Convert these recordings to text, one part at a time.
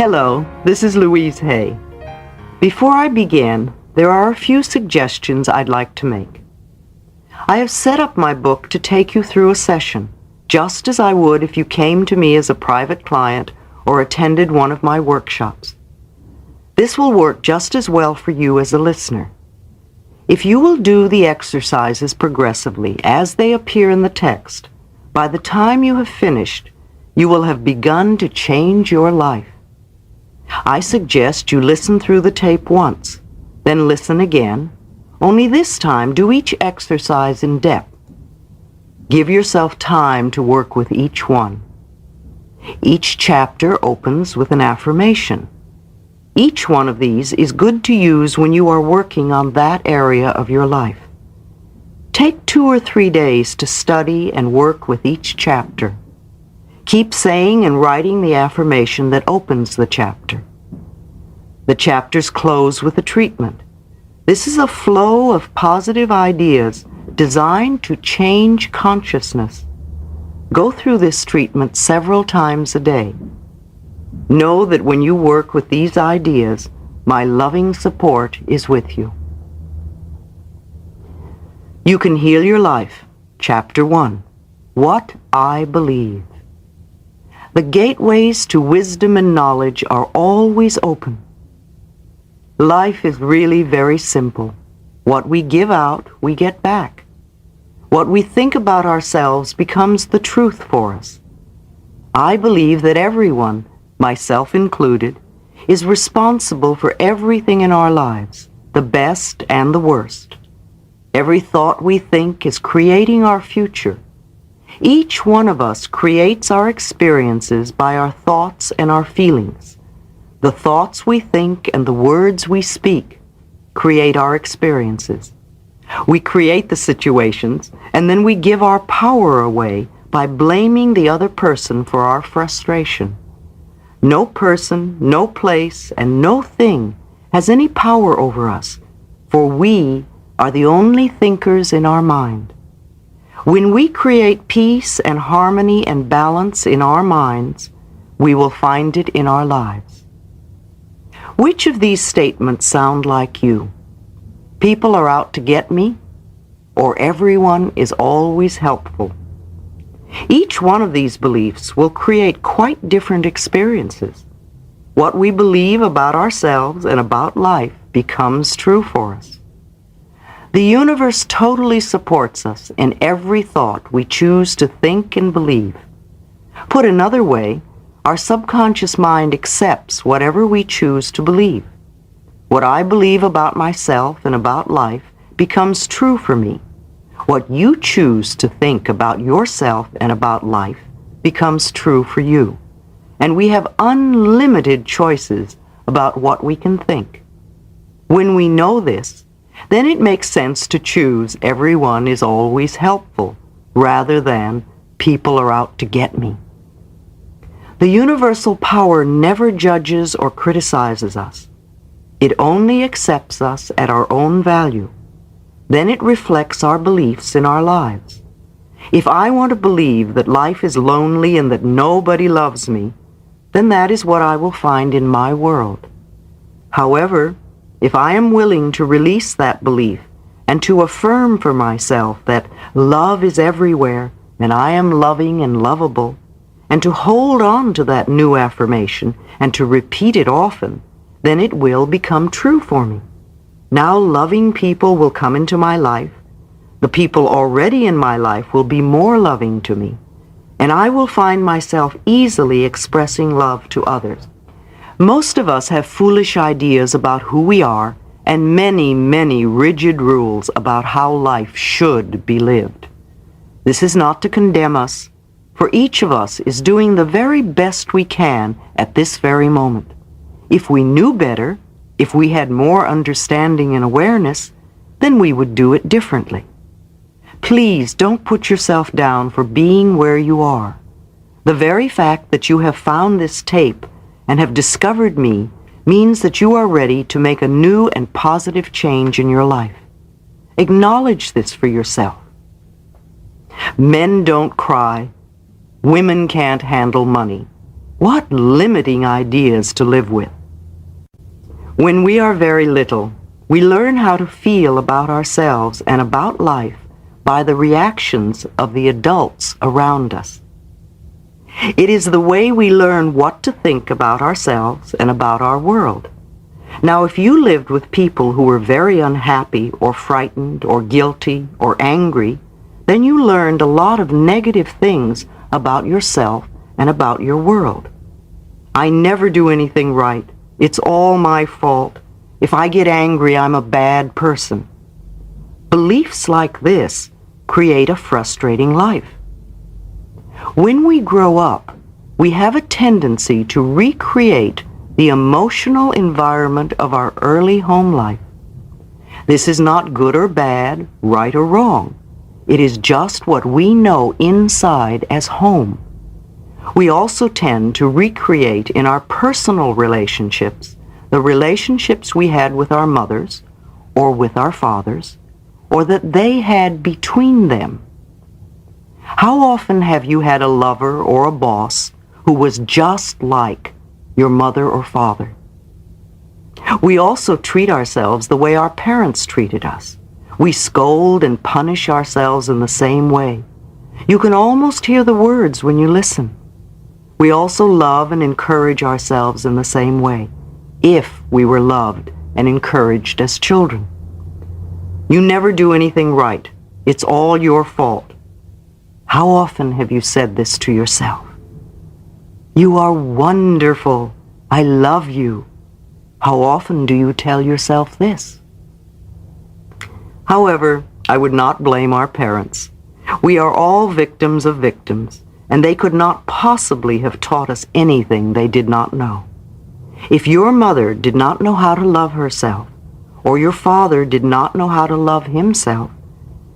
Hello, this is Louise Hay. Before I begin, there are a few suggestions I'd like to make. I have set up my book to take you through a session, just as I would if you came to me as a private client or attended one of my workshops. This will work just as well for you as a listener. If you will do the exercises progressively as they appear in the text, by the time you have finished, you will have begun to change your life. I suggest you listen through the tape once, then listen again, only this time do each exercise in depth. Give yourself time to work with each one. Each chapter opens with an affirmation. Each one of these is good to use when you are working on that area of your life. Take 2 or 3 days to study and work with each chapter. Keep saying and writing the affirmation that opens the chapter. The chapters close with a treatment. This is a flow of positive ideas designed to change consciousness. Go through this treatment several times a day. Know that when you work with these ideas, my loving support is with you. You can heal your life. Chapter 1. What I believe. The gateways to wisdom and knowledge are always open. Life is really very simple. What we give out, we get back. What we think about ourselves becomes the truth for us. I believe that everyone, myself included, is responsible for everything in our lives, the best and the worst. Every thought we think is creating our future. Each one of us creates our experiences by our thoughts and our feelings. The thoughts we think and the words we speak create our experiences. We create the situations, and then we give our power away by blaming the other person for our frustration. No person, no place, and no thing has any power over us, for we are the only thinkers in our mind. When we create peace and harmony and balance in our minds, we will find it in our lives. Which of these statements sound like you? People are out to get me, or everyone is always helpful. Each one of these beliefs will create quite different experiences. What we believe about ourselves and about life becomes true for us. The universe totally supports us in every thought we choose to think and believe. Put another way, our subconscious mind accepts whatever we choose to believe. What I believe about myself and about life becomes true for me. What you choose to think about yourself and about life becomes true for you. And we have unlimited choices about what we can think. When we know this, then it makes sense to choose everyone is always helpful rather than people are out to get me. The universal power never judges or criticizes us. It only accepts us at our own value. Then it reflects our beliefs in our lives. If I want to believe that life is lonely and that nobody loves me, then that is what I will find in my world. However, if I am willing to release that belief and to affirm for myself that love is everywhere and I am loving and lovable, and to hold on to that new affirmation and to repeat it often, then it will become true for me. Now loving people will come into my life. The people already in my life will be more loving to me, and I will find myself easily expressing love to others. Most of us have foolish ideas about who we are and many, many rigid rules about how life should be lived. This is not to condemn us, for each of us is doing the very best we can at this very moment. If we knew better, if we had more understanding and awareness, then we would do it differently. Please don't put yourself down for being where you are. The very fact that you have found this tape and have discovered me means that you are ready to make a new and positive change in your life. Acknowledge this for yourself. Men don't cry. Women can't handle money. What limiting ideas to live with. When we are very little, we learn how to feel about ourselves and about life by the reactions of the adults around us. It is the way we learn what to think about ourselves and about our world. Now, if you lived with people who were very unhappy or frightened or guilty or angry, then you learned a lot of negative things about yourself and about your world. I never do anything right. It's all my fault. If I get angry, I'm a bad person. Beliefs like this create a frustrating life. When we grow up, we have a tendency to recreate the emotional environment of our early home life. This is not good or bad, right or wrong. It is just what we know inside as home. We also tend to recreate in our personal relationships the relationships we had with our mothers or with our fathers, or that they had between them. How often have you had a lover or a boss who was just like your mother or father? We also treat ourselves the way our parents treated us. We scold and punish ourselves in the same way. You can almost hear the words when you listen. We also love and encourage ourselves in the same way, if we were loved and encouraged as children. You never do anything right. It's all your fault. How often have you said this to yourself? You are wonderful. I love you. How often do you tell yourself this? However, I would not blame our parents. We are all victims of victims, and they could not possibly have taught us anything they did not know. If your mother did not know how to love herself, or your father did not know how to love himself,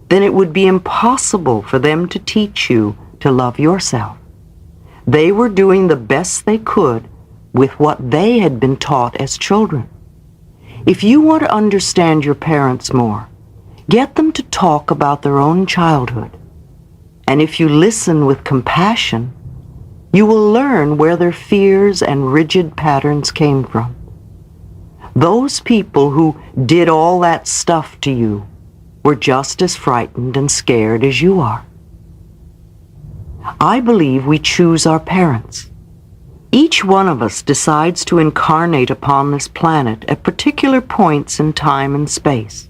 then it would be impossible for them to teach you to love yourself. They were doing the best they could with what they had been taught as children. If you want to understand your parents more, get them to talk about their own childhood. And if you listen with compassion, you will learn where their fears and rigid patterns came from. Those people who did all that stuff to you were just as frightened and scared as you are. I believe we choose our parents. Each one of us decides to incarnate upon this planet at particular points in time and space.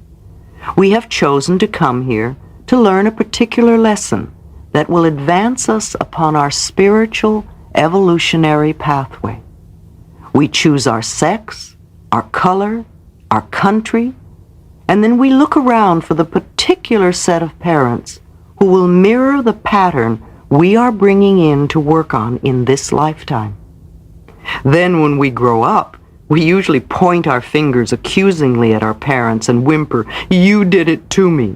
We have chosen to come here to learn a particular lesson that will advance us upon our spiritual evolutionary pathway. We choose our sex, our color, our country, and then we look around for the particular set of parents who will mirror the pattern we are bringing in to work on in this lifetime. Then when we grow up, we usually point our fingers accusingly at our parents and whimper, "You did it to me."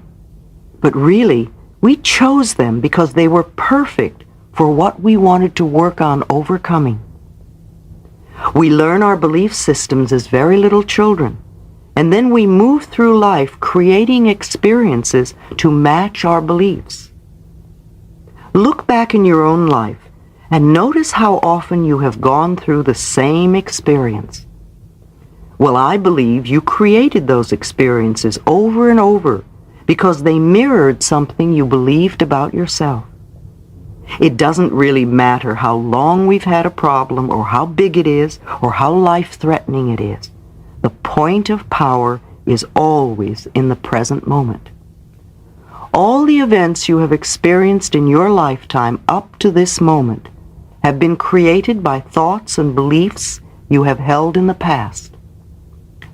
But really, we chose them because they were perfect for what we wanted to work on overcoming. We learn our belief systems as very little children, and then we move through life creating experiences to match our beliefs. Look back in your own life and notice how often you have gone through the same experience. Well, I believe you created those experiences over and over because they mirrored something you believed about yourself. It doesn't really matter how long we've had a problem or how big it is or how life-threatening it is. The point of power is always in the present moment. All the events you have experienced in your lifetime up to this moment have been created by thoughts and beliefs you have held in the past.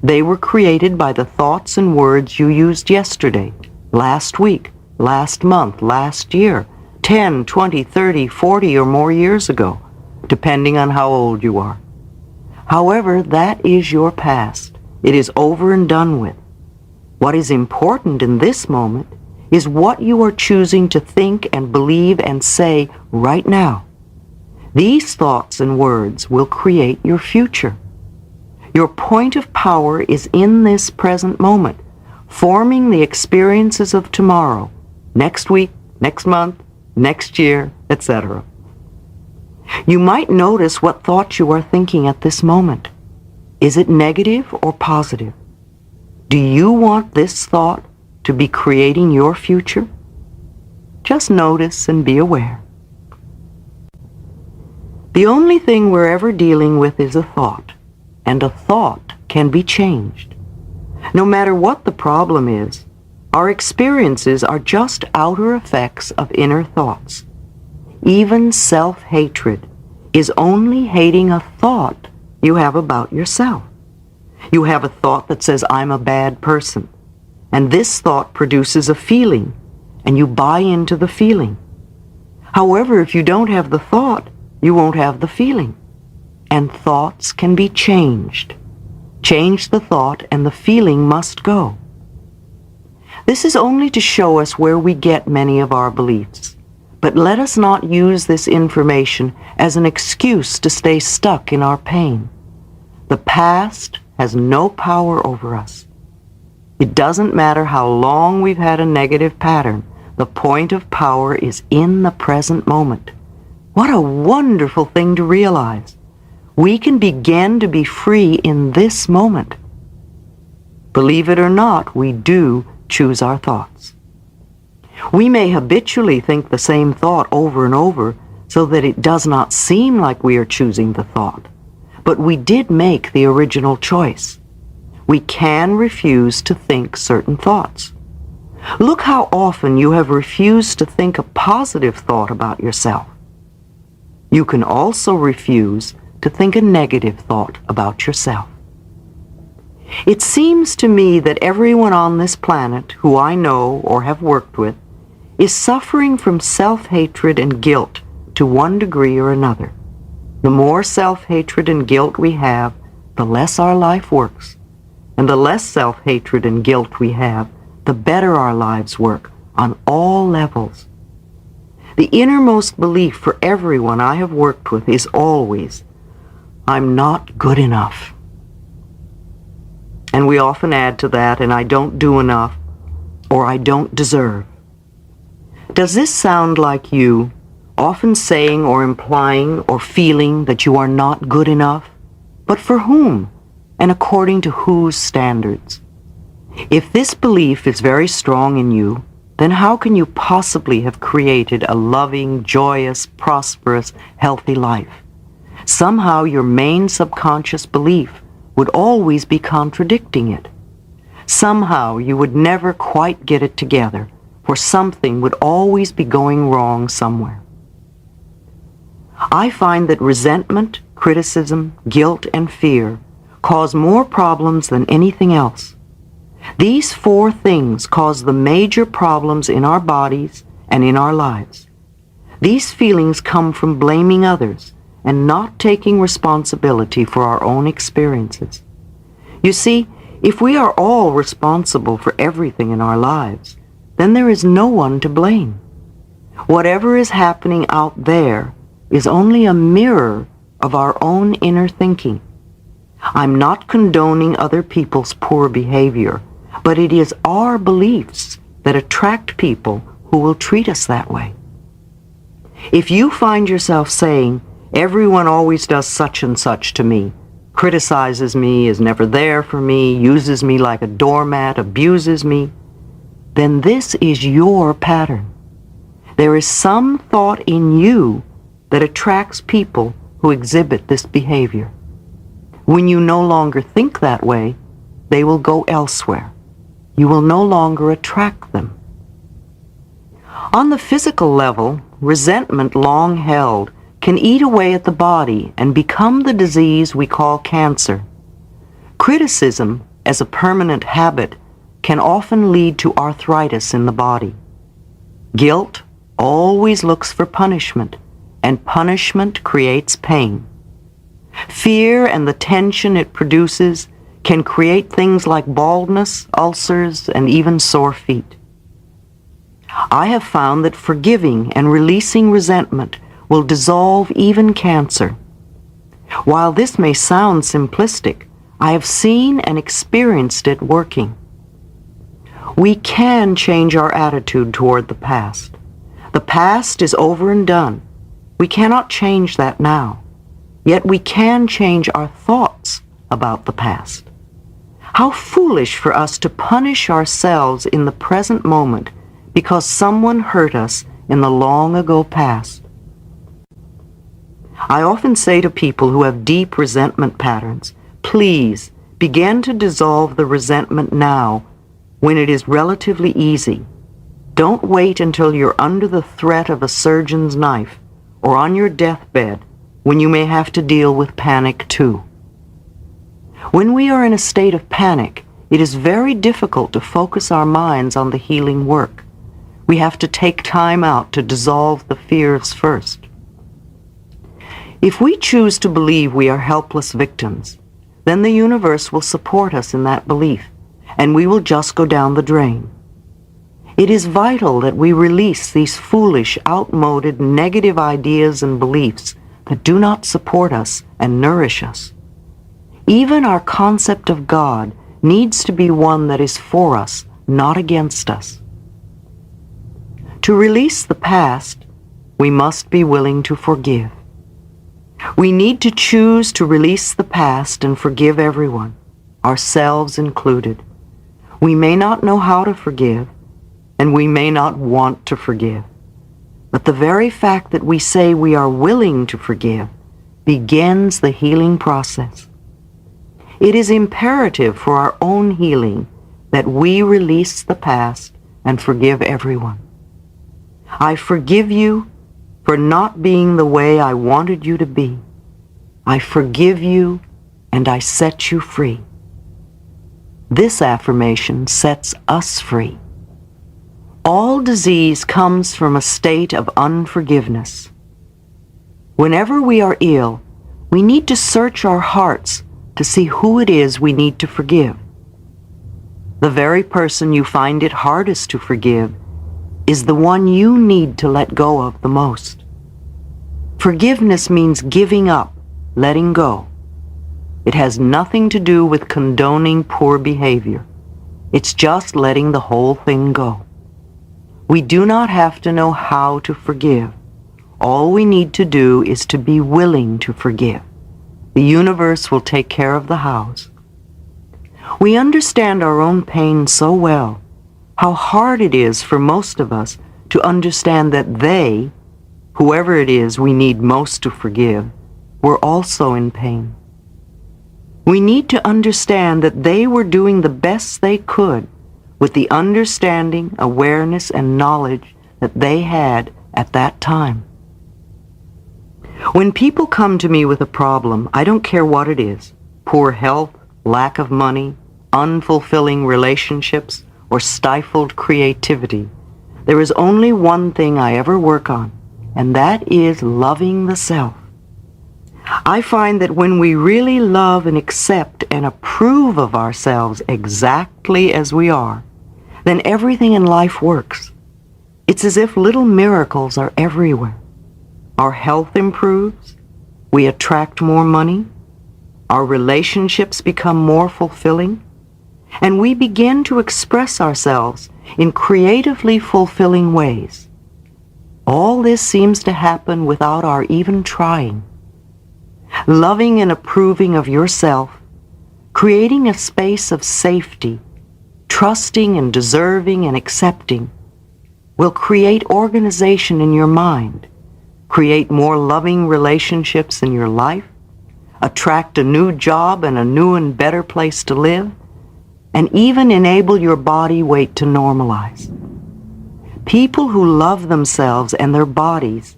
They were created by the thoughts and words you used yesterday, last week, last month, last year, 10, 20, 30, 40 or more years ago, depending on how old you are. However, that is your past. It is over and done with. What is important in this moment is what you are choosing to think and believe and say right now. These thoughts and words will create your future. Your point of power is in this present moment, forming the experiences of tomorrow, next week, next month, next year, etc. You might notice what thoughts you are thinking at this moment. Is it negative or positive? Do you want this thought to be creating your future? Just notice and be aware. The only thing we're ever dealing with is a thought, and a thought can be changed. No matter what the problem is, our experiences are just outer effects of inner thoughts. Even self-hatred is only hating a thought you have about yourself. You have a thought that says, I'm a bad person. And this thought produces a feeling, and you buy into the feeling. However, if you don't have the thought, you won't have the feeling. And thoughts can be changed. Change the thought, and the feeling must go. This is only to show us where we get many of our beliefs. But let us not use this information as an excuse to stay stuck in our pain. The past has no power over us. It doesn't matter how long we've had a negative pattern. The point of power is in the present moment. What a wonderful thing to realize. We can begin to be free in this moment. Believe it or not, we do choose our thoughts. We may habitually think the same thought over and over so that it does not seem like we are choosing the thought. But we did make the original choice. We can refuse to think certain thoughts. Look how often you have refused to think a positive thought about yourself. You can also refuse to think a negative thought about yourself. It seems to me that everyone on this planet who I know or have worked with is suffering from self-hatred and guilt to one degree or another. The more self-hatred and guilt we have, the less our life works. And the less self-hatred and guilt we have, the better our lives work on all levels. The innermost belief for everyone I have worked with is always, I'm not good enough. And we often add to that, and I don't do enough, or I don't deserve. Does this sound like you, often saying or implying or feeling that you are not good enough? But for whom, and according to whose standards? If this belief is very strong in you, then how can you possibly have created a loving, joyous, prosperous, healthy life? Somehow your main subconscious belief would always be contradicting it. Somehow you would never quite get it together, for something would always be going wrong somewhere. I find that resentment, criticism, guilt, and fear cause more problems than anything else. These four things cause the major problems in our bodies and in our lives. These feelings come from blaming others and not taking responsibility for our own experiences. You see, if we are all responsible for everything in our lives, then there is no one to blame. Whatever is happening out there is only a mirror of our own inner thinking. I'm not condoning other people's poor behavior, but it is our beliefs that attract people who will treat us that way. If you find yourself saying, everyone always does such and such to me, criticizes me, is never there for me, uses me like a doormat, abuses me, then this is your pattern. There is some thought in you that attracts people who exhibit this behavior. When you no longer think that way, they will go elsewhere. You will no longer attract them. On the physical level, resentment long held can eat away at the body and become the disease we call cancer. Criticism, as a permanent habit, can often lead to arthritis in the body. Guilt always looks for punishment, and punishment creates pain. Fear and the tension it produces can create things like baldness, ulcers, and even sore feet. I have found that forgiving and releasing resentment will dissolve even cancer. While this may sound simplistic, I have seen and experienced it working. We can change our attitude toward the past. The past is over and done. We cannot change that now, yet we can change our thoughts about the past. How foolish for us to punish ourselves in the present moment because someone hurt us in the long ago past. I often say to people who have deep resentment patterns, please begin to dissolve the resentment now when it is relatively easy. Don't wait until you're under the threat of a surgeon's knife or on your deathbed when you may have to deal with panic too. When we are in a state of panic, it is very difficult to focus our minds on the healing work. We have to take time out to dissolve the fears first. If we choose to believe we are helpless victims, then the universe will support us in that belief, and we will just go down the drain. It is vital that we release these foolish, outmoded, negative ideas and beliefs that do not support us and nourish us. Even our concept of God needs to be one that is for us, not against us. To release the past, we must be willing to forgive. We need to choose to release the past and forgive everyone, ourselves included. We may not know how to forgive, and we may not want to forgive. But the very fact that we say we are willing to forgive begins the healing process. It is imperative for our own healing that we release the past and forgive everyone. I forgive you for not being the way I wanted you to be. I forgive you and I set you free. This affirmation sets us free. All disease comes from a state of unforgiveness. Whenever we are ill, we need to search our hearts to see who it is we need to forgive. The very person you find it hardest to forgive is the one you need to let go of the most. Forgiveness means giving up, letting go. It has nothing to do with condoning poor behavior. It's just letting the whole thing go. We do not have to know how to forgive. All we need to do is to be willing to forgive. The universe will take care of the hows. We understand our own pain so well, how hard it is for most of us to understand that they, whoever it is we need most to forgive, were also in pain. We need to understand that they were doing the best they could with the understanding, awareness, and knowledge that they had at that time. When people come to me with a problem, I don't care what it is, poor health, lack of money, unfulfilling relationships, or stifled creativity, there is only one thing I ever work on, and that is loving the self. I find that when we really love and accept and approve of ourselves exactly as we are, then everything in life works. It's as if little miracles are everywhere. Our health improves, we attract more money, our relationships become more fulfilling, and we begin to express ourselves in creatively fulfilling ways. All this seems to happen without our even trying. Loving and approving of yourself, creating a space of safety, trusting and deserving and accepting, will create organization in your mind, create more loving relationships in your life, attract a new job and a new and better place to live, and even enable your body weight to normalize. People who love themselves and their bodies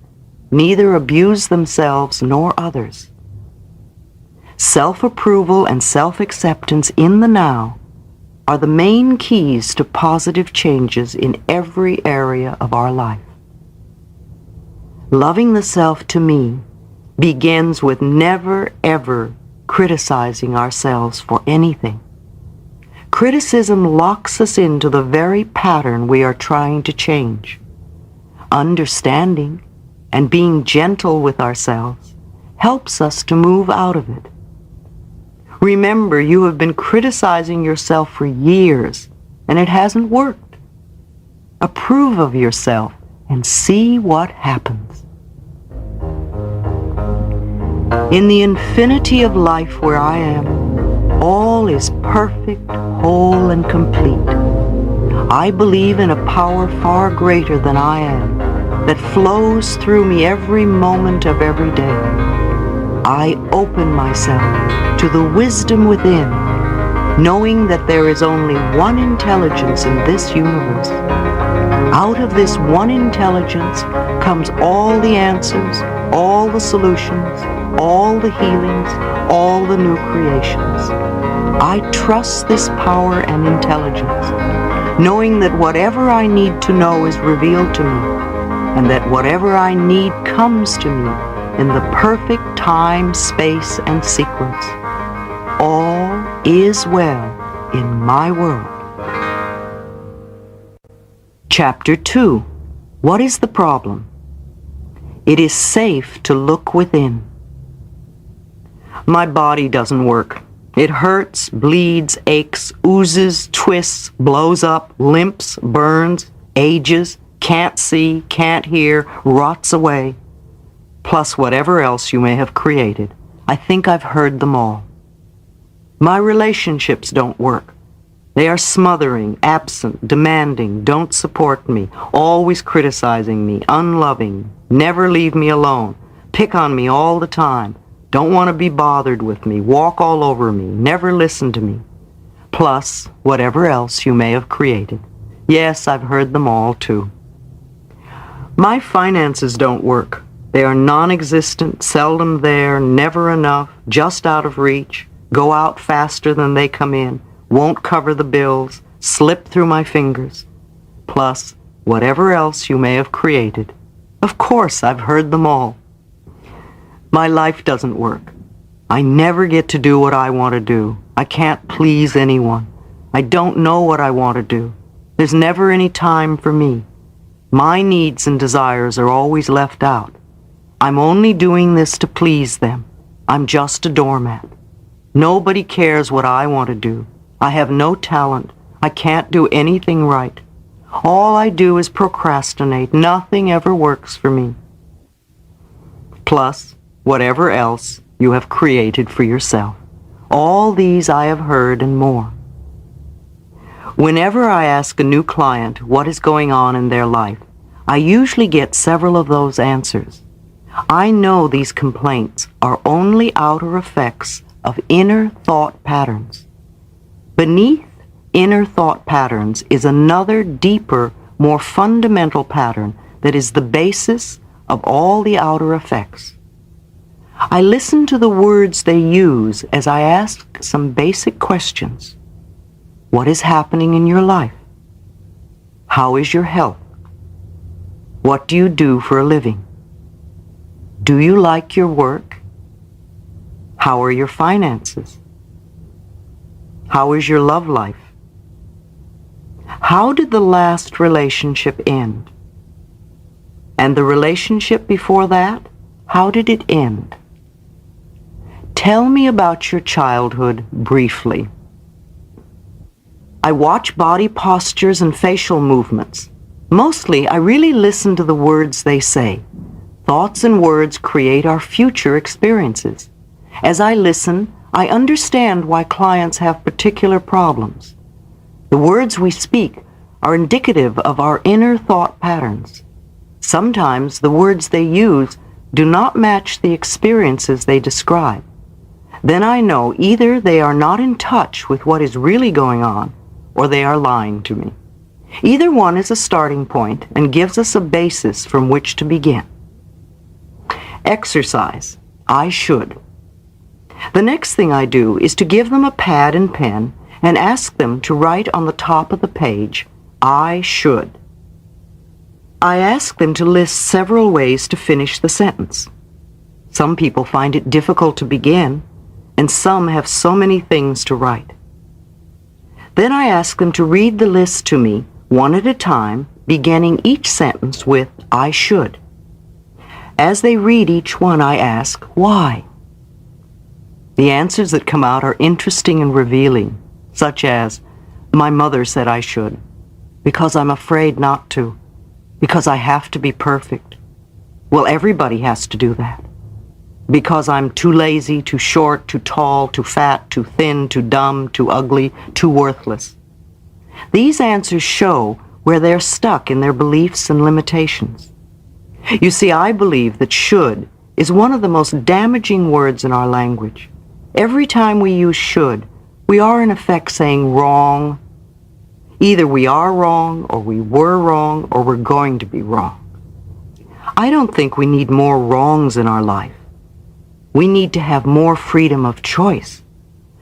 neither abuse themselves nor others. Self-approval and self-acceptance in the now are the main keys to positive changes in every area of our life. Loving the self, to me, begins with never, ever criticizing ourselves for anything. Criticism locks us into the very pattern we are trying to change. Understanding and being gentle with ourselves helps us to move out of it. Remember, you have been criticizing yourself for years, and it hasn't worked. Approve of yourself and see what happens. In the infinity of life where I am, all is perfect, whole, and complete. I believe in a power far greater than I am, that flows through me every moment of every day. I open myself to the wisdom within, knowing that there is only one intelligence in this universe. Out of this one intelligence comes all the answers, all the solutions, all the healings, all the new creations. I trust this power and intelligence, knowing that whatever I need to know is revealed to me, and that whatever I need comes to me in the perfect time, space, and sequence. All is well in my world. Chapter 2. What is the problem? It is safe to look within. My body doesn't work. It hurts, bleeds, aches, oozes, twists, blows up, limps, burns, ages, can't see, can't hear, rots away. Plus whatever else you may have created. I think I've heard them all. My relationships don't work. They are smothering, absent, demanding, don't support me, always criticizing me, unloving, never leave me alone, pick on me all the time, don't want to be bothered with me, walk all over me, never listen to me. Plus whatever else you may have created. Yes, I've heard them all too. My finances don't work. They are non-existent, seldom there, never enough, just out of reach, go out faster than they come in, won't cover the bills, slip through my fingers. Plus whatever else you may have created. Of course, I've heard them all. My life doesn't work. I never get to do what I want to do. I can't please anyone. I don't know what I want to do. There's never any time for me. My needs and desires are always left out. I'm only doing this to please them. I'm just a doormat. Nobody cares what I want to do. I have no talent. I can't do anything right. All I do is procrastinate. Nothing ever works for me. Plus whatever else you have created for yourself. All these I have heard and more. Whenever I ask a new client what is going on in their life, I usually get several of those answers. I know these complaints are only outer effects of inner thought patterns. Beneath inner thought patterns is another deeper, more fundamental pattern that is the basis of all the outer effects. I listen to the words they use as I ask some basic questions. What is happening in your life? How is your health? What do you do for a living? Do you like your work? How are your finances? How is your love life? How did the last relationship end? And the relationship before that, how did it end? Tell me about your childhood briefly. I watch body postures and facial movements. Mostly, I really listen to the words they say. Thoughts and words create our future experiences. As I listen, I understand why clients have particular problems. The words we speak are indicative of our inner thought patterns. Sometimes the words they use do not match the experiences they describe. Then I know either they are not in touch with what is really going on, or they are lying to me. Either one is a starting point and gives us a basis from which to begin. Exercise. I should. The next thing I do is to give them a pad and pen and ask them to write on the top of the page, I should. I ask them to list several ways to finish the sentence. Some people find it difficult to begin, and some have so many things to write. Then I ask them to read the list to me, one at a time, beginning each sentence with, I should. As they read each one, I ask, why? The answers that come out are interesting and revealing, such as, my mother said I should, because I'm afraid not to, because I have to be perfect. Well, everybody has to do that. Because I'm too lazy, too short, too tall, too fat, too thin, too dumb, too ugly, too worthless. These answers show where they're stuck in their beliefs and limitations. You see, I believe that should is one of the most damaging words in our language. Every time we use should, we are in effect saying wrong. Either we are wrong, or we were wrong, or we're going to be wrong. I don't think we need more wrongs in our life. We need to have more freedom of choice.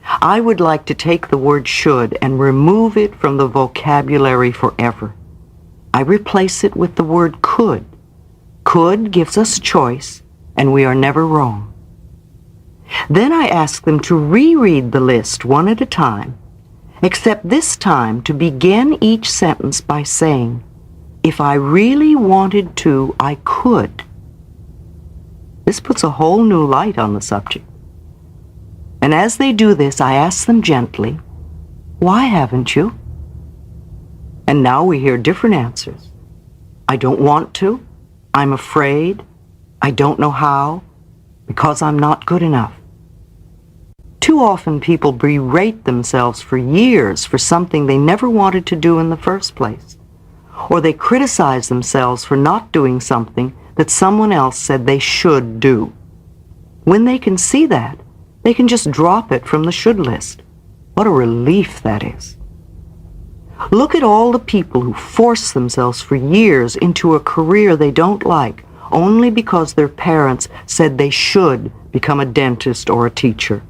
I would like to take the word should and remove it from the vocabulary forever. I replace it with the word could. Could gives us choice, and we are never wrong. Then I ask them to reread the list one at a time, except this time to begin each sentence by saying, if I really wanted to, I could. This puts a whole new light on the subject. And as they do this, I ask them gently, why haven't you? And now we hear different answers. I don't want to. I'm afraid. I don't know how. Because I'm not good enough. Too often people berate themselves for years for something they never wanted to do in the first place. Or they criticize themselves for not doing something that someone else said they should do. When they can see that, they can just drop it from the should list. What a relief that is. Look at all the people who force themselves for years into a career they don't like only because their parents said they should become a dentist or a teacher.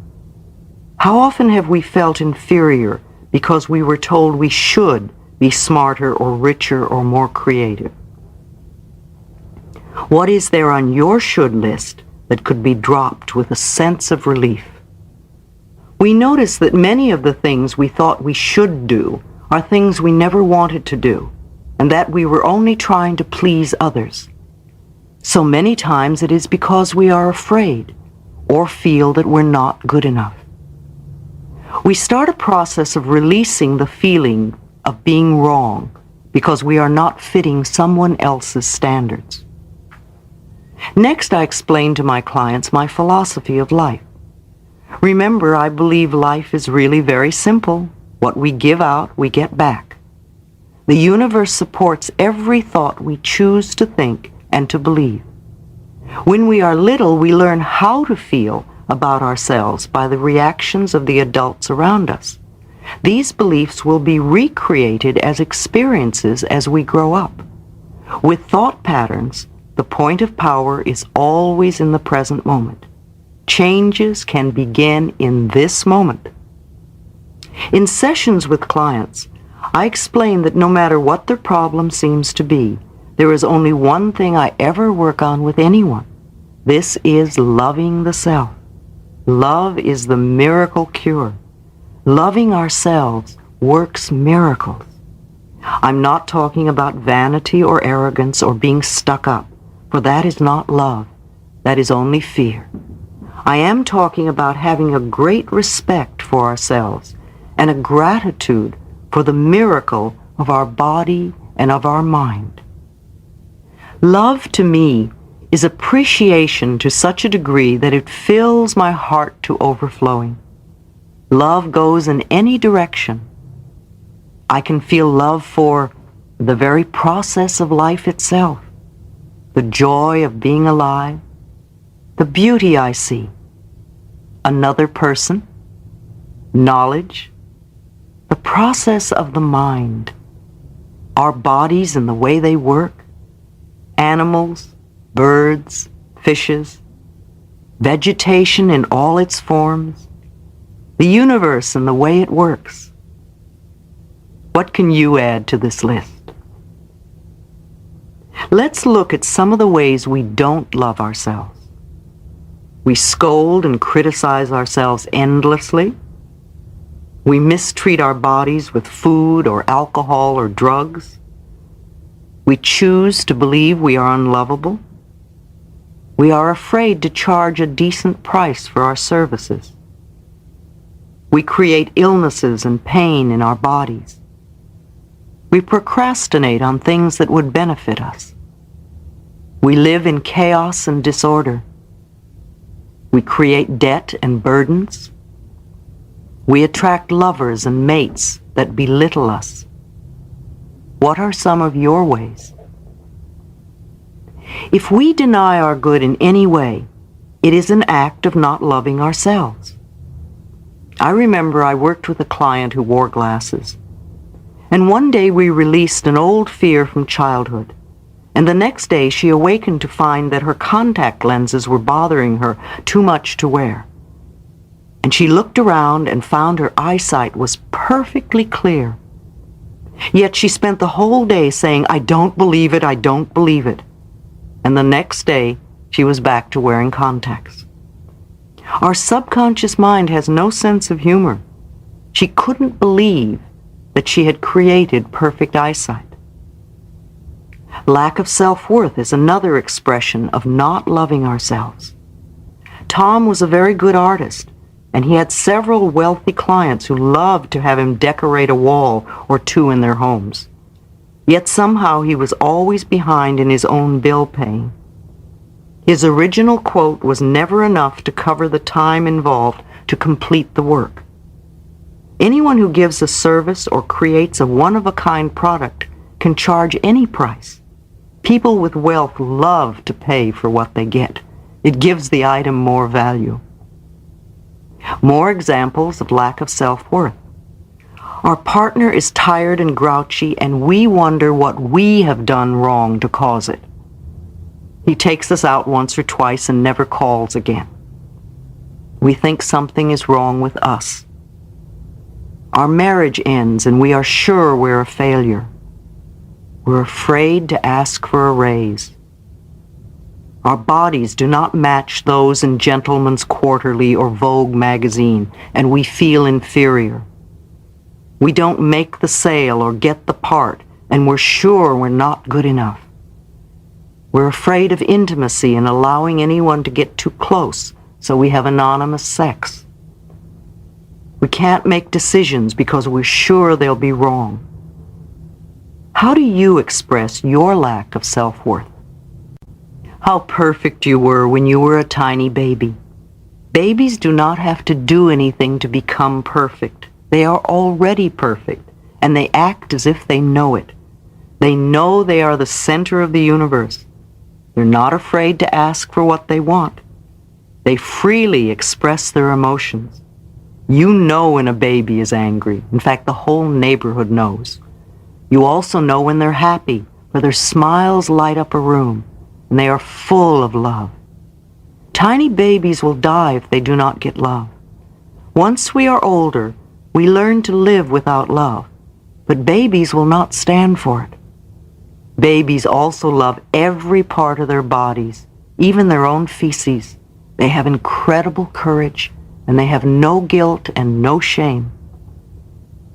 How often have we felt inferior because we were told we should be smarter or richer or more creative? What is there on your should list that could be dropped with a sense of relief? We notice that many of the things we thought we should do are things we never wanted to do, and that we were only trying to please others. So many times it is because we are afraid or feel that we're not good enough. We start a process of releasing the feeling of being wrong because we are not fitting someone else's standards. Next, I explain to my clients my philosophy of life. Remember, I believe life is really very simple. What we give out, we get back. The universe supports every thought we choose to think and to believe. When we are little, we learn how to feel about ourselves by the reactions of the adults around us. These beliefs will be recreated as experiences as we grow up. With thought patterns, the point of power is always in the present moment. Changes can begin in this moment. In sessions with clients, I explain that no matter what their problem seems to be, there is only one thing I ever work on with anyone. This is loving the self. Love is the miracle cure. Loving ourselves works miracles. I'm not talking about vanity or arrogance or being stuck up, for that is not love. That is only fear. I am talking about having a great respect for ourselves and a gratitude for the miracle of our body and of our mind. Love to me is appreciation to such a degree that it fills my heart to overflowing. Love goes in any direction. I can feel love for the very process of life itself, the joy of being alive, the beauty I see, another person, knowledge, the process of the mind, our bodies and the way they work, animals, birds, fishes, vegetation in all its forms, the universe and the way it works. What can you add to this list? Let's look at some of the ways we don't love ourselves. We scold and criticize ourselves endlessly. We mistreat our bodies with food or alcohol or drugs. We choose to believe we are unlovable. We are afraid to charge a decent price for our services. We create illnesses and pain in our bodies. We procrastinate on things that would benefit us. We live in chaos and disorder. We create debt and burdens. We attract lovers and mates that belittle us. What are some of your ways? If we deny our good in any way, it is an act of not loving ourselves. I remember I worked with a client who wore glasses, and one day we released an old fear from childhood, and the next day she awakened to find that her contact lenses were bothering her too much to wear. And she looked around and found her eyesight was perfectly clear. Yet she spent the whole day saying, "I don't believe it, I don't believe it." And the next day, she was back to wearing contacts. Our subconscious mind has no sense of humor. She couldn't believe that she had created perfect eyesight. Lack of self-worth is another expression of not loving ourselves. Tom was a very good artist, and he had several wealthy clients who loved to have him decorate a wall or two in their homes. Yet somehow he was always behind in his own bill paying. His original quote was never enough to cover the time involved to complete the work. Anyone who gives a service or creates a one-of-a-kind product can charge any price. People with wealth love to pay for what they get. It gives the item more value. More examples of lack of self-worth. Our partner is tired and grouchy, and we wonder what we have done wrong to cause it. He takes us out once or twice and never calls again. We think something is wrong with us. Our marriage ends, and we are sure we're a failure. We're afraid to ask for a raise. Our bodies do not match those in Gentleman's Quarterly or Vogue magazine, and we feel inferior. We don't make the sale or get the part, and we're sure we're not good enough. We're afraid of intimacy and allowing anyone to get too close, so we have anonymous sex. We can't make decisions because we're sure they'll be wrong. How do you express your lack of self-worth? How perfect you were when you were a tiny baby. Babies do not have to do anything to become perfect. They are already perfect, and they act as if they know it. They know they are the center of the universe. They're not afraid to ask for what they want. They freely express their emotions. You know when a baby is angry. In fact, the whole neighborhood knows. You also know when they're happy, for their smiles light up a room, and they are full of love. Tiny babies will die if they do not get love. Once we are older, we learn to live without love, but babies will not stand for it. Babies also love every part of their bodies, even their own feces. They have incredible courage, and they have no guilt and no shame.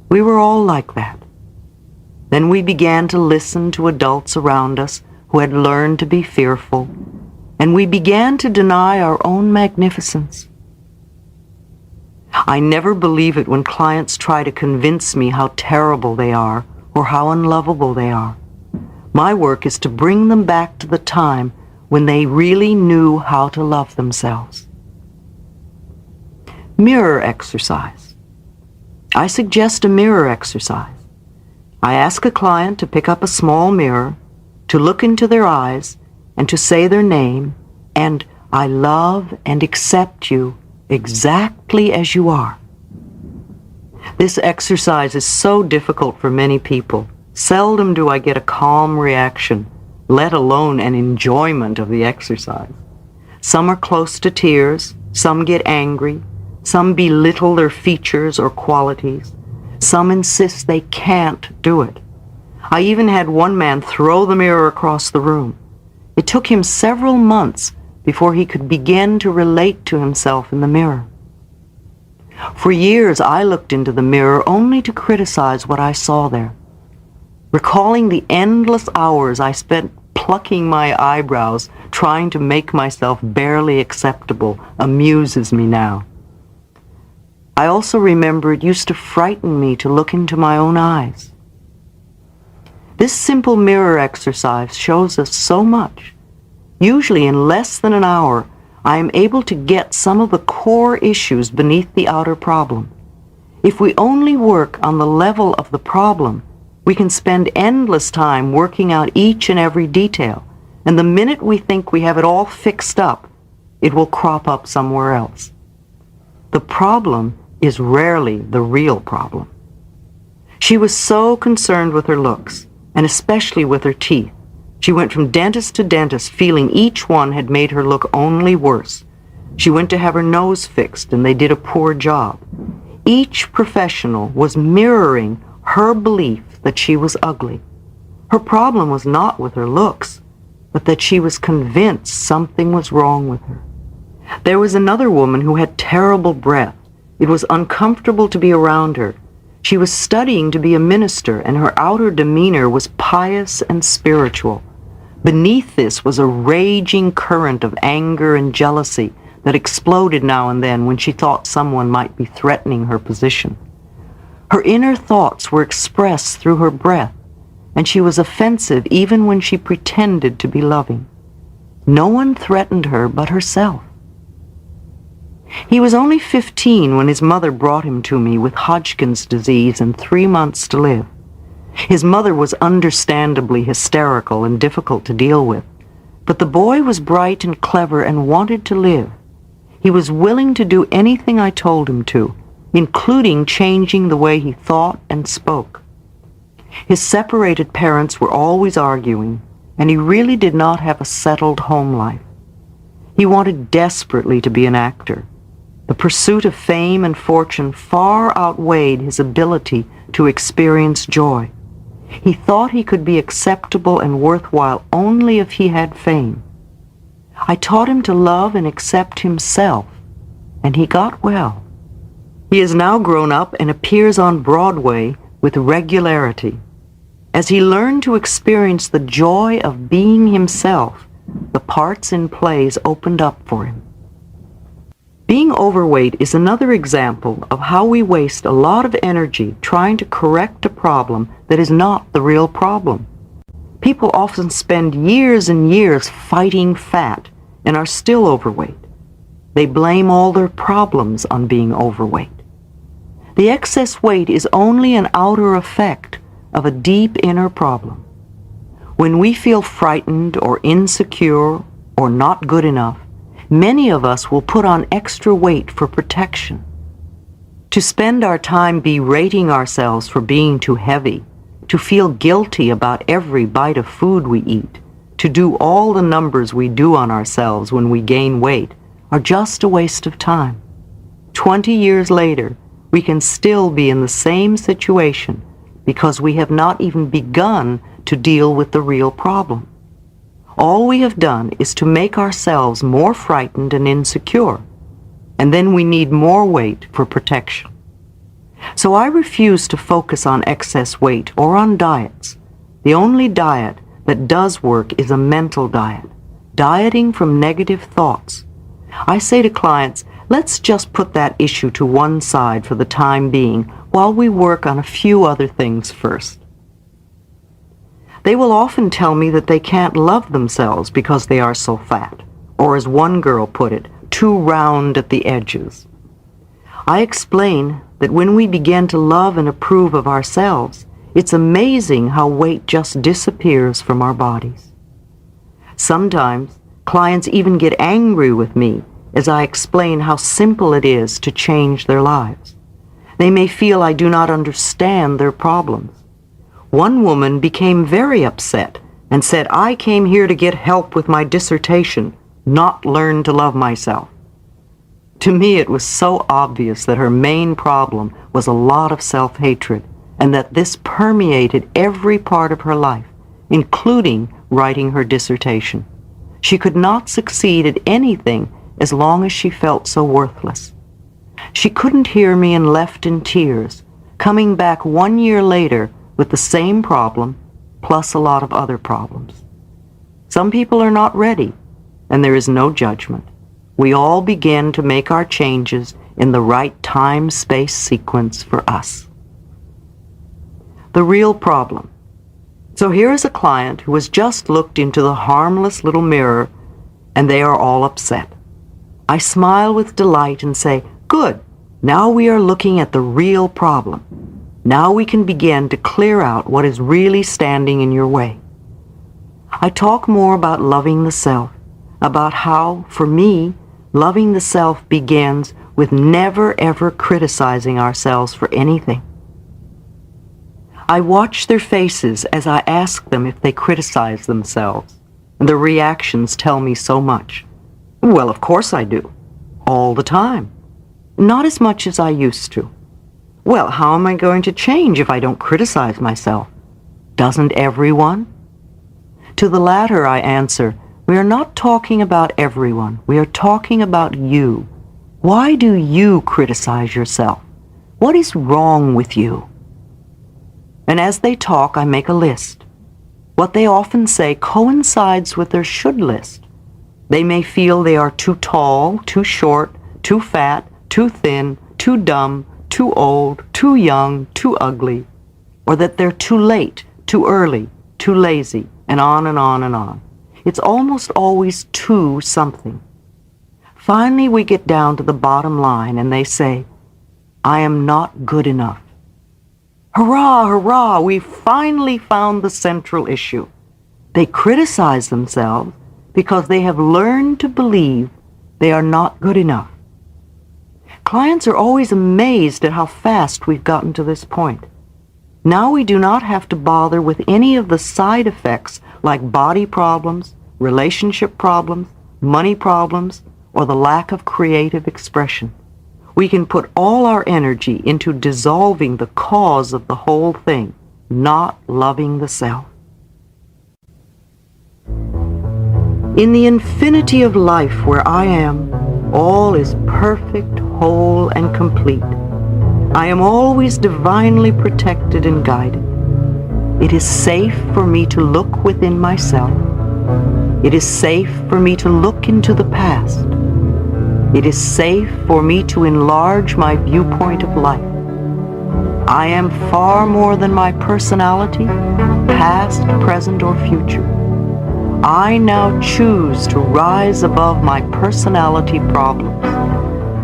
We were all like that. Then we began to listen to adults around us who had learned to be fearful, and we began to deny our own magnificence. I never believe it when clients try to convince me how terrible they are or how unlovable they are. My work is to bring them back to the time when they really knew how to love themselves. Mirror exercise. I suggest a mirror exercise. I ask a client to pick up a small mirror, to look into their eyes, and to say their name, and "I love and accept you exactly as you are." This exercise is so difficult for many people. Seldom do I get a calm reaction, let alone an enjoyment of the exercise. Some are close to tears, some get angry, some belittle their features or qualities, some insist they can't do it. I even had one man throw the mirror across the room. It took him several months before he could begin to relate to himself in the mirror. For years, I looked into the mirror only to criticize what I saw there. Recalling the endless hours I spent plucking my eyebrows, trying to make myself barely acceptable, amuses me now. I also remember it used to frighten me to look into my own eyes. This simple mirror exercise shows us so much. Usually in less than an hour, I am able to get some of the core issues beneath the outer problem. If we only work on the level of the problem, we can spend endless time working out each and every detail, and the minute we think we have it all fixed up, it will crop up somewhere else. The problem is rarely the real problem. She was so concerned with her looks, and especially with her teeth. She went from dentist to dentist, feeling each one had made her look only worse. She went to have her nose fixed, and they did a poor job. Each professional was mirroring her belief that she was ugly. Her problem was not with her looks, but that she was convinced something was wrong with her. There was another woman who had terrible breath. It was uncomfortable to be around her. She was studying to be a minister, and her outer demeanor was pious and spiritual. Beneath this was a raging current of anger and jealousy that exploded now and then when she thought someone might be threatening her position. Her inner thoughts were expressed through her breath, and she was offensive even when she pretended to be loving. No one threatened her but herself. He was only 15 when his mother brought him to me with Hodgkin's disease and 3 months to live. His mother was understandably hysterical and difficult to deal with, but the boy was bright and clever and wanted to live. He was willing to do anything I told him to, including changing the way he thought and spoke. His separated parents were always arguing, and he really did not have a settled home life. He wanted desperately to be an actor. The pursuit of fame and fortune far outweighed his ability to experience joy. He thought he could be acceptable and worthwhile only if he had fame. I taught him to love and accept himself, and he got well. He is now grown up and appears on Broadway with regularity. As he learned to experience the joy of being himself, the parts in plays opened up for him. Being overweight is another example of how we waste a lot of energy trying to correct a problem that is not the real problem. People often spend years and years fighting fat and are still overweight. They blame all their problems on being overweight. The excess weight is only an outer effect of a deep inner problem. When we feel frightened or insecure or not good enough, many of us will put on extra weight for protection. To spend our time berating ourselves for being too heavy, to feel guilty about every bite of food we eat, to do all the numbers we do on ourselves when we gain weight, are just a waste of time. 20 years later, we can still be in the same situation because we have not even begun to deal with the real problem. All we have done is to make ourselves more frightened and insecure, and then we need more weight for protection. So I refuse to focus on excess weight or on diets. The only diet that does work is a mental diet, dieting from negative thoughts. I say to clients, let's just put that issue to one side for the time being while we work on a few other things first. They will often tell me that they can't love themselves because they are so fat, or as one girl put it, too round at the edges. I explain that when we begin to love and approve of ourselves, it's amazing how weight just disappears from our bodies. Sometimes, clients even get angry with me as I explain how simple it is to change their lives. They may feel I do not understand their problems. One woman became very upset and said, I came here to get help with my dissertation, not learn to love myself. To me, it was so obvious that her main problem was a lot of self-hatred, and that this permeated every part of her life, including writing her dissertation. She could not succeed at anything as long as she felt so worthless. She couldn't hear me and left in tears, coming back 1 year later with the same problem, plus a lot of other problems. Some people are not ready, and there is no judgment. We all begin to make our changes in the right time-space sequence for us. The real problem. So here is a client who has just looked into the harmless little mirror, and they are all upset. I smile with delight and say, "Good, now we are looking at the real problem. Now we can begin to clear out what is really standing in your way." I talk more about loving the self, about how, for me, loving the self begins with never ever criticizing ourselves for anything. I watch their faces as I ask them if they criticize themselves, and their reactions tell me so much. Well, of course I do. All the time. Not as much as I used to. Well, how am I going to change if I don't criticize myself? Doesn't everyone? To the latter I answer, we are not talking about everyone. We are talking about you. Why do you criticize yourself? What is wrong with you? And as they talk, I make a list. What they often say coincides with their should list. They may feel they are too tall, too short, too fat, too thin, too dumb, too old, too young, too ugly, or that they're too late, too early, too lazy, and on and on and on. It's almost always too something. Finally, we get down to the bottom line and they say, "I am not good enough." Hurrah, hurrah, we finally found the central issue. They criticize themselves because they have learned to believe they are not good enough. Clients are always amazed at how fast we've gotten to this point. Now we do not have to bother with any of the side effects like body problems, relationship problems, money problems, or the lack of creative expression. We can put all our energy into dissolving the cause of the whole thing, not loving the self. In the infinity of life where I am, all is perfect, whole, and complete. I am always divinely protected and guided. It is safe for me to look within myself. It is safe for me to look into the past. It is safe for me to enlarge my viewpoint of life. I am far more than my personality, past, present, or future. I now choose to rise above my personality problems,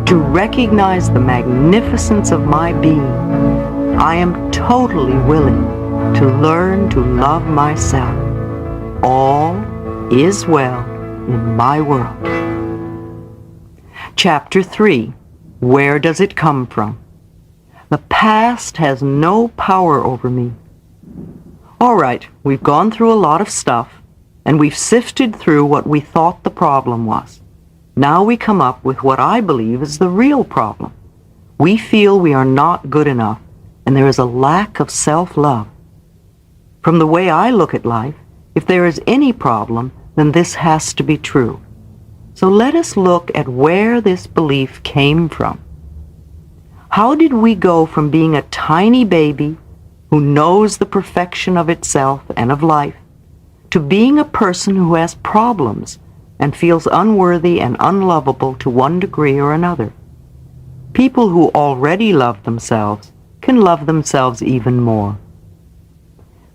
to recognize the magnificence of my being. I am totally willing to learn to love myself. All is well in my world. Chapter 3. Where does it come from? The past has no power over me. All right, we've gone through a lot of stuff, and we've sifted through what we thought the problem was. Now we come up with what I believe is the real problem. We feel we are not good enough, and there is a lack of self-love. From the way I look at life, if there is any problem, then this has to be true. So let us look at where this belief came from. How did we go from being a tiny baby who knows the perfection of itself and of life to being a person who has problems and feels unworthy and unlovable to one degree or another? People who already love themselves can love themselves even more.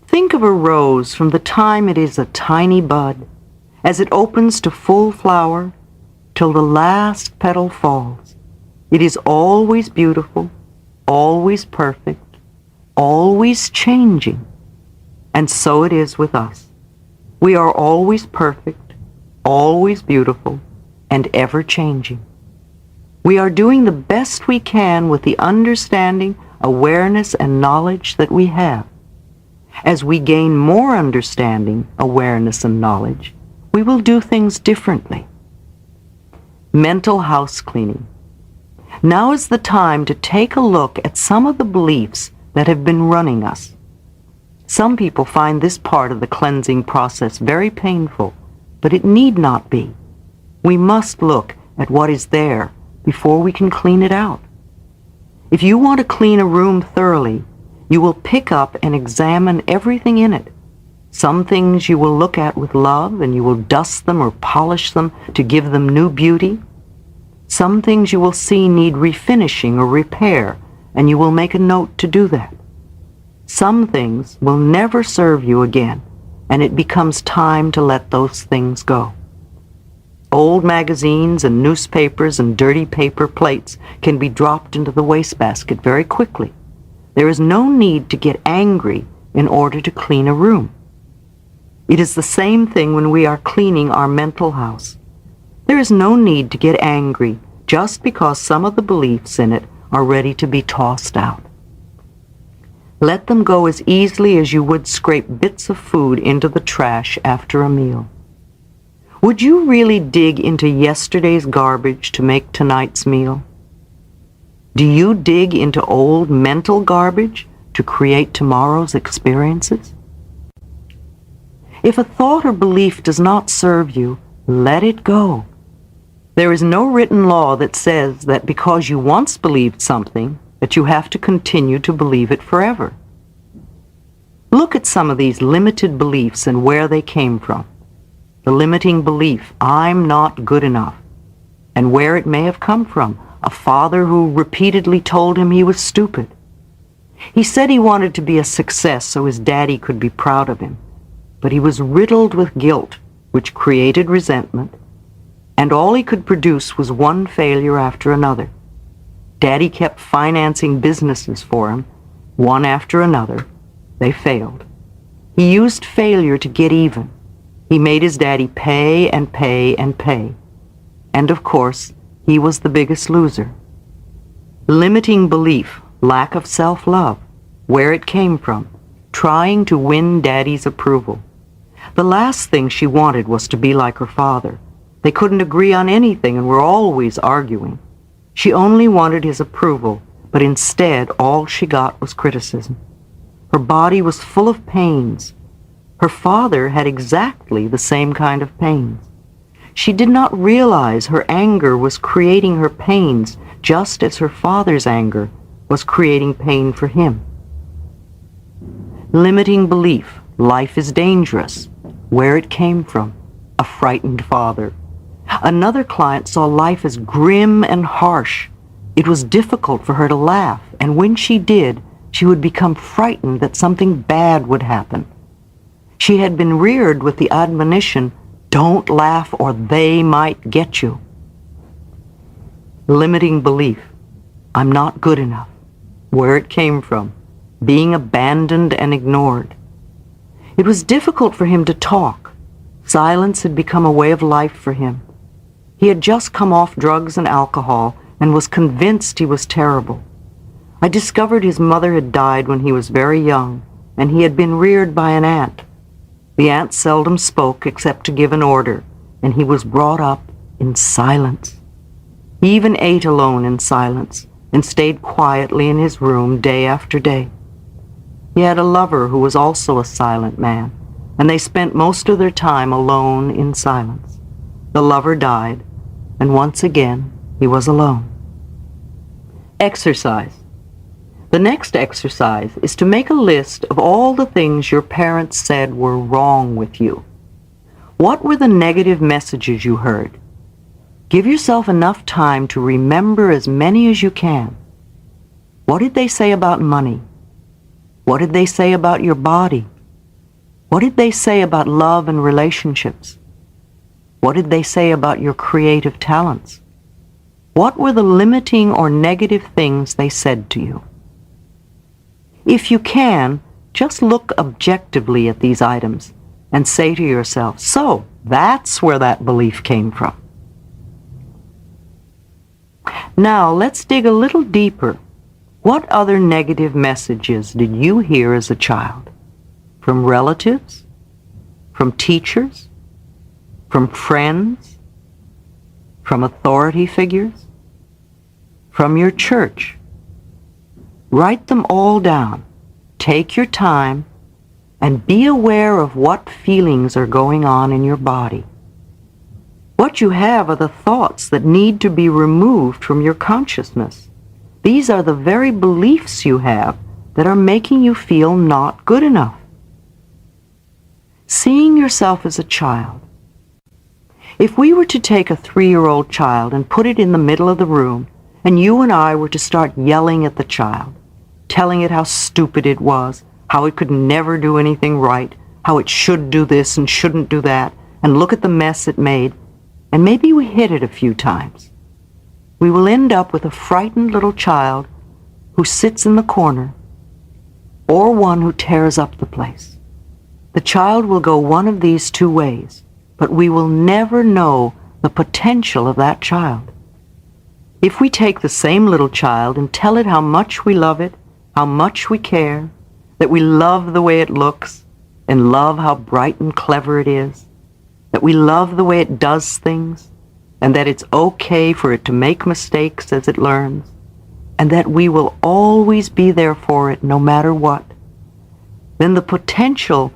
Think of a rose from the time it is a tiny bud, as it opens to full flower, till the last petal falls. It is always beautiful, always perfect, always changing. And so it is with us. We are always perfect, always beautiful, and ever changing. We are doing the best we can with the understanding, awareness, and knowledge that we have. As we gain more understanding, awareness, and knowledge, we will do things differently. Mental house cleaning. Now is the time to take a look at some of the beliefs that have been running us. Some people find this part of the cleansing process very painful, but it need not be. We must look at what is there before we can clean it out. If you want to clean a room thoroughly, you will pick up and examine everything in it. Some things you will look at with love, and you will dust them or polish them to give them new beauty. Some things you will see need refinishing or repair, and you will make a note to do that. Some things will never serve you again, and it becomes time to let those things go. Old magazines and newspapers and dirty paper plates can be dropped into the wastebasket very quickly. There is no need to get angry in order to clean a room. It is the same thing when we are cleaning our mental house. There is no need to get angry just because some of the beliefs in it are ready to be tossed out. Let them go as easily as you would scrape bits of food into the trash after a meal. Would you really dig into yesterday's garbage to make tonight's meal? Do you dig into old mental garbage to create tomorrow's experiences? If a thought or belief does not serve you, let it go. There is no written law that says that because you once believed something, that you have to continue to believe it forever. Look at some of these limited beliefs and where they came from. The limiting belief, I'm not good enough, and where it may have come from. A father who repeatedly told him he was stupid. He said he wanted to be a success so his daddy could be proud of him, but he was riddled with guilt, which created resentment, and all he could produce was one failure after another. Daddy kept financing businesses for him, one after another. They failed. He used failure to get even. He made his daddy pay and pay and pay. And of course, he was the biggest loser. Limiting belief, lack of self-love, where it came from, trying to win daddy's approval. The last thing she wanted was to be like her father. They couldn't agree on anything and were always arguing. She only wanted his approval, but instead all she got was criticism. Her body was full of pains. Her father had exactly the same kind of pains. She did not realize her anger was creating her pains just as her father's anger was creating pain for him. Limiting belief, life is dangerous, where it came from, a frightened father. Another client saw life as grim and harsh. It was difficult for her to laugh, and when she did, she would become frightened that something bad would happen. She had been reared with the admonition, don't laugh or they might get you. Limiting belief, I'm not good enough, where it came from, being abandoned and ignored. It was difficult for him to talk. Silence had become a way of life for him. He had just come off drugs and alcohol and was convinced he was terrible. I discovered his mother had died when he was very young, and he had been reared by an aunt. The aunt seldom spoke except to give an order, and he was brought up in silence. He even ate alone in silence and stayed quietly in his room day after day. He had a lover who was also a silent man, and they spent most of their time alone in silence. The lover died, and once again he was alone. Exercise. The next exercise is to make a list of all the things your parents said were wrong with you. What were the negative messages you heard? Give yourself enough time to remember as many as you can. What did they say about money? What did they say about your body? What did they say about love and relationships? What did they say about your creative talents? What were the limiting or negative things they said to you? If you can, just look objectively at these items and say to yourself, so that's where that belief came from. Now let's dig a little deeper. What other negative messages did you hear as a child? From relatives? From teachers? From friends? From authority figures? From your church? Write them all down. Take your time and be aware of what feelings are going on in your body. What you have are the thoughts that need to be removed from your consciousness. These are the very beliefs you have that are making you feel not good enough. Seeing yourself as a child. If we were to take a 3-year-old child and put it in the middle of the room, and you and I were to start yelling at the child, telling it how stupid it was, how it could never do anything right, how it should do this and shouldn't do that, and look at the mess it made, and maybe we hit it a few times. We will end up with a frightened little child who sits in the corner, or one who tears up the place. The child will go one of these two ways, but we will never know the potential of that child. If we take the same little child and tell it how much we love it, how much we care, that we love the way it looks, and love how bright and clever it is, that we love the way it does things, and that it's okay for it to make mistakes as it learns, and that we will always be there for it no matter what, then the potential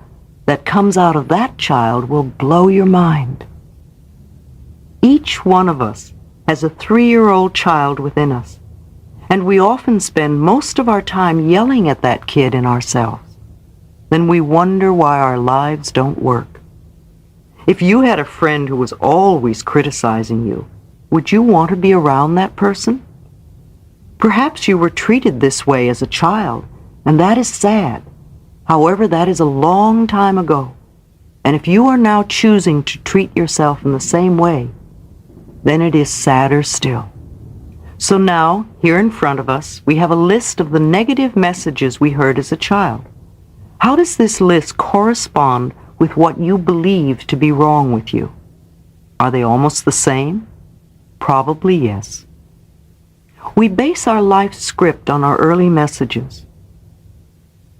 that comes out of that child will blow your mind. Each one of us has a 3-year-old child within us, and we often spend most of our time yelling at that kid in ourselves. Then we wonder why our lives don't work. If you had a friend who was always criticizing you, would you want to be around that person? Perhaps you were treated this way as a child, and that is sad. However, that is a long time ago. And if you are now choosing to treat yourself in the same way, then it is sadder still. So now, here in front of us, we have a list of the negative messages we heard as a child. How does this list correspond with what you believe to be wrong with you? Are they almost the same? Probably yes. We base our life script on our early messages.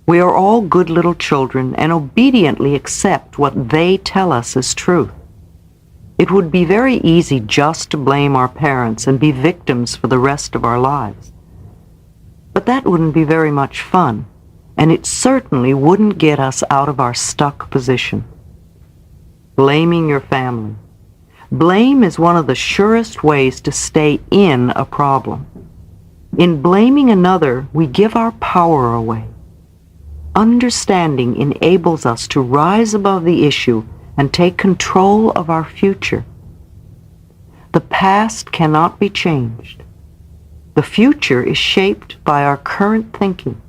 We are all good little children and obediently accept what they tell us as truth. It would be very easy just to blame our parents and be victims for the rest of our lives. But that wouldn't be very much fun, and it certainly wouldn't get us out of our stuck position. Blaming your family. Blame is one of the surest ways to stay in a problem. In blaming another, we give our power away. Understanding enables us to rise above the issue and take control of our future. The past cannot be changed. The future is shaped by our current thinking.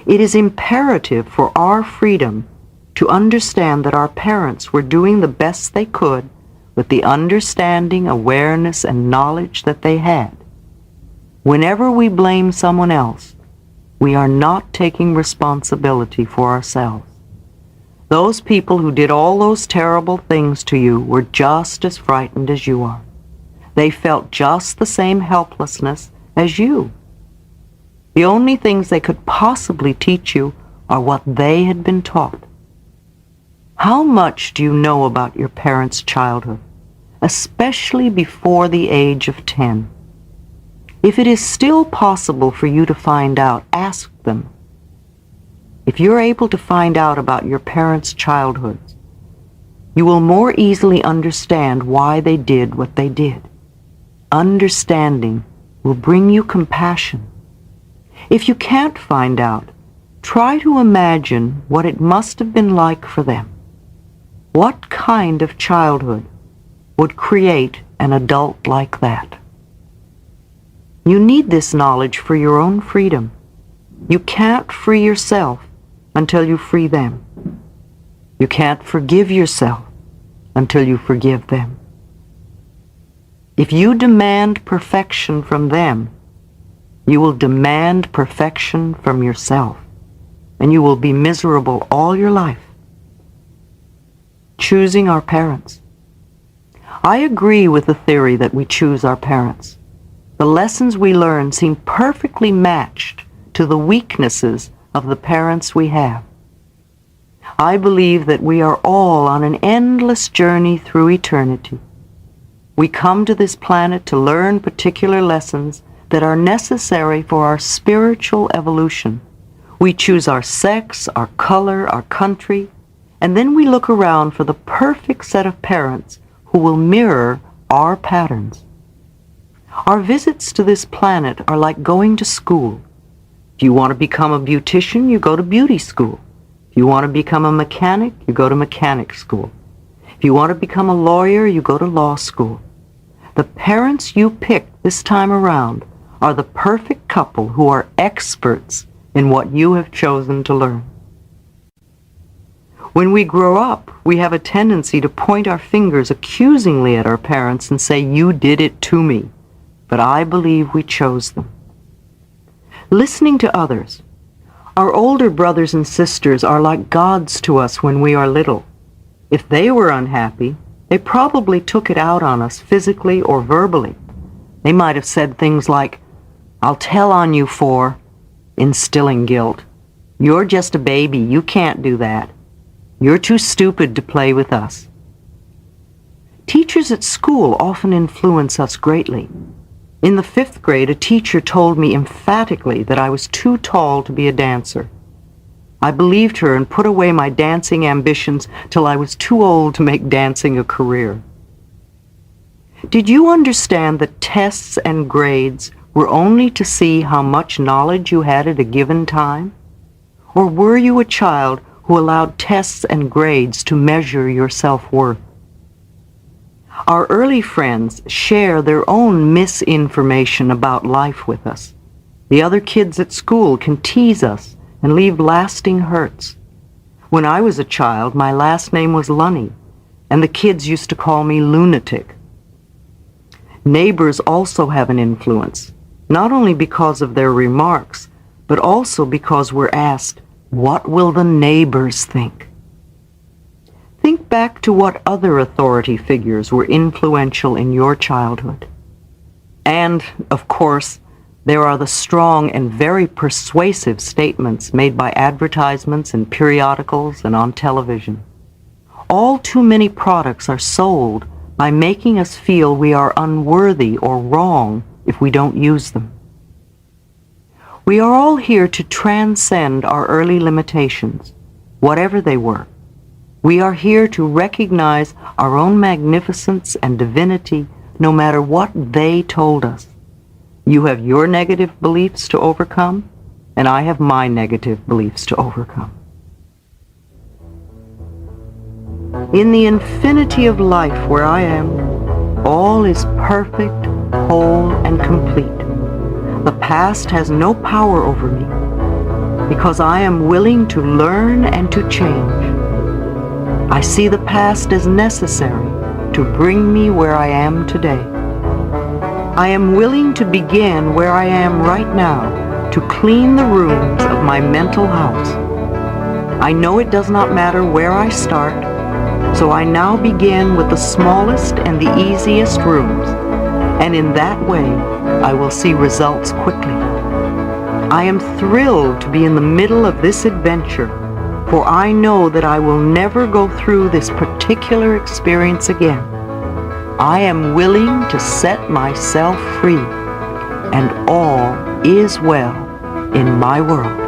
It is imperative for our freedom to understand that our parents were doing the best they could with the understanding, awareness, and knowledge that they had. Whenever we blame someone else, we are not taking responsibility for ourselves. Those people who did all those terrible things to you were just as frightened as you are. They felt just the same helplessness as you. The only things they could possibly teach you are what they had been taught. How much do you know about your parents' childhood, especially before the age of 10? If it is still possible for you to find out, ask them. If you're able to find out about your parents' childhoods, you will more easily understand why they did what they did. Understanding will bring you compassion. If you can't find out, try to imagine what it must have been like for them. What kind of childhood would create an adult like that? You need this knowledge for your own freedom. You can't free yourself until you free them. You can't forgive yourself until you forgive them. If you demand perfection from them, you will demand perfection from yourself, and you will be miserable all your life. Choosing our parents. I agree with the theory that we choose our parents. The lessons we learn seem perfectly matched to the weaknesses of the parents we have. I believe that we are all on an endless journey through eternity. We come to this planet to learn particular lessons that are necessary for our spiritual evolution. We choose our sex, our color, our country, and then we look around for the perfect set of parents who will mirror our patterns. Our visits to this planet are like going to school. If you want to become a beautician, you go to beauty school. If you want to become a mechanic, you go to mechanic school. If you want to become a lawyer, you go to law school. The parents you pick this time around are the perfect couple who are experts in what you have chosen to learn. When we grow up, we have a tendency to point our fingers accusingly at our parents and say, "You did it to me," but I believe we chose them. Listening to others. Our older brothers and sisters are like gods to us when we are little. If they were unhappy, they probably took it out on us physically or verbally. They might have said things like, "I'll tell on you for," instilling guilt. "You're just a baby, you can't do that. You're too stupid to play with us." Teachers at school often influence us greatly. In the 5th grade, a teacher told me emphatically that I was too tall to be a dancer. I believed her and put away my dancing ambitions till I was too old to make dancing a career. Did you understand that tests and grades were only to see how much knowledge you had at a given time? Or were you a child who allowed tests and grades to measure your self-worth? Our early friends share their own misinformation about life with us. The other kids at school can tease us and leave lasting hurts. When I was a child, my last name was Lunny, and the kids used to call me lunatic. Neighbors also have an influence, not only because of their remarks, but also because we're asked, "What will the neighbors think?" Think back to what other authority figures were influential in your childhood. And, of course, there are the strong and very persuasive statements made by advertisements in periodicals and on television. All too many products are sold by making us feel we are unworthy or wrong if we don't use them. We are all here to transcend our early limitations, whatever they were. We are here to recognize our own magnificence and divinity no matter what they told us. You have your negative beliefs to overcome, and I have my negative beliefs to overcome. In the infinity of life where I am, all is perfect, whole, and complete. The past has no power over me, because I am willing to learn and to change. I see the past as necessary to bring me where I am today. I am willing to begin where I am right now to clean the rooms of my mental house. I know it does not matter where I start, so I now begin with the smallest and the easiest rooms, and in that way I will see results quickly. I am thrilled to be in the middle of this adventure, for I know that I will never go through this particular experience again. I am willing to set myself free, and all is well in my world.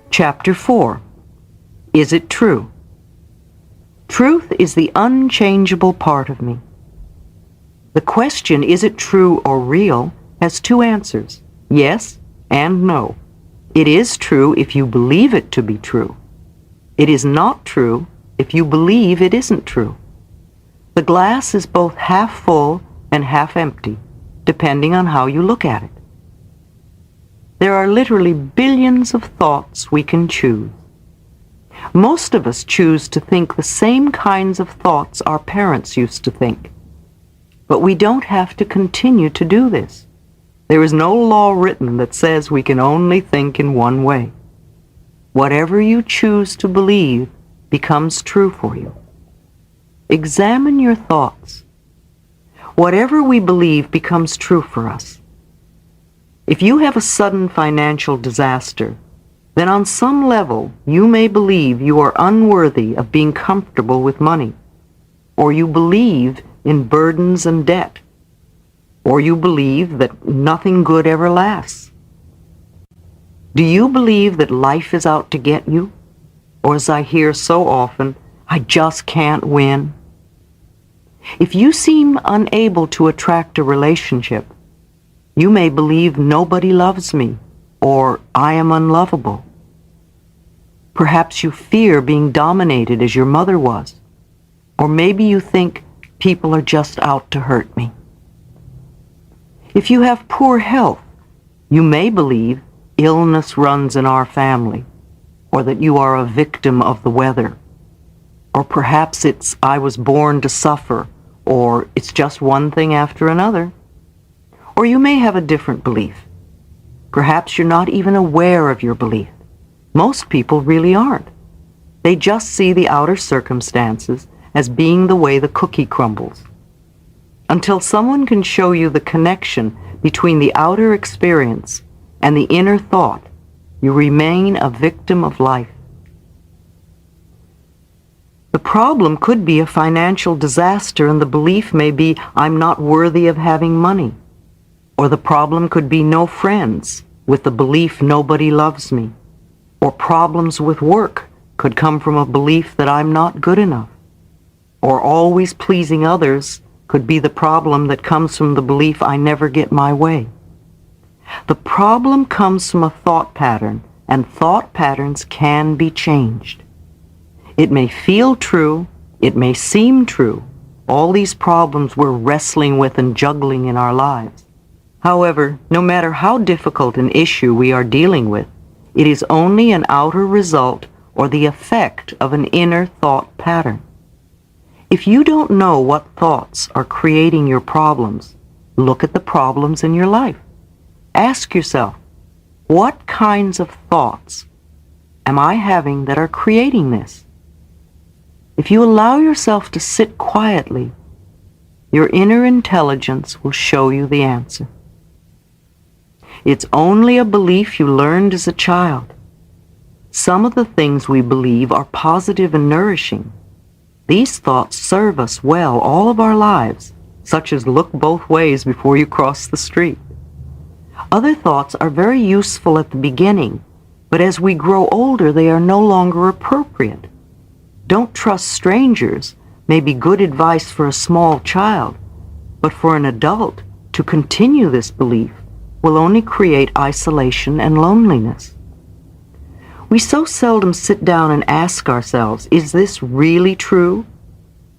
Chapter 4. Is it true? Truth is the unchangeable part of me. The question, is it true or real, has two answers, yes and no. It is true if you believe it to be true. It is not true if you believe it isn't true. The glass is both half full and half empty, depending on how you look at it. There are literally billions of thoughts we can choose. Most of us choose to think the same kinds of thoughts our parents used to think. But we don't have to continue to do this. There is no law written that says we can only think in one way. Whatever you choose to believe becomes true for you. Examine your thoughts. Whatever we believe becomes true for us. If you have a sudden financial disaster, then on some level you may believe you are unworthy of being comfortable with money, or you believe in burdens and debt, or you believe that nothing good ever lasts. Do you believe that life is out to get you? Or, as I hear so often, I just can't win? If you seem unable to attract a relationship, you may believe nobody loves me, or I am unlovable. Perhaps you fear being dominated as your mother was, or maybe you think people are just out to hurt me. If you have poor health, you may believe illness runs in our family, or that you are a victim of the weather. Or perhaps it's I was born to suffer, or it's just one thing after another. Or you may have a different belief. Perhaps you're not even aware of your belief. Most people really aren't. They just see the outer circumstances as being the way the cookie crumbles. Until someone can show you the connection between the outer experience and the inner thought, you remain a victim of life. The problem could be a financial disaster, and the belief may be, I'm not worthy of having money. Or the problem could be no friends, with the belief nobody loves me. Or problems with work could come from a belief that I'm not good enough. Or always pleasing others could be the problem that comes from the belief I never get my way. The problem comes from a thought pattern, and thought patterns can be changed. It may feel true, it may seem true, all these problems we're wrestling with and juggling in our lives. However, no matter how difficult an issue we are dealing with, it is only an outer result or the effect of an inner thought pattern. If you don't know what thoughts are creating your problems, look at the problems in your life. Ask yourself, what kinds of thoughts am I having that are creating this? If you allow yourself to sit quietly, your inner intelligence will show you the answer. It's only a belief you learned as a child. Some of the things we believe are positive and nourishing. These thoughts serve us well all of our lives, such as look both ways before you cross the street. Other thoughts are very useful at the beginning, but as we grow older, they are no longer appropriate. Don't trust strangers may be good advice for a small child, but for an adult to continue this belief will only create isolation and loneliness. We so seldom sit down and ask ourselves, is this really true?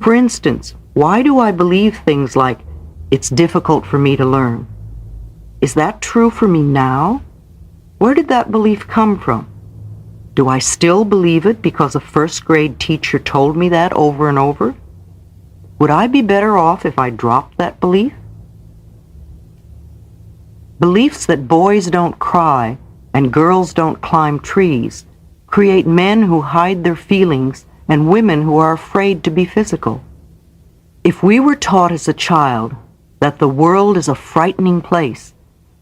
For instance, why do I believe things like, it's difficult for me to learn? Is that true for me now? Where did that belief come from? Do I still believe it because a first-grade teacher told me that over and over? Would I be better off if I dropped that belief? Beliefs that boys don't cry and girls don't climb trees create men who hide their feelings and women who are afraid to be physical. If we were taught as a child that the world is a frightening place,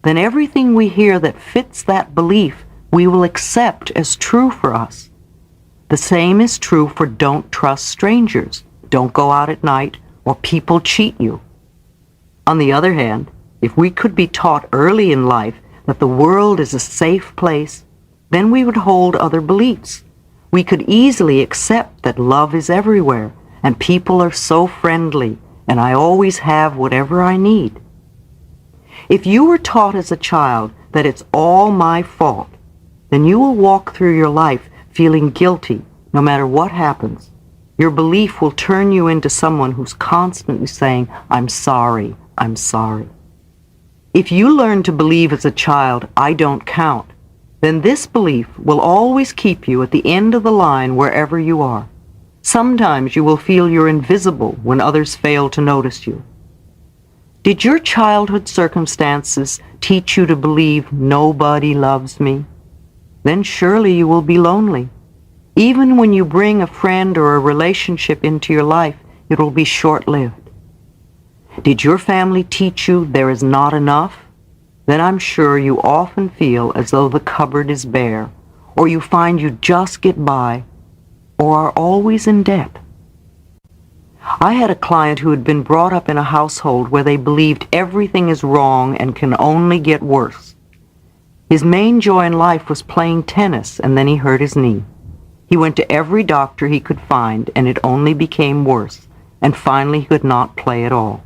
then everything we hear that fits that belief we will accept as true for us. The same is true for don't trust strangers, don't go out at night, or people cheat you. On the other hand, if we could be taught early in life that the world is a safe place, then we would hold other beliefs. We could easily accept that love is everywhere, and people are so friendly, and I always have whatever I need. If you were taught as a child that it's all my fault, then you will walk through your life feeling guilty no matter what happens. Your belief will turn you into someone who's constantly saying, I'm sorry, I'm sorry. If you learn to believe as a child, I don't count, then this belief will always keep you at the end of the line wherever you are. Sometimes you will feel you're invisible when others fail to notice you. Did your childhood circumstances teach you to believe nobody loves me? Then surely you will be lonely. Even when you bring a friend or a relationship into your life, it will be short-lived. Did your family teach you there is not enough? Then I'm sure you often feel as though the cupboard is bare, or you find you just get by, or are always in debt. I had a client who had been brought up in a household where they believed everything is wrong and can only get worse. His main joy in life was playing tennis, and then he hurt his knee. He went to every doctor he could find, and it only became worse, and finally he could not play at all.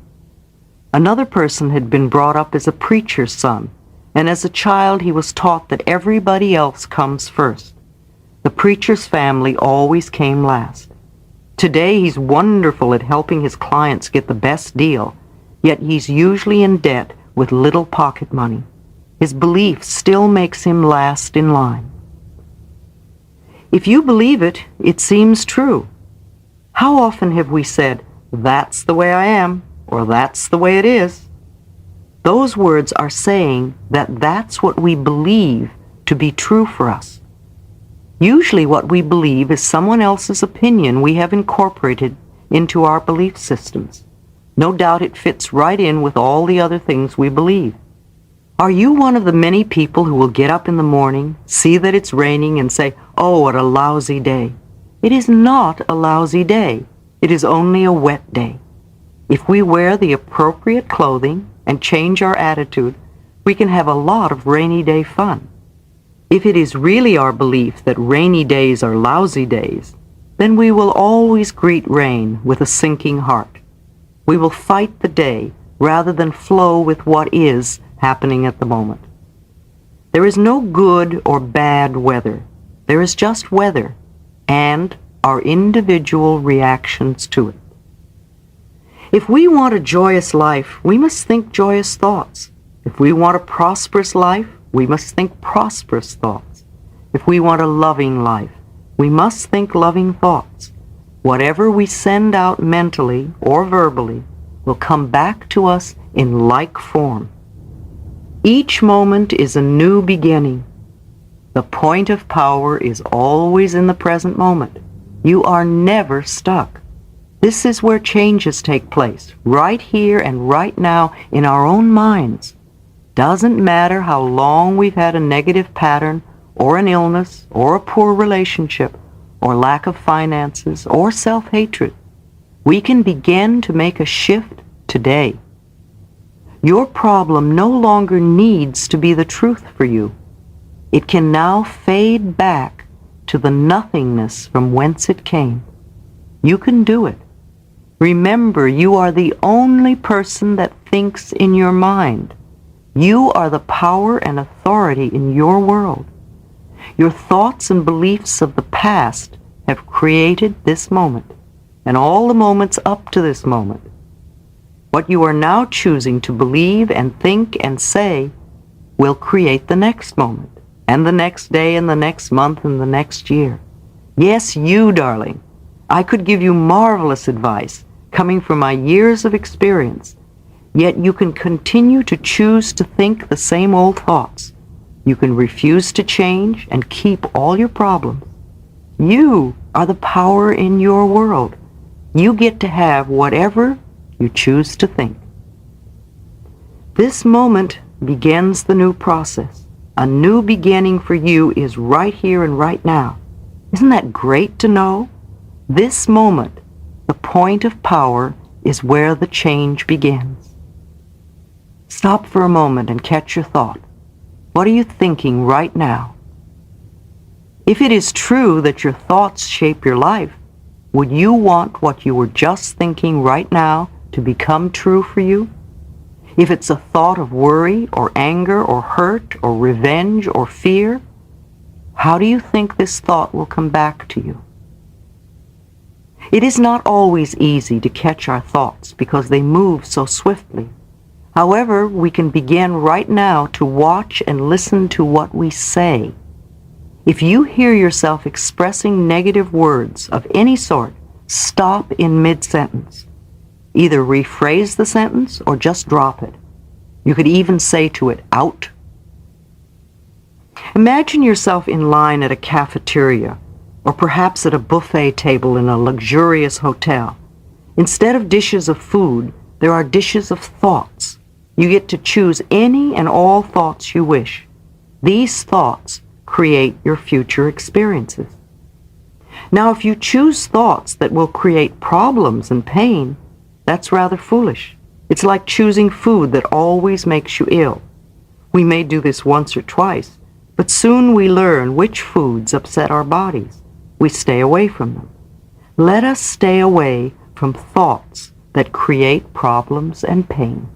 Another person had been brought up as a preacher's son, and as a child he was taught that everybody else comes first. The preacher's family always came last. Today he's wonderful at helping his clients get the best deal, yet he's usually in debt with little pocket money. His belief still makes him last in line. If you believe it, it seems true. How often have we said, "That's the way I am," or "That's the way it is"? Those words are saying that that's what we believe to be true for us. Usually what we believe is someone else's opinion we have incorporated into our belief systems. No doubt it fits right in with all the other things we believe. Are you one of the many people who will get up in the morning, see that it's raining, and say, "Oh, what a lousy day"? It is not a lousy day. It is only a wet day. If we wear the appropriate clothing and change our attitude, we can have a lot of rainy day fun. If it is really our belief that rainy days are lousy days, then we will always greet rain with a sinking heart. We will fight the day rather than flow with what is happening at the moment. There is no good or bad weather. There is just weather and our individual reactions to it. If we want a joyous life, we must think joyous thoughts. If we want a prosperous life, we must think prosperous thoughts. If we want a loving life, we must think loving thoughts. Whatever we send out mentally or verbally will come back to us in like form. Each moment is a new beginning. The point of power is always in the present moment. You are never stuck. This is where changes take place, right here and right now in our own minds. Doesn't matter how long we've had a negative pattern, or an illness, or a poor relationship, or lack of finances, or self-hatred. We can begin to make a shift today. Your problem no longer needs to be the truth for you. It can now fade back to the nothingness from whence it came. You can do it. Remember, you are the only person that thinks in your mind. You are the power and authority in your world. Your thoughts and beliefs of the past have created this moment, and all the moments up to this moment. What you are now choosing to believe and think and say will create the next moment, and the next day, and the next month, and the next year. Yes, you, darling. I could give you marvelous advice coming from my years of experience, yet you can continue to choose to think the same old thoughts. You can refuse to change and keep all your problems. You are the power in your world. You get to have whatever you choose to think. This moment begins the new process. A new beginning for you is right here and right now. Isn't that great to know? This moment, the point of power, is where the change begins. Stop for a moment and catch your thought. What are you thinking right now? If it is true that your thoughts shape your life, would you want what you were just thinking right now to become true for you? If it's a thought of worry or anger or hurt or revenge or fear, how do you think this thought will come back to you? It is not always easy to catch our thoughts because they move so swiftly. However, we can begin right now to watch and listen to what we say. If you hear yourself expressing negative words of any sort, stop in mid-sentence. Either rephrase the sentence or just drop it. You could even say to it, "Out." Imagine yourself in line at a cafeteria, or perhaps at a buffet table in a luxurious hotel. Instead of dishes of food, there are dishes of thoughts. You get to choose any and all thoughts you wish. These thoughts create your future experiences. Now, if you choose thoughts that will create problems and pain, that's rather foolish. It's like choosing food that always makes you ill. We may do this once or twice, but soon we learn which foods upset our bodies. We stay away from them. Let us stay away from thoughts that create problems and pain.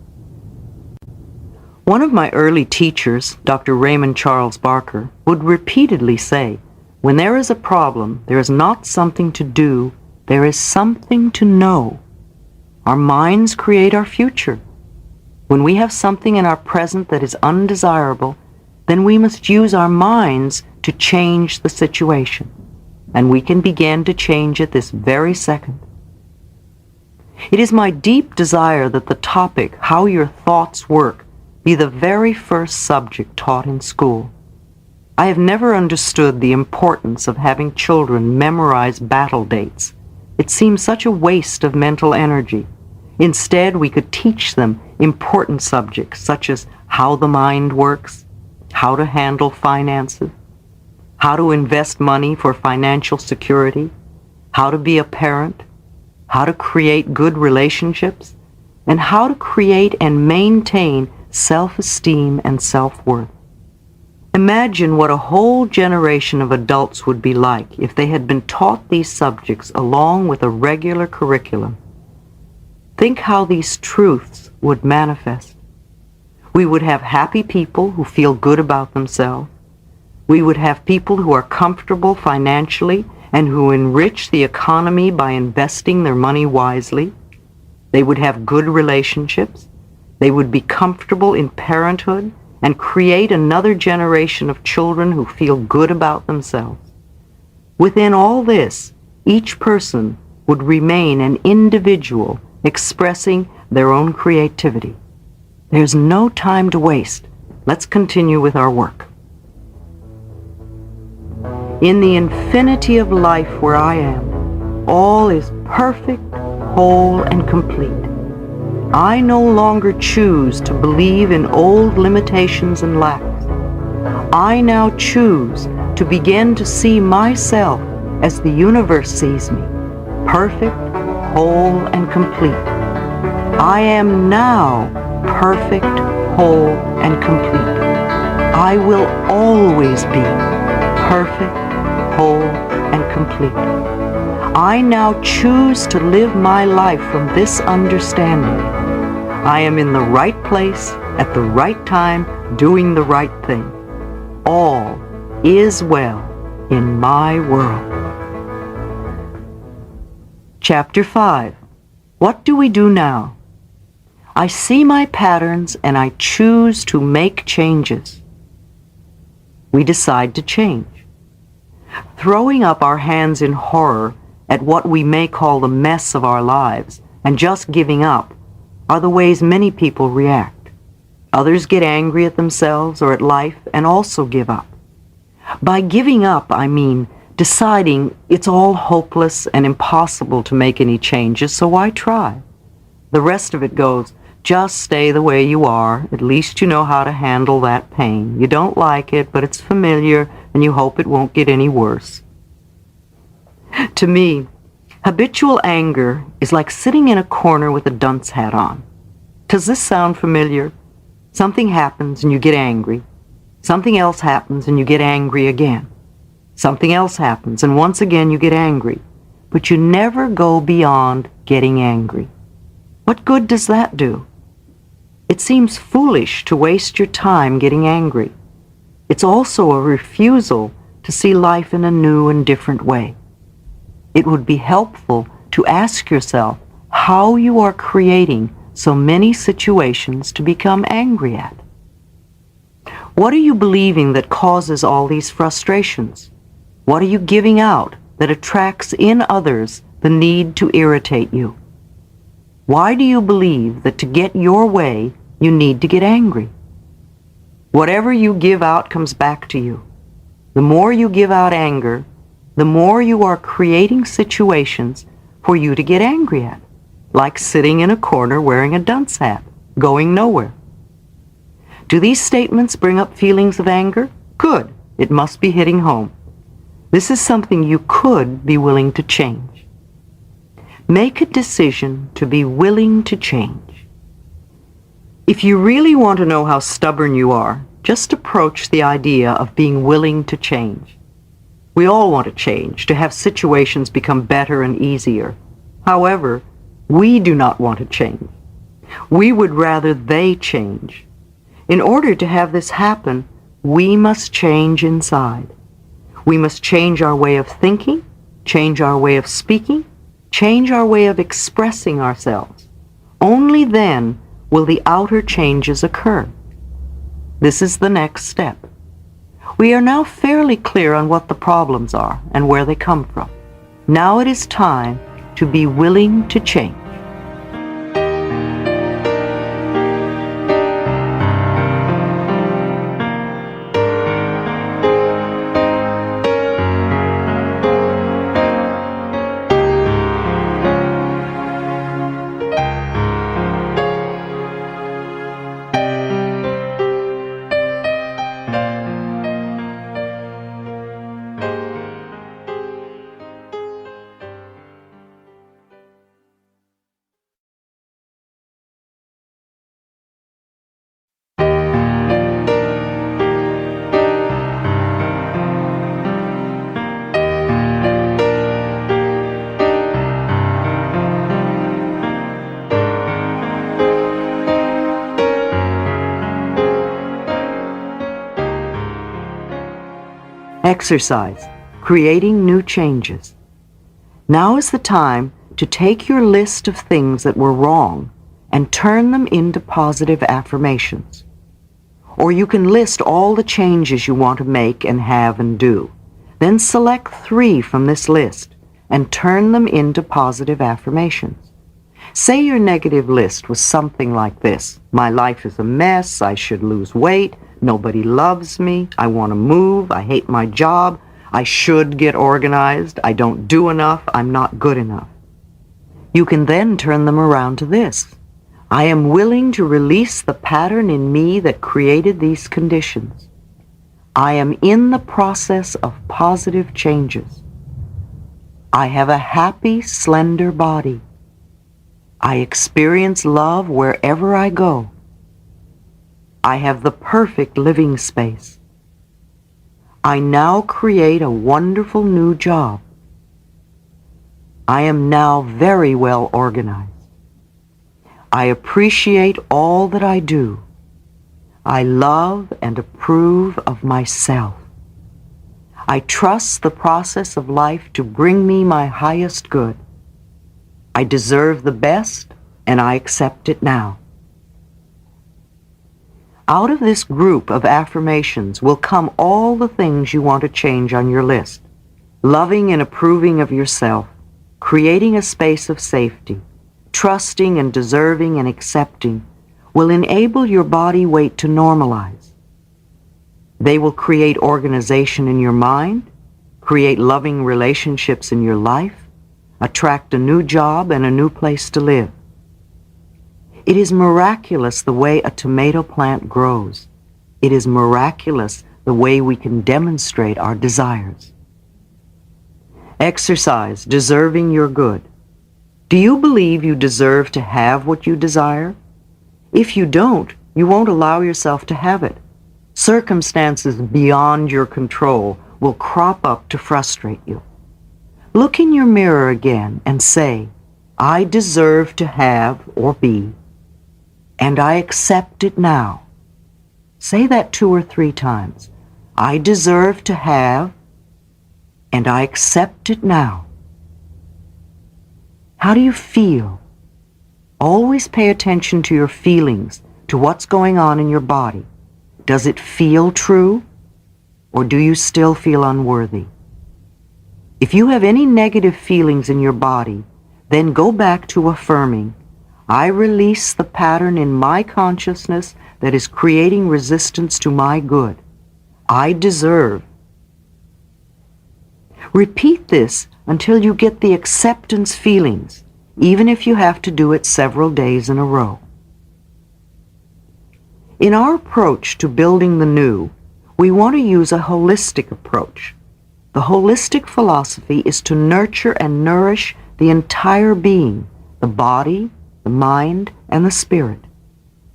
One of my early teachers, Dr. Raymond Charles Barker, would repeatedly say, "When there is a problem, there is not something to do, there is something to know." Our minds create our future. When we have something in our present that is undesirable, then we must use our minds to change the situation. and we can begin to change it this very second. It is my deep desire that the topic, how your thoughts work, be the very first subject taught in school. I have never understood the importance of having children memorize battle dates. It seems such a waste of mental energy. Instead, we could teach them important subjects such as how the mind works, how to handle finances, how to invest money for financial security, how to be a parent, how to create good relationships, and how to create and maintain self-esteem and self-worth. Imagine what a whole generation of adults would be like if they had been taught these subjects along with a regular curriculum. Think how these truths would manifest. We would have happy people who feel good about themselves. We would have people who are comfortable financially and who enrich the economy by investing their money wisely. They would have good relationships. They would be comfortable in parenthood and create another generation of children who feel good about themselves. Within all this, each person would remain an individual expressing their own creativity. There's no time to waste. Let's continue with our work. In the infinity of life where I am, all is perfect, whole, and complete. I no longer choose to believe in old limitations and lacks. I now choose to begin to see myself as the universe sees me, perfect, whole, and complete. I am now perfect, whole, and complete. I will always be perfect, whole, and complete. I now choose to live my life from this understanding. I am in the right place at the right time, doing the right thing. All is well in my world. Chapter 5. What do we do now? I see my patterns and I choose to make changes. We decide to change. Throwing up our hands in horror at what we may call the mess of our lives and just giving up are the ways many people react. Others get angry at themselves or at life and also give up. By giving up, I mean deciding it's all hopeless and impossible to make any changes, so why try? The rest of it goes, just stay the way you are. At least you know how to handle that pain. You don't like it, but it's familiar, and you hope it won't get any worse. To me, habitual anger is like sitting in a corner with a dunce hat on. Does this sound familiar? Something happens and you get angry. Something else happens and you get angry again. Something else happens and once again you get angry. But you never go beyond getting angry. What good does that do? It seems foolish to waste your time getting angry. It's also a refusal to see life in a new and different way. It would be helpful to ask yourself how you are creating so many situations to become angry at. What are you believing that causes all these frustrations? What are you giving out that attracts in others the need to irritate you? Why do you believe that to get your way, you need to get angry? Whatever you give out comes back to you. The more you give out anger, the more you are creating situations for you to get angry at, like sitting in a corner wearing a dunce hat, going nowhere. Do these statements bring up feelings of anger? Good. It must be hitting home. This is something you could be willing to change. Make a decision to be willing to change. If you really want to know how stubborn you are, just approach the idea of being willing to change. We all want to change, to have situations become better and easier. However, we do not want to change. We would rather they change. In order to have this happen, we must change inside. We must change our way of thinking, change our way of speaking, change our way of expressing ourselves. Only then will the outer changes occur. This is the next step. We are now fairly clear on what the problems are and where they come from. Now it is time to be willing to change. Exercise, creating new changes. Now is the time to take your list of things that were wrong and turn them into positive affirmations. Or you can list all the changes you want to make and have and do. Then select 3 from this list and turn them into positive affirmations. Say your negative list was something like this: my life is a mess, I should lose weight, nobody loves me, I want to move, I hate my job, I should get organized, I don't do enough, I'm not good enough. You can then turn them around to this: I am willing to release the pattern in me that created these conditions. I am in the process of positive changes. I have a happy, slender body. I experience love wherever I go. I have the perfect living space. I now create a wonderful new job. I am now very well organized. I appreciate all that I do. I love and approve of myself. I trust the process of life to bring me my highest good. I deserve the best, and I accept it now. Out of this group of affirmations will come all the things you want to change on your list. Loving and approving of yourself, creating a space of safety, trusting and deserving and accepting will enable your body weight to normalize. They will create organization in your mind, create loving relationships in your life, attract a new job and a new place to live. It is miraculous the way a tomato plant grows. It is miraculous the way we can demonstrate our desires. Exercise, deserving your good. Do you believe you deserve to have what you desire? If you don't, you won't allow yourself to have it. Circumstances beyond your control will crop up to frustrate you. Look in your mirror again and say, I deserve to have or be, and I accept it now. Say that 2 or 3 times. I deserve to have, and I accept it now. How do you feel? Always pay attention to your feelings, to what's going on in your body. Does it feel true, or do you still feel unworthy? If you have any negative feelings in your body, then go back to affirming, I release the pattern in my consciousness that is creating resistance to my good. I deserve. Repeat this until you get the acceptance feelings, even if you have to do it several days in a row. In our approach to building the new, we want to use a holistic approach. The holistic philosophy is to nurture and nourish the entire being, the body, the mind, and the spirit.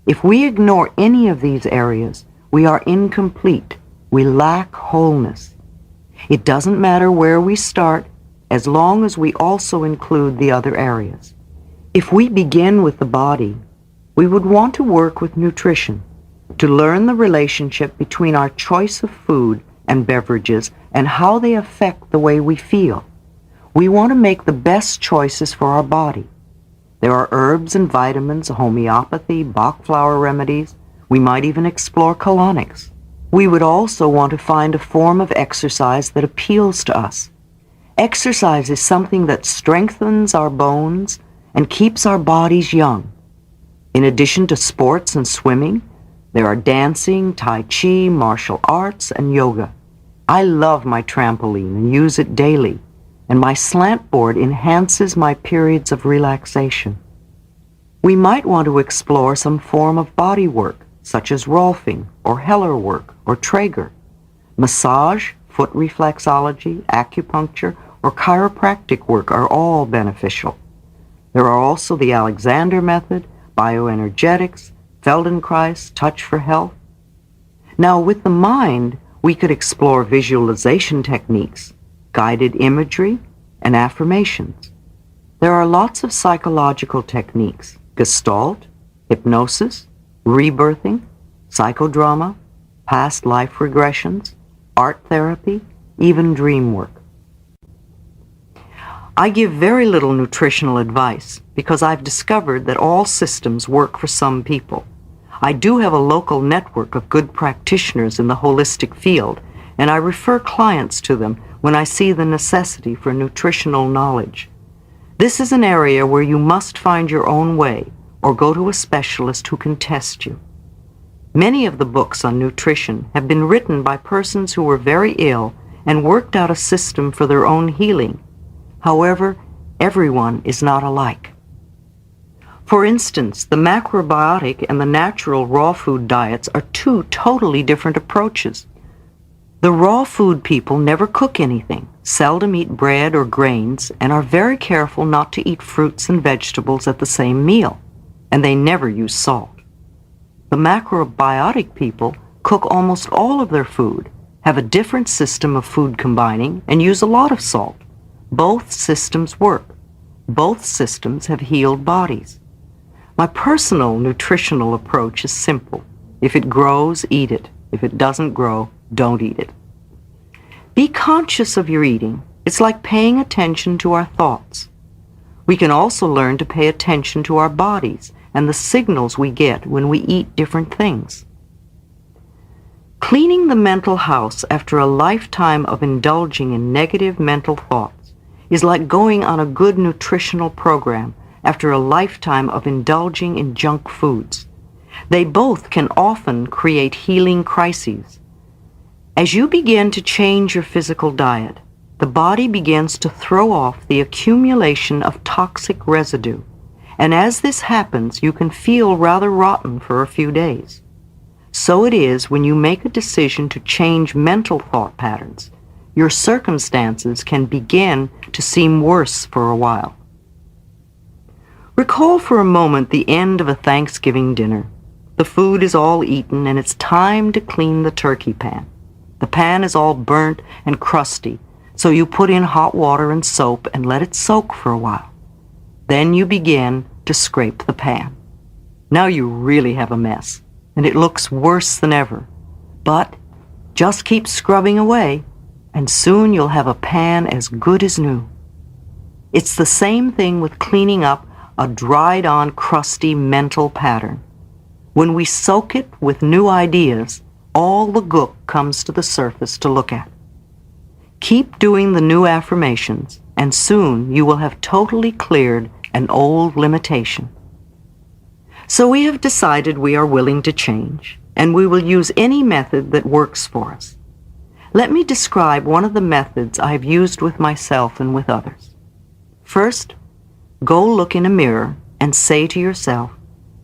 If we ignore any of these areas, we are incomplete. We lack wholeness. It doesn't matter where we start, as long as we also include the other areas. If we begin with the body, we would want to work with nutrition, to learn the relationship between our choice of food and beverages and how they affect the way we feel. We want to make the best choices for our body. There are herbs and vitamins, homeopathy, Bach flower remedies. We might even explore colonics. We would also want to find a form of exercise that appeals to us. Exercise is something that strengthens our bones and keeps our bodies young. In addition to sports and swimming, there are dancing, tai chi, martial arts, and yoga. I love my trampoline and use it daily, and my slant board enhances my periods of relaxation. We might want to explore some form of body work, such as Rolfing or Heller work or Traeger. Massage, foot reflexology, acupuncture, or chiropractic work are all beneficial. There are also the Alexander method, bioenergetics, Feldenkrais, Touch for Health. Now, with the mind, we could explore visualization techniques, guided imagery, and affirmations. There are lots of psychological techniques: Gestalt, hypnosis, rebirthing, psychodrama, past life regressions, art therapy, even dream work. I give very little nutritional advice because I've discovered that all systems work for some people. I do have a local network of good practitioners in the holistic field, and I refer clients to them when I see the necessity for nutritional knowledge. This is an area where you must find your own way or go to a specialist who can test you. Many of the books on nutrition have been written by persons who were very ill and worked out a system for their own healing. However, everyone is not alike. For instance, the macrobiotic and the natural raw food diets are two totally different approaches. The raw food people never cook anything, seldom eat bread or grains, and are very careful not to eat fruits and vegetables at the same meal, and they never use salt. The macrobiotic people cook almost all of their food, have a different system of food combining, and use a lot of salt. Both systems work. Both systems have healed bodies. My personal nutritional approach is simple. If it grows, eat it. If it doesn't grow, don't eat it. Be conscious of your eating. It's like paying attention to our thoughts. We can also learn to pay attention to our bodies and the signals we get when we eat different things. Cleaning the mental house after a lifetime of indulging in negative mental thoughts is like going on a good nutritional program after a lifetime of indulging in junk foods. They both can often create healing crises. As you begin to change your physical diet, the body begins to throw off the accumulation of toxic residue, and as this happens, you can feel rather rotten for a few days. So it is when you make a decision to change mental thought patterns. Your circumstances can begin to seem worse for a while. Recall for a moment the end of a Thanksgiving dinner. The food is all eaten and it's time to clean the turkey pan. The pan is all burnt and crusty, so you put in hot water and soap and let it soak for a while. Then you begin to scrape the pan. Now you really have a mess, and it looks worse than ever. But just keep scrubbing away, and soon you'll have a pan as good as new. It's the same thing with cleaning up a dried-on, crusty mental pattern. When we soak it with new ideas, all the gook comes to the surface to look at. Keep doing the new affirmations, and soon you will have totally cleared an old limitation. So we have decided we are willing to change, and we will use any method that works for us. Let me describe one of the methods I have used with myself and with others. First, go look in a mirror and say to yourself,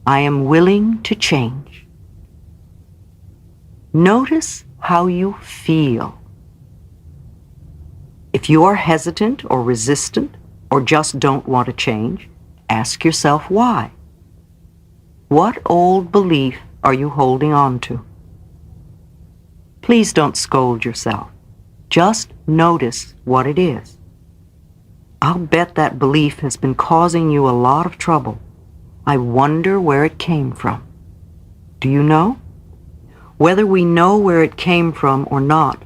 I am willing to change. Notice how you feel. If you are hesitant or resistant or just don't want to change, ask yourself why. What old belief are you holding on to? Please don't scold yourself. Just notice what it is. I'll bet that belief has been causing you a lot of trouble. I wonder where it came from. Do you know? Whether we know where it came from or not,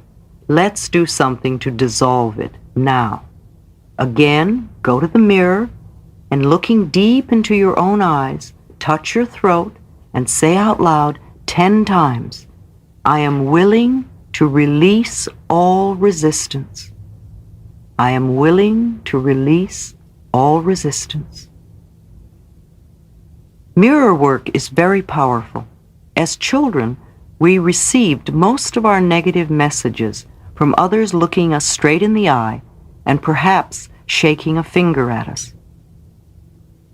let's do something to dissolve it now. Again, go to the mirror and looking deep into your own eyes, touch your throat and say out loud 10 times, I am willing to release all resistance. I am willing to release all resistance. Mirror work is very powerful. As children, we received most of our negative messages from others looking us straight in the eye and perhaps shaking a finger at us.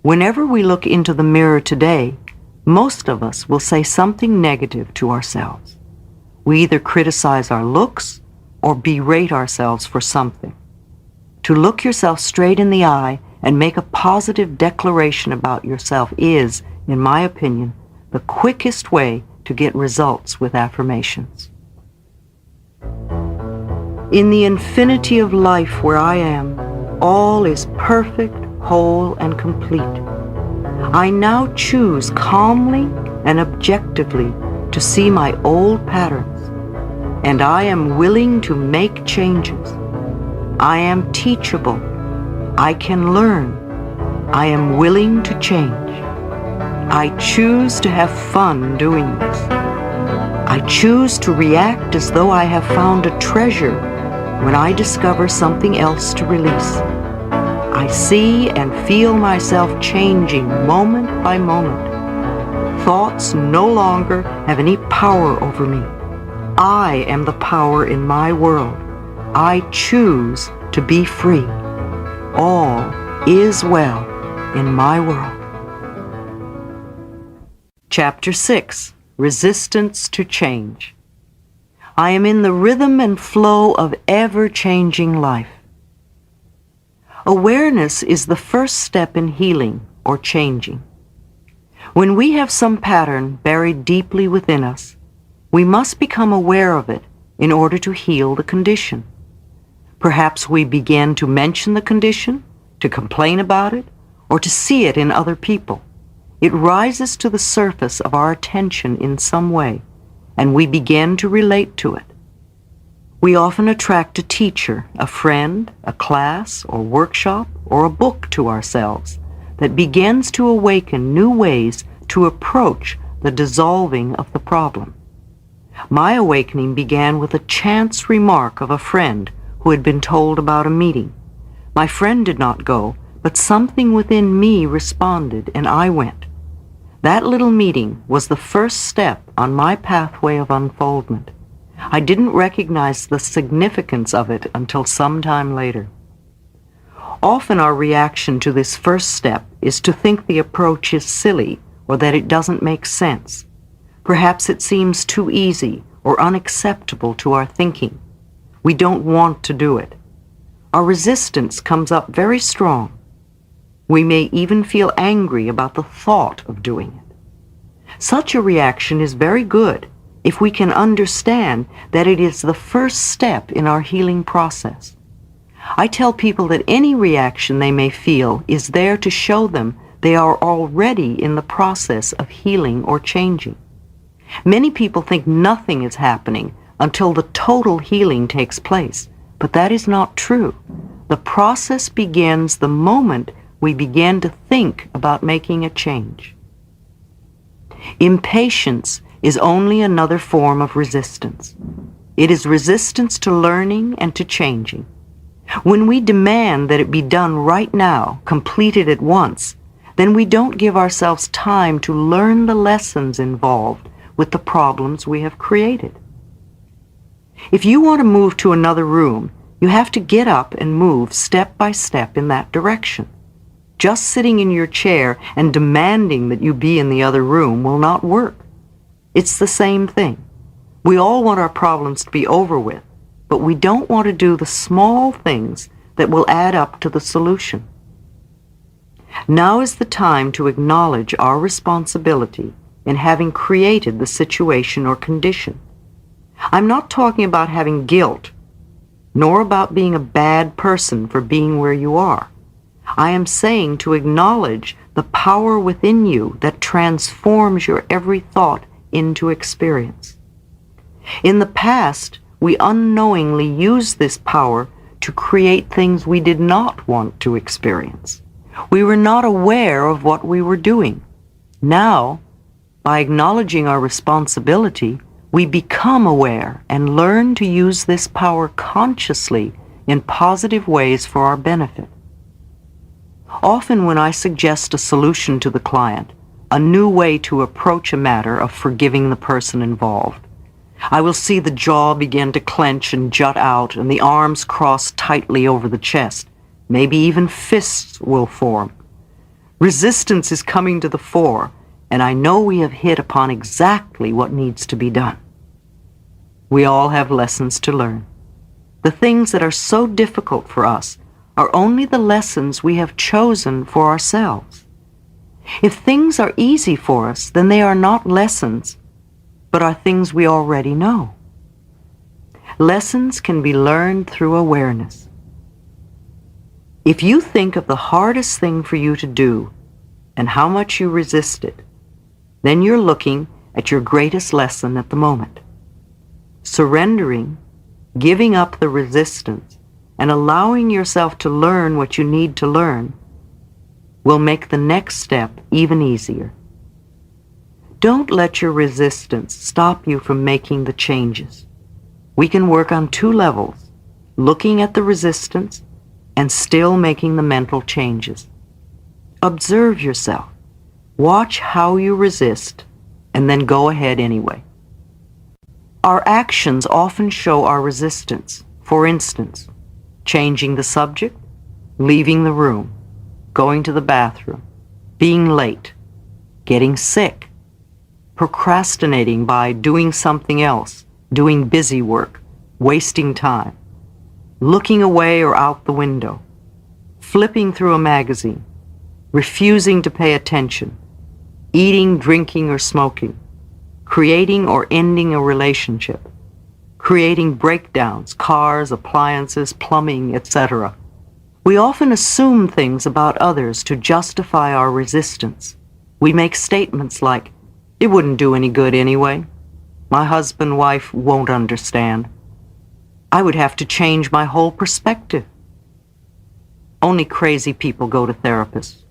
Whenever we look into the mirror today, most of us will say something negative to ourselves. We either criticize our looks or berate ourselves for something. To look yourself straight in the eye and make a positive declaration about yourself is, in my opinion, the quickest way to get results with affirmations. In the infinity of life where I am, all is perfect, whole, and complete. I now choose calmly and objectively to see my old patterns, and I am willing to make changes. I am teachable. I can learn. I am willing to change. I choose to have fun doing this. I choose to react as though I have found a treasure when I discover something else to release. I see and feel myself changing moment by moment. Thoughts no longer have any power over me. I am the power in my world. I choose to be free. All is well in my world. Chapter 6. Resistance to Change. I am in the rhythm and flow of ever-changing life. Awareness is the first step in healing or changing. When we have some pattern buried deeply within us, we must become aware of it in order to heal the condition. Perhaps we begin to mention the condition, to complain about it, or to see it in other people. It rises to the surface of our attention in some way, and we begin to relate to it. We often attract a teacher, a friend, a class, or workshop, or a book to ourselves that begins to awaken new ways to approach the dissolving of the problem. My awakening began with a chance remark of a friend who had been told about a meeting. My friend did not go, but something within me responded, and I went. That little meeting was the first step on my pathway of unfoldment. I didn't recognize the significance of it until some time later. Often our reaction to this first step is to think the approach is silly or that it doesn't make sense. Perhaps it seems too easy or unacceptable to our thinking. We don't want to do it. Our resistance comes up very strong. We may even feel angry about the thought of doing it. Such a reaction is very good if we can understand that it is the first step in our healing process. I tell people that any reaction they may feel is there to show them they are already in the process of healing or changing. Many people think nothing is happening until the total healing takes place, but that is not true. The process begins the moment we begin to think about making a change. Impatience is only another form of resistance. It is resistance to learning and to changing. When we demand that it be done right now, completed at once, then we don't give ourselves time to learn the lessons involved with the problems we have created. If you want to move to another room, you have to get up and move step by step in that direction. Just sitting in your chair and demanding that you be in the other room will not work. It's the same thing. We all want our problems to be over with, but we don't want to do the small things that will add up to the solution. Now is the time to acknowledge our responsibility in having created the situation or condition. I'm not talking about having guilt, nor about being a bad person for being where you are. I am saying to acknowledge the power within you that transforms your every thought into experience. In the past, we unknowingly used this power to create things we did not want to experience. We were not aware of what we were doing. Now, by acknowledging our responsibility, We become aware and learn to use this power consciously in positive ways for our benefit. Often when I suggest a solution to the client, a new way to approach a matter of forgiving the person involved, I will see the jaw begin to clench and jut out and the arms cross tightly over the chest. Maybe even fists will form. Resistance is coming to the fore, and I know we have hit upon exactly what needs to be done. We all have lessons to learn. The things that are so difficult for us are only the lessons we have chosen for ourselves. If things are easy for us, then they are not lessons, but are things we already know. Lessons can be learned through awareness. If you think of the hardest thing for you to do and how much you resist it, then you're looking at your greatest lesson at the moment. Surrendering, giving up the resistance, and allowing yourself to learn what you need to learn will make the next step even easier. Don't let your resistance stop you from making the changes. We can work on two levels, looking at the resistance and still making the mental changes. Observe yourself. Watch how you resist, and then go ahead anyway. Our actions often show our resistance. For instance, changing the subject, leaving the room, going to the bathroom, being late, getting sick, procrastinating by doing something else, doing busy work, wasting time, looking away or out the window, flipping through a magazine, refusing to pay attention, eating, drinking, or smoking, creating or ending a relationship, creating breakdowns, cars, appliances, plumbing, etc. We often assume things about others to justify our resistance. We make statements like, "It wouldn't do any good anyway. My husband, wife won't understand. I would have to change my whole perspective. Only crazy people go to therapists.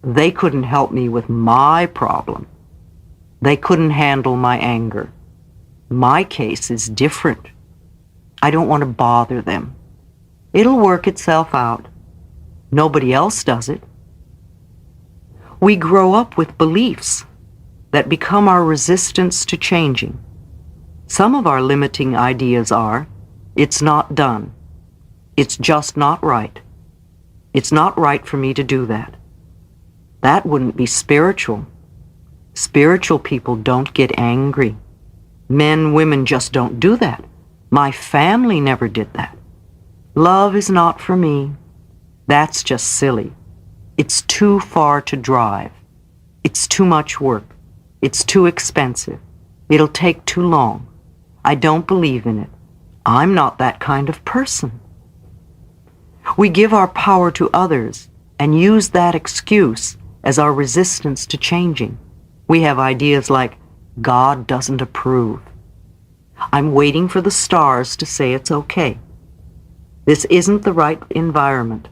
They couldn't help me with my problem. They couldn't handle my anger. My case is different. I don't want to bother them. It'll work itself out. Nobody else does it." We grow up with beliefs that become our resistance to changing. Some of our limiting ideas are, "It's not done. It's just not right. It's not right for me to do that." That wouldn't be spiritual. Spiritual people don't get angry. Men, women just don't do that. My family never did that. Love is not for me. That's just silly. It's too far to drive. It's too much work. It's too expensive. It'll take too long. I don't believe in it. I'm not that kind of person. We give our power to others and use that excuse as our resistance to changing. We have ideas like, "God doesn't approve. I'm waiting for the stars to say it's okay. This isn't the right environment.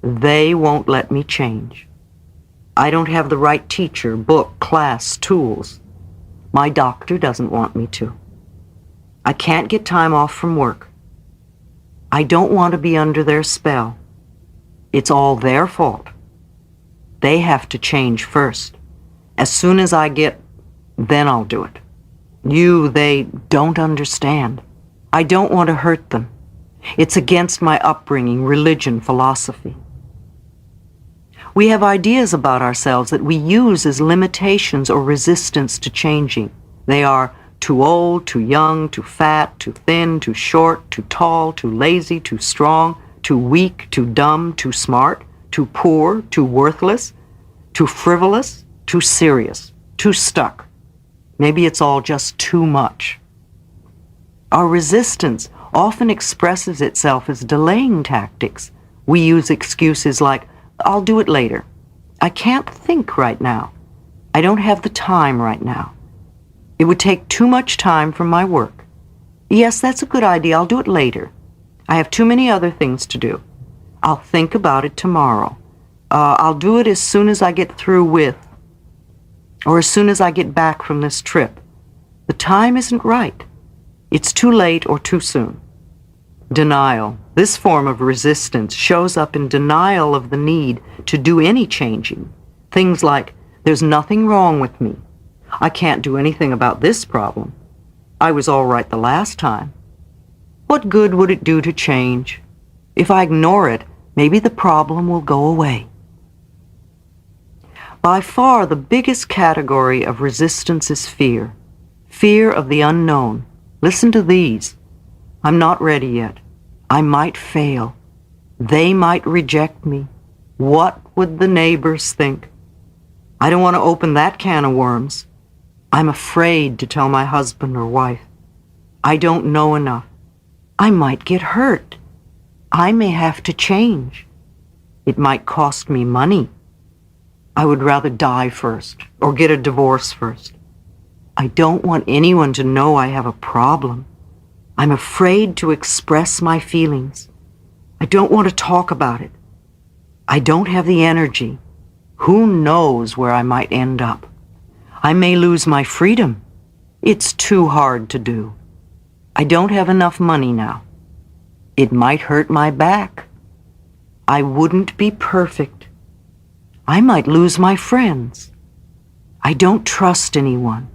They won't let me change. I don't have the right teacher, book, class, tools. My doctor doesn't want me to. I can't get time off from work. I don't want to be under their spell. It's all their fault. They have to change first. As soon as I get, then I'll do it. They don't understand. I don't want to hurt them. It's against my upbringing, religion, philosophy." We have ideas about ourselves that we use as limitations or resistance to changing. They are too old, too young, too fat, too thin, too short, too tall, too lazy, too strong, too weak, too dumb, too smart, too poor, too worthless, too frivolous, too serious, too stuck. Maybe it's all just too much. Our resistance often expresses itself as delaying tactics. We use excuses like, "I'll do it later. I can't think right now. I don't have the time right now. It would take too much time from my work. Yes, that's a good idea. I'll do it later. I have too many other things to do. I'll think about it tomorrow. I'll do it as soon as I get through with, or as soon as I get back from this trip. The time isn't right. It's too late or too soon. Denial. This form of resistance shows up in denial of the need to do any changing. Things like, there's nothing wrong with me. I can't do anything about this problem. I was all right the last time. What good would it do to change? If I ignore it, maybe the problem will go away. By far, the biggest category of resistance is fear. Fear of the unknown. Listen to these. I'm not ready yet. I might fail. They might reject me. What would the neighbors think? I don't want to open that can of worms. I'm afraid to tell my husband or wife. I don't know enough. I might get hurt. I may have to change. It might cost me money. I would rather die first or get a divorce first. I don't want anyone to know I have a problem. I'm afraid to express my feelings. I don't want to talk about it. I don't have the energy. Who knows where I might end up? I may lose my freedom. It's too hard to do. I don't have enough money now. It might hurt my back. I wouldn't be perfect. I might lose my friends. I don't trust anyone.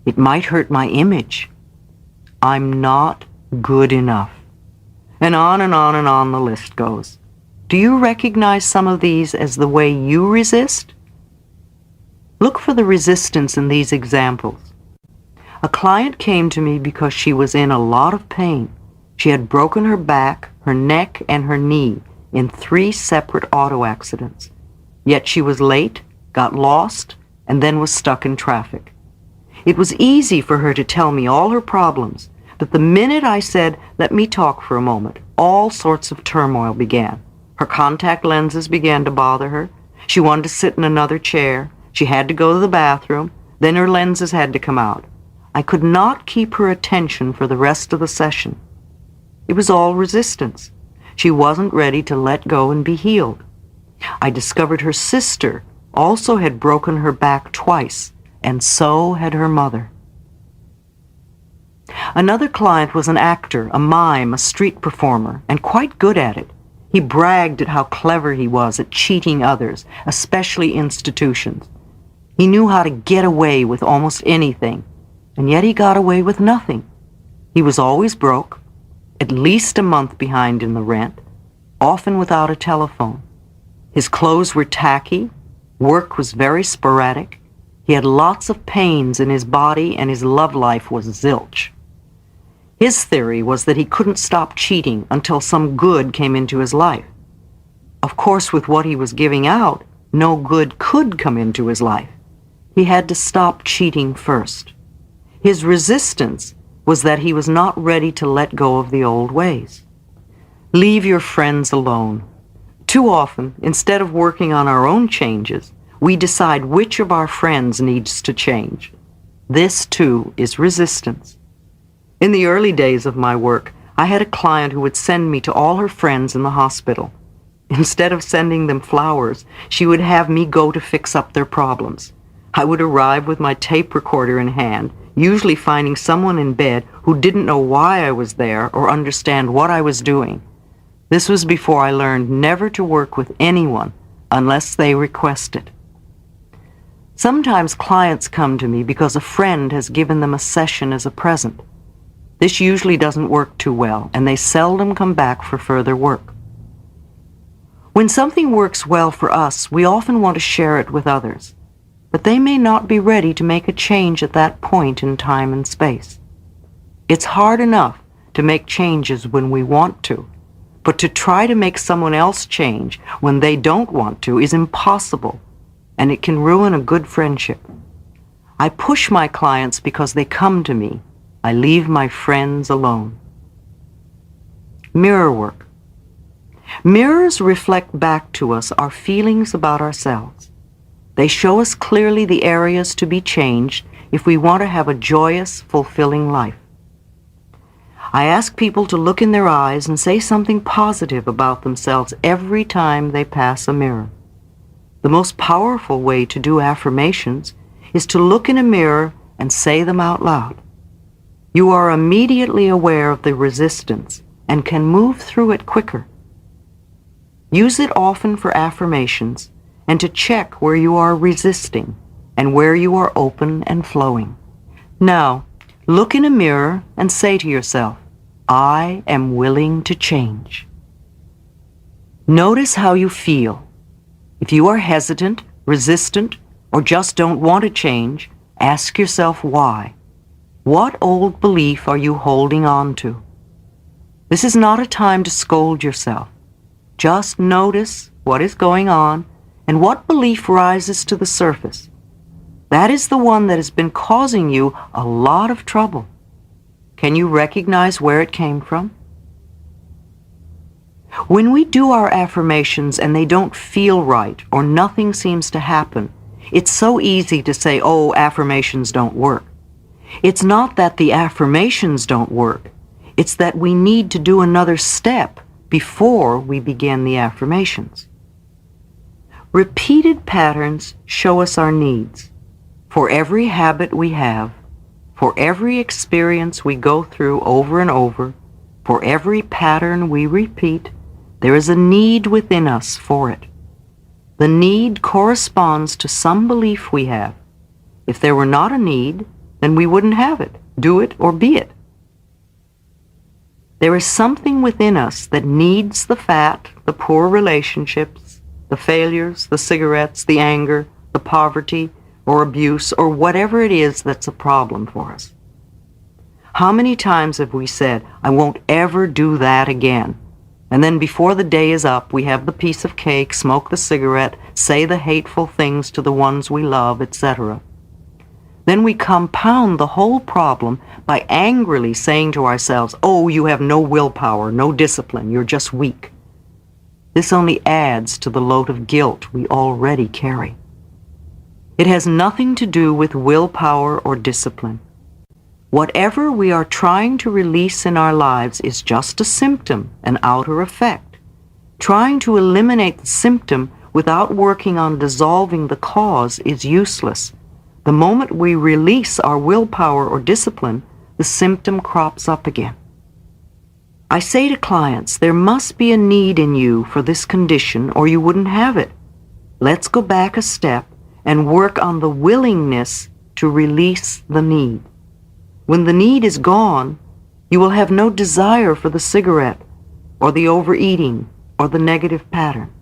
It might hurt my image. I'm not good enough. And on and on and on the list goes. Do you recognize some of these as the way you resist? Look for the resistance in these examples. A client came to me because she was in a lot of pain. She had broken her back, her neck, and her knee in 3 separate auto accidents. Yet she was late, got lost, and then was stuck in traffic. It was easy for her to tell me all her problems, but the minute I said, "Let me talk for a moment," all sorts of turmoil began. Her contact lenses began to bother her. She wanted to sit in another chair. She had to go to the bathroom. Then her lenses had to come out. I could not keep her attention for the rest of the session. It was all resistance. She wasn't ready to let go and be healed. I discovered her sister also had broken her back twice, and so had her mother. Another client was an actor, a mime, a street performer, and quite good at it. He bragged at how clever he was at cheating others, especially institutions. He knew how to get away with almost anything, and yet he got away with nothing. He was always broke, at least a month behind in the rent, often without a telephone. His clothes were tacky, work was very sporadic, he had lots of pains in his body, and his love life was zilch. His theory was that he couldn't stop cheating until some good came into his life. Of course, with what he was giving out, no good could come into his life. He had to stop cheating first. His resistance was that he was not ready to let go of the old ways. Leave your friends alone. Too often, instead of working on our own changes, we decide which of our friends needs to change. This, too, is resistance. In the early days of my work, I had a client who would send me to all her friends in the hospital. Instead of sending them flowers, she would have me go to fix up their problems. I would arrive with my tape recorder in hand, usually finding someone in bed who didn't know why I was there or understand what I was doing. This was before I learned never to work with anyone unless they request it. Sometimes clients come to me because a friend has given them a session as a present. This usually doesn't work too well, and they seldom come back for further work. When something works well for us, we often want to share it with others, but they may not be ready to make a change at that point in time and space. It's hard enough to make changes when we want to, but to try to make someone else change when they don't want to is impossible, and it can ruin a good friendship. I push my clients because they come to me. I leave my friends alone. Mirror work. Mirrors reflect back to us our feelings about ourselves. They show us clearly the areas to be changed if we want to have a joyous, fulfilling life. I ask people to look in their eyes and say something positive about themselves every time they pass a mirror. The most powerful way to do affirmations is to look in a mirror and say them out loud. You are immediately aware of the resistance and can move through it quicker. Use it often for affirmations and to check where you are resisting and where you are open and flowing. Now, look in a mirror and say to yourself, I am willing to change. Notice how you feel. If you are hesitant, resistant, or just don't want to change, ask yourself why. What old belief are you holding on to? This is not a time to scold yourself. Just notice what is going on and what belief rises to the surface. That is the one that has been causing you a lot of trouble. Can you recognize where it came from? When we do our affirmations and they don't feel right or nothing seems to happen, it's so easy to say, oh, affirmations don't work. It's not that the affirmations don't work. It's that we need to do another step before we begin the affirmations. Repeated patterns show us our needs. For every habit we have, for every experience we go through over and over, for every pattern we repeat, there is a need within us for it. The need corresponds to some belief we have. If there were not a need, then we wouldn't have it, do it, or be it. There is something within us that needs the fat, the poor relationships, the failures, the cigarettes, the anger, the poverty, or abuse, or whatever it is that's a problem for us. How many times have we said, I won't ever do that again? And then before the day is up, we have the piece of cake, smoke the cigarette, say the hateful things to the ones we love, etc. Then we compound the whole problem by angrily saying to ourselves, oh, you have no willpower, no discipline, you're just weak. This only adds to the load of guilt we already carry. It has nothing to do with willpower or discipline. Whatever we are trying to release in our lives is just a symptom, an outer effect. Trying to eliminate the symptom without working on dissolving the cause is useless. The moment we release our willpower or discipline, the symptom crops up again. I say to clients, there must be a need in you for this condition or you wouldn't have it. Let's go back a step and work on the willingness to release the need. When the need is gone, you will have no desire for the cigarette or the overeating or the negative pattern.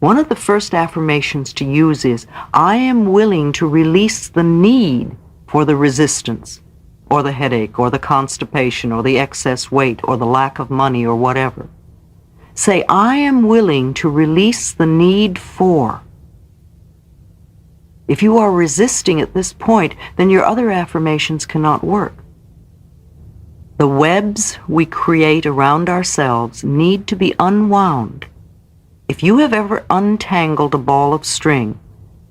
One of the first affirmations to use is, I am willing to release the need for the resistance, or the headache, or the constipation, or the excess weight, or the lack of money, or whatever. Say, I am willing to release the need for. If you are resisting at this point, then your other affirmations cannot work. The webs we create around ourselves need to be unwound. If you have ever untangled a ball of string,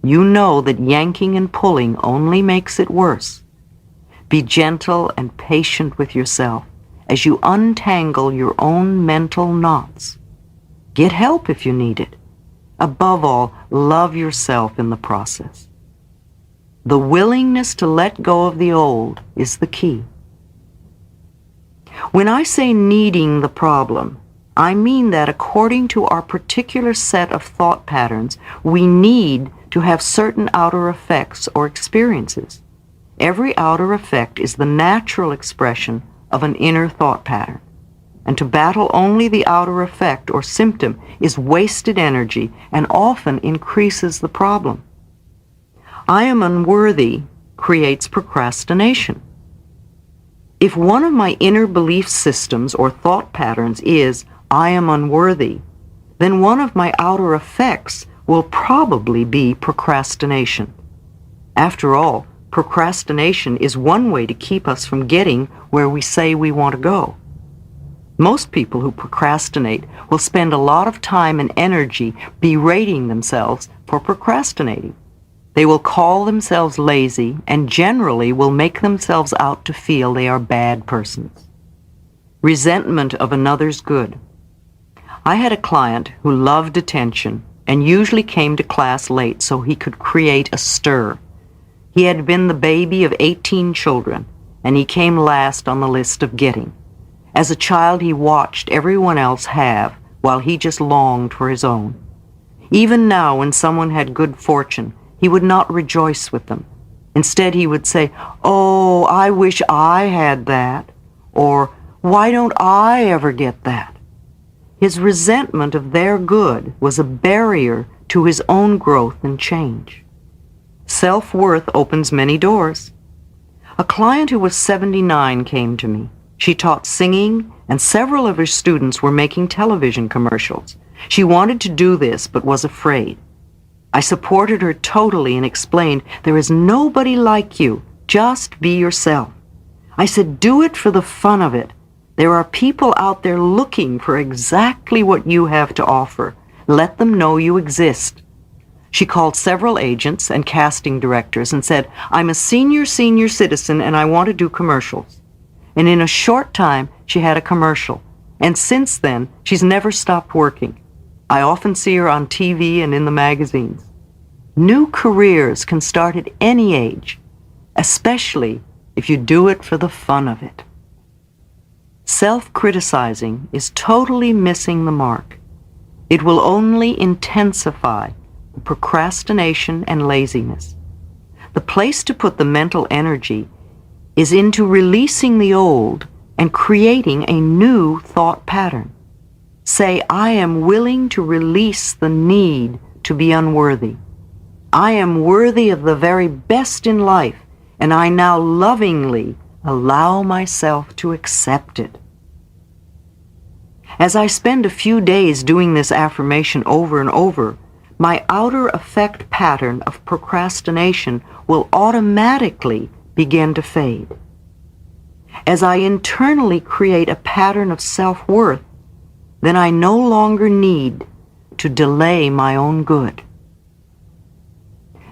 you know that yanking and pulling only makes it worse. Be gentle and patient with yourself as you untangle your own mental knots. Get help if you need it. Above all, love yourself in the process. The willingness to let go of the old is the key. When I say needing the problem, I mean that according to our particular set of thought patterns, we need to have certain outer effects or experiences. Every outer effect is the natural expression of an inner thought pattern. And to battle only the outer effect or symptom is wasted energy and often increases the problem. I am unworthy creates procrastination. If one of my inner belief systems or thought patterns is, I am unworthy, then one of my outer effects will probably be procrastination. After all, procrastination is one way to keep us from getting where we say we want to go. Most people who procrastinate will spend a lot of time and energy berating themselves for procrastinating. They will call themselves lazy and generally will make themselves out to feel they are bad persons. Resentment of another's good. I had a client who loved attention and usually came to class late so he could create a stir. He had been the baby of 18 children, and he came last on the list of getting. As a child, he watched everyone else have, while he just longed for his own. Even now, when someone had good fortune, he would not rejoice with them. Instead, he would say, "Oh, I wish I had that," or "Why don't I ever get that?" His resentment of their good was a barrier to his own growth and change. Self-worth opens many doors. A client who was 79 came to me. She taught singing, and several of her students were making television commercials. She wanted to do this, but was afraid. I supported her totally and explained, "There is nobody like you. Just be yourself." I said, "Do it for the fun of it. There are people out there looking for exactly what you have to offer. Let them know you exist." She called several agents and casting directors and said, "I'm a senior citizen and I want to do commercials." And in a short time, she had a commercial. And since then, she's never stopped working. I often see her on TV and in the magazines. New careers can start at any age, especially if you do it for the fun of it. Self-criticizing is totally missing the mark. It will only intensify the procrastination and laziness. The place to put the mental energy is into releasing the old and creating a new thought pattern. Say, "I am willing to release the need to be unworthy. I am worthy of the very best in life, and I now lovingly allow myself to accept it." As I spend a few days doing this affirmation over and over, my outer effect pattern of procrastination will automatically begin to fade. As I internally create a pattern of self-worth, then I no longer need to delay my own good.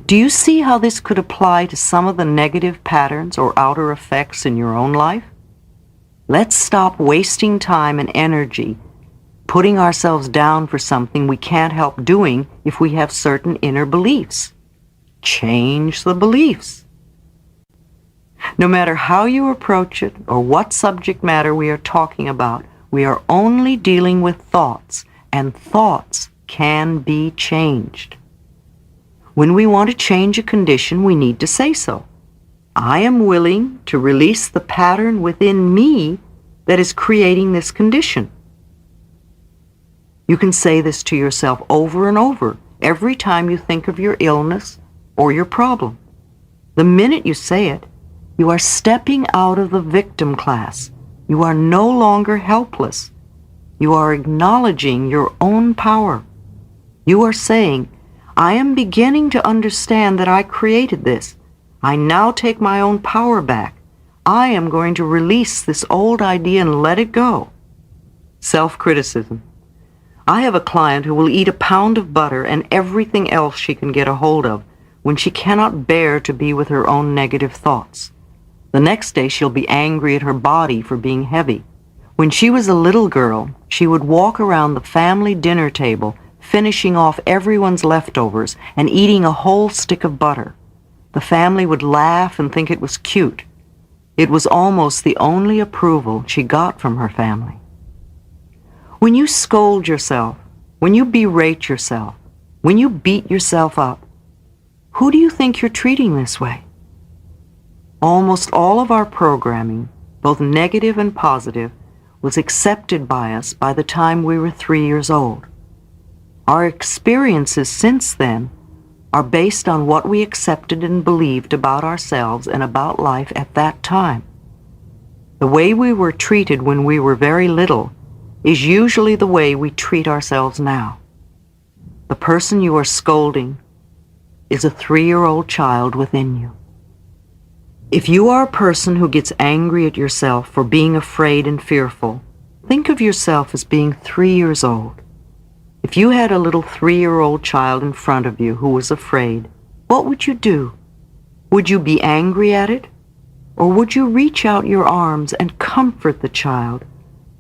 Do you see how this could apply to some of the negative patterns or outer effects in your own life? Let's stop wasting time and energy putting ourselves down for something we can't help doing if we have certain inner beliefs. Change the beliefs. No matter how you approach it or what subject matter we are talking about, we are only dealing with thoughts, and thoughts can be changed. When we want to change a condition, we need to say so. I am willing to release the pattern within me that is creating this condition. You can say this to yourself over and over every time you think of your illness or your problem. The minute you say it, you are stepping out of the victim class. You are no longer helpless. You are acknowledging your own power. You are saying, "I am beginning to understand that I created this. I now take my own power back. I am going to release this old idea and let it go." Self-criticism. I have a client who will eat a pound of butter and everything else she can get a hold of when she cannot bear to be with her own negative thoughts. The next day she'll be angry at her body for being heavy. When she was a little girl, she would walk around the family dinner table, finishing off everyone's leftovers and eating a whole stick of butter. The family would laugh and think it was cute. It was almost the only approval she got from her family. When you scold yourself, when you berate yourself, when you beat yourself up, who do you think you're treating this way? Almost all of our programming, both negative and positive, was accepted by us by the time we were 3 years old. Our experiences since then are based on what we accepted and believed about ourselves and about life at that time. The way we were treated when we were very little is usually the way we treat ourselves now. The person you are scolding is a 3-year-old child within you. If you are a person who gets angry at yourself for being afraid and fearful, think of yourself as being 3 years old. If you had a little 3-year-old child in front of you who was afraid, what would you do? Would you be angry at it? Or would you reach out your arms and comfort the child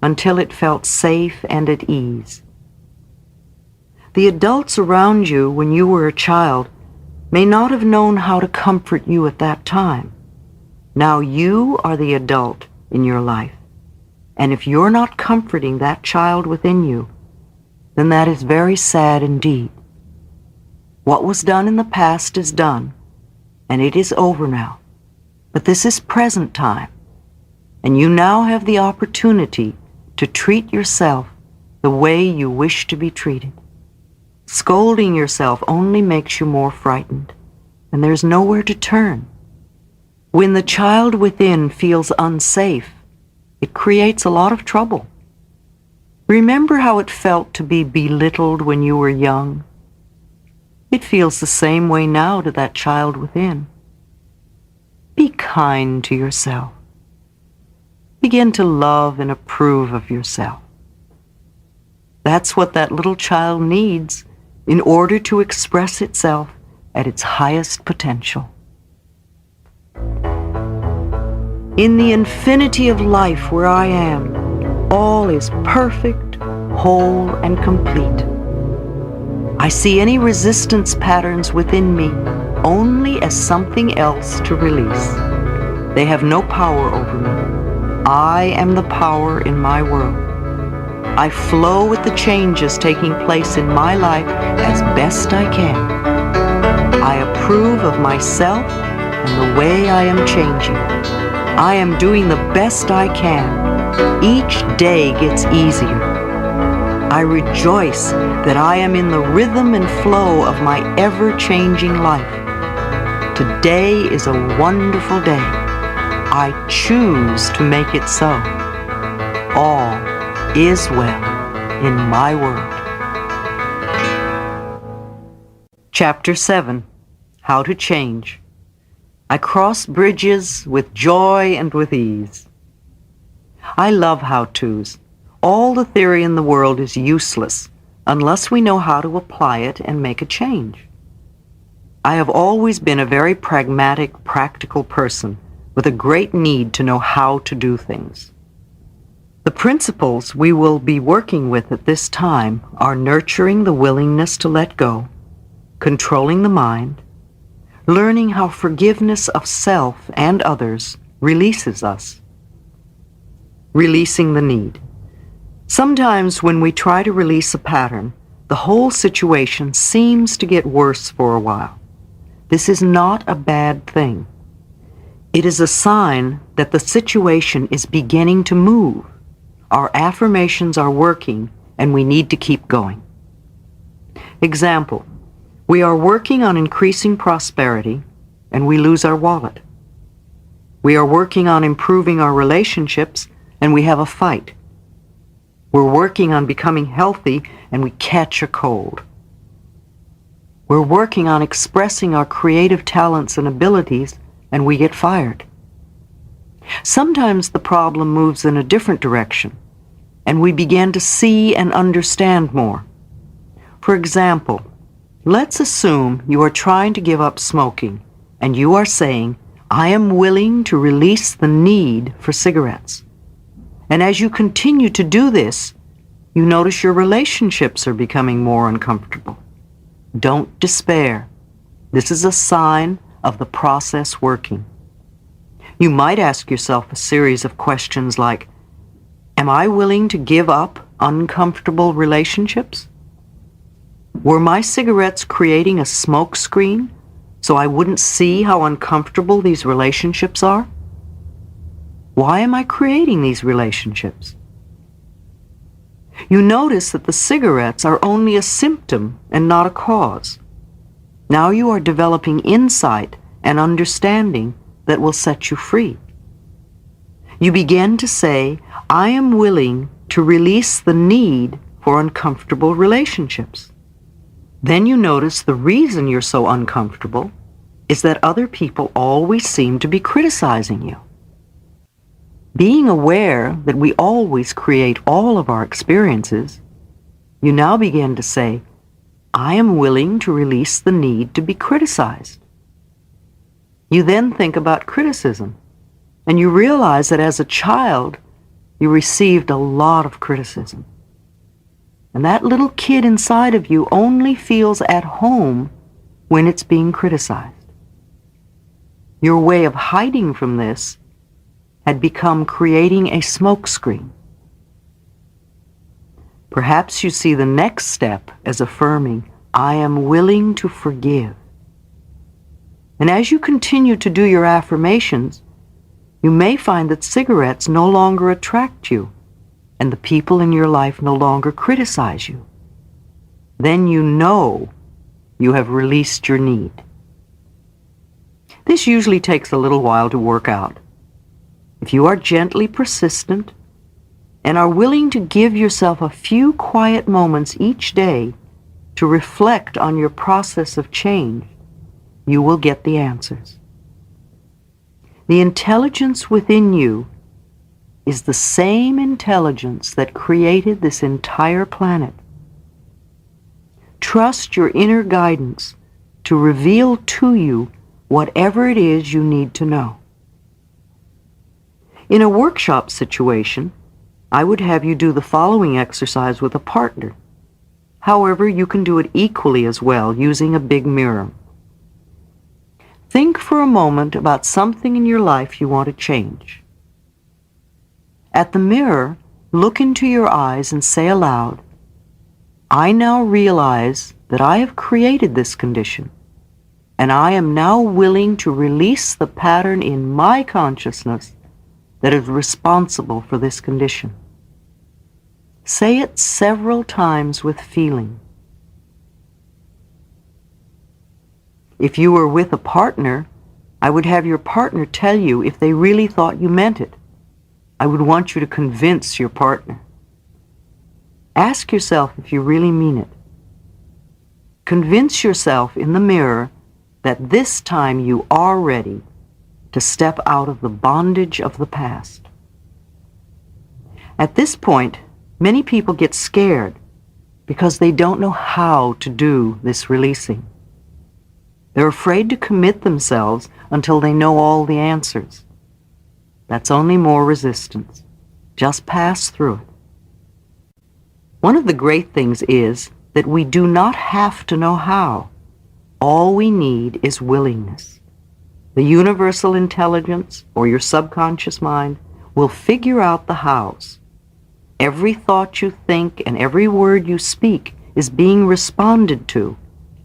until it felt safe and at ease? The adults around you when you were a child may not have known how to comfort you at that time. Now you are the adult in your life, and if you're not comforting that child within you, then that is very sad indeed. What was done in the past is done, and it is over now. But this is present time, and you now have the opportunity to treat yourself the way you wish to be treated. Scolding yourself only makes you more frightened, and there's nowhere to turn. When the child within feels unsafe, it creates a lot of trouble. Remember how it felt to be belittled when you were young? It feels the same way now to that child within. Be kind to yourself. Begin to love and approve of yourself. That's what that little child needs in order to express itself at its highest potential. In the infinity of life where I am, all is perfect, whole, and complete. I see any resistance patterns within me only as something else to release. They have no power over me. I am the power in my world. I flow with the changes taking place in my life as best I can. I approve of myself and the way I am changing. I am doing the best I can. Each day gets easier. I rejoice that I am in the rhythm and flow of my ever-changing life. Today is a wonderful day. I choose to make it so. All is well in my world. Chapter 7. How to Change. I cross bridges with joy and with ease. I love how-tos. All the theory in the world is useless unless we know how to apply it and make a change. I have always been a very pragmatic, practical person with a great need to know how to do things. The principles we will be working with at this time are nurturing the willingness to let go, controlling the mind, learning how forgiveness of self and others releases us, releasing the need. Sometimes when we try to release a pattern, the whole situation seems to get worse for a while. This is not a bad thing. It is a sign that the situation is beginning to move. Our affirmations are working, and we need to keep going. Example, we are working on increasing prosperity, and we lose our wallet. We are working on improving our relationships, and we have a fight. We're working on becoming healthy, and we catch a cold. We're working on expressing our creative talents and abilities, and we get fired. Sometimes the problem moves in a different direction, and we begin to see and understand more. For example, let's assume you are trying to give up smoking, and you are saying, I am willing to release the need for cigarettes. And as you continue to do this, you notice your relationships are becoming more uncomfortable. Don't despair. This is a sign of the process working. You might ask yourself a series of questions like, am I willing to give up uncomfortable relationships? Were my cigarettes creating a smoke screen so I wouldn't see how uncomfortable these relationships are? Why am I creating these relationships? You notice that the cigarettes are only a symptom and not a cause. Now you are developing insight and understanding that will set you free. You begin to say, I am willing to release the need for uncomfortable relationships. Then you notice the reason you're so uncomfortable is that other people always seem to be criticizing you. Being aware that we always create all of our experiences, you now begin to say, I am willing to release the need to be criticized. You then think about criticism, and you realize that as a child, you received a lot of criticism. And that little kid inside of you only feels at home when it's being criticized. Your way of hiding from this had become creating a smokescreen. Perhaps you see the next step as affirming, I am willing to forgive. And as you continue to do your affirmations, you may find that cigarettes no longer attract you, and the people in your life no longer criticize you. Then you know you have released your need. This usually takes a little while to work out. If you are gently persistent and are willing to give yourself a few quiet moments each day to reflect on your process of change, you will get the answers. The intelligence within you is the same intelligence that created this entire planet. Trust your inner guidance to reveal to you whatever it is you need to know. In a workshop situation, I would have you do the following exercise with a partner. However, you can do it equally as well using a big mirror. Think for a moment about something in your life you want to change. At the mirror, look into your eyes and say aloud, I now realize that I have created this condition, and I am now willing to release the pattern in my consciousness that is responsible for this condition. Say it several times with feeling. If you were with a partner, I would have your partner tell you if they really thought you meant it. I would want you to convince your partner. Ask yourself if you really mean it. Convince yourself in the mirror that this time you are ready to step out of the bondage of the past. At this point, many people get scared because they don't know how to do this releasing. They're afraid to commit themselves until they know all the answers. That's only more resistance. Just pass through it. One of the great things is that we do not have to know how. All we need is willingness. The universal intelligence, or your subconscious mind, will figure out the hows. Every thought you think and every word you speak is being responded to,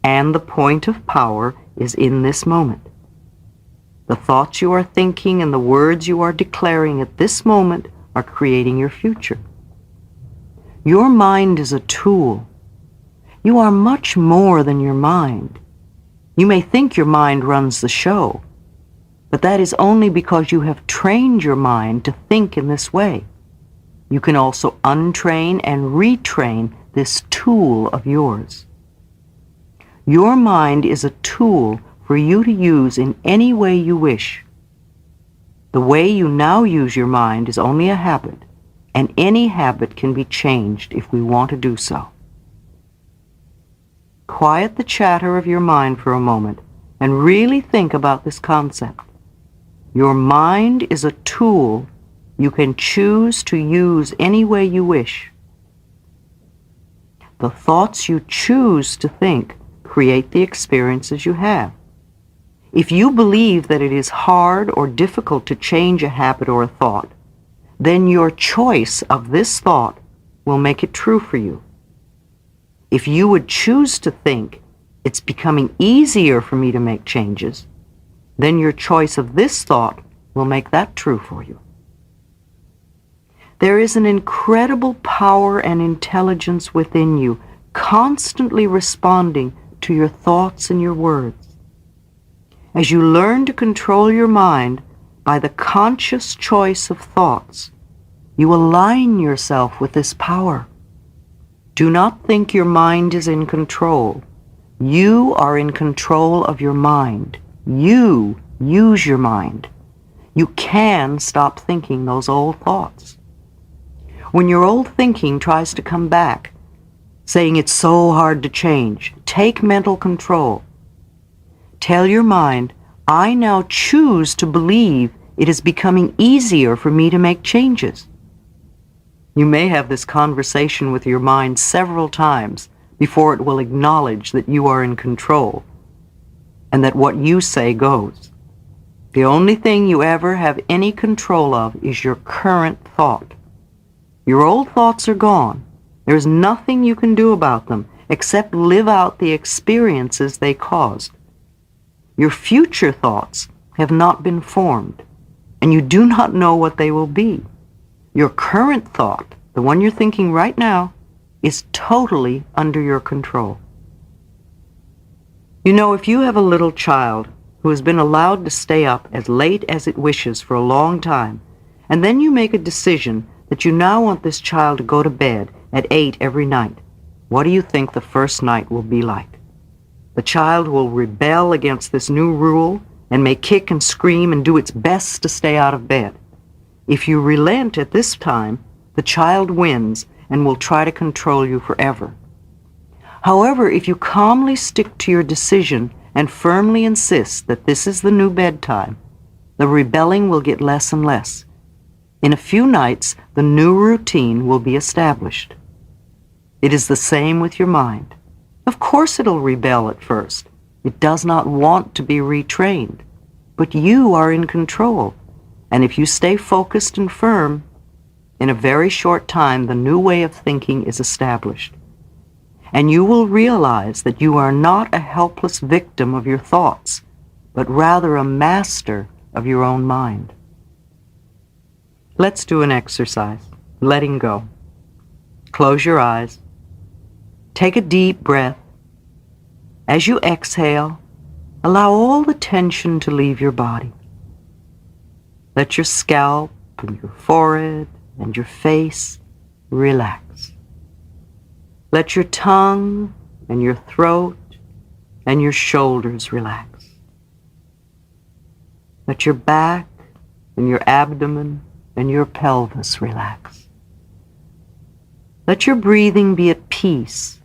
and the point of power is in this moment. The thoughts you are thinking and the words you are declaring at this moment are creating your future. Your mind is a tool. You are much more than your mind. You may think your mind runs the show, but that is only because you have trained your mind to think in this way. You can also untrain and retrain this tool of yours. Your mind is a tool for you to use in any way you wish. The way you now use your mind is only a habit, and any habit can be changed if we want to do so. Quiet the chatter of your mind for a moment and really think about this concept. Your mind is a tool you can choose to use any way you wish. The thoughts you choose to think create the experiences you have. If you believe that it is hard or difficult to change a habit or a thought, then your choice of this thought will make it true for you. If you would choose to think, it's becoming easier for me to make changes, then your choice of this thought will make that true for you. There is an incredible power and intelligence within you, constantly responding to your thoughts and your words. As you learn to control your mind by the conscious choice of thoughts, you align yourself with this power. Do not think your mind is in control. You are in control of your mind. You use your mind. You can stop thinking those old thoughts. When your old thinking tries to come back, saying it's so hard to change, take mental control. Tell your mind, I now choose to believe it is becoming easier for me to make changes. You may have this conversation with your mind several times before it will acknowledge that you are in control. and that what you say goes. The only thing you ever have any control of is your current thought. Your old thoughts are gone. There's nothing you can do about them except live out the experiences they caused. Your future thoughts have not been formed, and you do not know what they will be. Your current thought, the one you're thinking right now, is totally under your control. You know, if you have a little child who has been allowed to stay up as late as it wishes for a long time, and then you make a decision that you now want this child to go to bed at 8 every night, what do you think the first night will be like? The child will rebel against this new rule and may kick and scream and do its best to stay out of bed. If you relent at this time, the child wins and will try to control you forever. However, if you calmly stick to your decision and firmly insist that this is the new bedtime, the rebelling will get less and less. In a few nights, the new routine will be established. It is the same with your mind. Of course it'll rebel at first. It does not want to be retrained. But you are in control, and if you stay focused and firm, in a very short time the new way of thinking is established. And you will realize that you are not a helpless victim of your thoughts, but rather a master of your own mind. Let's do an exercise, letting go. Close your eyes. Take a deep breath. As you exhale, allow all the tension to leave your body. Let your scalp and your forehead and your face relax. Let your tongue and your throat and your shoulders relax. Let your back and your abdomen and your pelvis relax. Let your breathing be at peace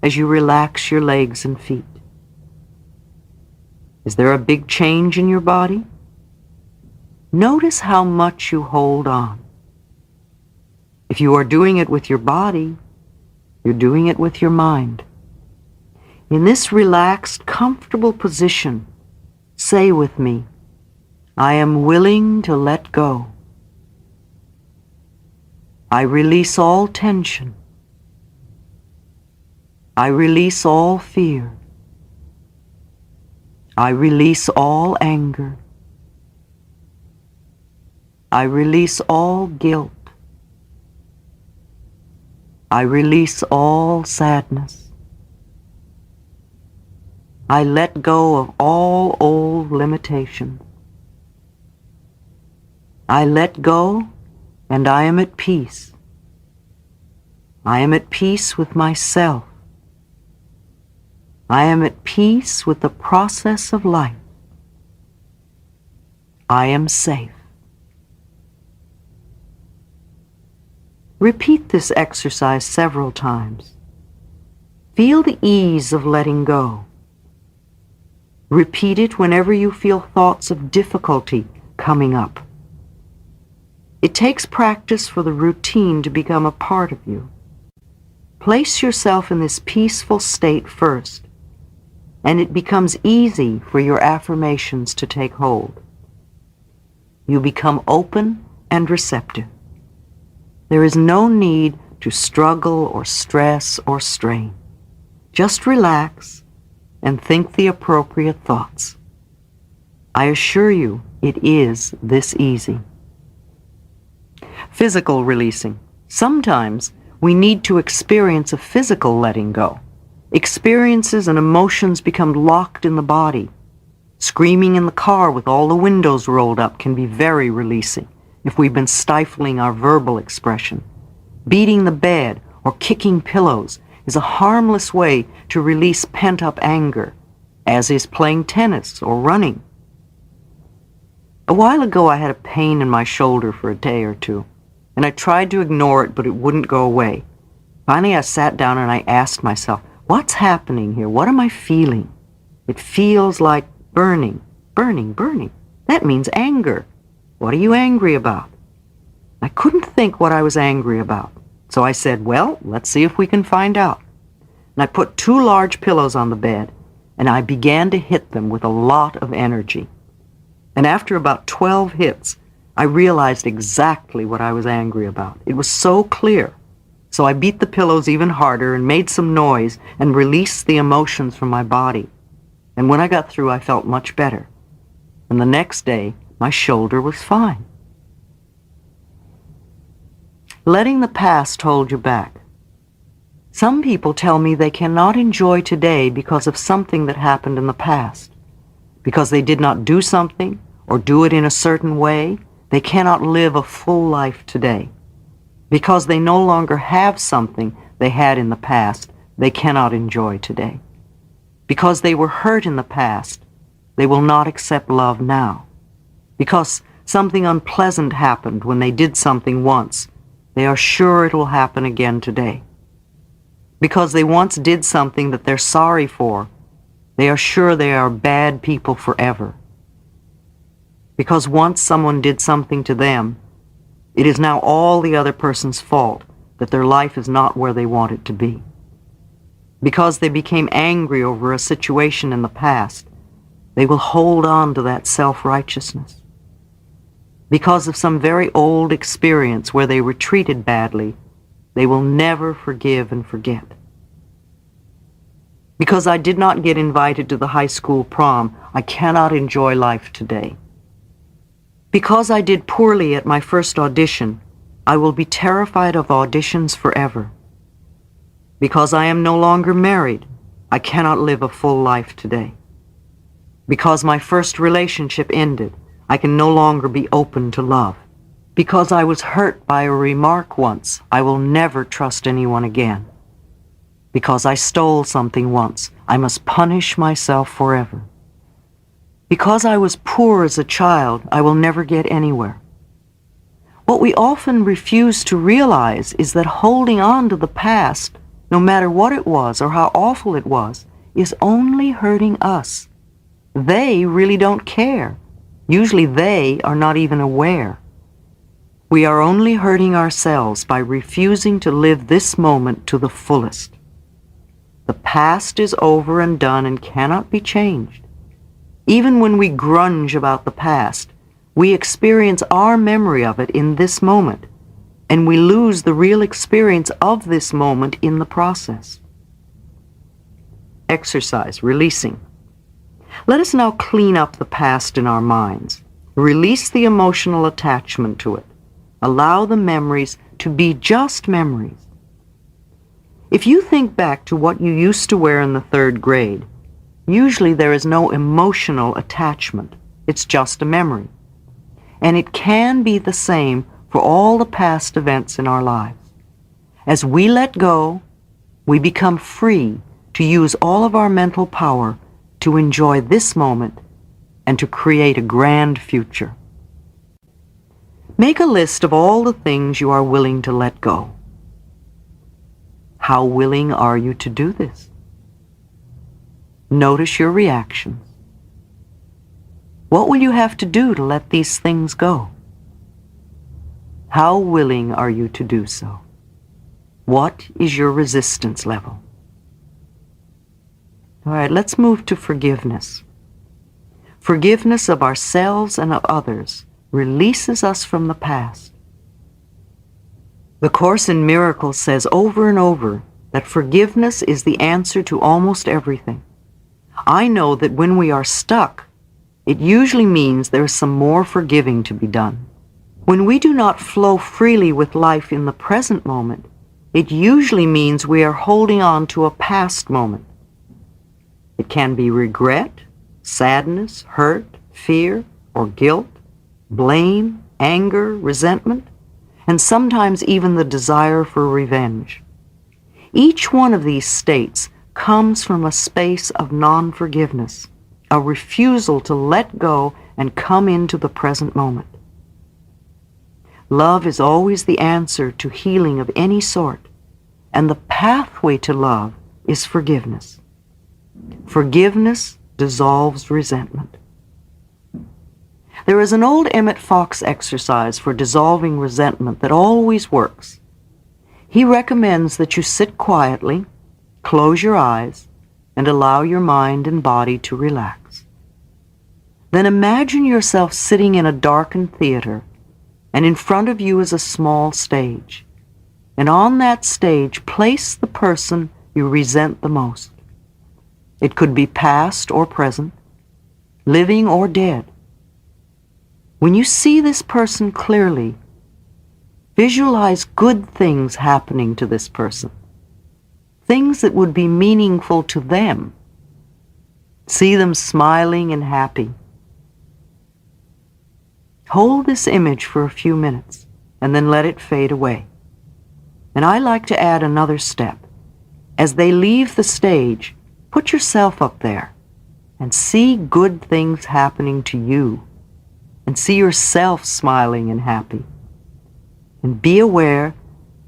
as you relax your legs and feet. Is there a big change in your body? Notice how much you hold on. If you are doing it with your body, you're doing it with your mind. In this relaxed, comfortable position, say with me, I am willing to let go. I release all tension. I release all fear. I release all anger. I release all guilt. I release all sadness. I let go of all old limitations. I let go and I am at peace. I am at peace with myself. I am at peace with the process of life. I am safe. Repeat this exercise several times. Feel the ease of letting go. Repeat it whenever you feel thoughts of difficulty coming up. It takes practice for the routine to become a part of you. Place yourself in this peaceful state first, and it becomes easy for your affirmations to take hold. You become open and receptive. There is no need to struggle or stress or strain. Just relax and think the appropriate thoughts. I assure you, it is this easy. Physical releasing. Sometimes we need to experience a physical letting go. Experiences and emotions become locked in the body. Screaming in the car with all the windows rolled up can be very releasing if we've been stifling our verbal expression. Beating the bed or kicking pillows is a harmless way to release pent-up anger, as is playing tennis or running. A while ago I had a pain in my shoulder for a day or two, and I tried to ignore it, but it wouldn't go away. Finally I sat down and I asked myself, what's happening here? What am I feeling? It feels like burning, burning, burning. That means anger. What are you angry about? I couldn't think what I was angry about. So I said, well, let's see if we can find out. And I put 2 large pillows on the bed, and I began to hit them with a lot of energy. And after about 12 hits, I realized exactly what I was angry about. It was so clear. So I beat the pillows even harder and made some noise and released the emotions from my body. And when I got through, I felt much better. And the next day, my shoulder was fine. Letting the past hold you back. Some people tell me they cannot enjoy today because of something that happened in the past. Because they did not do something or do it in a certain way, they cannot live a full life today. Because they no longer have something they had in the past, they cannot enjoy today. Because they were hurt in the past, they will not accept love now. Because something unpleasant happened when they did something once, they are sure it will happen again today. Because they once did something that they're sorry for, they are sure they are bad people forever. Because once someone did something to them, it is now all the other person's fault that their life is not where they want it to be. Because they became angry over a situation in the past, they will hold on to that self-righteousness. Because of some very old experience where they were treated badly, they will never forgive and forget. Because I did not get invited to the high school prom, I cannot enjoy life today. Because I did poorly at my first audition, I will be terrified of auditions forever. Because I am no longer married, I cannot live a full life today. Because my first relationship ended, I can no longer be open to love. Because I was hurt by a remark once, I will never trust anyone again. Because I stole something once, I must punish myself forever. Because I was poor as a child, I will never get anywhere. What we often refuse to realize is that holding on to the past, no matter what it was or how awful it was, is only hurting us. They really don't care. Usually they are not even aware. We are only hurting ourselves by refusing to live this moment to the fullest. The past is over and done and cannot be changed. Even when we grunge about the past, we experience our memory of it in this moment, and we lose the real experience of this moment in the process. Exercise, releasing. Let us now clean up the past in our minds. Release the emotional attachment to it. Allow the memories to be just memories. If you think back to what you used to wear in the 3rd grade, usually there is no emotional attachment. It's just a memory. And it can be the same for all the past events in our lives. As we let go, we become free to use all of our mental power to enjoy this moment and to create a grand future. Make a list of all the things you are willing to let go. How willing are you to do this? Notice your reactions. What will you have to do to let these things go? How willing are you to do so? What is your resistance level? All right, let's move to forgiveness. Forgiveness of ourselves and of others releases us from the past. The Course in Miracles says over and over that forgiveness is the answer to almost everything. I know that when we are stuck, it usually means there is some more forgiving to be done. When we do not flow freely with life in the present moment, it usually means we are holding on to a past moment. It can be regret, sadness, hurt, fear, or guilt, blame, anger, resentment, and sometimes even the desire for revenge. Each one of these states comes from a space of non-forgiveness, a refusal to let go and come into the present moment. Love is always the answer to healing of any sort, and the pathway to love is forgiveness. Forgiveness dissolves resentment. There is an old Emmett Fox exercise for dissolving resentment that always works. He recommends that you sit quietly, close your eyes, and allow your mind and body to relax. Then imagine yourself sitting in a darkened theater, and in front of you is a small stage. And on that stage, place the person you resent the most. It could be past or present, living or dead. When you see this person clearly, visualize good things happening to this person, things that would be meaningful to them. See them smiling and happy. Hold this image for a few minutes and then let it fade away. And I like to add another step. As they leave the stage, put yourself up there and see good things happening to you, and see yourself smiling and happy. And be aware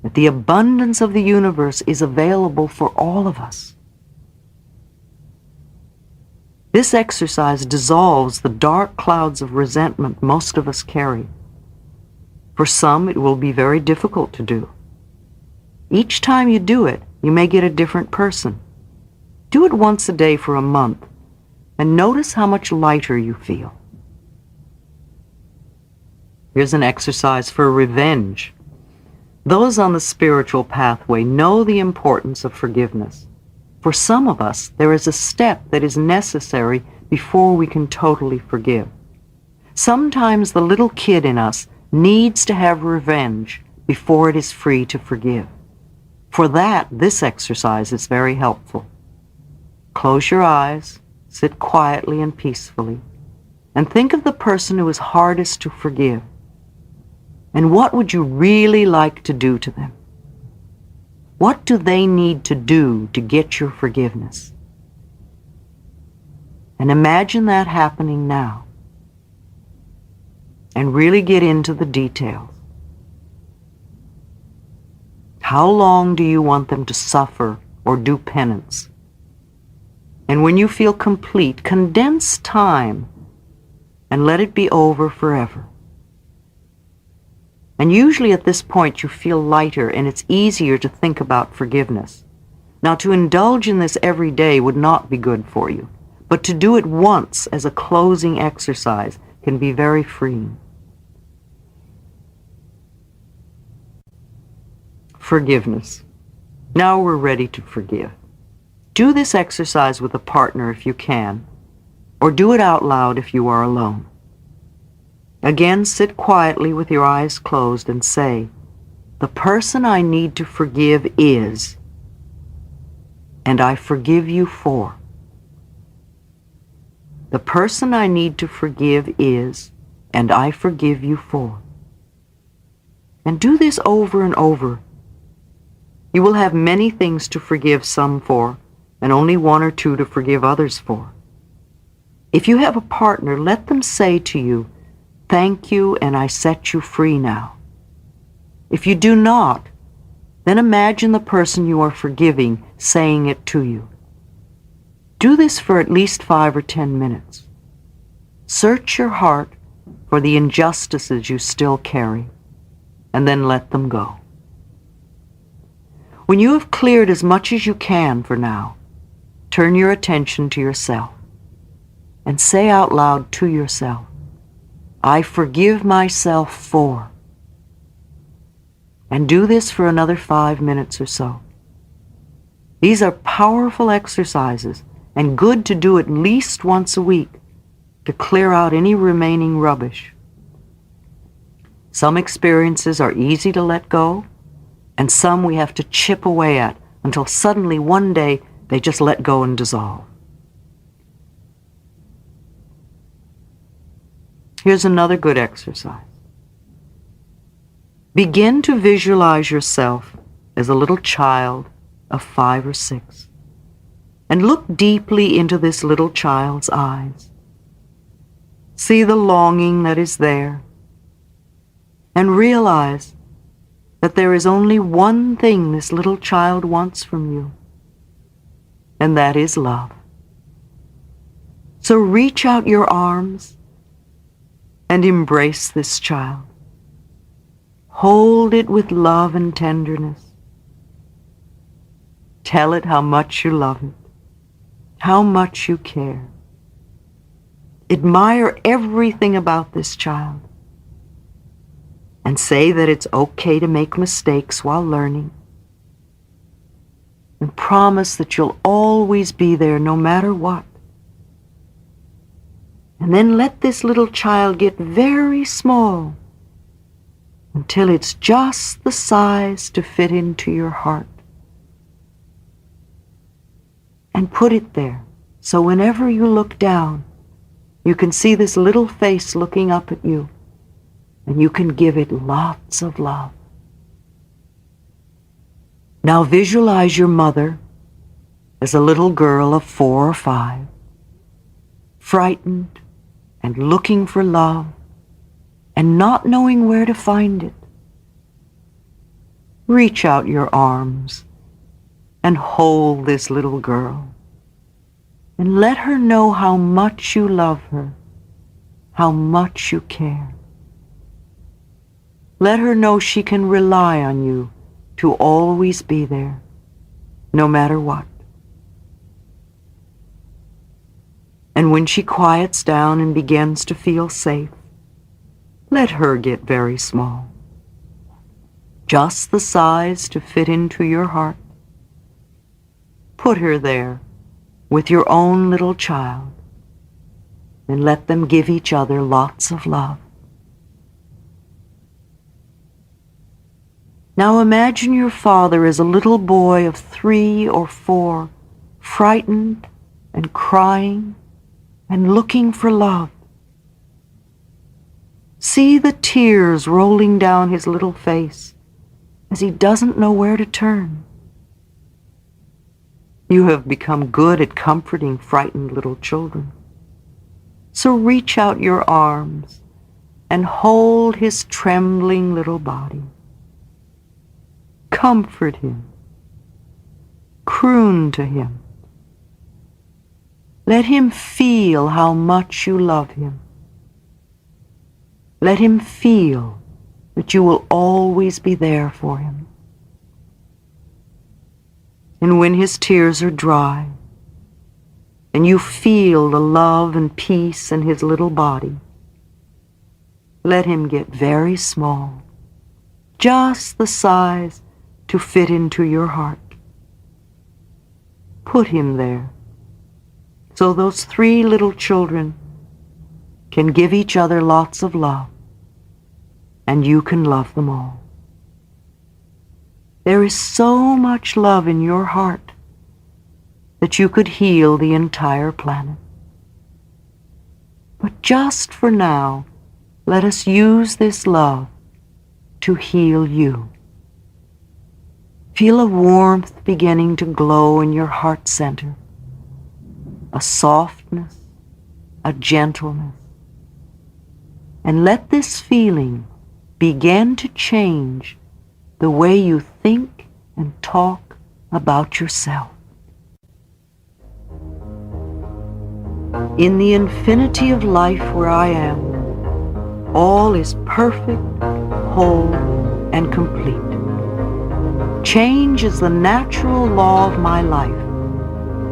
that the abundance of the universe is available for all of us. This exercise dissolves the dark clouds of resentment most of us carry. For some, it will be very difficult to do. Each time you do it, you may get a different person. Do it once a day for a month, and notice how much lighter you feel. Here's an exercise for revenge. Those on the spiritual pathway know the importance of forgiveness. For some of us, there is a step that is necessary before we can totally forgive. Sometimes the little kid in us needs to have revenge before it is free to forgive. For that, this exercise is very helpful. Close your eyes, sit quietly and peacefully, and think of the person who is hardest to forgive. And what would you really like to do to them? What do they need to do to get your forgiveness? And imagine that happening now. And really get into the details. How long do you want them to suffer or do penance? And when you feel complete, condense time and let it be over forever. And usually at this point you feel lighter and it's easier to think about forgiveness. Now, to indulge in this every day would not be good for you, but to do it once as a closing exercise can be very freeing. Forgiveness. Now we're ready to forgive. Do this exercise with a partner if you can, or do it out loud if you are alone. Again, sit quietly with your eyes closed and say, "The person I need to forgive is, and I forgive you for." The person I need to forgive is, and I forgive you for. And do this over and over. You will have many things to forgive some for, and only one or two to forgive others for. If you have a partner, let them say to you, "Thank you, and I set you free now." If you do not, then imagine the person you are forgiving saying it to you. Do this for at least 5 or 10 minutes. Search your heart for the injustices you still carry, and then let them go. When you have cleared as much as you can for now, turn your attention to yourself and say out loud to yourself, "I forgive myself for." And do this for another 5 minutes or so. These are powerful exercises and good to do at least once a week to clear out any remaining rubbish. Some experiences are easy to let go, and some we have to chip away at until suddenly one day they just let go and dissolve. Here's another good exercise. Begin to visualize yourself as a little child of 5 or 6, and look deeply into this little child's eyes. See the longing that is there, and realize that there is only one thing this little child wants from you, and that is love. So reach out your arms and embrace this child. Hold it with love and tenderness. Tell it how much you love it. how much you care. Admire everything about this child and say that it's okay to make mistakes while learning. And promise that you'll always be there no matter what. And then let this little child get very small until it's just the size to fit into your heart. And put it there so whenever you look down, you can see this little face looking up at you, and you can give it lots of love. Now visualize your mother as a little girl of 4 or 5, frightened and looking for love and not knowing where to find it. Reach out your arms and hold this little girl and let her know how much you love her, how much you care. Let her know she can rely on you to always be there, no matter what. And when she quiets down and begins to feel safe, let her get very small, just the size to fit into your heart. Put her there with your own little child and let them give each other lots of love. Now imagine your father as a little boy of 3 or 4, frightened and crying and looking for love. See the tears rolling down his little face as he doesn't know where to turn. You have become good at comforting frightened little children. So reach out your arms and hold his trembling little body. Comfort him. Croon to him. Let him feel how much you love him. Let him feel that you will always be there for him. And when his tears are dry, and you feel the love and peace in his little body, let him get very small, just the size to fit into your heart. Put him there, so those 3 little children can give each other lots of love, and you can love them all. There is so much love in your heart that you could heal the entire planet. But just for now, let us use this love to heal you. Feel a warmth beginning to glow in your heart center, a softness, a gentleness. And let this feeling begin to change the way you think and talk about yourself. In the infinity of life where I am, all is perfect, whole, and complete. Change is the natural law of my life.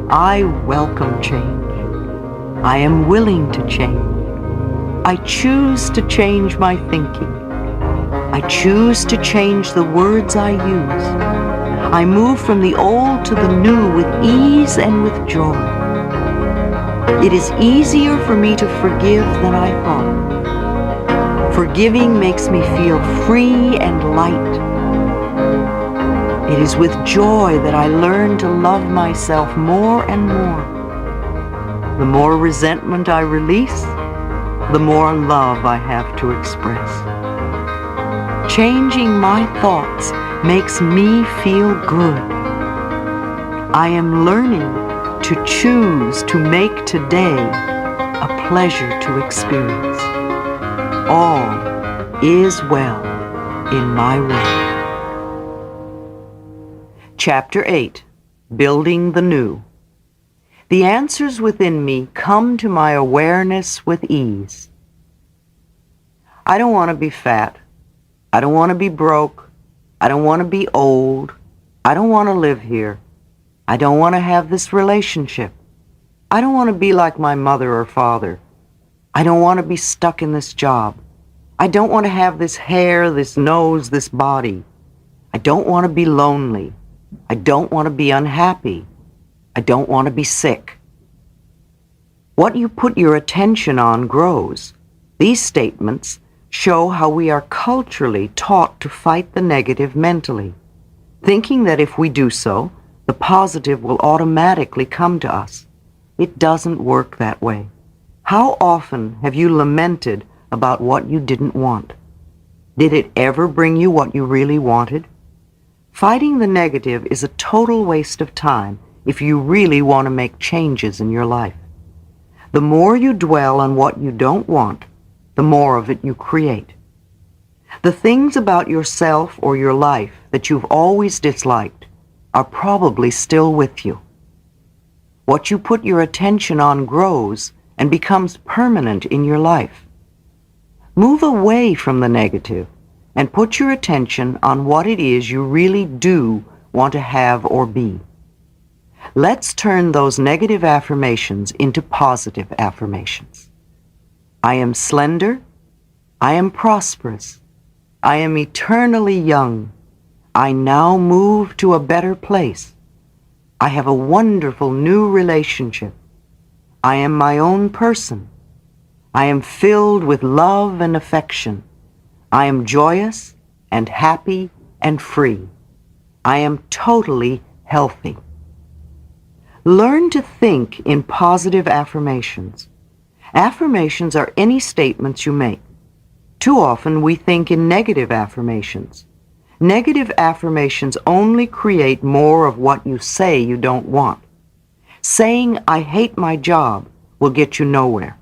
I welcome change. I am willing to change. I choose to change my thinking. I choose to change the words I use. I move from the old to the new with ease and with joy. It is easier for me to forgive than I thought. Forgiving makes me feel free and light. It is with joy that I learn to love myself more and more. The more resentment I release, the more love I have to express. Changing my thoughts makes me feel good. I am learning to choose to make today a pleasure to experience. All is well in my way. Chapter 8, Building the New. The answers within me come to my awareness with ease. I don't want to be fat. I don't want to be broke. I don't want to be old. I don't want to live here. I don't want to have this relationship. I don't want to be like my mother or father. I don't want to be stuck in this job. I don't want to have this hair, this nose, this body. I don't want to be lonely. I don't want to be unhappy. I don't want to be sick. What you put your attention on grows. These statements show how we are culturally taught to fight the negative mentally, thinking that if we do so, the positive will automatically come to us. It doesn't work that way. How often have you lamented about what you didn't want? Did it ever bring you what you really wanted? Fighting the negative is a total waste of time if you really want to make changes in your life. The more you dwell on what you don't want, the more of it you create. The things about yourself or your life that you've always disliked are probably still with you. What you put your attention on grows and becomes permanent in your life. Move away from the negative and put your attention on what it is you really do want to have or be. Let's turn those negative affirmations into positive affirmations. I am slender. I am prosperous. I am eternally young. I now move to a better place. I have a wonderful new relationship. I am my own person. I am filled with love and affection. I am joyous and happy and free. I am totally healthy. Learn to think in positive affirmations. Affirmations are any statements you make. Too often we think in negative affirmations. Negative affirmations only create more of what you say you don't want. Saying, I hate my job, will get you nowhere.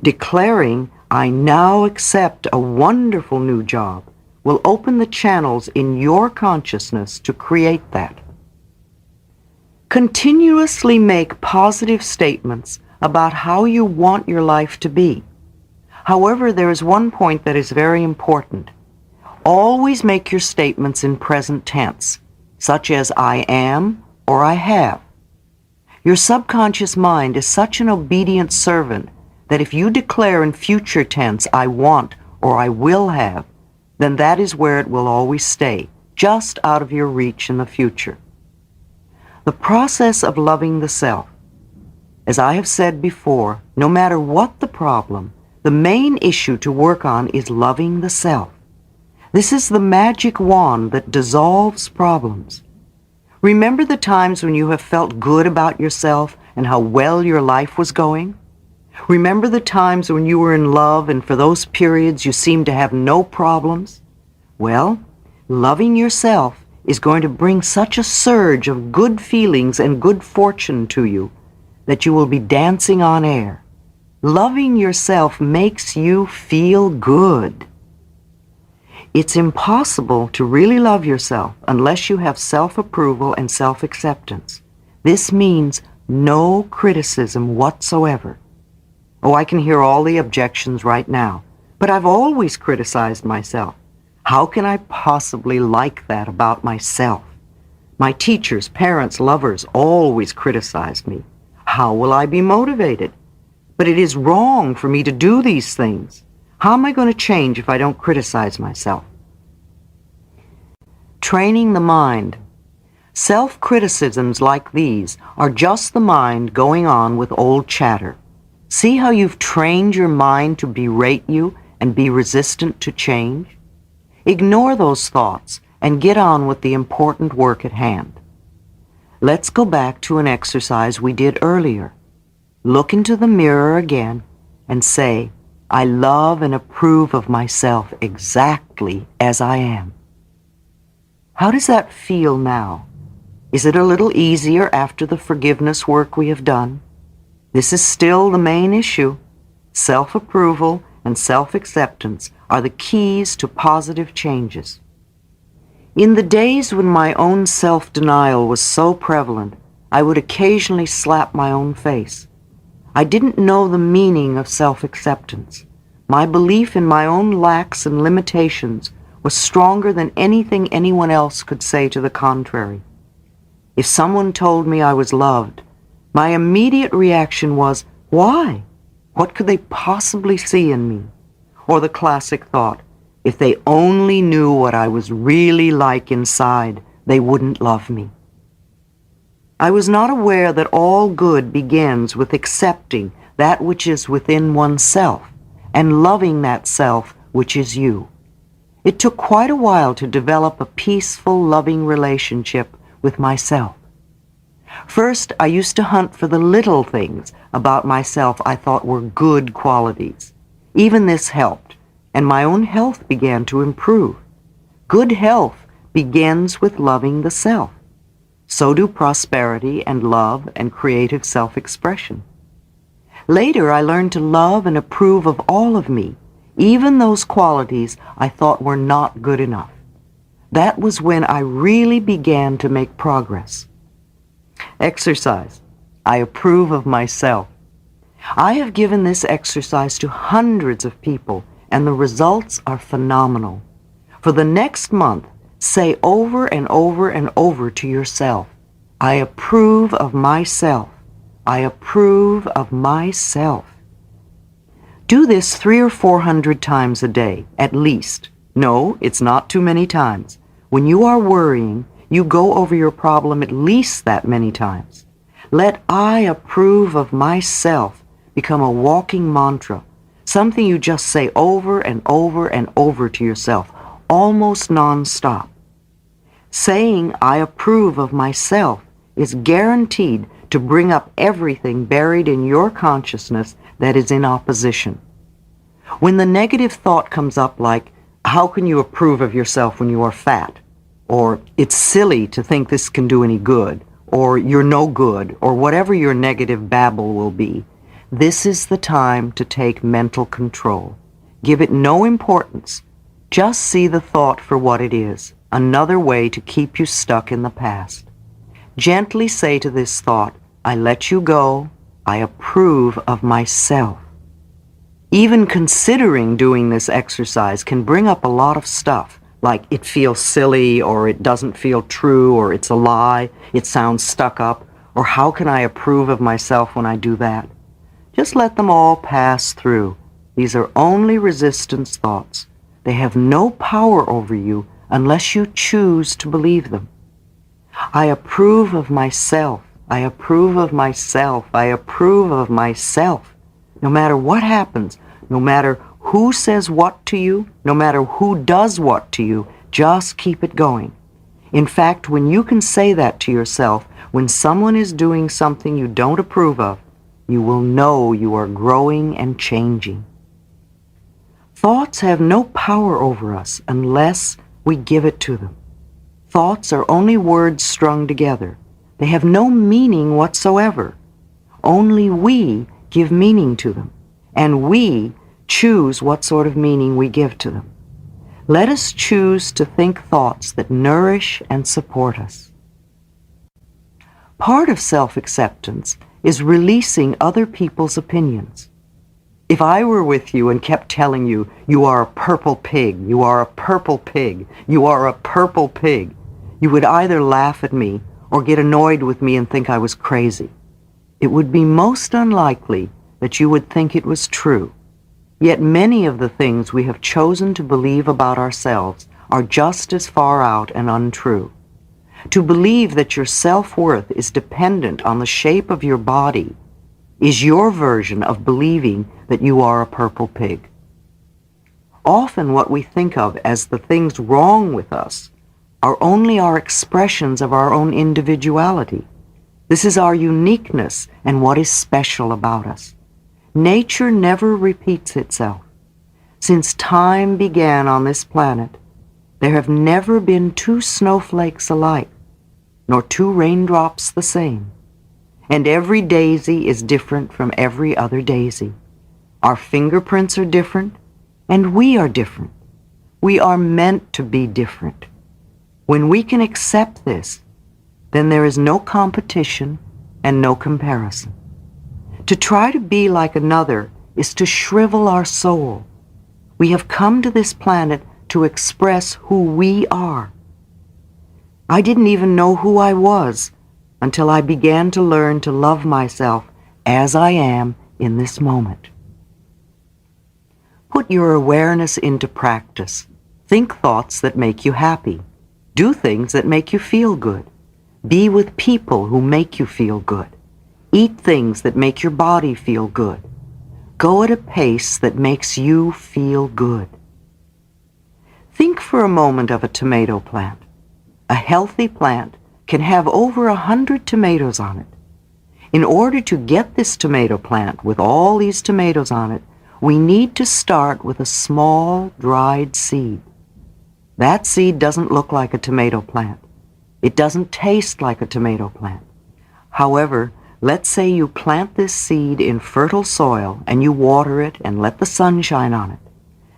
Declaring, I now accept a wonderful new job, will open the channels in your consciousness to create that. Continuously make positive statements about how you want your life to be. However, there is one point that is very important. Always make your statements in present tense, such as I am or I have. Your subconscious mind is such an obedient servant that if you declare in future tense, I want or I will have, then that is where it will always stay, just out of your reach in the future. The process of loving the self. As I have said before, no matter what the problem, the main issue to work on is loving the self. This is the magic wand that dissolves problems. Remember the times when you have felt good about yourself and how well your life was going? Remember the times when you were in love and for those periods you seemed to have no problems? Well, loving yourself is going to bring such a surge of good feelings and good fortune to you that you will be dancing on air. Loving yourself makes you feel good. It's impossible to really love yourself unless you have self-approval and self-acceptance. This means no criticism whatsoever. Oh, I can hear all the objections right now, but I've always criticized myself. How can I possibly like that about myself? My teachers, parents, lovers always criticized me. How will I be motivated? But it is wrong for me to do these things. How am I going to change if I don't criticize myself? Training the mind. Self-criticisms like these are just the mind going on with old chatter. See how you've trained your mind to berate you and be resistant to change? Ignore those thoughts and get on with the important work at hand. Let's go back to an exercise we did earlier. Look into the mirror again and say, I love and approve of myself exactly as I am. How does that feel now? Is it a little easier after the forgiveness work we have done? This is still the main issue. Self-approval and self-acceptance are the keys to positive changes. In the days when my own self-denial was so prevalent, I would occasionally slap my own face. I didn't know the meaning of self-acceptance. My belief in my own lacks and limitations was stronger than anything anyone else could say to the contrary. If someone told me I was loved, My immediate reaction was, why? What could they possibly see in me? Or the classic thought, if they only knew what I was really like inside, they wouldn't love me. I was not aware that all good begins with accepting that which is within oneself and loving that self which is you. It took quite a while to develop a peaceful, loving relationship with myself. First, I used to hunt for the little things about myself I thought were good qualities. Even this helped, and my own health began to improve. Good health begins with loving the self. So do prosperity and love and creative self-expression. Later, I learned to love and approve of all of me, even those qualities I thought were not good enough. That was when I really began to make progress. Exercise. I approve of myself. I have given this exercise to hundreds of people, and the results are phenomenal. For the next month, say over and over and over to yourself, I approve of myself. I approve of myself. Do this 300 or 400 times a day, at least. No, it's not too many times. When you are worrying, you go over your problem at least that many times. Let I approve of myself become a walking mantra, something you just say over and over and over to yourself, almost non-stop. Saying I approve of myself is guaranteed to bring up everything buried in your consciousness that is in opposition. When the negative thought comes up like, how can you approve of yourself when you are fat? Or it's silly to think this can do any good, or you're no good, or whatever your negative babble will be, this is the time to take mental control. Give it no importance. Just see the thought for what it is, another way to keep you stuck in the past. Gently say to this thought, I let you go. I approve of myself. Even considering doing this exercise can bring up a lot of stuff, like it feels silly, or it doesn't feel true, or it's a lie, it sounds stuck up, or how can I approve of myself when I do that? Just let them all pass through. These are only resistance thoughts. They have no power over you unless you choose to believe them. I approve of myself. I approve of myself. I approve of myself. No matter what happens, no matter who says what to you, no matter who does what to you, just keep it going. In fact, when you can say that to yourself, when someone is doing something you don't approve of, you will know you are growing and changing. Thoughts have no power over us unless we give it to them. Thoughts are only words strung together. They have no meaning whatsoever. Only we give meaning to them, and we choose what sort of meaning we give to them. Let us choose to think thoughts that nourish and support us. Part of self-acceptance is releasing other people's opinions. If I were with you and kept telling you, you are a purple pig, you are a purple pig, you are a purple pig, you would either laugh at me or get annoyed with me and think I was crazy. It would be most unlikely that you would think it was true. Yet many of the things we have chosen to believe about ourselves are just as far out and untrue. To believe that your self-worth is dependent on the shape of your body is your version of believing that you are a purple pig. Often what we think of as the things wrong with us are only our expressions of our own individuality. This is our uniqueness and what is special about us. Nature never repeats itself. Since time began on this planet, there have never been two snowflakes alike, nor two raindrops the same. And every daisy is different from every other daisy. Our fingerprints are different, and we are different. We are meant to be different. When we can accept this, then there is no competition and no comparison. To try to be like another is to shrivel our soul. We have come to this planet to express who we are. I didn't even know who I was until I began to learn to love myself as I am in this moment. Put your awareness into practice. Think thoughts that make you happy. Do things that make you feel good. Be with people who make you feel good. Eat things that make your body feel good. Go at a pace that makes you feel good. Think for a moment of a tomato plant. A healthy plant can have over 100 tomatoes on it. In order to get this tomato plant with all these tomatoes on it, we need to start with a small, dried seed. That seed doesn't look like a tomato plant. It doesn't taste like a tomato plant. However, let's say you plant this seed in fertile soil and you water it and let the sun shine on it.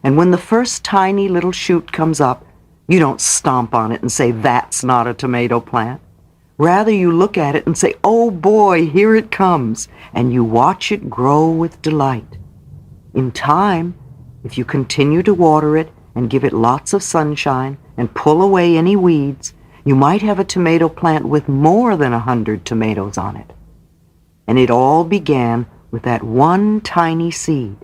And when the first tiny little shoot comes up, you don't stomp on it and say, "That's not a tomato plant." Rather, you look at it and say, "Oh boy, here it comes," and you watch it grow with delight. In time, if you continue to water it and give it lots of sunshine and pull away any weeds, you might have a tomato plant with more than 100 tomatoes on it. And it all began with that one tiny seed.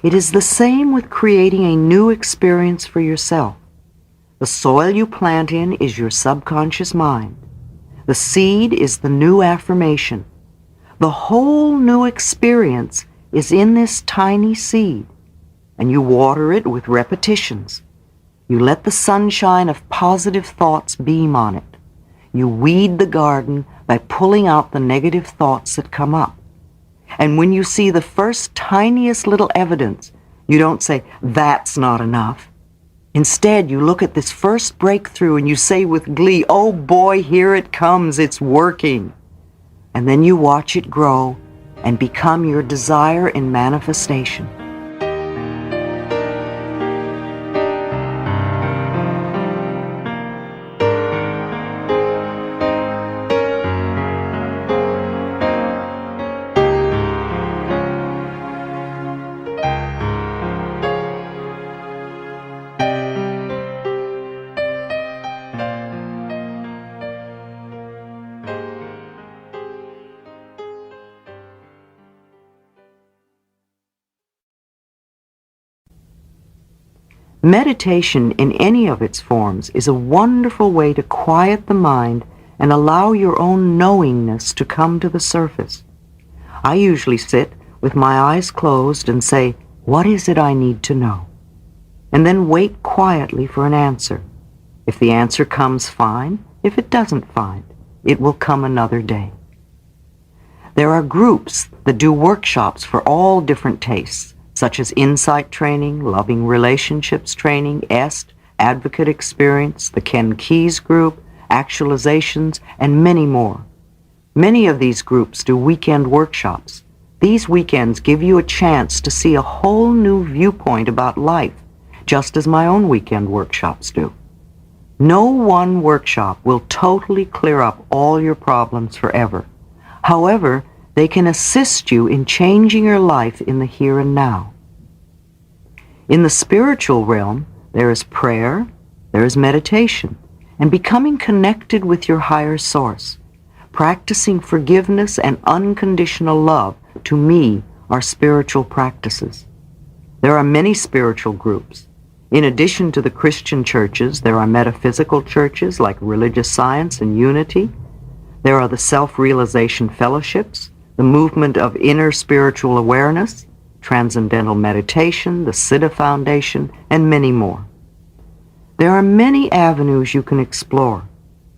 It is the same with creating a new experience for yourself. The soil you plant in is your subconscious mind. The seed is the new affirmation. The whole new experience is in this tiny seed, and you water it with repetitions. You let the sunshine of positive thoughts beam on it. You weed the garden by pulling out the negative thoughts that come up. And when you see the first tiniest little evidence, you don't say, "That's not enough." Instead, you look at this first breakthrough and you say with glee, "Oh boy, here it comes, it's working." And then you watch it grow and become your desire in manifestation. Meditation in any of its forms is a wonderful way to quiet the mind and allow your own knowingness to come to the surface. I usually sit with my eyes closed and say, "What is it I need to know?" And then wait quietly for an answer. If the answer comes, fine. If it doesn't, fine. It will come another day. There are groups that do workshops for all different tastes, such as insight training, loving relationships training, EST, advocate experience, the Ken Keyes group, actualizations, and many more. Many of these groups do weekend workshops. These weekends give you a chance to see a whole new viewpoint about life, just as my own weekend workshops do. No one workshop will totally clear up all your problems forever. However, they can assist you in changing your life in the here and now. In the spiritual realm, there is prayer, there is meditation, and becoming connected with your higher source. Practicing forgiveness and unconditional love, to me, are spiritual practices. There are many spiritual groups. In addition to the Christian churches, there are metaphysical churches like Religious Science and Unity. There are the Self-Realization Fellowships, the Movement of Inner Spiritual Awareness, Transcendental Meditation, the Siddha Foundation, and many more. There are many avenues you can explore.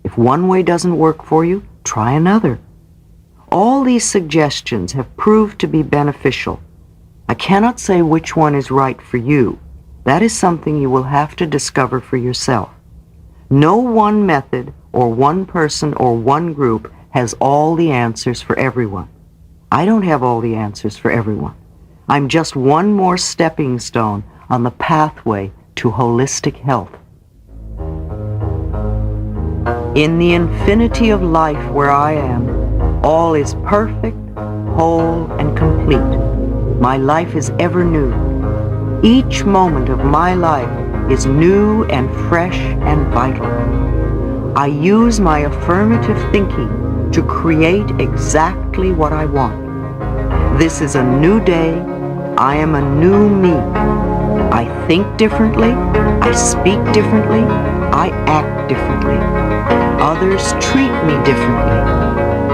If one way doesn't work for you, try another. All these suggestions have proved to be beneficial. I cannot say which one is right for you. That is something you will have to discover for yourself. No one method or one person or one group has all the answers for everyone. I don't have all the answers for everyone. I'm just one more stepping stone on the pathway to holistic health. In the infinity of life where I am, all is perfect, whole, and complete. My life is ever new. Each moment of my life is new and fresh and vital. I use my affirmative thinking to create exactly what I want. This is a new day. I am a new me. I think differently. I speak differently. I act differently. Others treat me differently.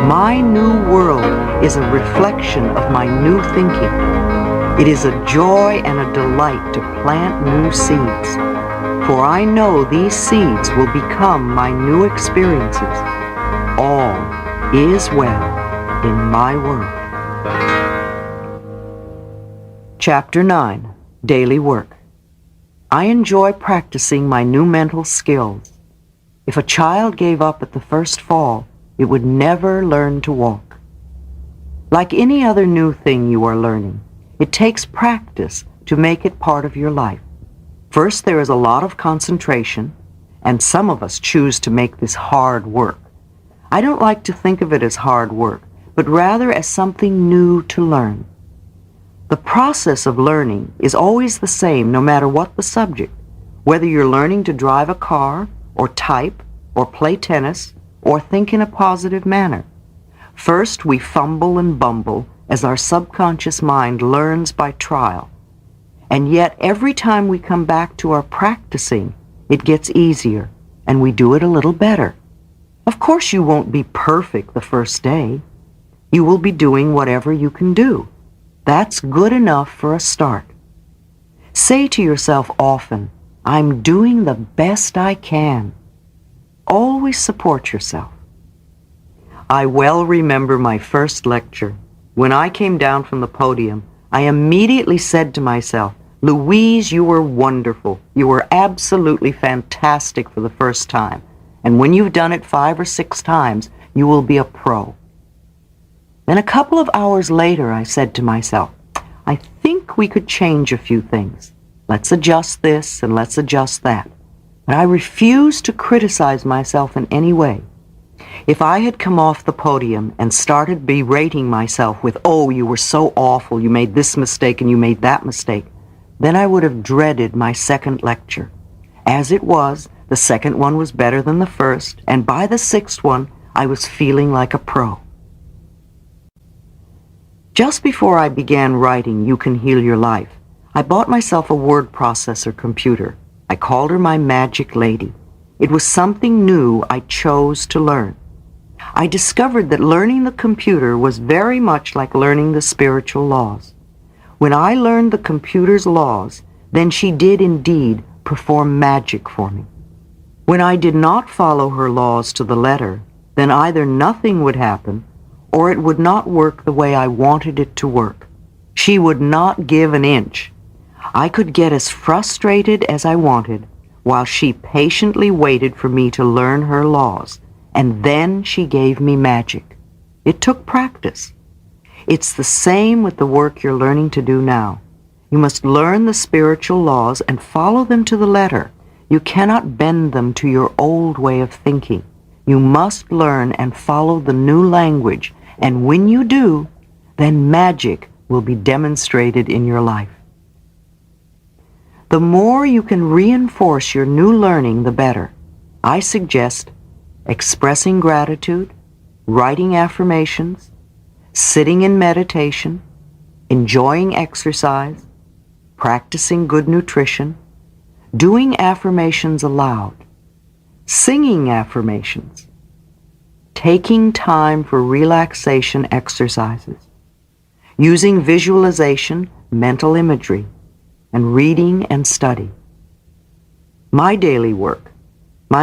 My new world is a reflection of my new thinking. It is a joy and a delight to plant new seeds, for I know these seeds will become my new experiences. All is well in my world. Chapter 9, Daily Work. I enjoy practicing my new mental skills. If a child gave up at the first fall, it would never learn to walk. Like any other new thing you are learning, it takes practice to make it part of your life. First, there is a lot of concentration, and some of us choose to make this hard work. I don't like to think of it as hard work, but rather as something new to learn. The process of learning is always the same no matter what the subject, whether you're learning to drive a car, or type, or play tennis, or think in a positive manner. First, we fumble and bumble as our subconscious mind learns by trial. And yet, every time we come back to our practicing, it gets easier, and we do it a little better. Of course, you won't be perfect the first day. You will be doing whatever you can do. That's good enough for a start. Say to yourself often, I'm doing the best I can. Always support yourself. I well remember my first lecture. When I came down from the podium, I immediately said to myself, Louise, you were wonderful. You were absolutely fantastic for the first time. And when you've done it 5 or 6 times, you will be a pro. Then a couple of hours later, I said to myself, I think we could change a few things. Let's adjust this and let's adjust that. But I refused to criticize myself in any way. If I had come off the podium and started berating myself with, oh, you were so awful, you made this mistake and you made that mistake, then I would have dreaded my second lecture. As it was, the second one was better than the first, and by the 6th one, I was feeling like a pro. Just before I began writing You Can Heal Your Life, I bought myself a word processor computer. I called her my magic lady. It was something new I chose to learn. I discovered that learning the computer was very much like learning the spiritual laws. When I learned the computer's laws, then she did indeed perform magic for me. When I did not follow her laws to the letter, then either nothing would happen or it would not work the way I wanted it to work. She would not give an inch. I could get as frustrated as I wanted while she patiently waited for me to learn her laws, and then she gave me magic. It took practice. It's the same with the work you're learning to do now. You must learn the spiritual laws and follow them to the letter. You cannot bend them to your old way of thinking. You must learn and follow the new language, and when you do, then magic will be demonstrated in your life. The more you can reinforce your new learning, the better. I suggest expressing gratitude, writing affirmations, sitting in meditation, enjoying exercise, practicing good nutrition, doing affirmations aloud, singing affirmations, taking time for relaxation exercises, using visualization, mental imagery, and reading and study. My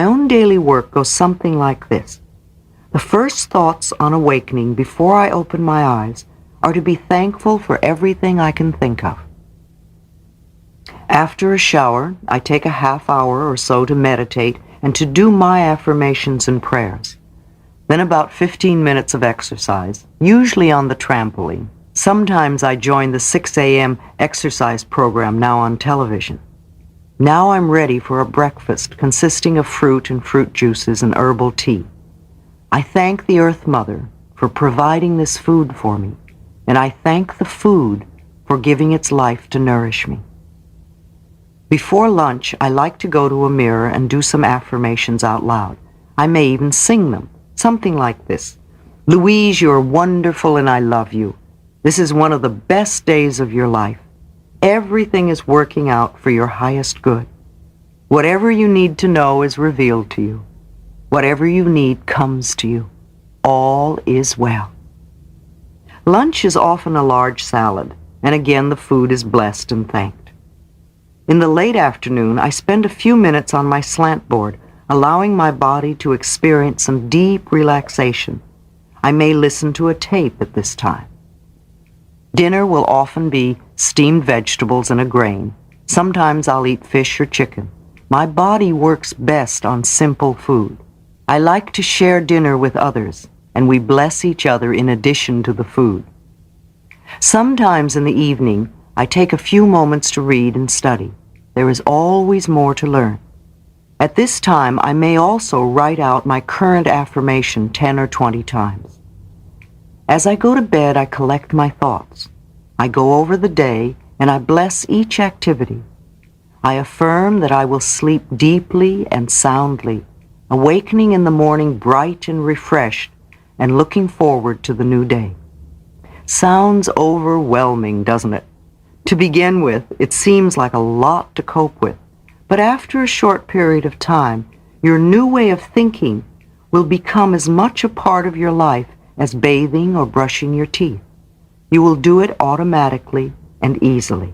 own daily work goes something like this. The first thoughts on awakening before I open my eyes are to be thankful for everything I can think of. After a shower, I take a half hour or so to meditate and to do my affirmations and prayers. Then about 15 minutes of exercise, usually on the trampoline. Sometimes I join the 6 a.m. exercise program now on television. Now I'm ready for a breakfast consisting of fruit and fruit juices and herbal tea. I thank the Earth Mother for providing this food for me, and I thank the food for giving its life to nourish me. Before lunch, I like to go to a mirror and do some affirmations out loud. I may even sing them, something like this. Louise, you're wonderful and I love you. This is one of the best days of your life. Everything is working out for your highest good. Whatever you need to know is revealed to you. Whatever you need comes to you. All is well. Lunch is often a large salad, and again the food is blessed and thanked. In the late afternoon, I spend a few minutes on my slant board, allowing my body to experience some deep relaxation. I may listen to a tape at this time. Dinner will often be steamed vegetables and a grain. Sometimes I'll eat fish or chicken. My body works best on simple food. I like to share dinner with others, and we bless each other in addition to the food. Sometimes in the evening, I take a few moments to read and study. There is always more to learn. At this time, I may also write out my current affirmation 10 or 20 times. As I go to bed, I collect my thoughts. I go over the day, and I bless each activity. I affirm that I will sleep deeply and soundly, awakening in the morning bright and refreshed, and looking forward to the new day. Sounds overwhelming, doesn't it? To begin with, it seems like a lot to cope with, but after a short period of time, your new way of thinking will become as much a part of your life as bathing or brushing your teeth. You will do it automatically and easily.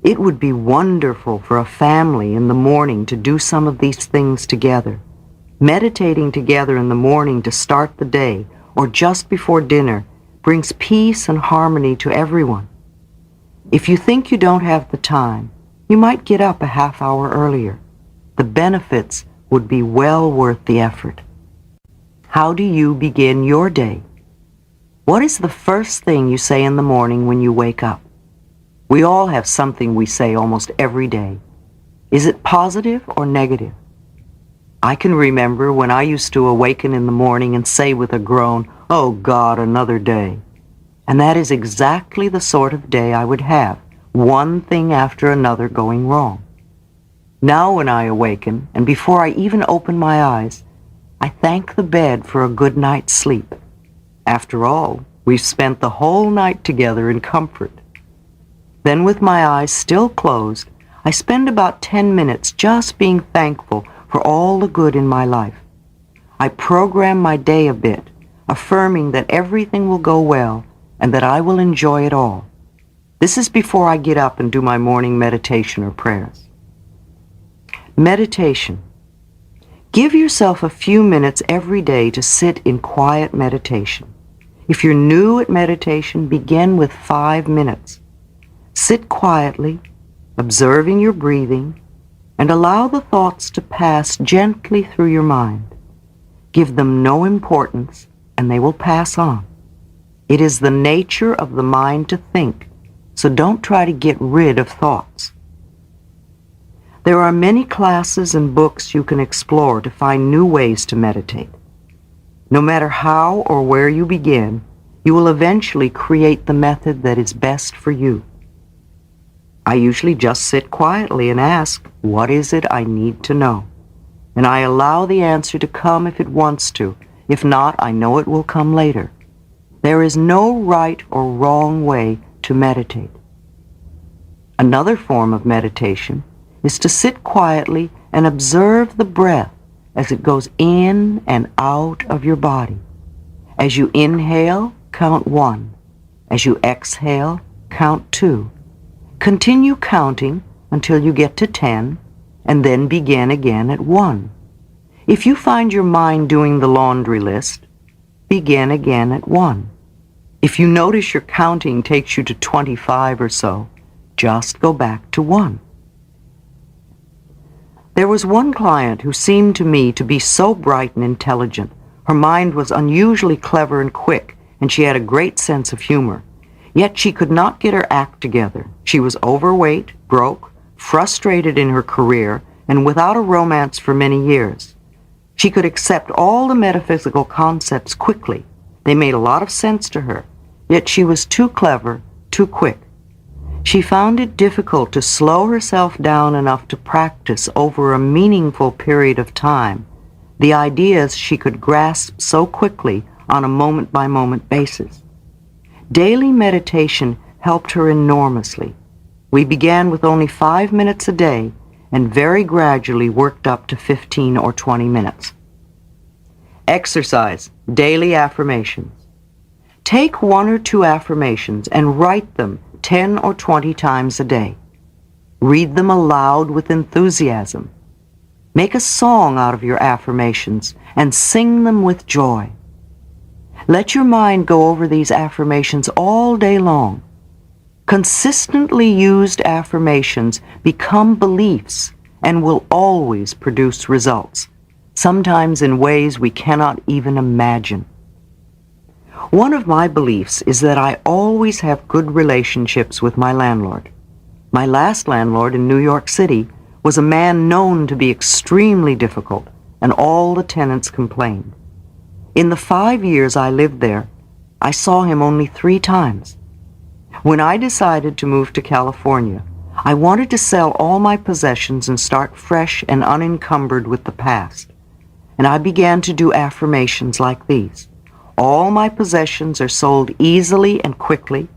It would be wonderful for a family in the morning to do some of these things together. Meditating together in the morning to start the day or just before dinner brings peace and harmony to everyone. If you think you don't have the time, you might get up a half hour earlier. The benefits would be well worth the effort. How do you begin your day? What is the first thing you say in the morning when you wake up? We all have something we say almost every day. Is it positive or negative? I can remember when I used to awaken in the morning and say with a groan, "Oh God, another day." And that is exactly the sort of day I would have, one thing after another going wrong. Now when I awaken, and before I even open my eyes, I thank the bed for a good night's sleep. After all, we've spent the whole night together in comfort. Then with my eyes still closed, I spend about 10 minutes just being thankful for all the good in my life. I program my day a bit, affirming that everything will go well and that I will enjoy it all. This is before I get up and do my morning meditation or prayers. Meditation. Give yourself a few minutes every day to sit in quiet meditation. If you're new at meditation, begin with 5 minutes. Sit quietly, observing your breathing, and allow the thoughts to pass gently through your mind. Give them no importance, and they will pass on. It is the nature of the mind to think, so don't try to get rid of thoughts. There are many classes and books you can explore to find new ways to meditate. No matter how or where you begin, you will eventually create the method that is best for you. I usually just sit quietly and ask, what is it I need to know? And I allow the answer to come if it wants to. If not, I know it will come later. There is no right or wrong way to meditate. Another form of meditation is to sit quietly and observe the breath as it goes in and out of your body. As you inhale, count 1. As you exhale, count 2. Continue counting until you get to 10, and then begin again at 1. If you find your mind doing the laundry list, begin again at 1. If you notice your counting takes you to 25 or so, just go back to 1. There was one client who seemed to me to be so bright and intelligent. Her mind was unusually clever and quick, and she had a great sense of humor. Yet she could not get her act together. She was overweight, broke, frustrated in her career, and without a romance for many years. She could accept all the metaphysical concepts quickly. They made a lot of sense to her, yet she was too clever, too quick. She found it difficult to slow herself down enough to practice over a meaningful period of time, the ideas she could grasp so quickly on a moment-by-moment basis. Daily meditation helped her enormously. We began with only 5 minutes a day and very gradually worked up to 15 or 20 minutes. Exercise, daily affirmations. Take 1 or 2 affirmations and write them 10 or 20 times a day. Read them aloud with enthusiasm. Make a song out of your affirmations and sing them with joy. Let your mind go over these affirmations all day long. Consistently used affirmations become beliefs and will always produce results, sometimes in ways we cannot even imagine. One of my beliefs is that I always have good relationships with my landlord. My last landlord in New York City was a man known to be extremely difficult, and all the tenants complained. In the 5 years I lived there, I saw him only 3 times. When I decided to move to California, I wanted to sell all my possessions and start fresh and unencumbered with the past. And I began to do affirmations like these. All my possessions are sold easily and quickly.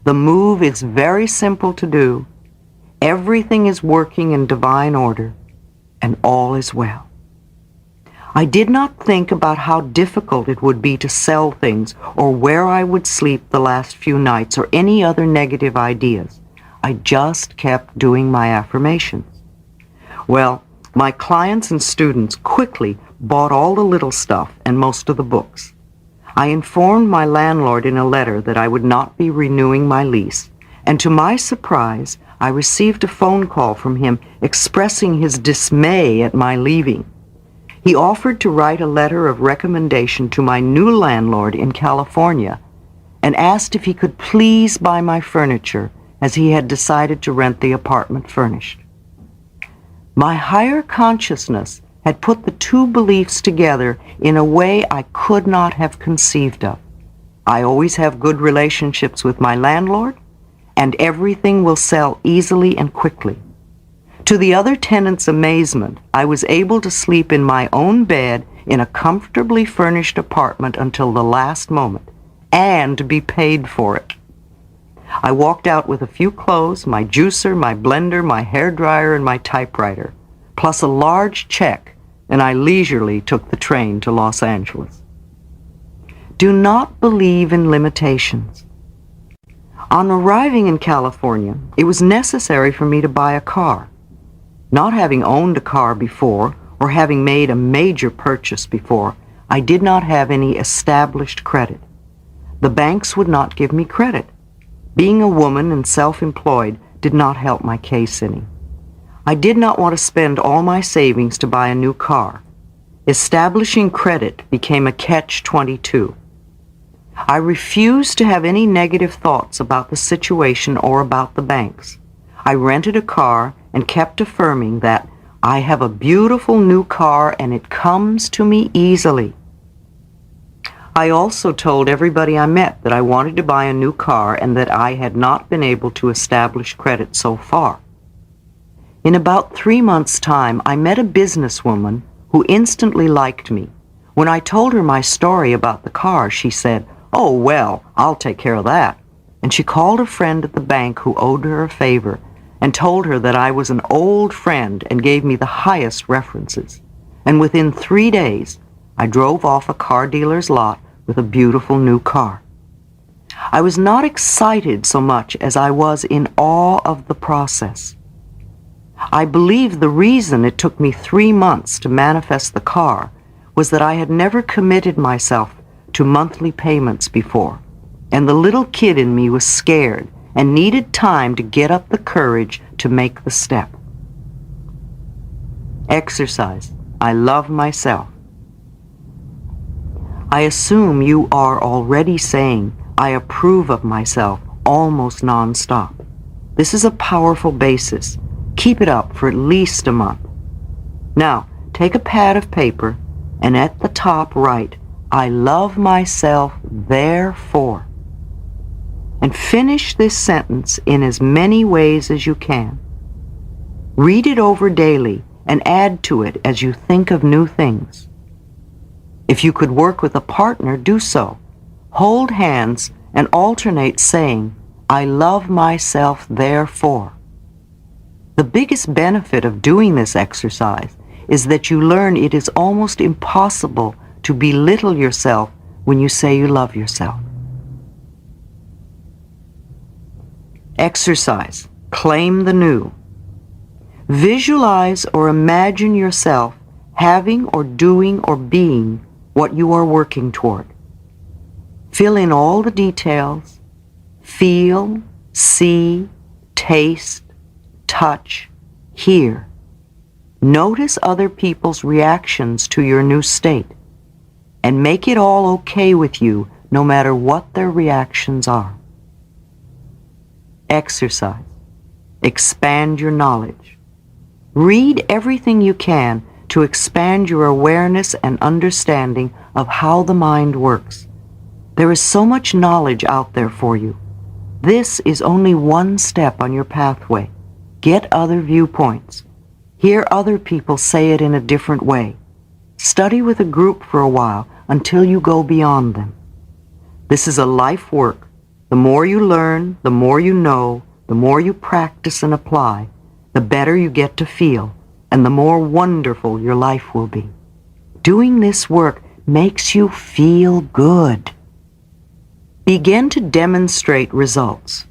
The move is very simple to do. Everything is working in divine order, and all is well. I did not think about how difficult it would be to sell things or where I would sleep the last few nights or any other negative ideas. I just kept doing my affirmations. Well, my clients and students quickly bought all the little stuff and most of the books. I informed my landlord in a letter that I would not be renewing my lease, and to my surprise, I received a phone call from him expressing his dismay at my leaving. He offered to write a letter of recommendation to my new landlord in California and asked if he could please buy my furniture, as he had decided to rent the apartment furnished. My higher consciousness had put the 2 beliefs together in a way I could not have conceived of. I always have good relationships with my landlord, and everything will sell easily and quickly. To the other tenants' amazement, I was able to sleep in my own bed in a comfortably furnished apartment until the last moment, and be paid for it. I walked out with a few clothes, my juicer, my blender, my hairdryer, and my typewriter, plus a large check, and I leisurely took the train to Los Angeles. Do not believe in limitations. On arriving in California, it was necessary for me to buy a car. Not having owned a car before, or having made a major purchase before, I did not have any established credit. The banks would not give me credit. Being a woman and self-employed did not help my case any. I did not want to spend all my savings to buy a new car. Establishing credit became a catch-22. I refused to have any negative thoughts about the situation or about the banks. I rented a car and kept affirming that I have a beautiful new car and it comes to me easily. I also told everybody I met that I wanted to buy a new car and that I had not been able to establish credit so far. In about 3 months' time, I met a businesswoman who instantly liked me. When I told her my story about the car, she said, "Oh, well, I'll take care of that." And she called a friend at the bank who owed her a favor and told her that I was an old friend and gave me the highest references. And within 3 days, I drove off a car dealer's lot with a beautiful new car. I was not excited so much as I was in awe of the process. I believe the reason it took me 3 months to manifest the car was that I had never committed myself to monthly payments before, and the little kid in me was scared and needed time to get up the courage to make the step. Exercise. I love myself. I assume you are already saying, "I approve of myself," almost nonstop. This is a powerful basis. Keep it up for at least a month. Now, take a pad of paper and at the top write, "I love myself, therefore." And finish this sentence in as many ways as you can. Read it over daily and add to it as you think of new things. If you could work with a partner, do so. Hold hands and alternate saying, "I love myself, therefore." The biggest benefit of doing this exercise is that you learn it is almost impossible to belittle yourself when you say you love yourself. Exercise. Claim the new. Visualize or imagine yourself having or doing or being what you are working toward. Fill in all the details. Feel, see, taste, touch, hear. Notice other people's reactions to your new state, and make it all okay with you no matter what their reactions are. Exercise. Expand your knowledge. Read everything you can to expand your awareness and understanding of how the mind works. There is so much knowledge out there for you. This is only one step on your pathway. Get other viewpoints. Hear other people say it in a different way. Study with a group for a while until you go beyond them. This is a life work. The more you learn, the more you know, the more you practice and apply, the better you get to feel, and the more wonderful your life will be. Doing this work makes you feel good. Begin to demonstrate results.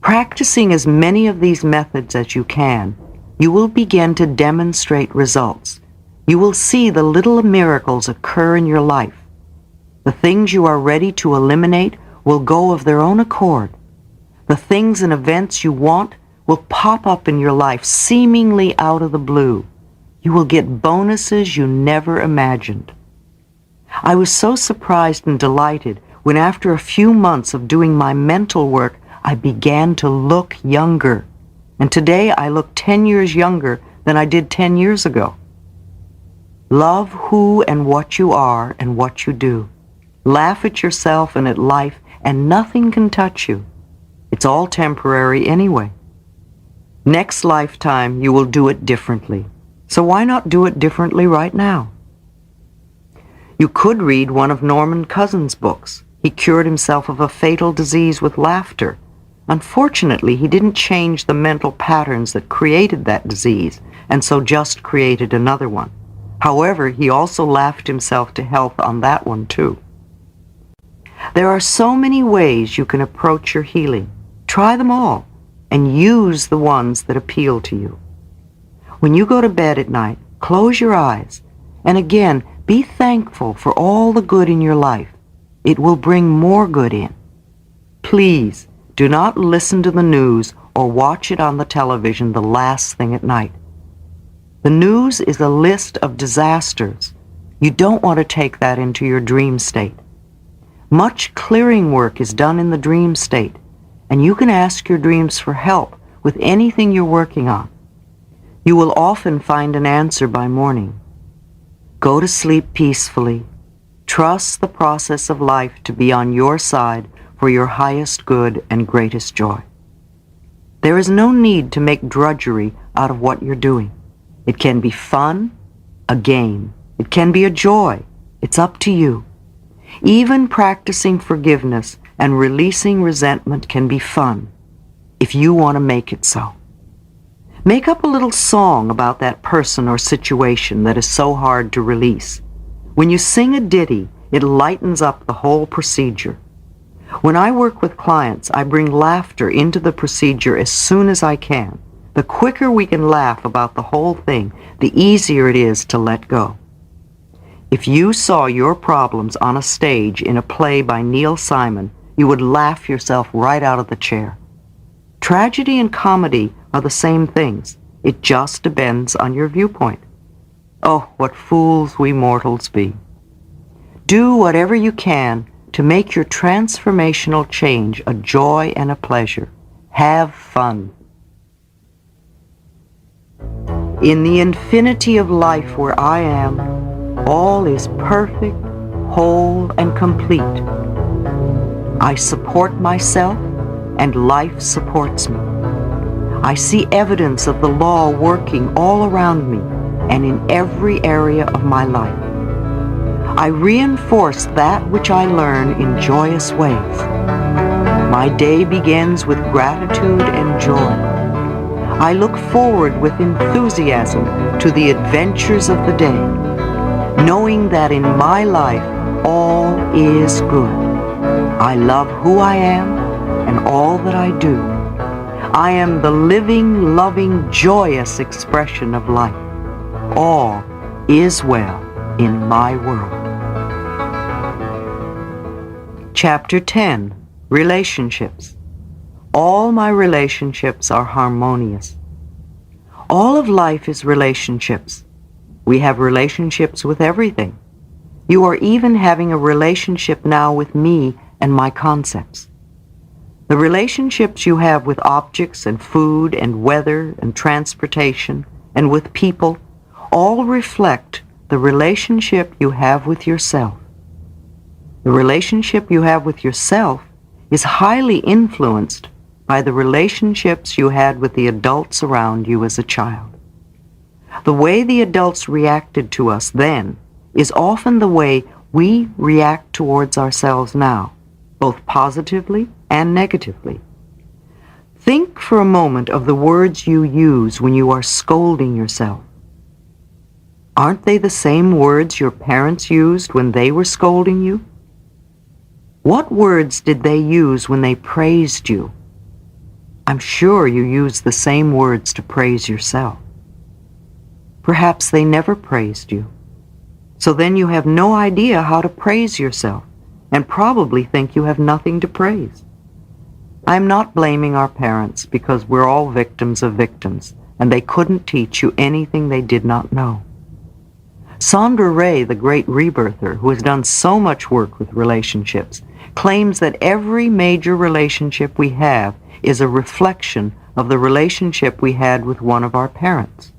Practicing as many of these methods as you can, you will begin to demonstrate results. You will see the little miracles occur in your life. The things you are ready to eliminate will go of their own accord. The things and events you want will pop up in your life seemingly out of the blue. You will get bonuses you never imagined. I was so surprised and delighted when after a few months of doing my mental work, I began to look younger. And today I look 10 years younger than I did 10 years ago. Love who and what you are and what you do. Laugh at yourself and at life, and nothing can touch you. It's all temporary anyway. Next lifetime, you will do it differently. So why not do it differently right now? You could read one of Norman Cousins' books. He cured himself of a fatal disease with laughter. Unfortunately, he didn't change the mental patterns that created that disease, and so just created another one. However, he also laughed himself to health on that one too. There are so many ways you can approach your healing. Try them all, and use the ones that appeal to you. When you go to bed at night, close your eyes, and again, be thankful for all the good in your life. It will bring more good in. Please, do not listen to the news or watch it on the television the last thing at night. The news is a list of disasters. You don't want to take that into your dream state. Much clearing work is done in the dream state, and you can ask your dreams for help with anything you're working on. You will often find an answer by morning. Go to sleep peacefully. Trust the process of life to be on your side for your highest good and greatest joy. There is no need to make drudgery out of what you're doing. It can be fun, a game. It can be a joy. It's up to you. Even practicing forgiveness and releasing resentment can be fun, if you want to make it so. Make up a little song about that person or situation that is so hard to release. When you sing a ditty, it lightens up the whole procedure. When I work with clients, I bring laughter into the procedure as soon as I can. The quicker we can laugh about the whole thing, the easier it is to let go. If you saw your problems on a stage in a play by Neil Simon, you would laugh yourself right out of the chair. Tragedy and comedy are the same things. It just depends on your viewpoint. Oh, what fools we mortals be. Do whatever you can to make your transformational change a joy and a pleasure. Have fun. In the infinity of life where I am, all is perfect, whole, and complete. I support myself, and life supports me. I see evidence of the law working all around me and in every area of my life. I reinforce that which I learn in joyous ways. My day begins with gratitude and joy. I look forward with enthusiasm to the adventures of the day, knowing that in my life all is good. I love who I am and all that I do. I am the living, loving, joyous expression of life. All is well in my world. Chapter 10, Relationships. All my relationships are harmonious. All of life is relationships. We have relationships with everything. You are even having a relationship now with me and my concepts. The relationships you have with objects and food and weather and transportation and with people all reflect the relationship you have with yourself. The relationship you have with yourself is highly influenced by the relationships you had with the adults around you as a child. The way the adults reacted to us then is often the way we react towards ourselves now, both positively and negatively. Think for a moment of the words you use when you are scolding yourself. Aren't they the same words your parents used when they were scolding you? What words did they use when they praised you? I'm sure you use the same words to praise yourself. Perhaps they never praised you. So then you have no idea how to praise yourself and probably think you have nothing to praise. I'm not blaming our parents because we're all victims of victims and they couldn't teach you anything they did not know. Sandra Ray, the great rebirther, who has done so much work with relationships, claims that every major relationship we have is a reflection of the relationship we had with one of our parents.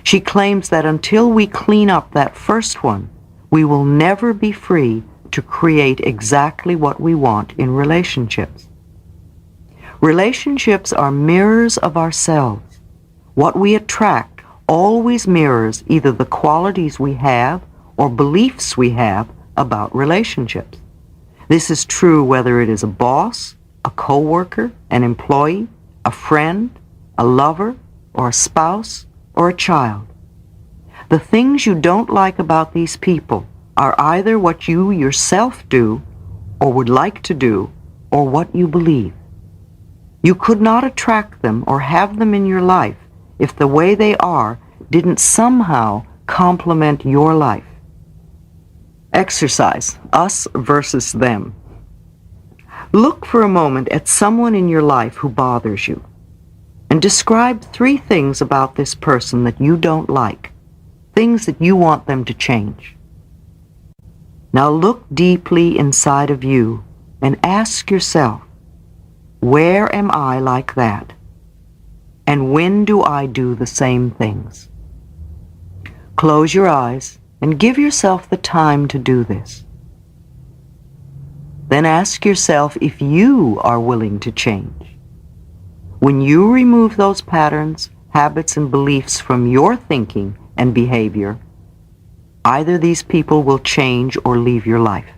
She claims that until we clean up that first one, we will never be free to create exactly what we want in relationships. Relationships are mirrors of ourselves. What we attract always mirrors either the qualities we have or beliefs we have about relationships. This is true whether it is a boss, a coworker, an employee, a friend, a lover, or a spouse, or a child. The things you don't like about these people are either what you yourself do, or would like to do, or what you believe. You could not attract them or have them in your life if the way they are didn't somehow complement your life. Exercise, us versus them. Look for a moment at someone in your life who bothers you, and describe 3 things about this person that you don't like, things that you want them to change. Now look deeply inside of you and ask yourself, where am I like that? And when do I do the same things? Close your eyes and give yourself the time to do this. Then ask yourself if you are willing to change. When you remove those patterns, habits, and beliefs from your thinking and behavior, either these people will change or leave your life.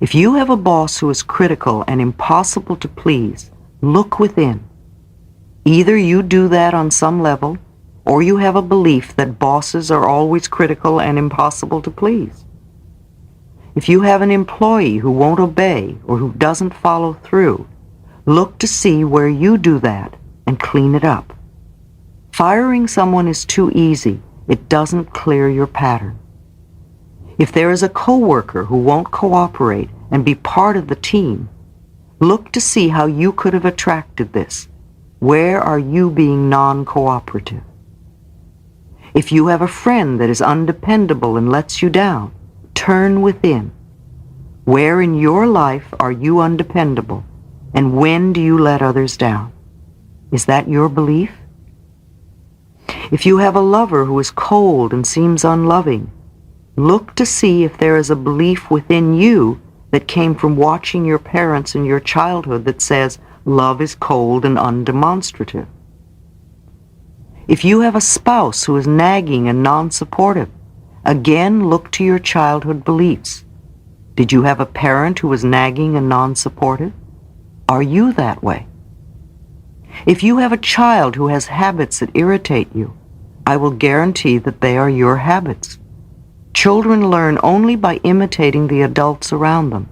If you have a boss who is critical and impossible to please, look within. Either you do that on some level, or you have a belief that bosses are always critical and impossible to please. If you have an employee who won't obey or who doesn't follow through, look to see where you do that and clean it up. Firing someone is too easy. It doesn't clear your pattern. If there is a coworker who won't cooperate and be part of the team, look to see how you could have attracted this. Where are you being non-cooperative? If you have a friend that is undependable and lets you down, turn within. Where in your life are you undependable, and when do you let others down? Is that your belief? If you have a lover who is cold and seems unloving, look to see if there is a belief within you that came from watching your parents in your childhood that says love is cold and undemonstrative. If you have a spouse who is nagging and non-supportive, Again, look to your childhood beliefs. Did you have a parent who was nagging and non-supportive? Are you that way? If you have a child who has habits that irritate you, I will guarantee that they are your habits. Children learn only by imitating the adults around them.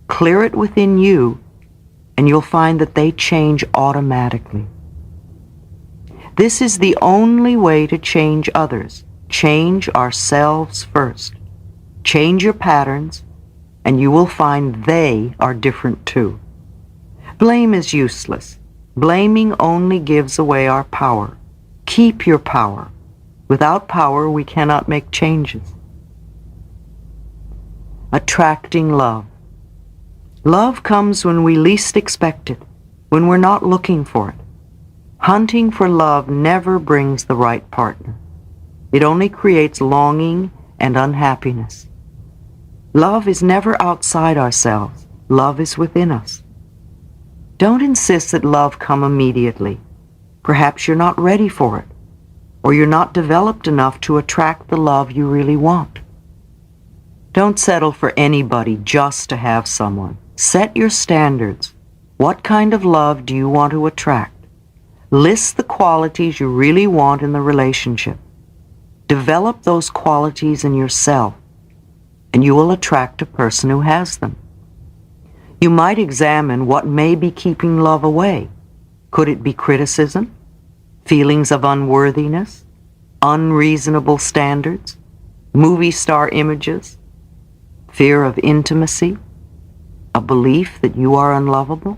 Clear it within you, and you'll find that they change automatically. This is the only way to change others. Change ourselves first. Change your patterns, and you will find they are different too. Blame is useless. Blaming only gives away our power. Keep your power. Without power, we cannot make changes. Attracting love. Love comes when we least expect it, when we're not looking for it. Hunting for love never brings the right partner. It only creates longing and unhappiness. Love is never outside ourselves. Love is within us. Don't insist that love come immediately. Perhaps you're not ready for it, or you're not developed enough to attract the love you really want. Don't settle for anybody just to have someone. Set your standards. What kind of love do you want to attract? List the qualities you really want in the relationship. Develop those qualities in yourself, and you will attract a person who has them. You might examine what may be keeping love away. Could it be criticism, feelings of unworthiness, unreasonable standards, movie star images, fear of intimacy, a belief that you are unlovable?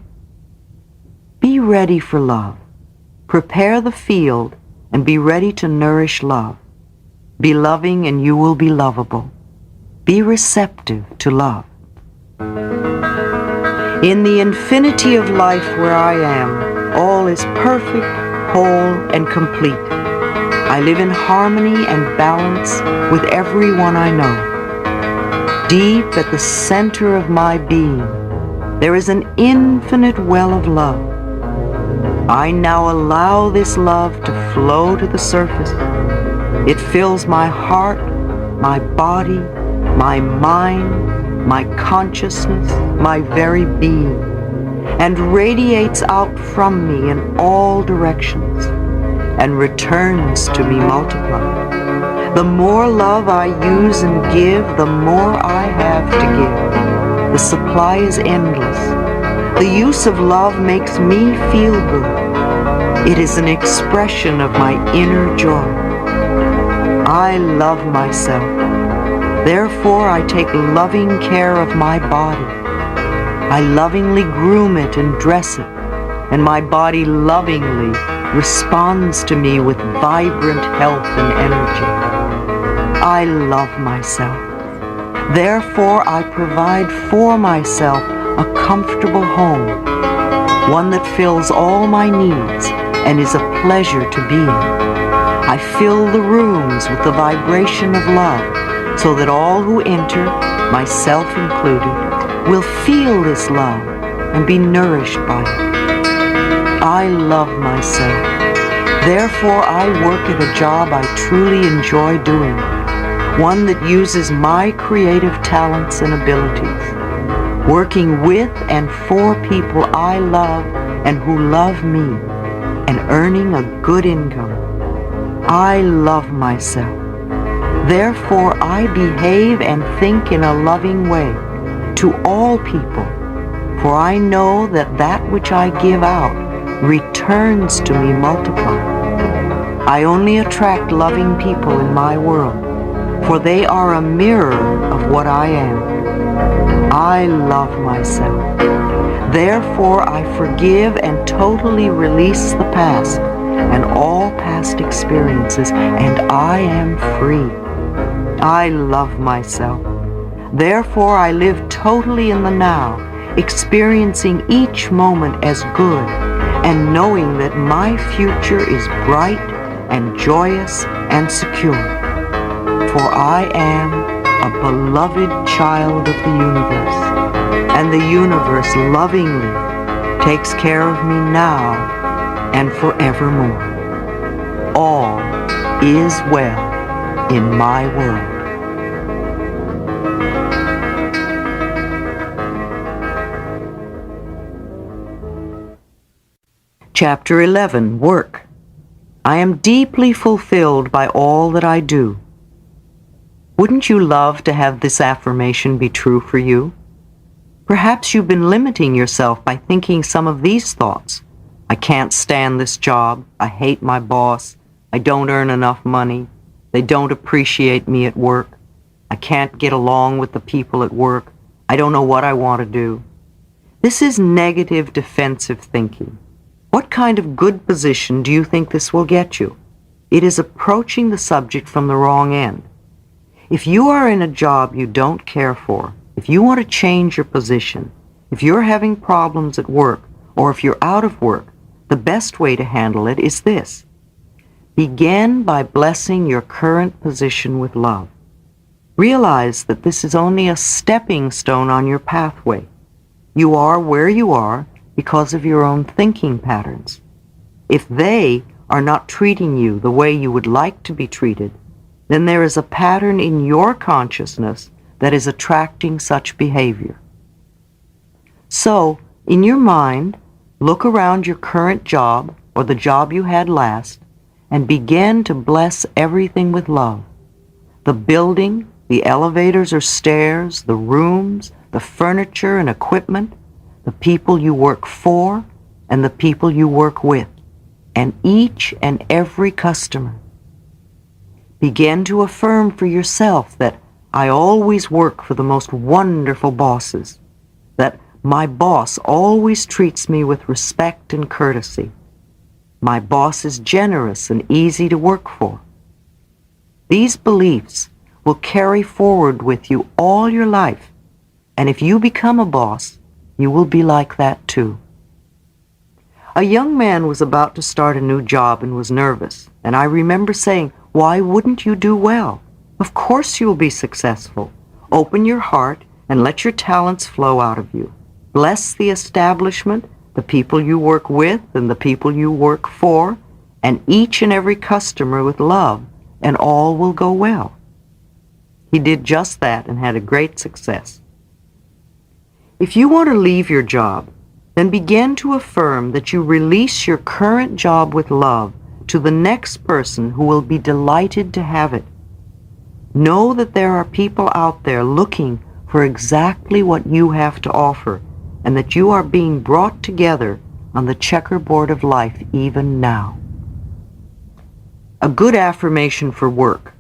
Be ready for love. Prepare the field and be ready to nourish love. Be loving and you will be lovable. Be receptive to love. In the infinity of life where I am, all is perfect, whole, and complete. I live in harmony and balance with everyone I know. Deep at the center of my being, there is an infinite well of love. I now allow this love to flow to the surface. It fills my heart, my body, my mind, my consciousness, my very being, and radiates out from me in all directions and returns to me multiplied. The more love I use and give, the more I have to give. The supply is endless. The use of love makes me feel good. It is an expression of my inner joy. I love myself. Therefore, I take loving care of my body. I lovingly groom it and dress it, and my body lovingly responds to me with vibrant health and energy. I love myself. Therefore, I provide for myself a comfortable home, one that fills all my needs and is a pleasure to be in. I fill the rooms with the vibration of love, so that all who enter, myself included, will feel this love and be nourished by it. I love myself. Therefore, I work at a job I truly enjoy doing, one that uses my creative talents and abilities, working with and for people I love and who love me, and earning a good income. I love myself. Therefore, I behave and think in a loving way to all people, for I know that that which I give out returns to me multiplied. I only attract loving people in my world, for they are a mirror of what I am. I love myself. Therefore, I forgive and totally release the past and all past experiences, and I am free. I love myself. Therefore, I live totally in the now, experiencing each moment as good, and knowing that my future is bright and joyous and secure. For I am a beloved child of the universe, and the universe lovingly takes care of me now and forevermore. All is well in my world. Chapter 11, Work. I am deeply fulfilled by all that I do. Wouldn't you love to have this affirmation be true for you? Perhaps you've been limiting yourself by thinking some of these thoughts. I can't stand this job. I hate my boss. I don't earn enough money. They don't appreciate me at work. I can't get along with the people at work. I don't know what I want to do. This is negative defensive thinking. What kind of good position do you think this will get you? It is approaching the subject from the wrong end. If you are in a job you don't care for, if you want to change your position, if you're having problems at work, or if you're out of work, the best way to handle it is this. Begin by blessing your current position with love. Realize that this is only a stepping stone on your pathway. You are where you are because of your own thinking patterns. If they are not treating you the way you would like to be treated, then there is a pattern in your consciousness that is attracting such behavior. So, in your mind, look around your current job or the job you had last and begin to bless everything with love. The building, the elevators or stairs, the rooms, the furniture and equipment, the people you work for and the people you work with, and each and every customer. Begin to affirm for yourself that I always work for the most wonderful bosses, that my boss always treats me with respect and courtesy. My boss is generous and easy to work for. These beliefs will carry forward with you all your life, and if you become a boss, you will be like that too. A young man was about to start a new job and was nervous, and I remember saying, "Why wouldn't you do well? Of course you'll be successful. Open your heart and let your talents flow out of you. Bless the establishment, the people you work with and the people you work for, and each and every customer with love, and all will go well." He did just that and had a great success. If you want to leave your job, then begin to affirm that you release your current job with love to the next person who will be delighted to have it. Know that there are people out there looking for exactly what you have to offer, and that you are being brought together on the checkerboard of life even now. A good affirmation for work.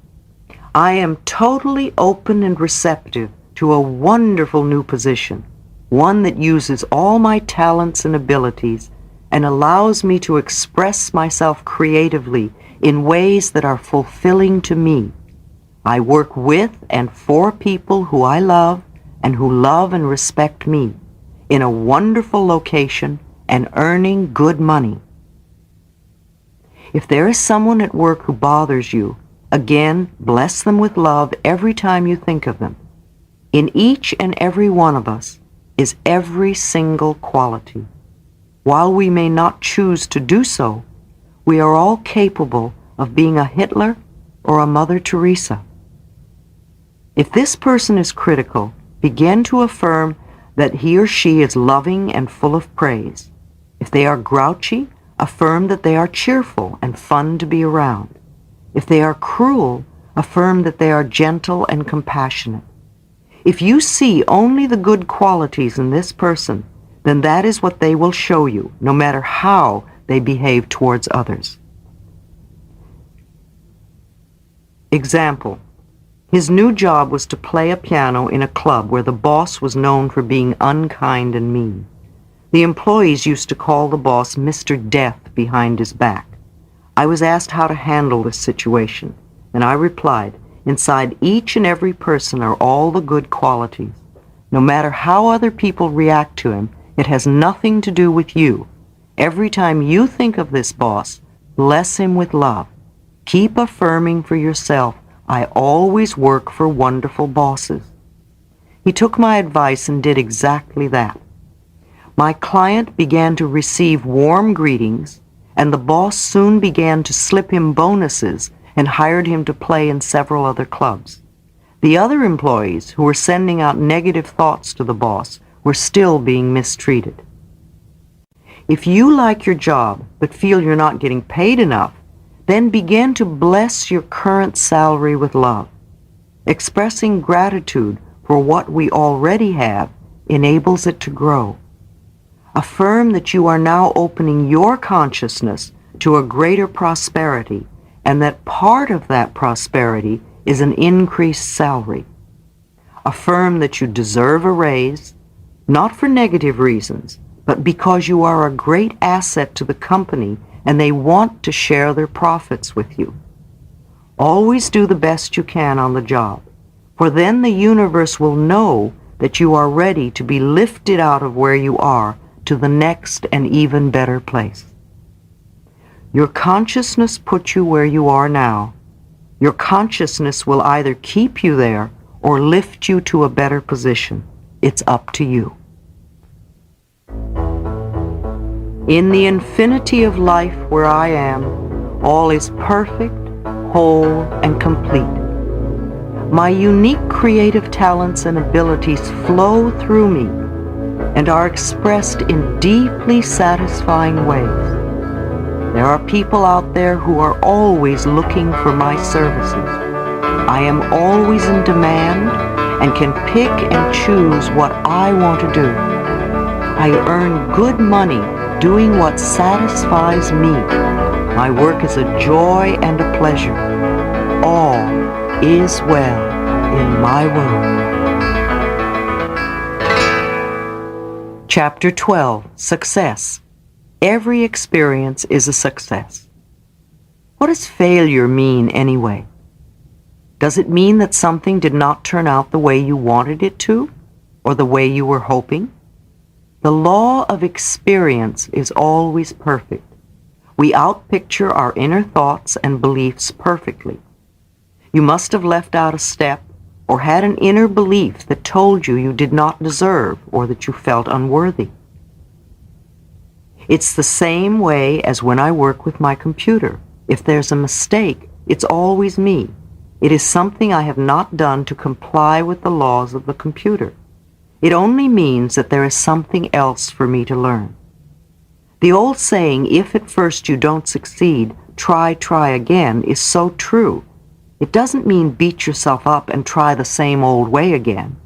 I am totally open and receptive to a wonderful new position, one that uses all my talents and abilities and allows me to express myself creatively in ways that are fulfilling to me. I work with and for people who I love and who love and respect me, in a wonderful location and earning good money. If there is someone at work who bothers you, again, bless them with love every time you think of them. In each and every one of us is every single quality. While we may not choose to do so, we are all capable of being a Hitler or a Mother Teresa. If this person is critical, begin to affirm that he or she is loving and full of praise. If they are grouchy, affirm that they are cheerful and fun to be around. If they are cruel, affirm that they are gentle and compassionate. If you see only the good qualities in this person, then that is what they will show you, no matter how they behave towards others. Example. His new job was to play a piano in a club where the boss was known for being unkind and mean. The employees used to call the boss Mr. Death behind his back. I was asked how to handle this situation, and I replied, inside each and every person are all the good qualities. No matter how other people react to him, it has nothing to do with you. Every time you think of this boss, bless him with love. Keep affirming for yourself, I always work for wonderful bosses. He took my advice and did exactly that. My client began to receive warm greetings, and the boss soon began to slip him bonuses and hired him to play in several other clubs. The other employees who were sending out negative thoughts to the boss were still being mistreated. If you like your job but feel you're not getting paid enough, then begin to bless your current salary with love. Expressing gratitude for what we already have enables it to grow. Affirm that you are now opening your consciousness to a greater prosperity, and that part of that prosperity is an increased salary. Affirm that you deserve a raise, not for negative reasons, but because you are a great asset to the company and they want to share their profits with you. Always do the best you can on the job, for then the universe will know that you are ready to be lifted out of where you are to the next and even better place. Your consciousness puts you where you are now. Your consciousness will either keep you there or lift you to a better position. It's up to you. In the infinity of life where I am, all is perfect, whole, and complete. My unique creative talents and abilities flow through me and are expressed in deeply satisfying ways. There are people out there who are always looking for my services. I am always in demand and can pick and choose what I want to do. I earn good money doing what satisfies me. My work is a joy and a pleasure. All is well in my world. Chapter 12, Success. Every experience is a success. What does failure mean anyway? Does it mean that something did not turn out the way you wanted it to, or the way you were hoping? The law of experience is always perfect. We outpicture our inner thoughts and beliefs perfectly. You must have left out a step or had an inner belief that told you you did not deserve or that you felt unworthy. It's the same way as when I work with my computer. If there's a mistake, it's always me. It is something I have not done to comply with the laws of the computer. It only means that there is something else for me to learn. The old saying, if at first you don't succeed, try again, is so true. It doesn't mean beat yourself up and try the same old way again.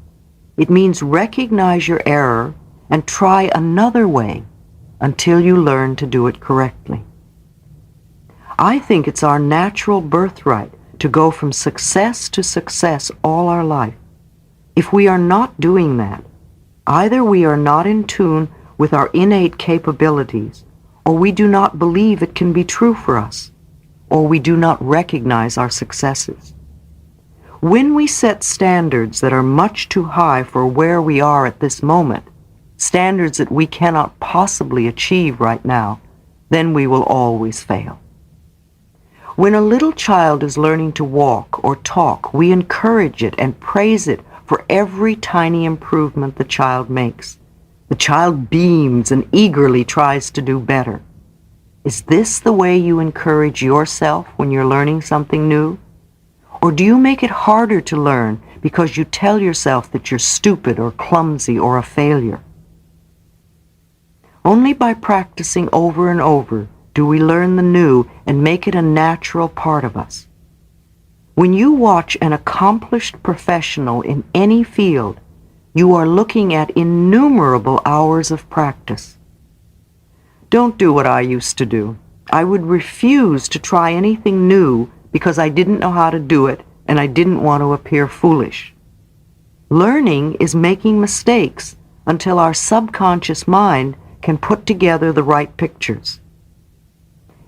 It means recognize your error and try another way until you learn to do it correctly. I think it's our natural birthright to go from success to success all our life. If we are not doing that, either we are not in tune with our innate capabilities, or we do not believe it can be true for us, or we do not recognize our successes. When we set standards that are much too high for where we are at this moment, standards that we cannot possibly achieve right now, then we will always fail. When a little child is learning to walk or talk, we encourage it and praise it for every tiny improvement the child makes. The child beams and eagerly tries to do better. Is this the way you encourage yourself when you're learning something new? Or do you make it harder to learn because you tell yourself that you're stupid or clumsy or a failure? Only by practicing over and over do we learn the new and make it a natural part of us. When you watch an accomplished professional in any field, you are looking at innumerable hours of practice. Don't do what I used to do. I would refuse to try anything new because I didn't know how to do it and I didn't want to appear foolish. Learning is making mistakes until our subconscious mind can put together the right pictures.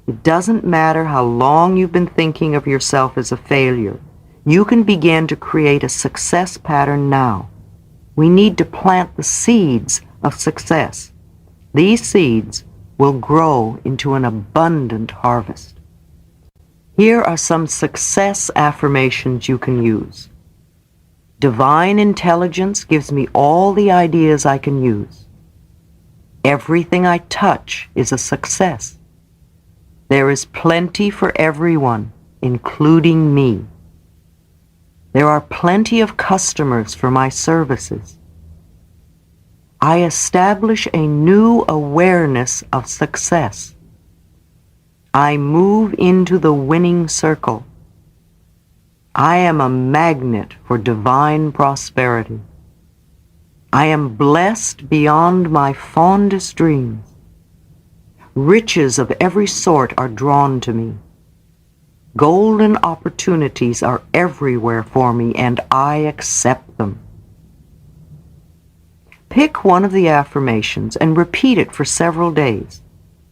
It doesn't matter how long you've been thinking of yourself as a failure. You can begin to create a success pattern now. We need to plant the seeds of success. These seeds will grow into an abundant harvest. Here are some success affirmations you can use. Divine intelligence gives me all the ideas I can use. Everything I touch is a success. There is plenty for everyone, including me. There are plenty of customers for my services. I establish a new awareness of success. I move into the winning circle. I am a magnet for divine prosperity. I am blessed beyond my fondest dreams. Riches of every sort are drawn to me. Golden opportunities are everywhere for me, and I accept them. Pick one of the affirmations and repeat it for several days.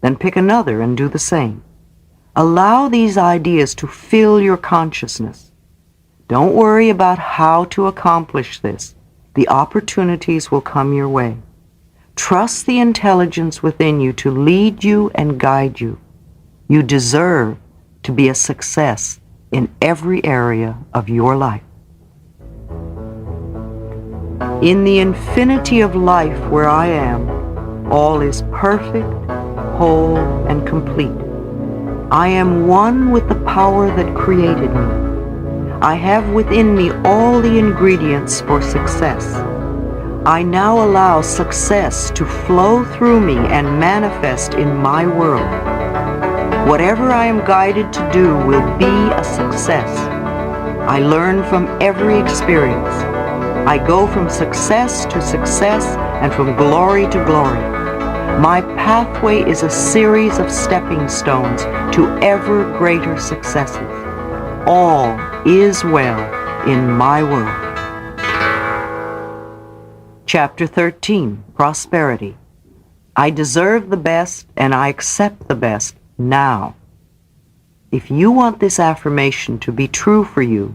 Then pick another and do the same. Allow these ideas to fill your consciousness. Don't worry about how to accomplish this. The opportunities will come your way. Trust the intelligence within you to lead you and guide you. You deserve to be a success in every area of your life. In the infinity of life where I am, all is perfect, whole, and complete. I am one with the power that created me. I have within me all the ingredients for success. I now allow success to flow through me and manifest in my world. Whatever I am guided to do will be a success. I learn from every experience. I go from success to success and from glory to glory. My pathway is a series of stepping stones to ever greater successes. All is well in my world. Chapter 13, Prosperity. I deserve the best and I accept the best now. If you want this affirmation to be true for you,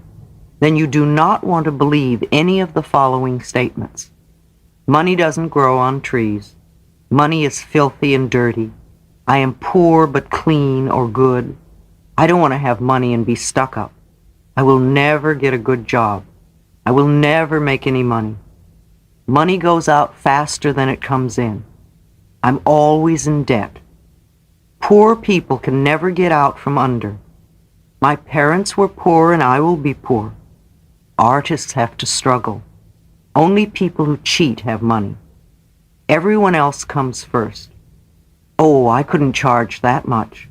then you do not want to believe any of the following statements. Money doesn't grow on trees. Money is filthy and dirty. I am poor but clean or good. I don't want to have money and be stuck up. I will never get a good job. I will never make any money. Money goes out faster than it comes in. I'm always in debt. Poor people can never get out from under. My parents were poor and I will be poor. Artists have to struggle. Only people who cheat have money. Everyone else comes first. Oh, I couldn't charge that much.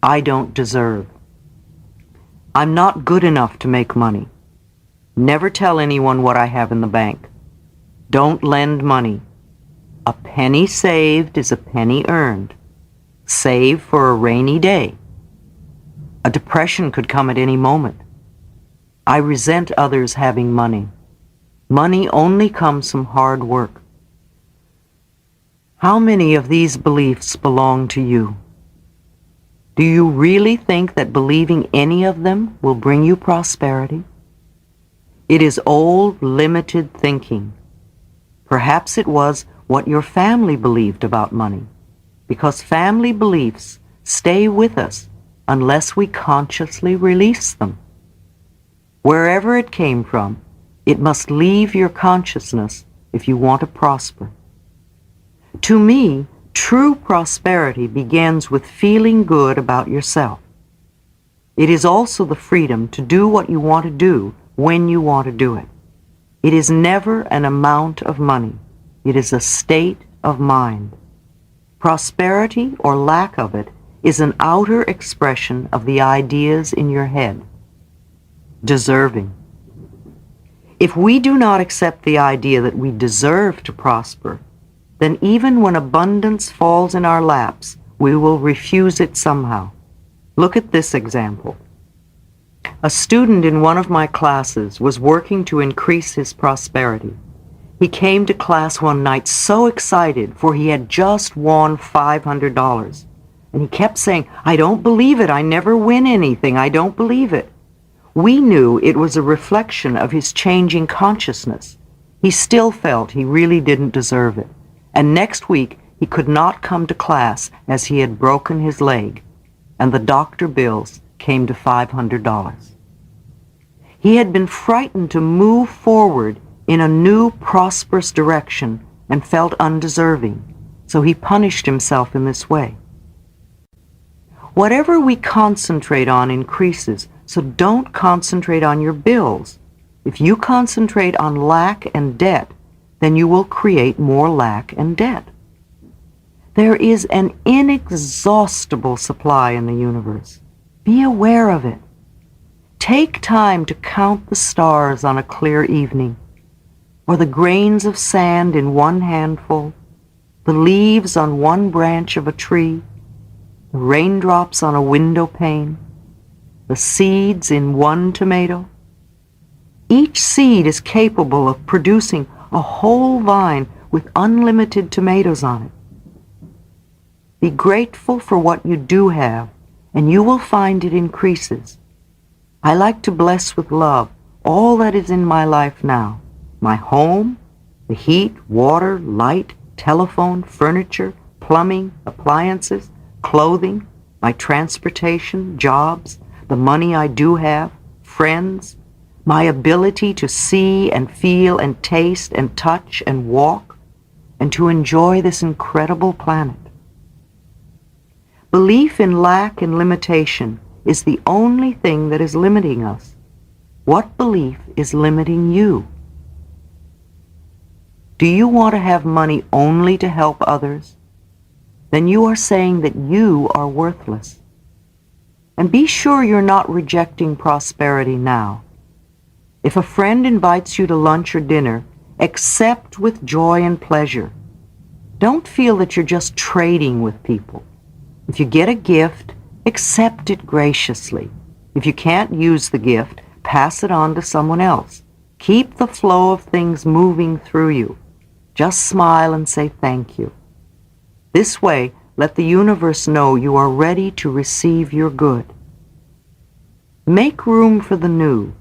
I don't deserve. I'm not good enough to make money. Never tell anyone what I have in the bank. Don't lend money. A penny saved is a penny earned. Save for a rainy day. A depression could come at any moment. I resent others having money. Money only comes from hard work. How many of these beliefs belong to you? Do you really think that believing any of them will bring you prosperity? It is old, limited thinking. Perhaps it was what your family believed about money, because family beliefs stay with us unless we consciously release them. Wherever it came from, it must leave your consciousness if you want to prosper. To me, true prosperity begins with feeling good about yourself. It is also the freedom to do what you want to do when you want to do it. It is never an amount of money. It is a state of mind. Prosperity, or lack of it, is an outer expression of the ideas in your head. Deserving. If we do not accept the idea that we deserve to prosper, then even when abundance falls in our laps, we will refuse it somehow. Look at this example. A student in one of my classes was working to increase his prosperity. He came to class one night so excited, for he had just won $500. And he kept saying, "I don't believe it. I never win anything. I don't believe it." We knew it was a reflection of his changing consciousness. He still felt he really didn't deserve it. And next week, he could not come to class as he had broken his leg, and the doctor bills came to $500. He had been frightened to move forward in a new prosperous direction and felt undeserving, so he punished himself in this way. Whatever we concentrate on increases, so don't concentrate on your bills. If you concentrate on lack and debt, then you will create more lack and debt. There is an inexhaustible supply in the universe. Be aware of it. Take time to count the stars on a clear evening, or the grains of sand in one handful, the leaves on one branch of a tree, the raindrops on a window pane, the seeds in one tomato. Each seed is capable of producing a whole vine with unlimited tomatoes on it. Be grateful for what you do have, and you will find it increases. I like to bless with love all that is in my life now: my home, the heat, water, light, telephone, furniture, plumbing, appliances, clothing, my transportation, jobs, the money I do have, friends, my ability to see and feel and taste and touch and walk, and to enjoy this incredible planet. Belief in lack and limitation is the only thing that is limiting us. What belief is limiting you? Do you want to have money only to help others? Then you are saying that you are worthless. And be sure you're not rejecting prosperity now. If a friend invites you to lunch or dinner, accept with joy and pleasure. Don't feel that you're just trading with people. If you get a gift, accept it graciously. If you can't use the gift, pass it on to someone else. Keep the flow of things moving through you. Just smile and say thank you. This way, let the universe know you are ready to receive your good. Make room for the new.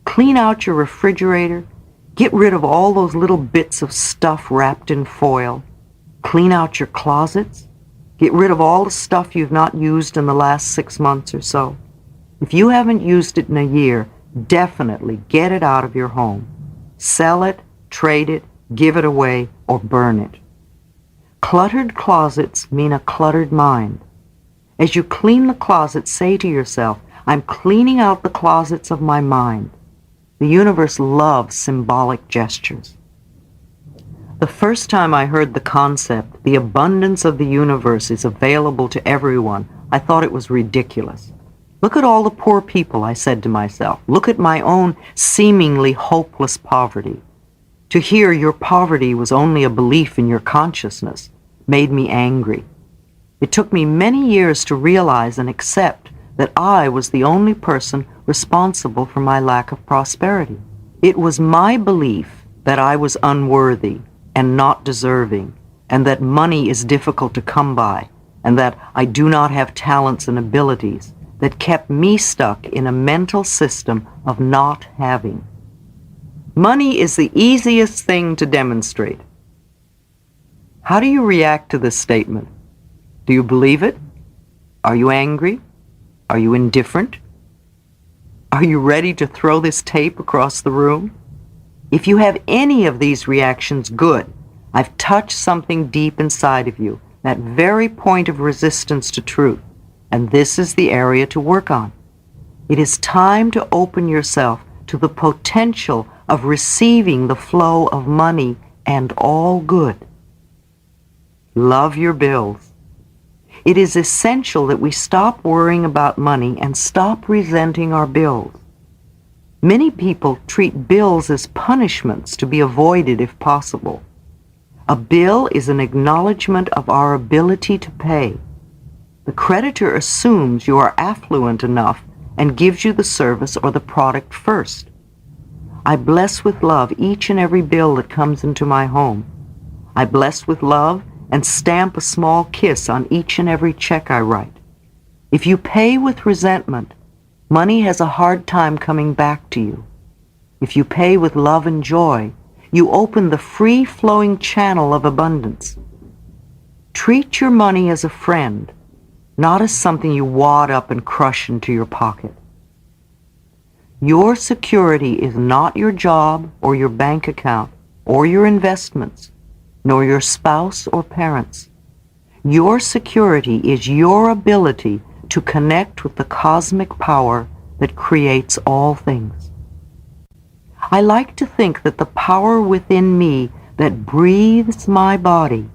Clean out your refrigerator. Get rid of all those little bits of stuff wrapped in foil. Clean out your closets. Get rid of all the stuff you've not used in the last 6 months or so. If you haven't used it in a year, definitely get it out of your home. Sell it, trade it, give it away, or burn it. Cluttered closets mean a cluttered mind. As you clean the closet, say to yourself, I'm cleaning out the closets of my mind. The universe loves symbolic gestures. The first time I heard the concept, the abundance of the universe is available to everyone, I thought it was ridiculous. Look at all the poor people, I said to myself. Look at my own seemingly hopeless poverty. To hear your poverty was only a belief in your consciousness made me angry. It took me many years to realize and accept that I was the only person responsible for my lack of prosperity. It was my belief that I was unworthy and not deserving, and that money is difficult to come by, and that I do not have talents and abilities, that kept me stuck in a mental system of not having. Money is the easiest thing to demonstrate. How do you react to this statement? Do you believe it? Are you angry? Are you indifferent? Are you ready to throw this tape across the room? If you have any of these reactions, good. I've touched something deep inside of you, that very point of resistance to truth, and this is the area to work on. It is time to open yourself to the potential of receiving the flow of money and all good. Love your bills. It is essential that we stop worrying about money and stop resenting our bills. Many people treat bills as punishments to be avoided if possible. A bill is an acknowledgement of our ability to pay. The creditor assumes you are affluent enough and gives you the service or the product first. I bless with love each and every bill that comes into my home. I bless with love and stamp a small kiss on each and every check I write. If you pay with resentment, money has a hard time coming back to you. If you pay with love and joy, you open the free-flowing channel of abundance. Treat your money as a friend, not as something you wad up and crush into your pocket. Your security is not your job or your bank account or your investments, nor your spouse or parents. Your security is your ability to connect with the cosmic power that creates all things. I like to think that the power within me that breathes my body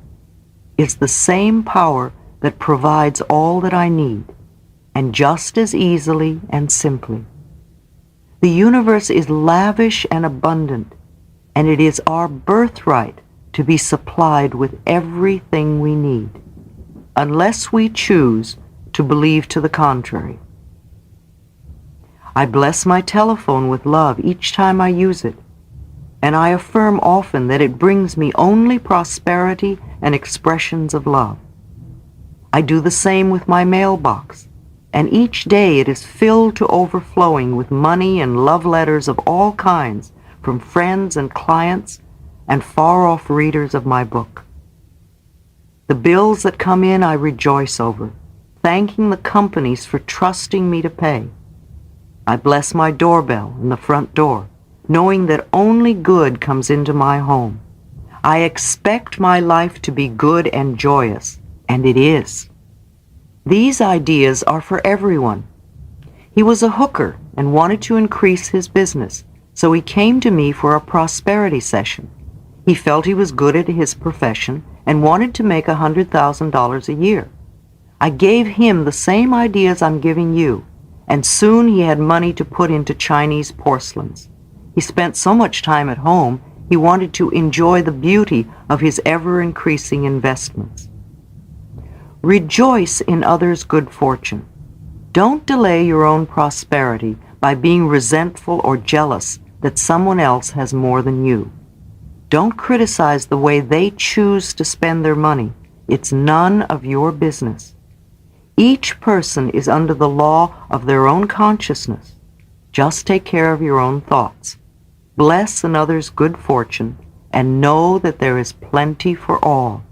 is the same power that provides all that I need, and just as easily and simply. The universe is lavish and abundant, and it is our birthright to be supplied with everything we need, unless we choose to believe to the contrary. I bless my telephone with love each time I use it, and I affirm often that it brings me only prosperity and expressions of love. I do the same with my mailbox, and each day it is filled to overflowing with money and love letters of all kinds from friends and clients and far-off readers of my book. The bills that come in I rejoice over, thanking the companies for trusting me to pay. I bless my doorbell and the front door, knowing that only good comes into my home. I expect my life to be good and joyous, and it is. These ideas are for everyone. He was a hooker and wanted to increase his business, so he came to me for a prosperity session. He felt he was good at his profession and wanted to make $100,000 a year. I gave him the same ideas I'm giving you, and soon he had money to put into Chinese porcelains. He spent so much time at home, he wanted to enjoy the beauty of his ever-increasing investments. Rejoice in others' good fortune. Don't delay your own prosperity by being resentful or jealous that someone else has more than you. Don't criticize the way they choose to spend their money. It's none of your business. Each person is under the law of their own consciousness. Just take care of your own thoughts. Bless another's good fortune and know that there is plenty for all.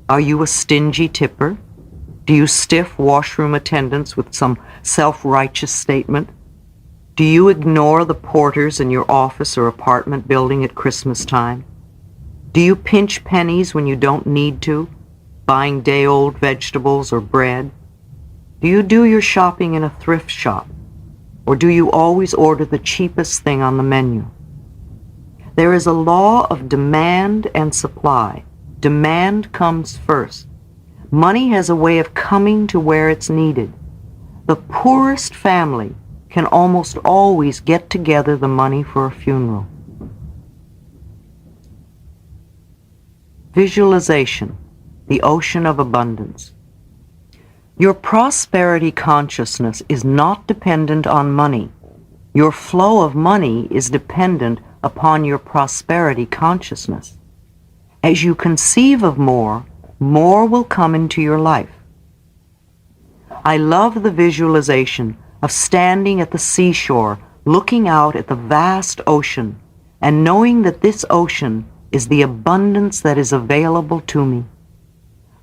Are you a stingy tipper? Do you stiff washroom attendants with some self-righteous statement? Do you ignore the porters in your office or apartment building at Christmas time? Do you pinch pennies when you don't need to, buying day-old vegetables or bread? Do you do your shopping in a thrift shop? Or do you always order the cheapest thing on the menu? There is a law of demand and supply. Demand comes first. Money has a way of coming to where it's needed. The poorest family can almost always get together the money for a funeral. Visualization, the ocean of abundance. Your prosperity consciousness is not dependent on money. Your flow of money is dependent upon your prosperity consciousness. As you conceive of more, more will come into your life. I love the visualization of standing at the seashore, looking out at the vast ocean, and knowing that this ocean is the abundance that is available to me.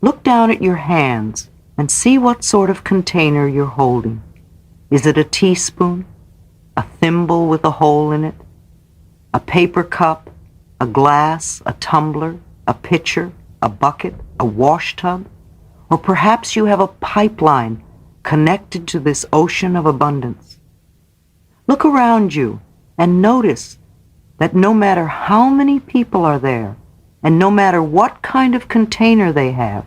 Look down at your hands and see what sort of container you're holding. Is it a teaspoon, a thimble with a hole in it, a paper cup, a glass, a tumbler, a pitcher, a bucket, a wash tub? Or perhaps you have a pipeline connected to this ocean of abundance. Look around you and notice that no matter how many people are there, and no matter what kind of container they have,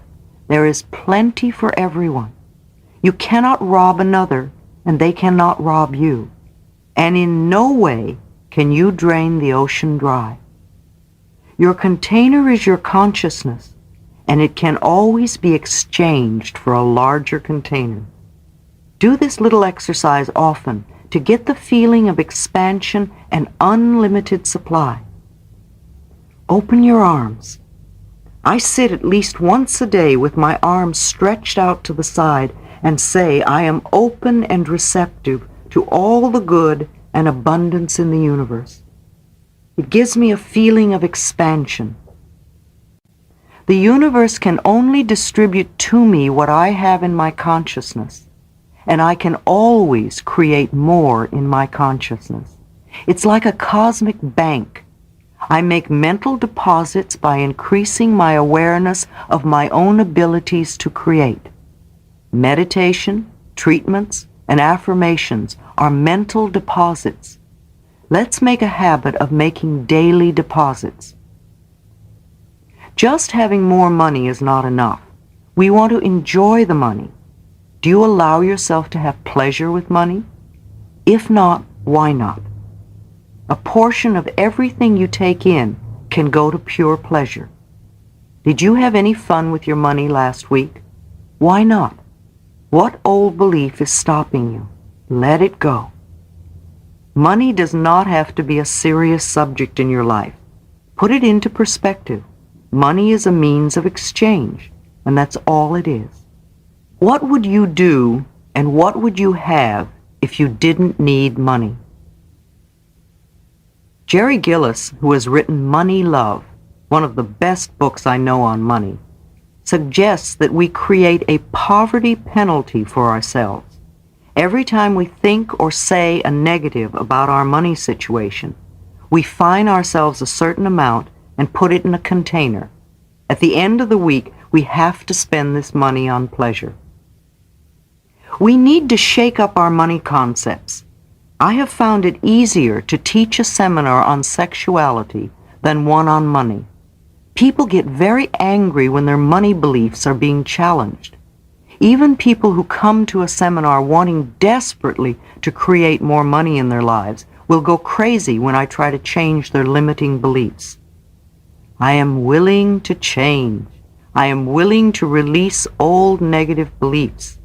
there is plenty for everyone. You cannot rob another, and they cannot rob you. And in no way can you drain the ocean dry. Your container is your consciousness, and it can always be exchanged for a larger container. Do this little exercise often to get the feeling of expansion and unlimited supply. Open your arms. I sit at least once a day with my arms stretched out to the side and say, I am open and receptive to all the good and abundance in the universe. It gives me a feeling of expansion. The universe can only distribute to me what I have in my consciousness, and I can always create more in my consciousness. It's like a cosmic bank. I make mental deposits by increasing my awareness of my own abilities to create. Meditation, treatments, and affirmations are mental deposits. Let's make a habit of making daily deposits. Just having more money is not enough. We want to enjoy the money. Do you allow yourself to have pleasure with money? If not, why not? A portion of everything you take in can go to pure pleasure. Did you have any fun with your money last week? Why not? What old belief is stopping you? Let it go. Money does not have to be a serious subject in your life. Put it into perspective. Money is a means of exchange, and that's all it is. What would you do and what would you have if you didn't need money? Jerry Gillis, who has written Money Love, one of the best books I know on money, suggests that we create a poverty penalty for ourselves. Every time we think or say a negative about our money situation, we fine ourselves a certain amount and put it in a container. At the end of the week, we have to spend this money on pleasure. We need to shake up our money concepts. I have found it easier to teach a seminar on sexuality than one on money. People get very angry when their money beliefs are being challenged. Even people who come to a seminar wanting desperately to create more money in their lives will go crazy when I try to change their limiting beliefs. I am willing to change. I am willing to release old negative beliefs.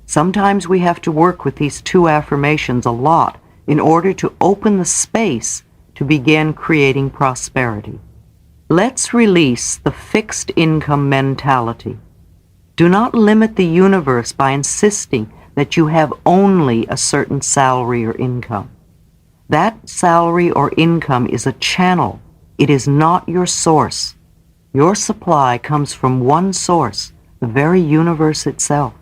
Sometimes we have to work with these two affirmations a lot in order to open the space to begin creating prosperity. Let's release the fixed income mentality. Do not limit the universe by insisting that you have only a certain salary or income. That salary or income is a channel. It is not your source. Your supply comes from one source, the very universe itself.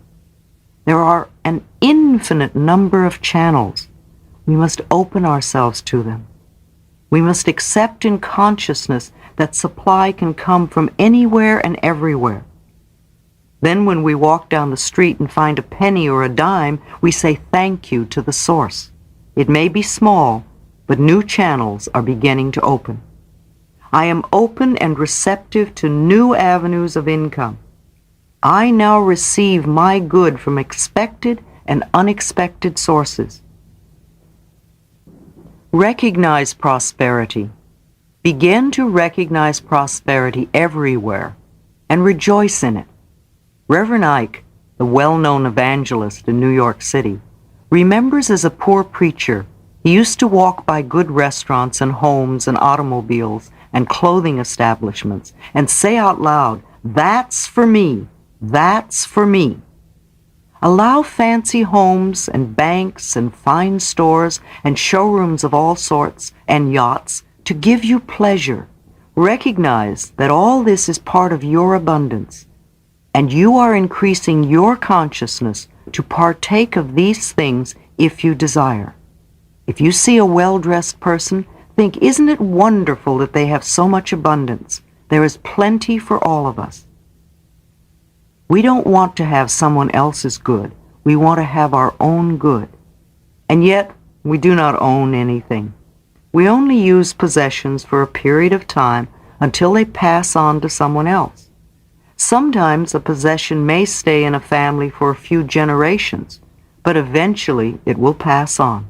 There are an infinite number of channels. We must open ourselves to them. We must accept in consciousness that supply can come from anywhere and everywhere. Then when we walk down the street and find a penny or a dime, we say thank you to the source. It may be small, but new channels are beginning to open. I am open and receptive to new avenues of income. I now receive my good from expected and unexpected sources. Recognize prosperity. Begin to recognize prosperity everywhere and rejoice in it. Reverend Ike, the well-known evangelist in New York City, remembers as a poor preacher, he used to walk by good restaurants and homes and automobiles and clothing establishments and say out loud, "That's for me, that's for me." Allow fancy homes and banks and fine stores and showrooms of all sorts and yachts to give you pleasure. Recognize that all this is part of your abundance, and you are increasing your consciousness to partake of these things if you desire. If you see a well-dressed person, think, isn't it wonderful that they have so much abundance? There is plenty for all of us. We don't want to have someone else's good. We want to have our own good. And yet, we do not own anything. We only use possessions for a period of time until they pass on to someone else. Sometimes a possession may stay in a family for a few generations, but eventually it will pass on.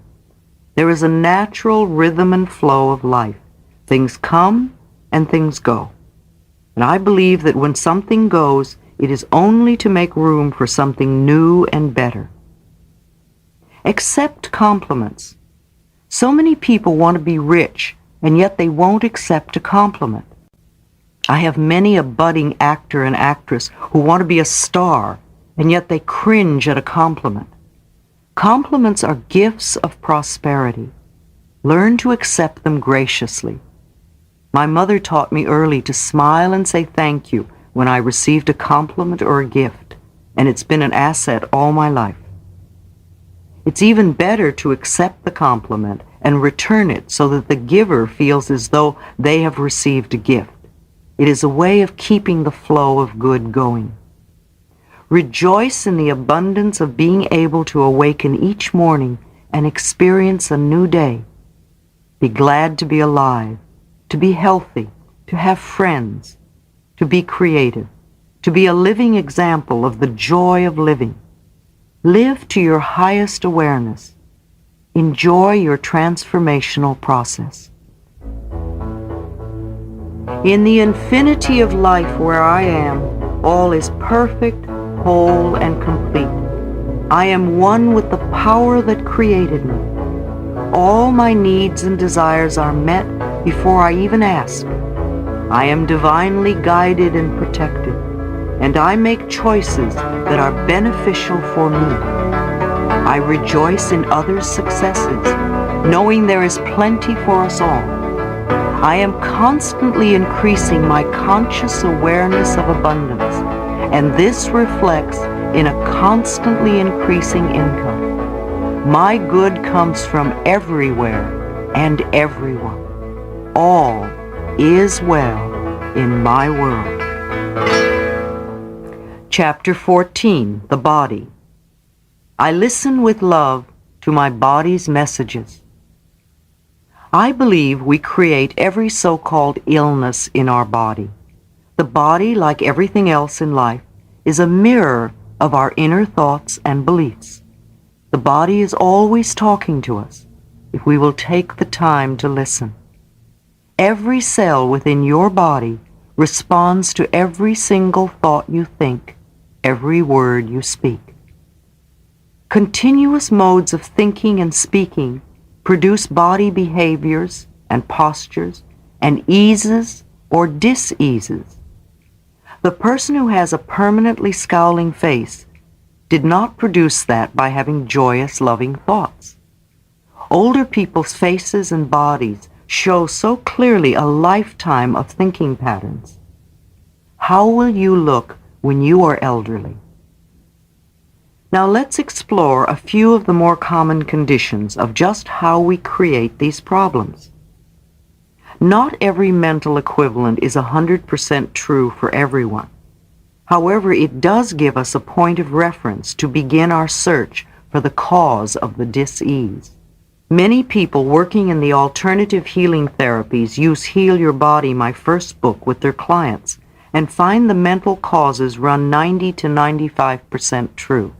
There is a natural rhythm and flow of life. Things come and things go. And I believe that when something goes, it is only to make room for something new and better. Accept compliments. So many people want to be rich, and yet they won't accept a compliment. I have many a budding actor and actress who want to be a star, and yet they cringe at a compliment. Compliments are gifts of prosperity. Learn to accept them graciously. My mother taught me early to smile and say thank you when I received a compliment or a gift, and it's been an asset all my life. It's even better to accept the compliment and return it so that the giver feels as though they have received a gift. It is a way of keeping the flow of good going. Rejoice in the abundance of being able to awaken each morning and experience a new day. be glad to be alive, to be healthy, to have friends, to be creative, to be a living example of the joy of living. Live to your highest awareness. Enjoy your transformational process. In the infinity of life where I am, all is perfect, whole, and complete. I am one with the power that created me. All my needs and desires are met before I even ask. I am divinely guided and protected, and I make choices that are beneficial for me. I rejoice in others' successes, knowing there is plenty for us all. I am constantly increasing my conscious awareness of abundance, and this reflects in a constantly increasing income. My good comes from everywhere and everyone. All is well in my world. Chapter 14, The Body. I listen with love to my body's messages. I believe we create every so-called illness in our body. The body, like everything else in life, is a mirror of our inner thoughts and beliefs. The body is always talking to us if we will take the time to listen. Every cell within your body responds to every single thought you think, every word you speak. Continuous modes of thinking and speaking produce body behaviors and postures and eases or diseases. The person who has a permanently scowling face did not produce that by having joyous, loving thoughts. Older people's faces and bodies show so clearly a lifetime of thinking patterns. How will you look when you are elderly? Now let's explore a few of the more common conditions of just how we create these problems. Not every mental equivalent is 100% true for everyone. However, it does give us a point of reference to begin our search for the cause of the dis-ease. Many people working in the alternative healing therapies use Heal Your Body, my first book, with their clients and find the mental causes run 90 to 95% true.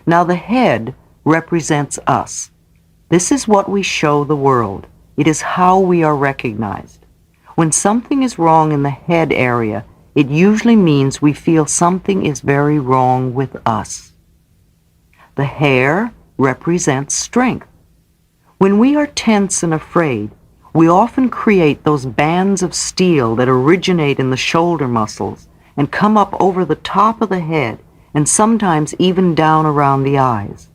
Now the head represents us. This is what we show the world. It is how we are recognized. When something is wrong in the head area, it usually means we feel something is very wrong with us. The hair represents strength. When we are tense and afraid, we often create those bands of steel that originate in the shoulder muscles and come up over the top of the head and sometimes even down around the eyes.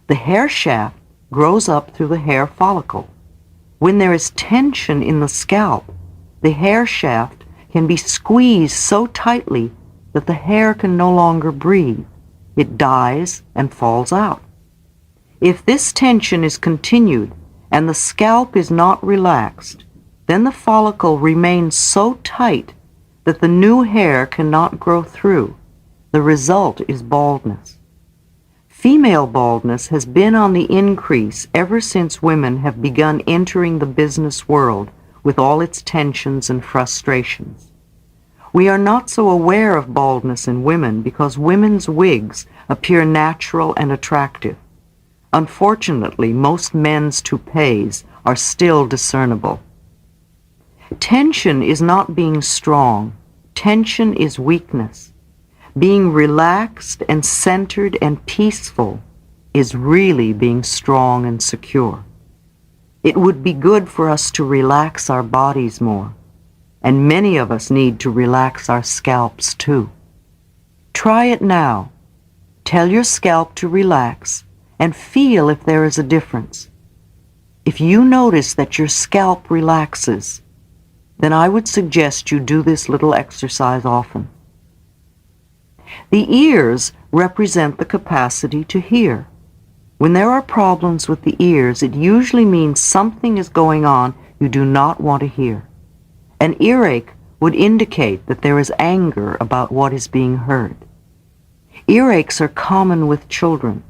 The hair shaft grows up through the hair follicle. When there is tension in the scalp, the hair shaft can be squeezed so tightly that the hair can no longer breathe. It dies and falls out. If this tension is continued and the scalp is not relaxed, then the follicle remains so tight that the new hair cannot grow through. The result is baldness. Female baldness has been on the increase ever since women have begun entering the business world with all its tensions and frustrations. We are not so aware of baldness in women because women's wigs appear natural and attractive. Unfortunately, most men's toupees are still discernible. Tension is not being strong. Tension is weakness. Being relaxed and centered and peaceful is really being strong and secure. It would be good for us to relax our bodies more, and many of us need to relax our scalps too. Try it now. Tell your scalp to relax and feel if there is a difference. If you notice that your scalp relaxes, then I would suggest you do this little exercise often. The ears represent the capacity to hear. When there are problems with the ears, it usually means something is going on you do not want to hear. An earache would indicate that there is anger about what is being heard. Earaches are common with children.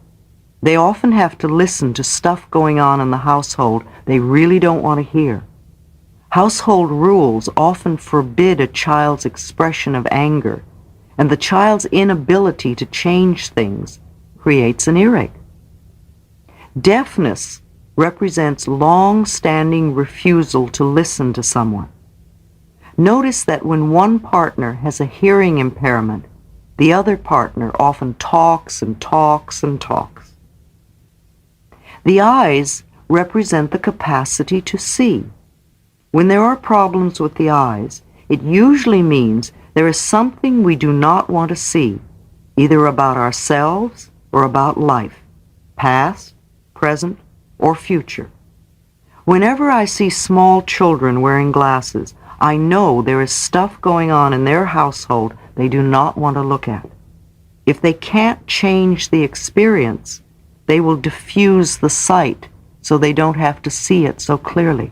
They often have to listen to stuff going on in the household they really don't want to hear. Household rules often forbid a child's expression of anger, and the child's inability to change things creates an earache. Deafness represents long-standing refusal to listen to someone. Notice that when one partner has a hearing impairment, the other partner often talks and talks and talks. The eyes represent the capacity to see. When there are problems with the eyes, it usually means there is something we do not want to see, either about ourselves or about life, past, present, or future. Whenever I see small children wearing glasses, I know there is stuff going on in their household they do not want to look at. If they can't change the experience, they will diffuse the sight so they don't have to see it so clearly.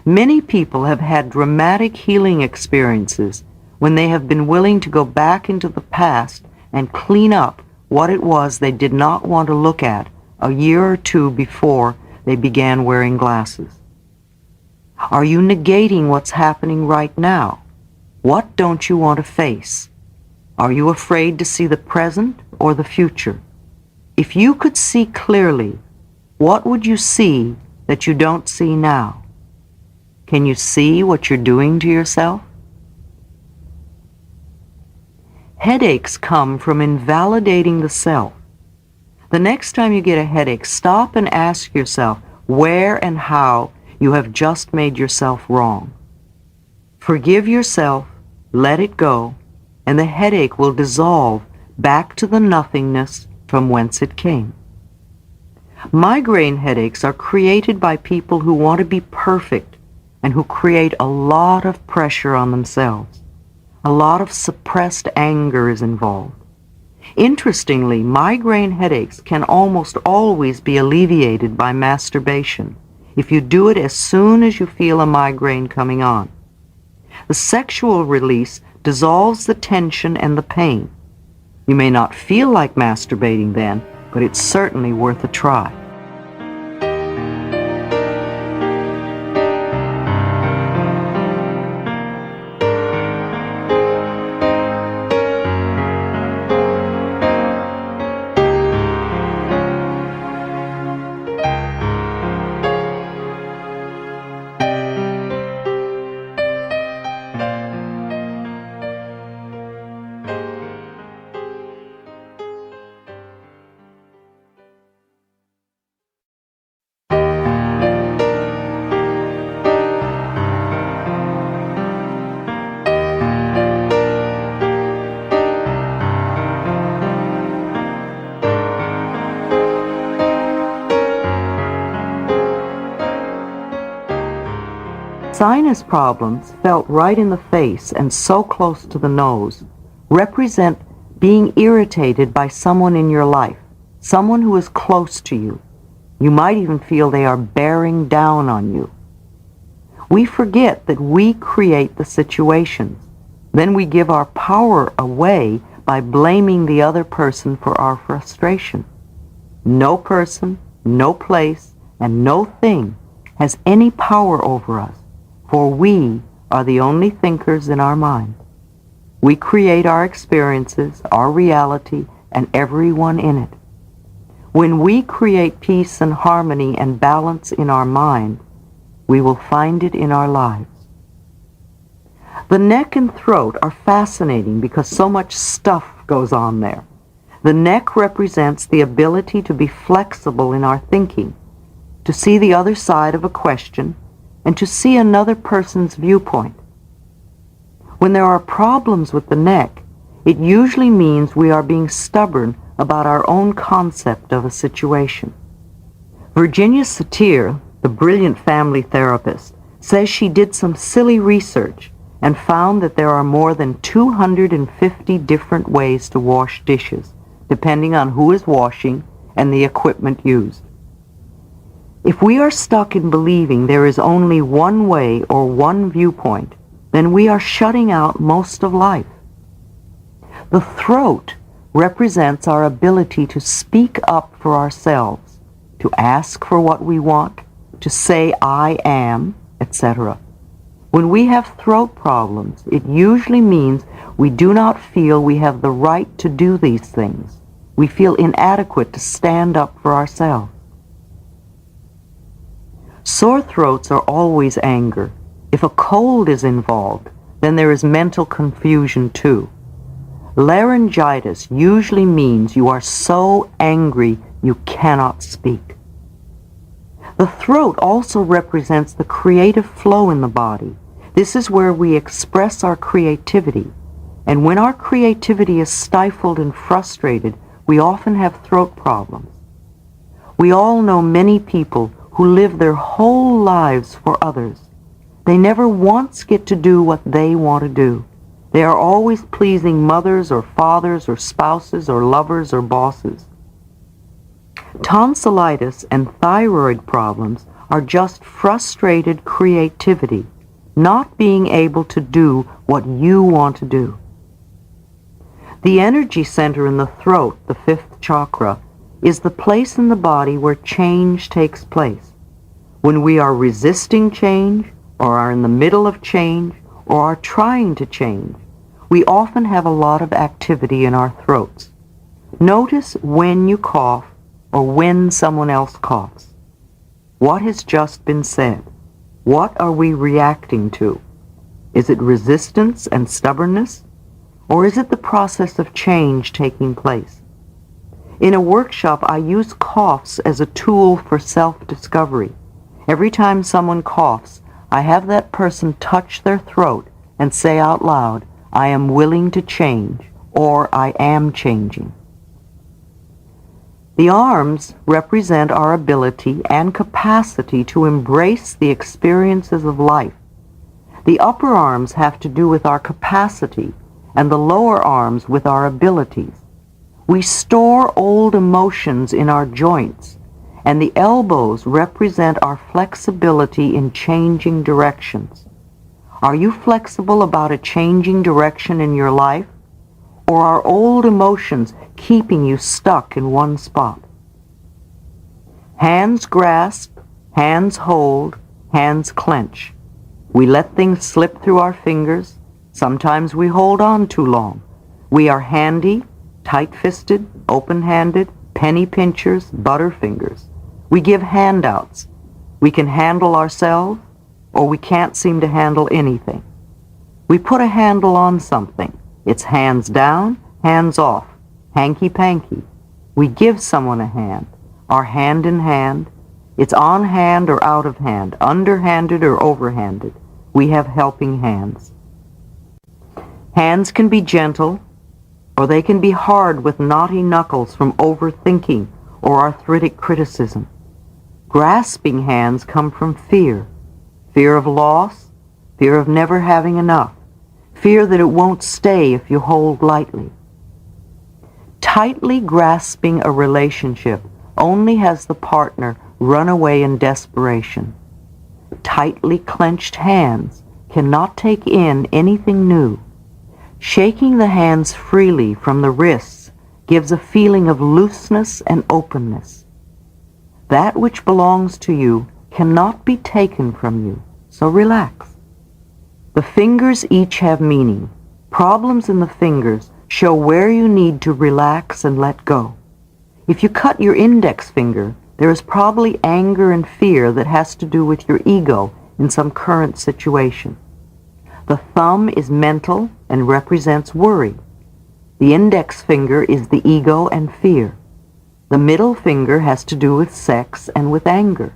Many people have had dramatic healing experiences when they have been willing to go back into the past and clean up what it was they did not want to look at a year or two before they began wearing glasses. Are you negating what's happening right now? What don't you want to face? Are you afraid to see the present or the future? If you could see clearly, what would you see that you don't see now? Can you see what you're doing to yourself? Headaches come from invalidating the self. The next time you get a headache, stop and ask yourself where and how you have just made yourself wrong. Forgive yourself, let it go, and the headache will dissolve back to the nothingness from whence it came. Migraine headaches are created by people who want to be perfect and who create a lot of pressure on themselves. A lot of suppressed anger is involved. Interestingly, migraine headaches can almost always be alleviated by masturbation if you do it as soon as you feel a migraine coming on. The sexual release dissolves the tension and the pain. You may not feel like masturbating then, but it's certainly worth a try. Sinus problems, felt right in the face and so close to the nose, represent being irritated by someone in your life, someone who is close to you. You might even feel they are bearing down on you. We forget that we create the situations. Then we give our power away by blaming the other person for our frustration. No person, no place, and no thing has any power over us, for we are the only thinkers in our mind. We create our experiences, our reality, and everyone in it. When we create peace and harmony and balance in our mind, we will find it in our lives. The neck and throat are fascinating because so much stuff goes on there. The neck represents the ability to be flexible in our thinking, to see the other side of a question, and to see another person's viewpoint. When there are problems with the neck, it usually means we are being stubborn about our own concept of a situation. Virginia Satir, the brilliant family therapist, says she did some silly research and found that there are more than 250 different ways to wash dishes, depending on who is washing and the equipment used. If we are stuck in believing there is only one way or one viewpoint, then we are shutting out most of life. The throat represents our ability to speak up for ourselves, to ask for what we want, to say I am, etc. When we have throat problems, it usually means we do not feel we have the right to do these things. We feel inadequate to stand up for ourselves. Sore throats are always anger. If a cold is involved, then there is mental confusion too. Laryngitis usually means you are so angry you cannot speak. The throat also represents the creative flow in the body. This is where we express our creativity. And when our creativity is stifled and frustrated, we often have throat problems. We all know many people who live their whole lives for others. They never once get to do what they want to do. They are always pleasing mothers or fathers or spouses or lovers or bosses. Tonsillitis and thyroid problems are just frustrated creativity, not being able to do what you want to do. The energy center in the throat, the fifth chakra, is the place in the body where change takes place. When we are resisting change, or are in the middle of change, or are trying to change, we often have a lot of activity in our throats. Notice when you cough or when someone else coughs. What has just been said? What are we reacting to? Is it resistance and stubbornness? Or is it the process of change taking place? In a workshop, I use coughs as a tool for self-discovery. Every time someone coughs, I have that person touch their throat and say out loud, I am willing to change, or I am changing. The arms represent our ability and capacity to embrace the experiences of life. The upper arms have to do with our capacity, and the lower arms with our abilities. We store old emotions in our joints, and the elbows represent our flexibility in changing directions. Are you flexible about a changing direction in your life? Or are old emotions keeping you stuck in one spot? Hands grasp, hands hold, hands clench. We let things slip through our fingers. Sometimes we hold on too long. We are handy, tight-fisted, open-handed, penny pinchers, butterfingers. We give handouts. We can handle ourselves, or we can't seem to handle anything. We put a handle on something. It's hands down, hands off, hanky-panky. We give someone a hand, our hand in hand. It's on hand or out of hand, underhanded or overhanded. We have helping hands. Hands can be gentle, or they can be hard with knotty knuckles from overthinking or arthritic criticism. Grasping hands come from fear. Fear of loss, fear of never having enough, fear that it won't stay if you hold lightly. Tightly grasping a relationship only has the partner run away in desperation. Tightly clenched hands cannot take in anything new. Shaking the hands freely from the wrists gives a feeling of looseness and openness. That which belongs to you cannot be taken from you, so relax. The fingers each have meaning. Problems in the fingers show where you need to relax and let go. If you cut your index finger, there is probably anger and fear that has to do with your ego in some current situation. The thumb is mental and represents worry. The index finger is the ego and fear. The middle finger has to do with sex and with anger.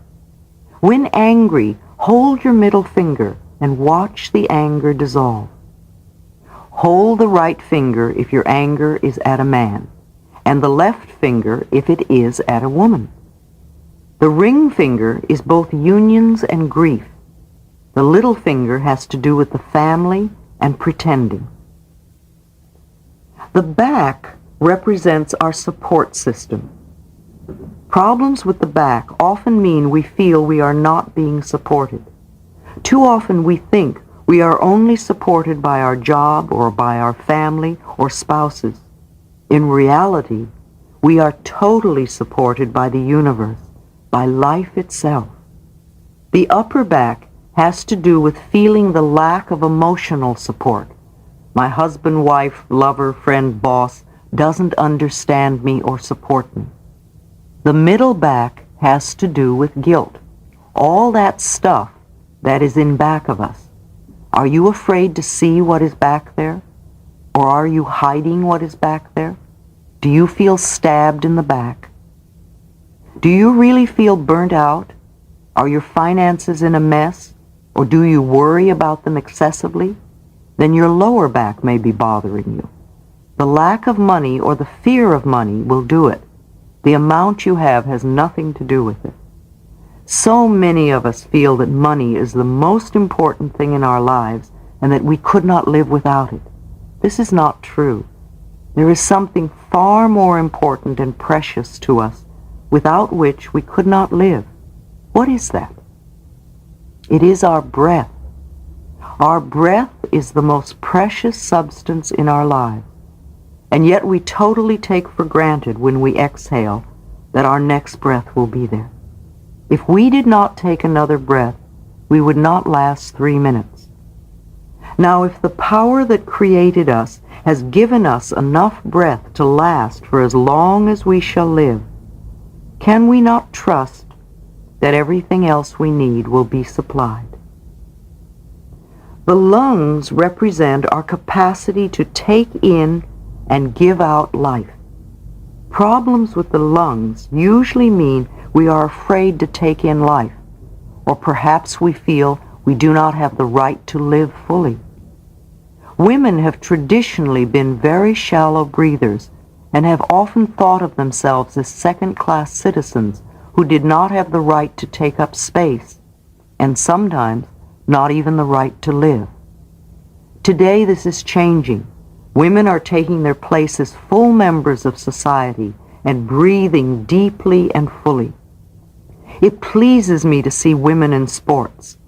When angry, hold your middle finger and watch the anger dissolve. Hold the right finger if your anger is at a man, and the left finger if it is at a woman. The ring finger is both unions and grief. The little finger has to do with the family and pretending. The back represents our support system. Problems with the back often mean we feel we are not being supported. Too often we think we are only supported by our job or by our family or spouses. In reality, we are totally supported by the universe, by life itself. The upper back has to do with feeling the lack of emotional support. My husband, wife, lover, friend, boss doesn't understand me or support me. The middle back has to do with guilt. All that stuff that is in back of us. Are you afraid to see what is back there? Or are you hiding what is back there? Do you feel stabbed in the back? Do you really feel burnt out? Are your finances in a mess? Or do you worry about them excessively? Then your lower back may be bothering you. The lack of money or the fear of money will do it. The amount you have has nothing to do with it. So many of us feel that money is the most important thing in our lives and that we could not live without it. This is not true. There is something far more important and precious to us without which we could not live. What is that? It is our breath. Our breath is the most precious substance in our lives, and yet we totally take for granted when we exhale that our next breath will be there. If we did not take another breath, we would not last 3 minutes. Now, if the power that created us has given us enough breath to last for as long as we shall live, can we not trust that everything else we need will be supplied? The lungs represent our capacity to take in and give out life. Problems with the lungs usually mean we are afraid to take in life, or perhaps we feel we do not have the right to live fully. Women have traditionally been very shallow breathers and have often thought of themselves as second-class citizens who did not have the right to take up space, and sometimes not even the right to live. Today this is changing. Women are taking their place as full members of society and breathing deeply and fully. It pleases me to see women in sports.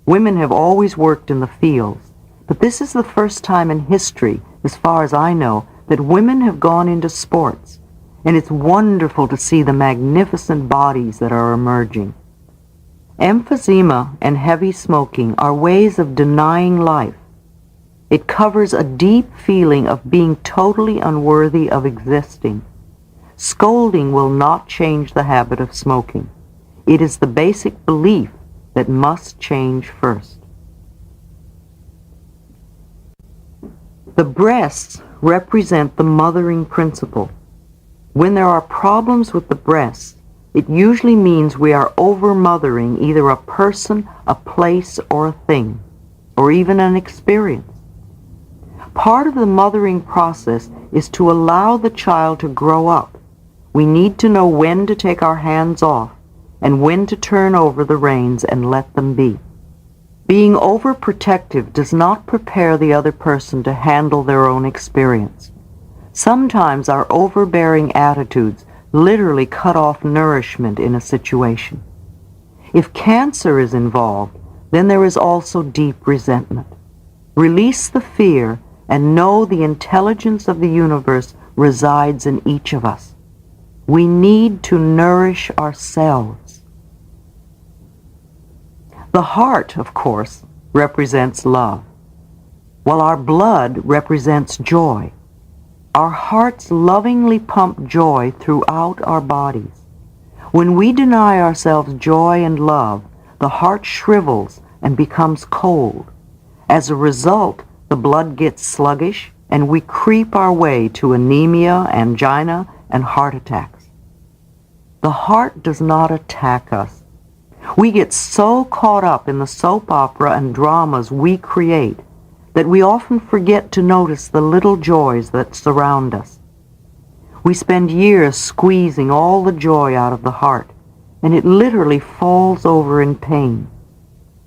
Women have always worked in the fields, but this is the first time in history, as far as I know, that women have gone into sports, and it's wonderful to see the magnificent bodies that are emerging. Emphysema and heavy smoking are ways of denying life. It covers a deep feeling of being totally unworthy of existing. Scolding will not change the habit of smoking. It is the basic belief that must change first. The breasts represent the mothering principle. When there are problems with the breasts, it usually means we are over-mothering either a person, a place, or a thing, or even an experience. Part of the mothering process is to allow the child to grow up. We need to know when to take our hands off and when to turn over the reins and let them be. Being overprotective does not prepare the other person to handle their own experience. Sometimes our overbearing attitudes literally cut off nourishment in a situation. If cancer is involved, then there is also deep resentment. Release the fear and know the intelligence of the universe resides in each of us. We need to nourish ourselves. The heart, of course, represents love, while our blood represents joy. Our hearts lovingly pump joy throughout our bodies. When we deny ourselves joy and love, the heart shrivels and becomes cold. As a result, the blood gets sluggish and we creep our way to anemia, angina, and heart attacks. The heart does not attack us. We get so caught up in the soap opera and dramas we create that we often forget to notice the little joys that surround us. We spend years squeezing all the joy out of the heart, and it literally falls over in pain.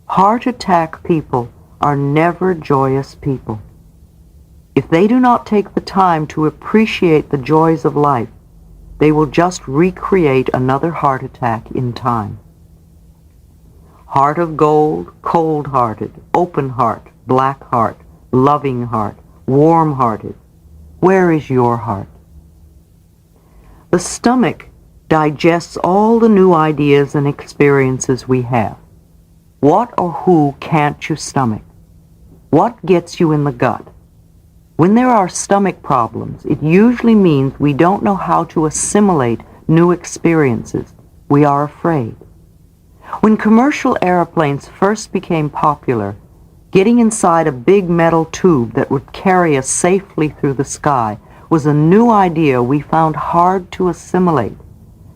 Heart attack people are never joyous people. If they do not take the time to appreciate the joys of life, they will just recreate another heart attack in time. Heart of gold, cold-hearted, open heart, black heart, loving heart, warm-hearted. Where is your heart? The stomach digests all the new ideas and experiences we have. What or who can't you stomach? What gets you in the gut? When there are stomach problems, it usually means we don't know how to assimilate new experiences. We are afraid. When commercial airplanes first became popular, getting inside a big metal tube that would carry us safely through the sky was a new idea we found hard to assimilate.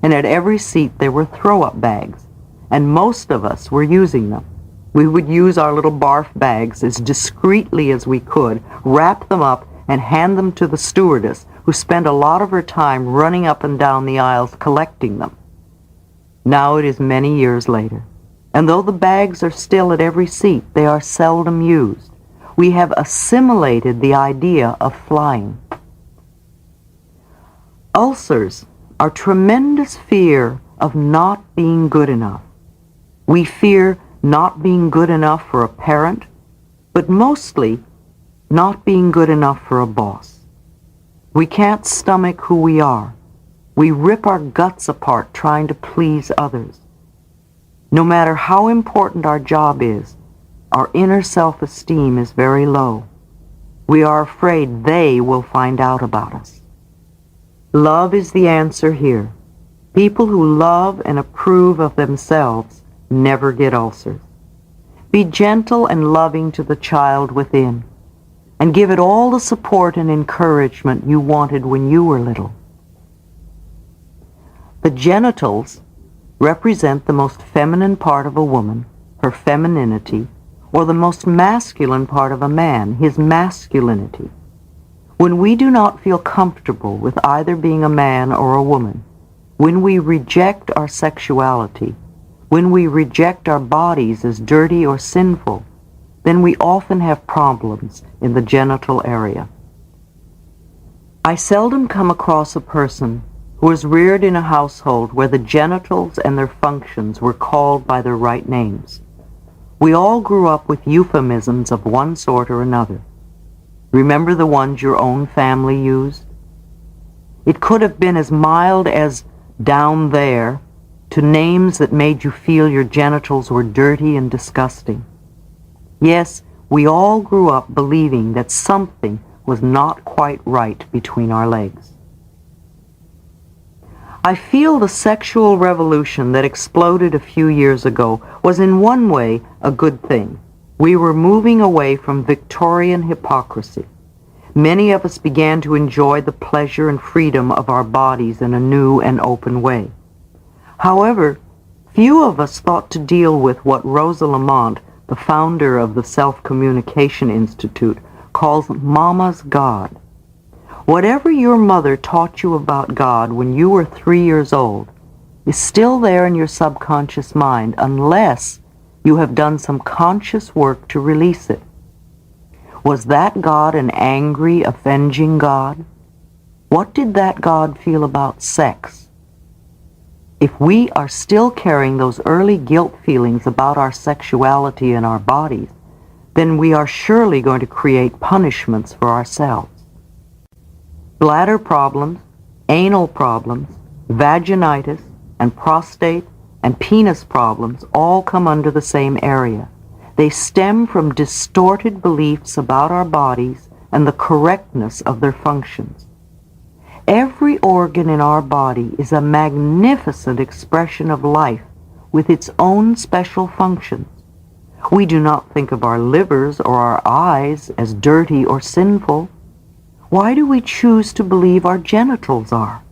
And at every seat there were throw-up bags, and most of us were using them. We would use our little barf bags as discreetly as we could, wrap them up, and hand them to the stewardess, who spent a lot of her time running up and down the aisles collecting them. Now it is many years later, and though the bags are still at every seat, they are seldom used. We have assimilated the idea of flying. Ulcers are tremendous fear of not being good enough. We fear not being good enough for a parent, but mostly not being good enough for a boss. We can't stomach who we are. We rip our guts apart trying to please others. No matter how important our job is, our inner self-esteem is very low. We are afraid they will find out about us. Love is the answer here. People who love and approve of themselves never get ulcers. Be gentle and loving to the child within, and give it all the support and encouragement you wanted when you were little. The genitals represent the most feminine part of a woman, her femininity, or the most masculine part of a man, his masculinity. When we do not feel comfortable with either being a man or a woman, when we reject our sexuality, when we reject our bodies as dirty or sinful, then we often have problems in the genital area. I seldom come across a person who was reared in a household where the genitals and their functions were called by their right names. We all grew up with euphemisms of one sort or another. Remember the ones your own family used? It could have been as mild as down there to names that made you feel your genitals were dirty and disgusting. Yes, we all grew up believing that something was not quite right between our legs. I feel the sexual revolution that exploded a few years ago was in one way a good thing. We were moving away from Victorian hypocrisy. Many of us began to enjoy the pleasure and freedom of our bodies in a new and open way. However, few of us thought to deal with what Rosa Lamont, the founder of the Self-Communication Institute, calls Mama's God. Whatever your mother taught you about God when you were 3 years old is still there in your subconscious mind unless you have done some conscious work to release it. Was that God an angry, avenging God? What did that God feel about sex? If we are still carrying those early guilt feelings about our sexuality and our bodies, then we are surely going to create punishments for ourselves. Bladder problems, anal problems, vaginitis, and prostate and penis problems all come under the same area. They stem from distorted beliefs about our bodies and the correctness of their functions. Every organ in our body is a magnificent expression of life with its own special functions. We do not think of our livers or our eyes as dirty or sinful. Why do we choose to believe our genitals are?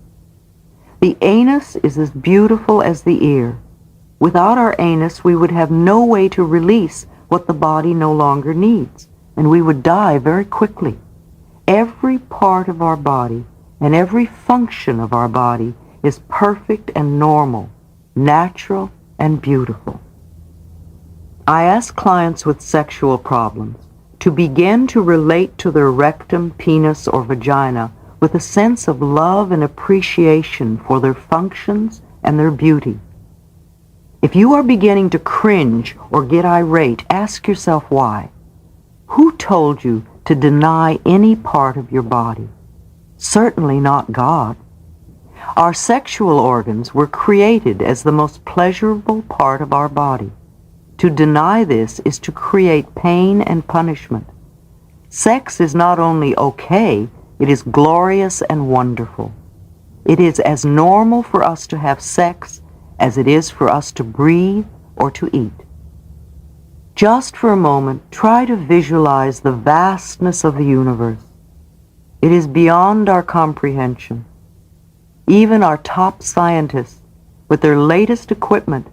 The anus is as beautiful as the ear. Without our anus, we would have no way to release what the body no longer needs, and we would die very quickly. Every part of our body and every function of our body is perfect and normal, natural and beautiful. I ask clients with sexual problems to begin to relate to their rectum, penis, or vagina with a sense of love and appreciation for their functions and their beauty. If you are beginning to cringe or get irate, ask yourself why. Who told you to deny any part of your body? Certainly not God. Our sexual organs were created as the most pleasurable part of our body. To deny this is to create pain and punishment. Sex is not only okay, it is glorious and wonderful. It is as normal for us to have sex as it is for us to breathe or to eat. Just for a moment, try to visualize the vastness of the universe. It is beyond our comprehension. Even our top scientists, with their latest equipment,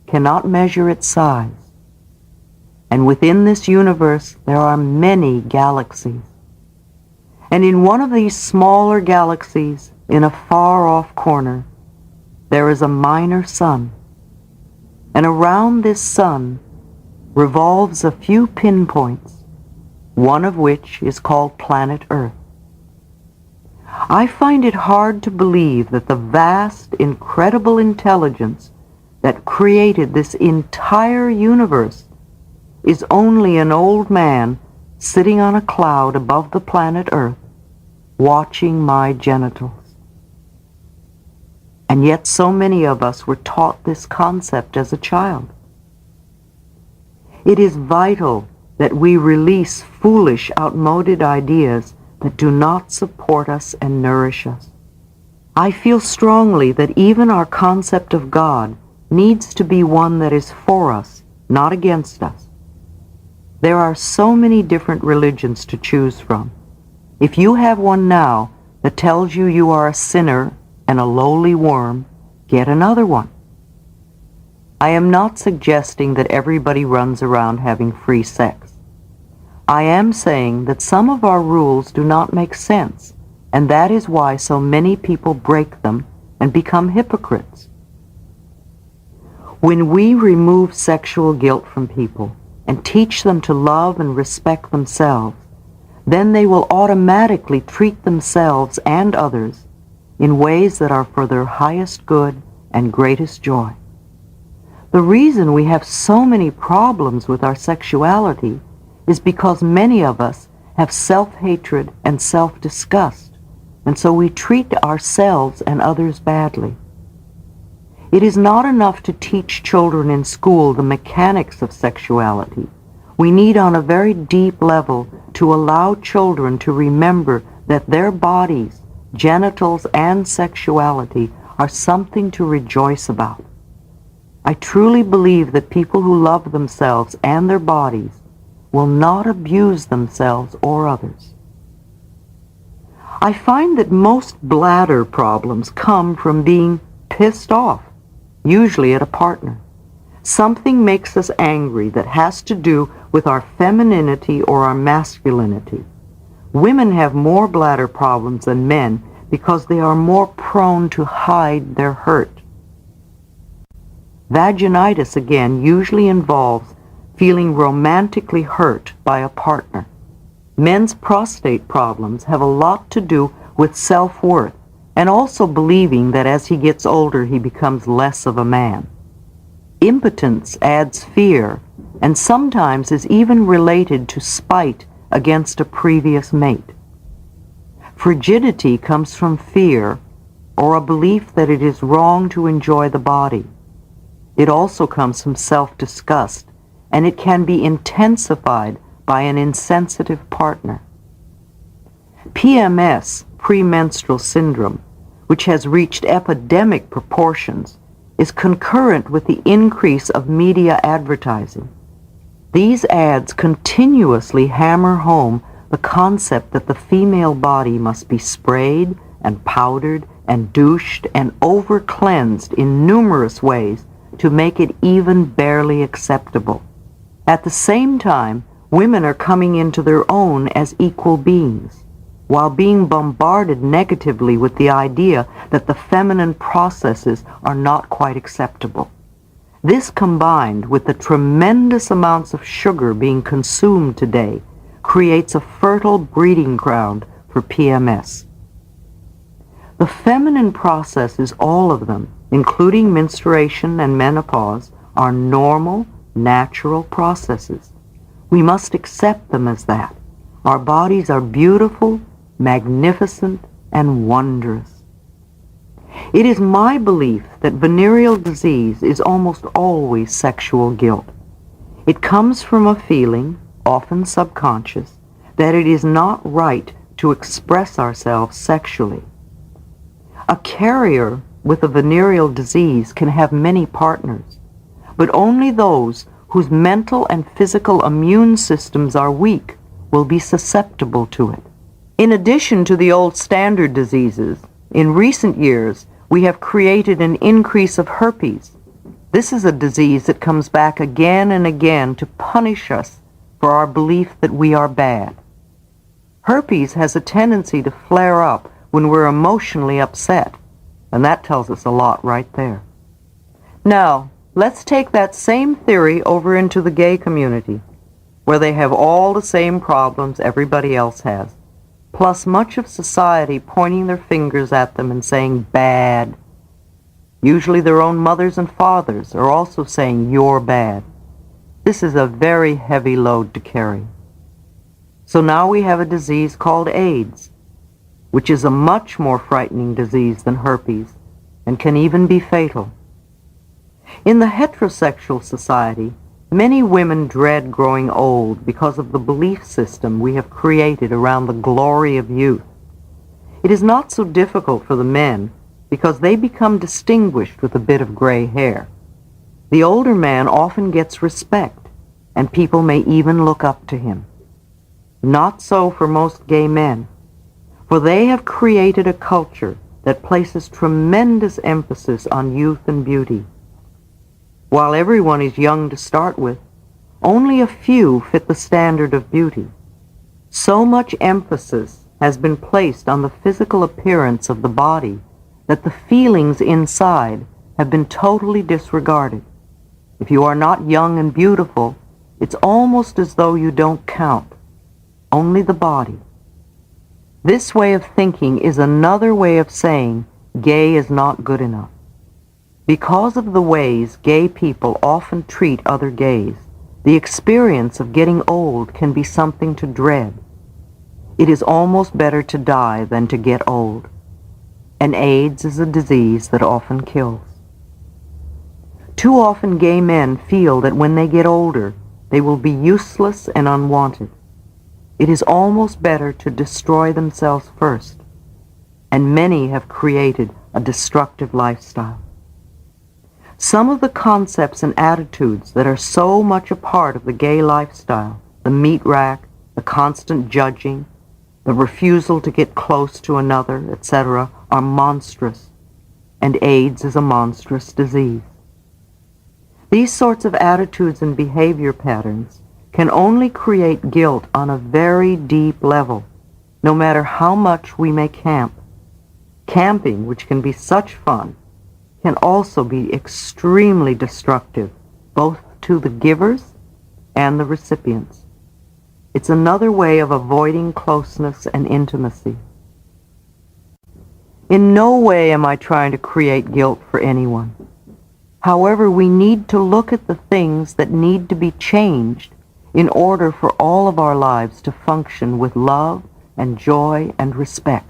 cannot measure its size. And within this universe, there are many galaxies. And in one of these smaller galaxies, in a far-off corner, there is a minor sun. And around this sun revolves a few pinpoints, one of which is called planet Earth. I find it hard to believe that the vast, incredible intelligence that created this entire universe is only an old man sitting on a cloud above the planet Earth, watching my genitals. And yet so many of us were taught this concept as a child. It is vital that we release foolish, outmoded ideas that do not support us and nourish us. I feel strongly that even our concept of God needs to be one that is for us, not against us. There are so many different religions to choose from. If you have one now that tells you you are a sinner and a lowly worm, get another one. I am not suggesting that everybody runs around having free sex. I am saying that some of our rules do not make sense, and that is why so many people break them and become hypocrites. When we remove sexual guilt from people and teach them to love and respect themselves, then they will automatically treat themselves and others in ways that are for their highest good and greatest joy. The reason we have so many problems with our sexuality is because many of us have self-hatred and self-disgust, and so we treat ourselves and others badly. It is not enough to teach children in school the mechanics of sexuality. We need on a very deep level to allow children to remember that their bodies, genitals, and sexuality are something to rejoice about. I truly believe that people who love themselves and their bodies will not abuse themselves or others. I find that most bladder problems come from being pissed off, usually at a partner. Something makes us angry that has to do with our femininity or our masculinity. Women have more bladder problems than men because they are more prone to hide their hurt. Vaginitis, again, usually involves feeling romantically hurt by a partner. Men's prostate problems have a lot to do with self-worth and also believing that as he gets older he becomes less of a man. Impotence adds fear and sometimes is even related to spite against a previous mate. Frigidity comes from fear or a belief that it is wrong to enjoy the body. It also comes from self-disgust, and it can be intensified by an insensitive partner. PMS, premenstrual syndrome, which has reached epidemic proportions, is concurrent with the increase of media advertising. These ads continuously hammer home the concept that the female body must be sprayed and powdered and douched and over-cleansed in numerous ways to make it even barely acceptable. At the same time, women are coming into their own as equal beings, while being bombarded negatively with the idea that the feminine processes are not quite acceptable. This, combined with the tremendous amounts of sugar being consumed today, creates a fertile breeding ground for PMS. The feminine processes, all of them, including menstruation and menopause, are normal, natural processes. We must accept them as that. Our bodies are beautiful, magnificent, and wondrous. It is my belief that venereal disease is almost always sexual guilt. It comes from a feeling, often subconscious, that it is not right to express ourselves sexually. A carrier with a venereal disease can have many partners, but only those whose mental and physical immune systems are weak will be susceptible to it. In addition to the old standard diseases, in recent years we have created an increase of herpes. This is a disease that comes back again and again to punish us for our belief that we are bad. Herpes has a tendency to flare up when we're emotionally upset, and that tells us a lot right there. Now, let's take that same theory over into the gay community, where they have all the same problems everybody else has, plus much of society pointing their fingers at them and saying bad. Usually their own mothers and fathers are also saying you're bad. This is a very heavy load to carry. So now we have a disease called AIDS, which is a much more frightening disease than herpes and can even be fatal. In the heterosexual society, many women dread growing old because of the belief system we have created around the glory of youth. It is not so difficult for the men because they become distinguished with a bit of gray hair. The older man often gets respect, and people may even look up to him. Not so for most gay men, for they have created a culture that places tremendous emphasis on youth and beauty. While everyone is young to start with, only a few fit the standard of beauty. So much emphasis has been placed on the physical appearance of the body that the feelings inside have been totally disregarded. If you are not young and beautiful, it's almost as though you don't count, only the body. This way of thinking is another way of saying gay is not good enough. Because of the ways gay people often treat other gays, the experience of getting old can be something to dread. It is almost better to die than to get old. And AIDS is a disease that often kills. Too often gay men feel that when they get older, they will be useless and unwanted. It is almost better to destroy themselves first, and many have created a destructive lifestyle. Some of the concepts and attitudes that are so much a part of the gay lifestyle, the meat rack, the constant judging, the refusal to get close to another, etc., are monstrous, and AIDS is a monstrous disease. These sorts of attitudes and behavior patterns can only create guilt on a very deep level, no matter how much we may camp. Camping, which can be such fun, can also be extremely destructive, both to the givers and the recipients. It's another way of avoiding closeness and intimacy. In no way am I trying to create guilt for anyone. However, we need to look at the things that need to be changed in order for all of our lives to function with love and joy and respect.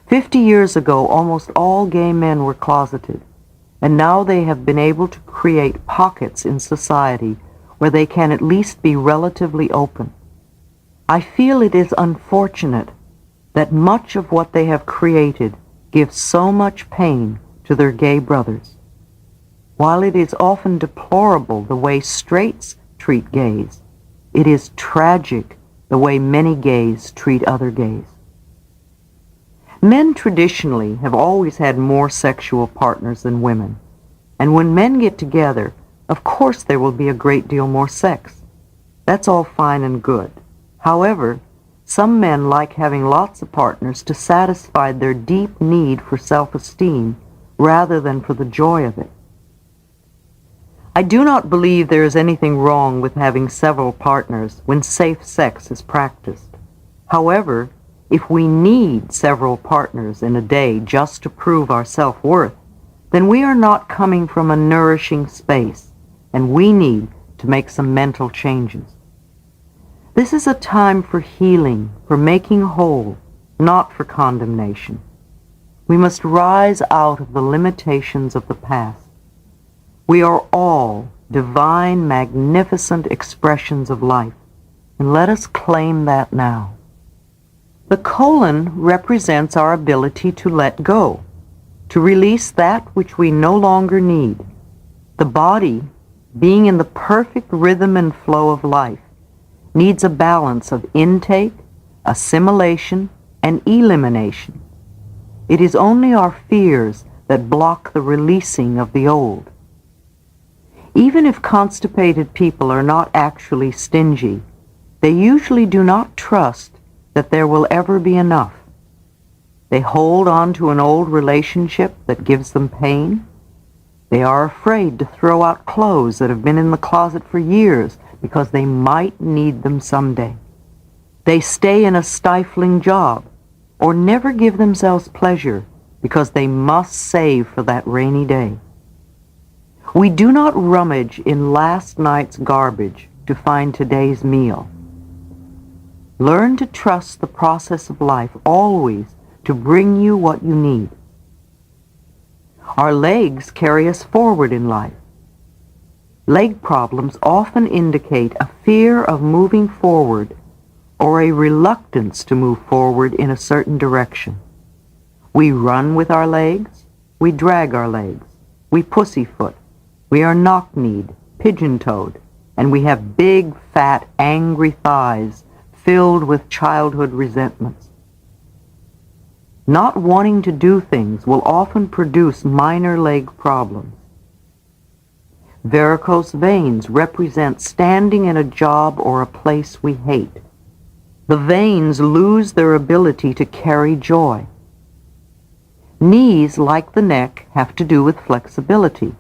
50 years ago, almost all gay men were closeted, and now they have been able to create pockets in society where they can at least be relatively open. I feel it is unfortunate that much of what they have created gives so much pain to their gay brothers. While it is often deplorable the way straights treat gays, it is tragic the way many gays treat other gays. Men traditionally have always had more sexual partners than women, and when men get together, of course there will be a great deal more sex. That's all fine and good. However, some men like having lots of partners to satisfy their deep need for self-esteem rather than for the joy of it. I do not believe there is anything wrong with having several partners when safe sex is practiced. However, if we need several partners in a day just to prove our self-worth, then we are not coming from a nourishing space, and we need to make some mental changes. This is a time for healing, for making whole, not for condemnation. We must rise out of the limitations of the past. We are all divine, magnificent expressions of life, and let us claim that now. The colon represents our ability to let go, to release that which we no longer need. The body, being in the perfect rhythm and flow of life, needs a balance of intake, assimilation, and elimination. It is only our fears that block the releasing of the old. Even if constipated people are not actually stingy, they usually do not trust that there will ever be enough. They hold on to an old relationship that gives them pain. They are afraid to throw out clothes that have been in the closet for years because they might need them someday. They stay in a stifling job or never give themselves pleasure because they must save for that rainy day. We do not rummage in last night's garbage to find today's meal. Learn to trust the process of life always to bring you what you need. Our legs carry us forward in life. Leg problems often indicate a fear of moving forward or a reluctance to move forward in a certain direction. We run with our legs, we drag our legs, we pussyfoot, we are knock-kneed, pigeon-toed, and we have big, fat, angry thighs filled with childhood resentments. Not wanting to do things will often produce minor leg problems. Varicose veins represent standing in a job or a place we hate. The veins lose their ability to carry joy. Knees, like the neck, have to do with flexibility,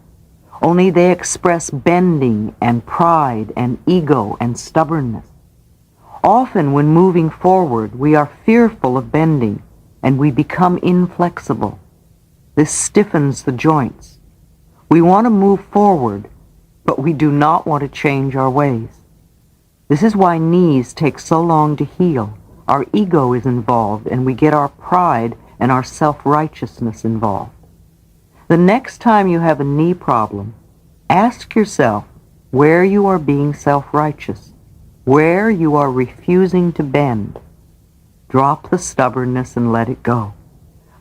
only they express bending and pride and ego and stubbornness. Often when moving forward, we are fearful of bending and we become inflexible. This stiffens the joints. We want to move forward, but we do not want to change our ways. This is why knees take so long to heal. Our ego is involved and we get our pride and our self-righteousness involved. The next time you have a knee problem, ask yourself where you are being self-righteous, where you are refusing to bend. Drop the stubbornness and let it go.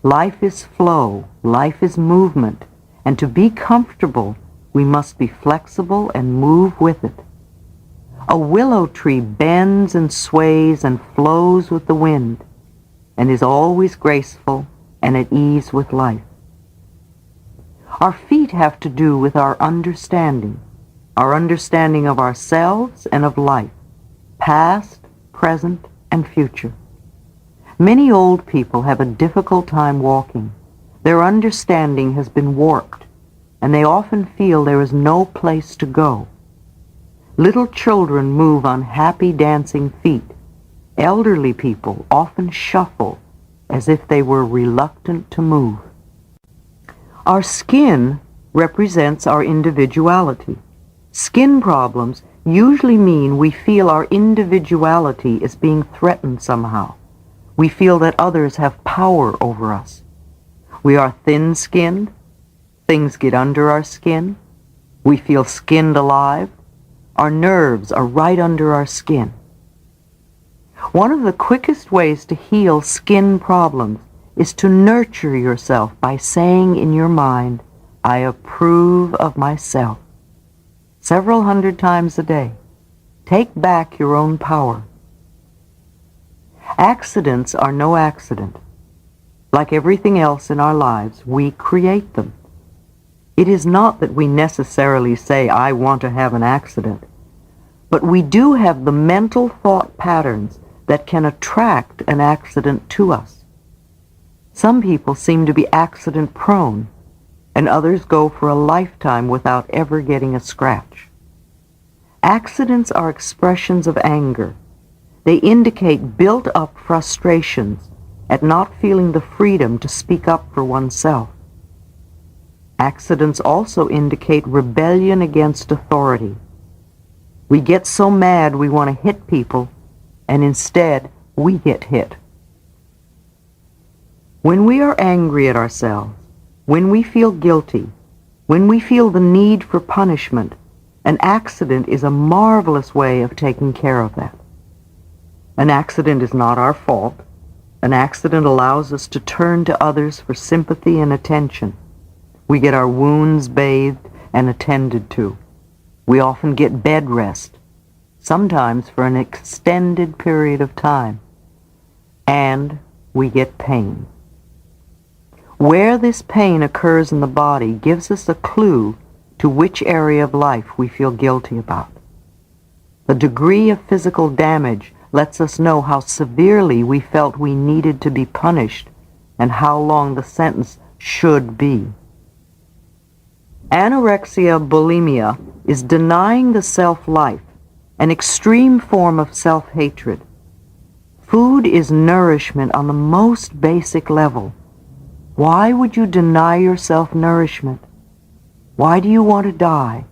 Life is flow, life is movement, and to be comfortable, we must be flexible and move with it. A willow tree bends and sways and flows with the wind, and is always graceful and at ease with life. Our feet have to do with our understanding of ourselves and of life, past, present, and future. Many old people have a difficult time walking. Their understanding has been warped, and they often feel there is no place to go. Little children move on happy dancing feet. Elderly people often shuffle as if they were reluctant to move. Our skin represents our individuality. Skin problems usually mean we feel our individuality is being threatened somehow. We feel that others have power over us. We are thin-skinned. Things get under our skin. We feel skinned alive. Our nerves are right under our skin. One of the quickest ways to heal skin problems is to nurture yourself by saying in your mind, "I approve of myself," several hundred times a day. Take back your own power. Accidents are no accident. Like everything else in our lives, we create them. It is not that we necessarily say, "I want to have an accident," but we do have the mental thought patterns that can attract an accident to us. Some people seem to be accident-prone, and others go for a lifetime without ever getting a scratch. Accidents are expressions of anger. They indicate built-up frustrations at not feeling the freedom to speak up for oneself. Accidents also indicate rebellion against authority. We get so mad we want to hit people, and instead we get hit. When we are angry at ourselves, when we feel guilty, when we feel the need for punishment, an accident is a marvelous way of taking care of that. An accident is not our fault. An accident allows us to turn to others for sympathy and attention. We get our wounds bathed and attended to. We often get bed rest, sometimes for an extended period of time. And we get pain. Where this pain occurs in the body gives us a clue to which area of life we feel guilty about. The degree of physical damage lets us know how severely we felt we needed to be punished and how long the sentence should be. Anorexia bulimia is denying the self-life, an extreme form of self-hatred. Food is nourishment on the most basic level. Why would you deny yourself nourishment? Why do you want to die?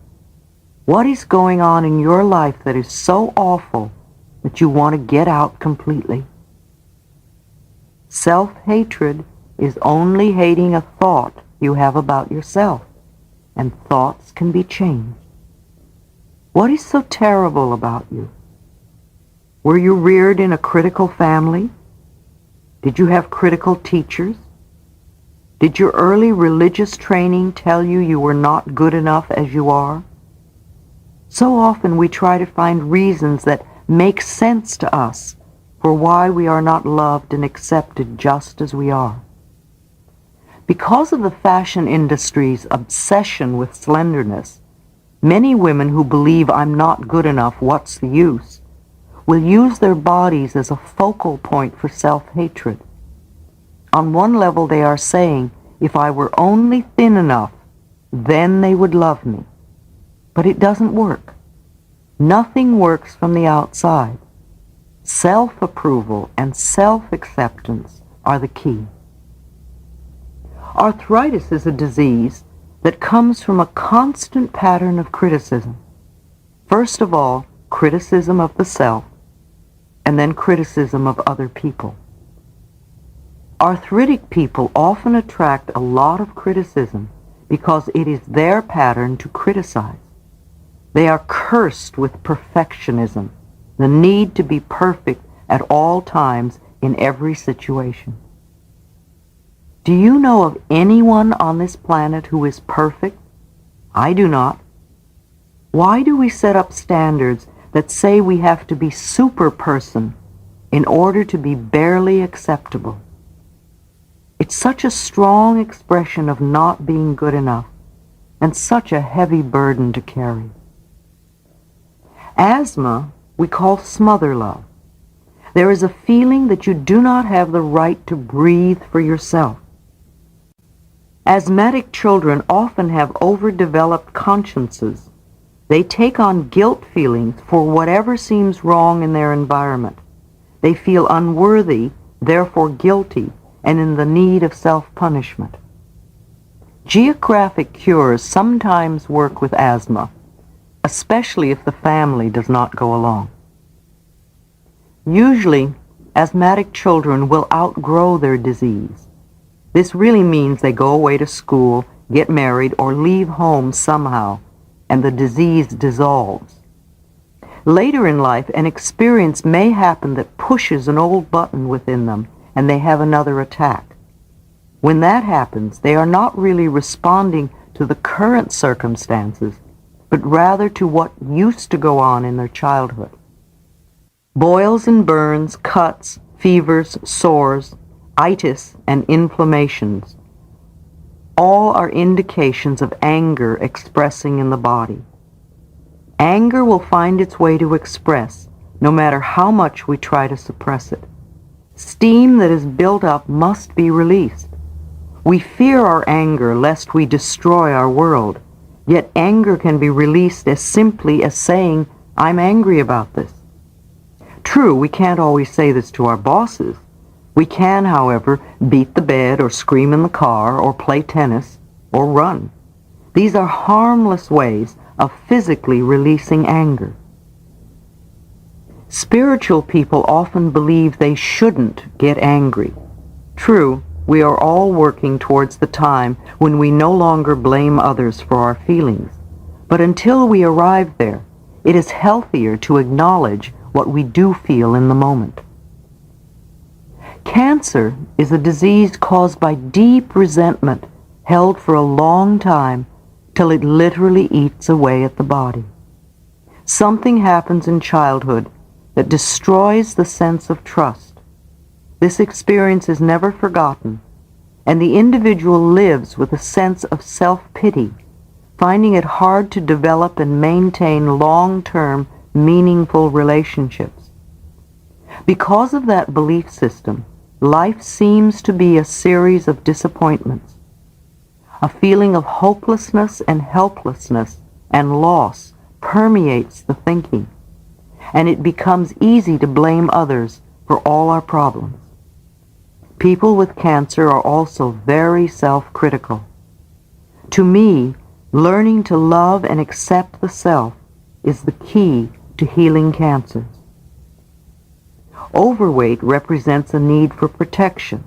What is going on in your life that is so awful that you want to get out completely? Self-hatred is only hating a thought you have about yourself, and thoughts can be changed. What is so terrible about you? Were you reared in a critical family? Did you have critical teachers? Did your early religious training tell you you were not good enough as you are? So often we try to find reasons that make sense to us for why we are not loved and accepted just as we are. Because of the fashion industry's obsession with slenderness, many women who believe I'm not good enough, what's the use, will use their bodies as a focal point for self-hatred. On one level they are saying, if I were only thin enough, then they would love me. But it doesn't work. Nothing works from the outside. Self-approval and self-acceptance are the key. Arthritis is a disease that comes from a constant pattern of criticism. First of all, criticism of the self, and then criticism of other people. Arthritic people often attract a lot of criticism because it is their pattern to criticize. They are cursed with perfectionism, the need to be perfect at all times in every situation. Do you know of anyone on this planet who is perfect? I do not. Why do we set up standards that say we have to be super person in order to be barely acceptable? It's such a strong expression of not being good enough, and such a heavy burden to carry. Asthma we call smother love. There is a feeling that you do not have the right to breathe for yourself. Asthmatic children often have overdeveloped consciences. They take on guilt feelings for whatever seems wrong in their environment. They feel unworthy, therefore guilty, and in the need of self-punishment. Geographic cures sometimes work with asthma, especially if the family does not go along. Usually, asthmatic children will outgrow their disease. This really means they go away to school, get married, or leave home somehow, and the disease dissolves. Later in life, an experience may happen that pushes an old button within them, and they have another attack. When that happens, they are not really responding to the current circumstances, but rather to what used to go on in their childhood. Boils and burns, cuts, fevers, sores, itis, and inflammations all are indications of anger expressing in the body. Anger will find its way to express, no matter how much we try to suppress it. Steam that is built up must be released. We fear our anger lest we destroy our world, yet anger can be released as simply as saying, I'm angry about this. True, we can't always say this to our bosses. We can, however, beat the bed or scream in the car or play tennis or run. These are harmless ways of physically releasing anger. Spiritual people often believe they shouldn't get angry. True, we are all working towards the time when we no longer blame others for our feelings. But until we arrive there, it is healthier to acknowledge what we do feel in the moment. Cancer is a disease caused by deep resentment held for a long time till it literally eats away at the body. Something happens in childhood that destroys the sense of trust. This experience is never forgotten, and the individual lives with a sense of self-pity, finding it hard to develop and maintain long-term, meaningful relationships. Because of that belief system, life seems to be a series of disappointments. A feeling of hopelessness and helplessness and loss permeates the thinking, and it becomes easy to blame others for all our problems. People with cancer are also very self-critical. To me, learning to love and accept the self is the key to healing cancers. Overweight represents a need for protection.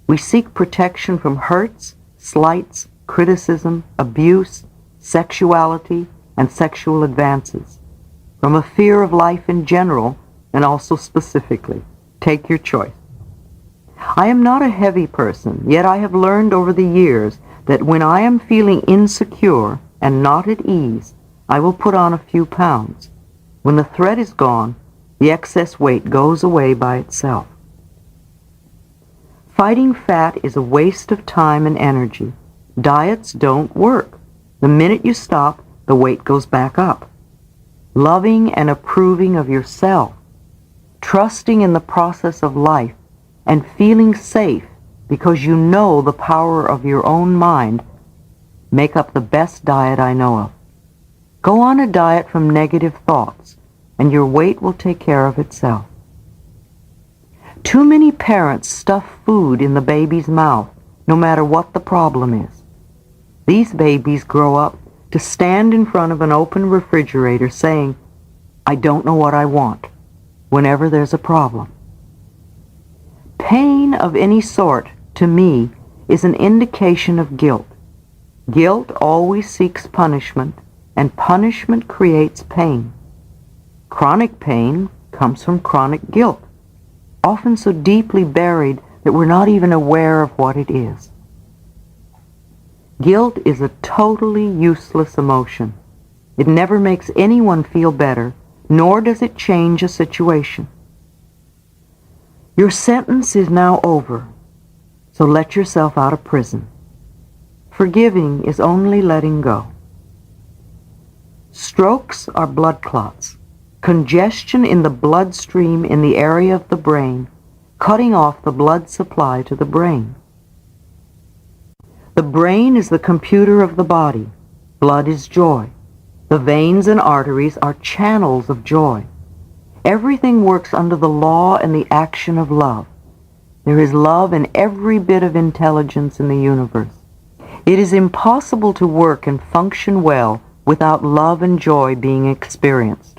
We seek protection from hurts, slights, criticism, abuse, sexuality, and sexual advances, from a fear of life in general and also specifically. Take your choice. I am not a heavy person, yet I have learned over the years that when I am feeling insecure and not at ease, I will put on a few pounds. When the threat is gone, the excess weight goes away by itself. Fighting fat is a waste of time and energy. Diets don't work. The minute you stop, the weight goes back up. Loving and approving of yourself, trusting in the process of life, and feeling safe because you know the power of your own mind make up the best diet I know of. Go on a diet from negative thoughts, and your weight will take care of itself. Too many parents stuff food in the baby's mouth, no matter what the problem is. These babies grow up to stand in front of an open refrigerator saying, "I don't know what I want," whenever there's a problem. Pain of any sort, to me, is an indication of guilt. Guilt always seeks punishment, and punishment creates pain. Chronic pain comes from chronic guilt, often so deeply buried that we're not even aware of what it is. Guilt is a totally useless emotion. It never makes anyone feel better, nor does it change a situation. Your sentence is now over, so let yourself out of prison. Forgiving is only letting go. Strokes are blood clots, congestion in the bloodstream in the area of the brain, cutting off the blood supply to the brain. The brain is the computer of the body. Blood is joy. The veins and arteries are channels of joy. Everything works under the law and the action of love. There is love in every bit of intelligence in the universe. It is impossible to work and function well without love and joy being experienced.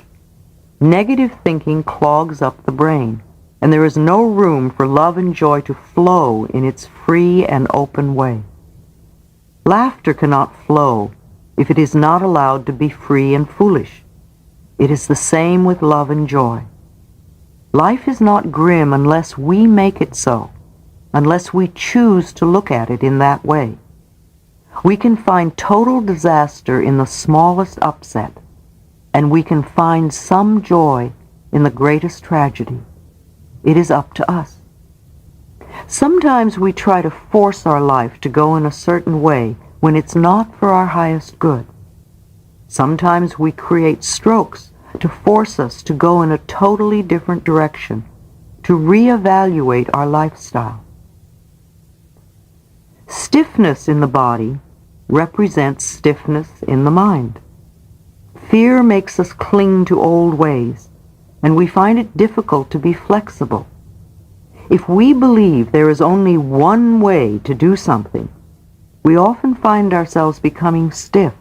Negative thinking clogs up the brain, and there is no room for love and joy to flow in its free and open way. Laughter cannot flow if it is not allowed to be free and foolish. It is the same with love and joy. Life is not grim unless we make it so, unless we choose to look at it in that way. We can find total disaster in the smallest upset, and we can find some joy in the greatest tragedy. It is up to us. Sometimes we try to force our life to go in a certain way when it's not for our highest good. Sometimes we create strokes to force us to go in a totally different direction, to reevaluate our lifestyle. Stiffness in the body represents stiffness in the mind. Fear makes us cling to old ways, and we find it difficult to be flexible. If we believe there is only one way to do something, we often find ourselves becoming stiff.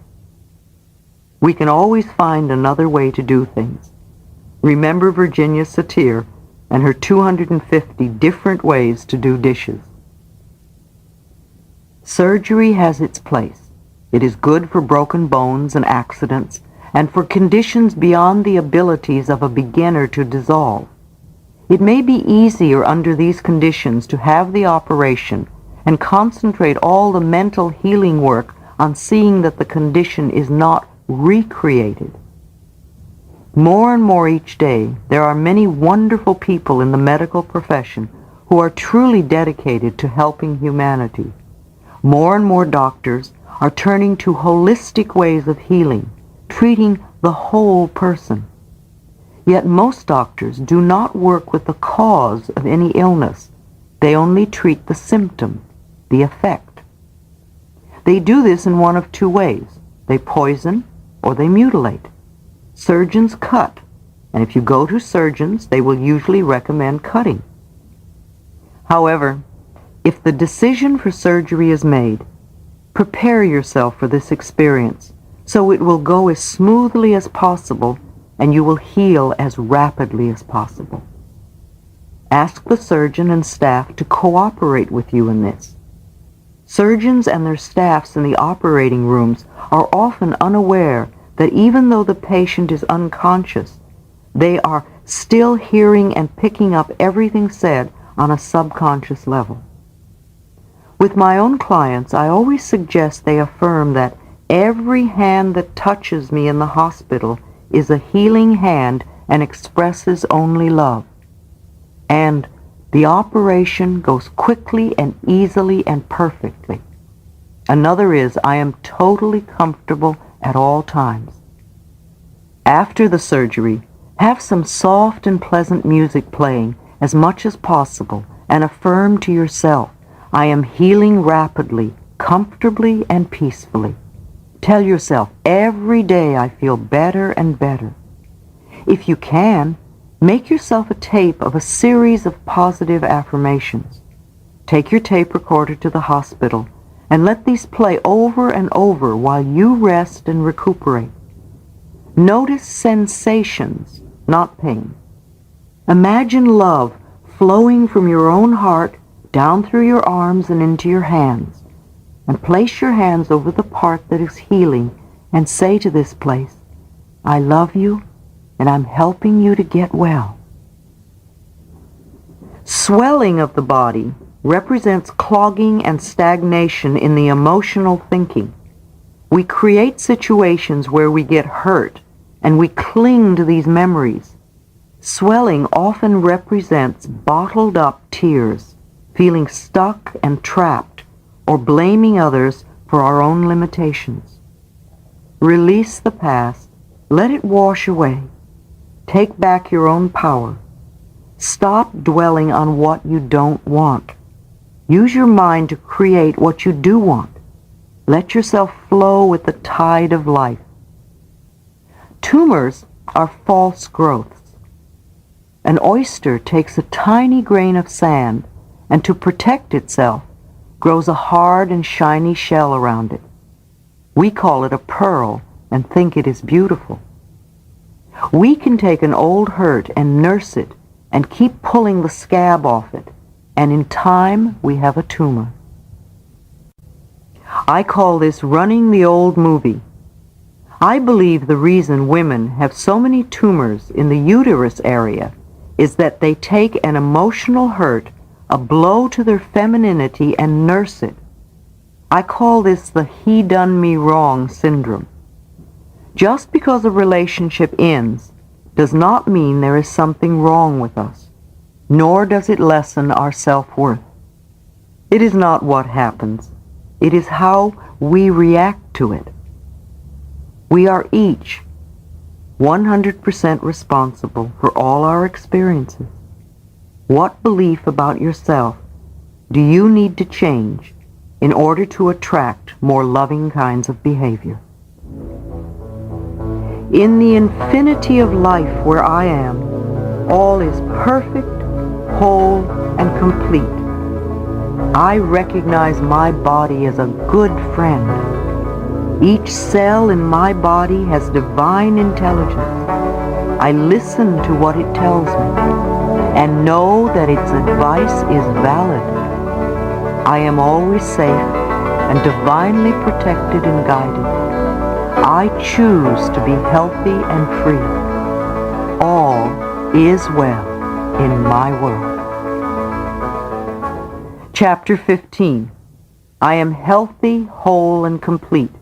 We can always find another way to do things. Remember Virginia Satir and her 250 different ways to do dishes. Surgery has its place. It is good for broken bones and accidents, and for conditions beyond the abilities of a beginner to dissolve. It may be easier under these conditions to have the operation and concentrate all the mental healing work on seeing that the condition is not recreated. More and more each day, there are many wonderful people in the medical profession who are truly dedicated to helping humanity. More and more doctors are turning to holistic ways of healing, treating the whole person. Yet most doctors do not work with the cause of any illness. They only treat the symptom, the effect. They do this in one of two ways. They poison or they mutilate. Surgeons cut, and if you go to surgeons, they will usually recommend cutting. However, if the decision for surgery is made, prepare yourself for this experience so it will go as smoothly as possible and you will heal as rapidly as possible. Ask the surgeon and staff to cooperate with you in this. Surgeons and their staffs in the operating rooms are often unaware that even though the patient is unconscious, they are still hearing and picking up everything said on a subconscious level. With my own clients, I always suggest they affirm that every hand that touches me in the hospital is a healing hand and expresses only love. And the operation goes quickly and easily and perfectly. Another is, I am totally comfortable at all times. After the surgery, have some soft and pleasant music playing as much as possible and affirm to yourself, I am healing rapidly, comfortably, and peacefully. Tell yourself, every day I feel better and better. If you can, make yourself a tape of a series of positive affirmations. Take your tape recorder to the hospital and let these play over and over while you rest and recuperate. Notice sensations, not pain. Imagine love flowing from your own heart down through your arms and into your hands, and place your hands over the part that is healing and say to this place, I love you and I'm helping you to get well. Swelling of the body represents clogging and stagnation in the emotional thinking. We create situations where we get hurt and we cling to these memories. Swelling often represents bottled up tears, feeling stuck and trapped, or blaming others for our own limitations. Release the past. Let it wash away. Take back your own power. Stop dwelling on what you don't want. Use your mind to create what you do want. Let yourself flow with the tide of life. Tumors are false growths. An oyster takes a tiny grain of sand and to protect itself, grows a hard and shiny shell around it. We call it a pearl and think it is beautiful. We can take an old hurt and nurse it and keep pulling the scab off it, and in time we have a tumor. I call this running the old movie. I believe the reason women have so many tumors in the uterus area is that they take an emotional hurt, a blow to their femininity, and nurse it. I call this the he done me wrong syndrome. Just because a relationship ends does not mean there is something wrong with us, nor does it lessen our self-worth. It is not what happens. It is how we react to it. We are each 100% responsible for all our experiences. What belief about yourself do you need to change in order to attract more loving kinds of behavior? In the infinity of life where I am, all is perfect, whole, and complete. I recognize my body as a good friend. Each cell in my body has divine intelligence. I listen to what it tells me and know that its advice is valid. I am always safe and divinely protected and guided. I choose to be healthy and free. All is well in my world. Chapter 15. I am healthy, whole, and complete.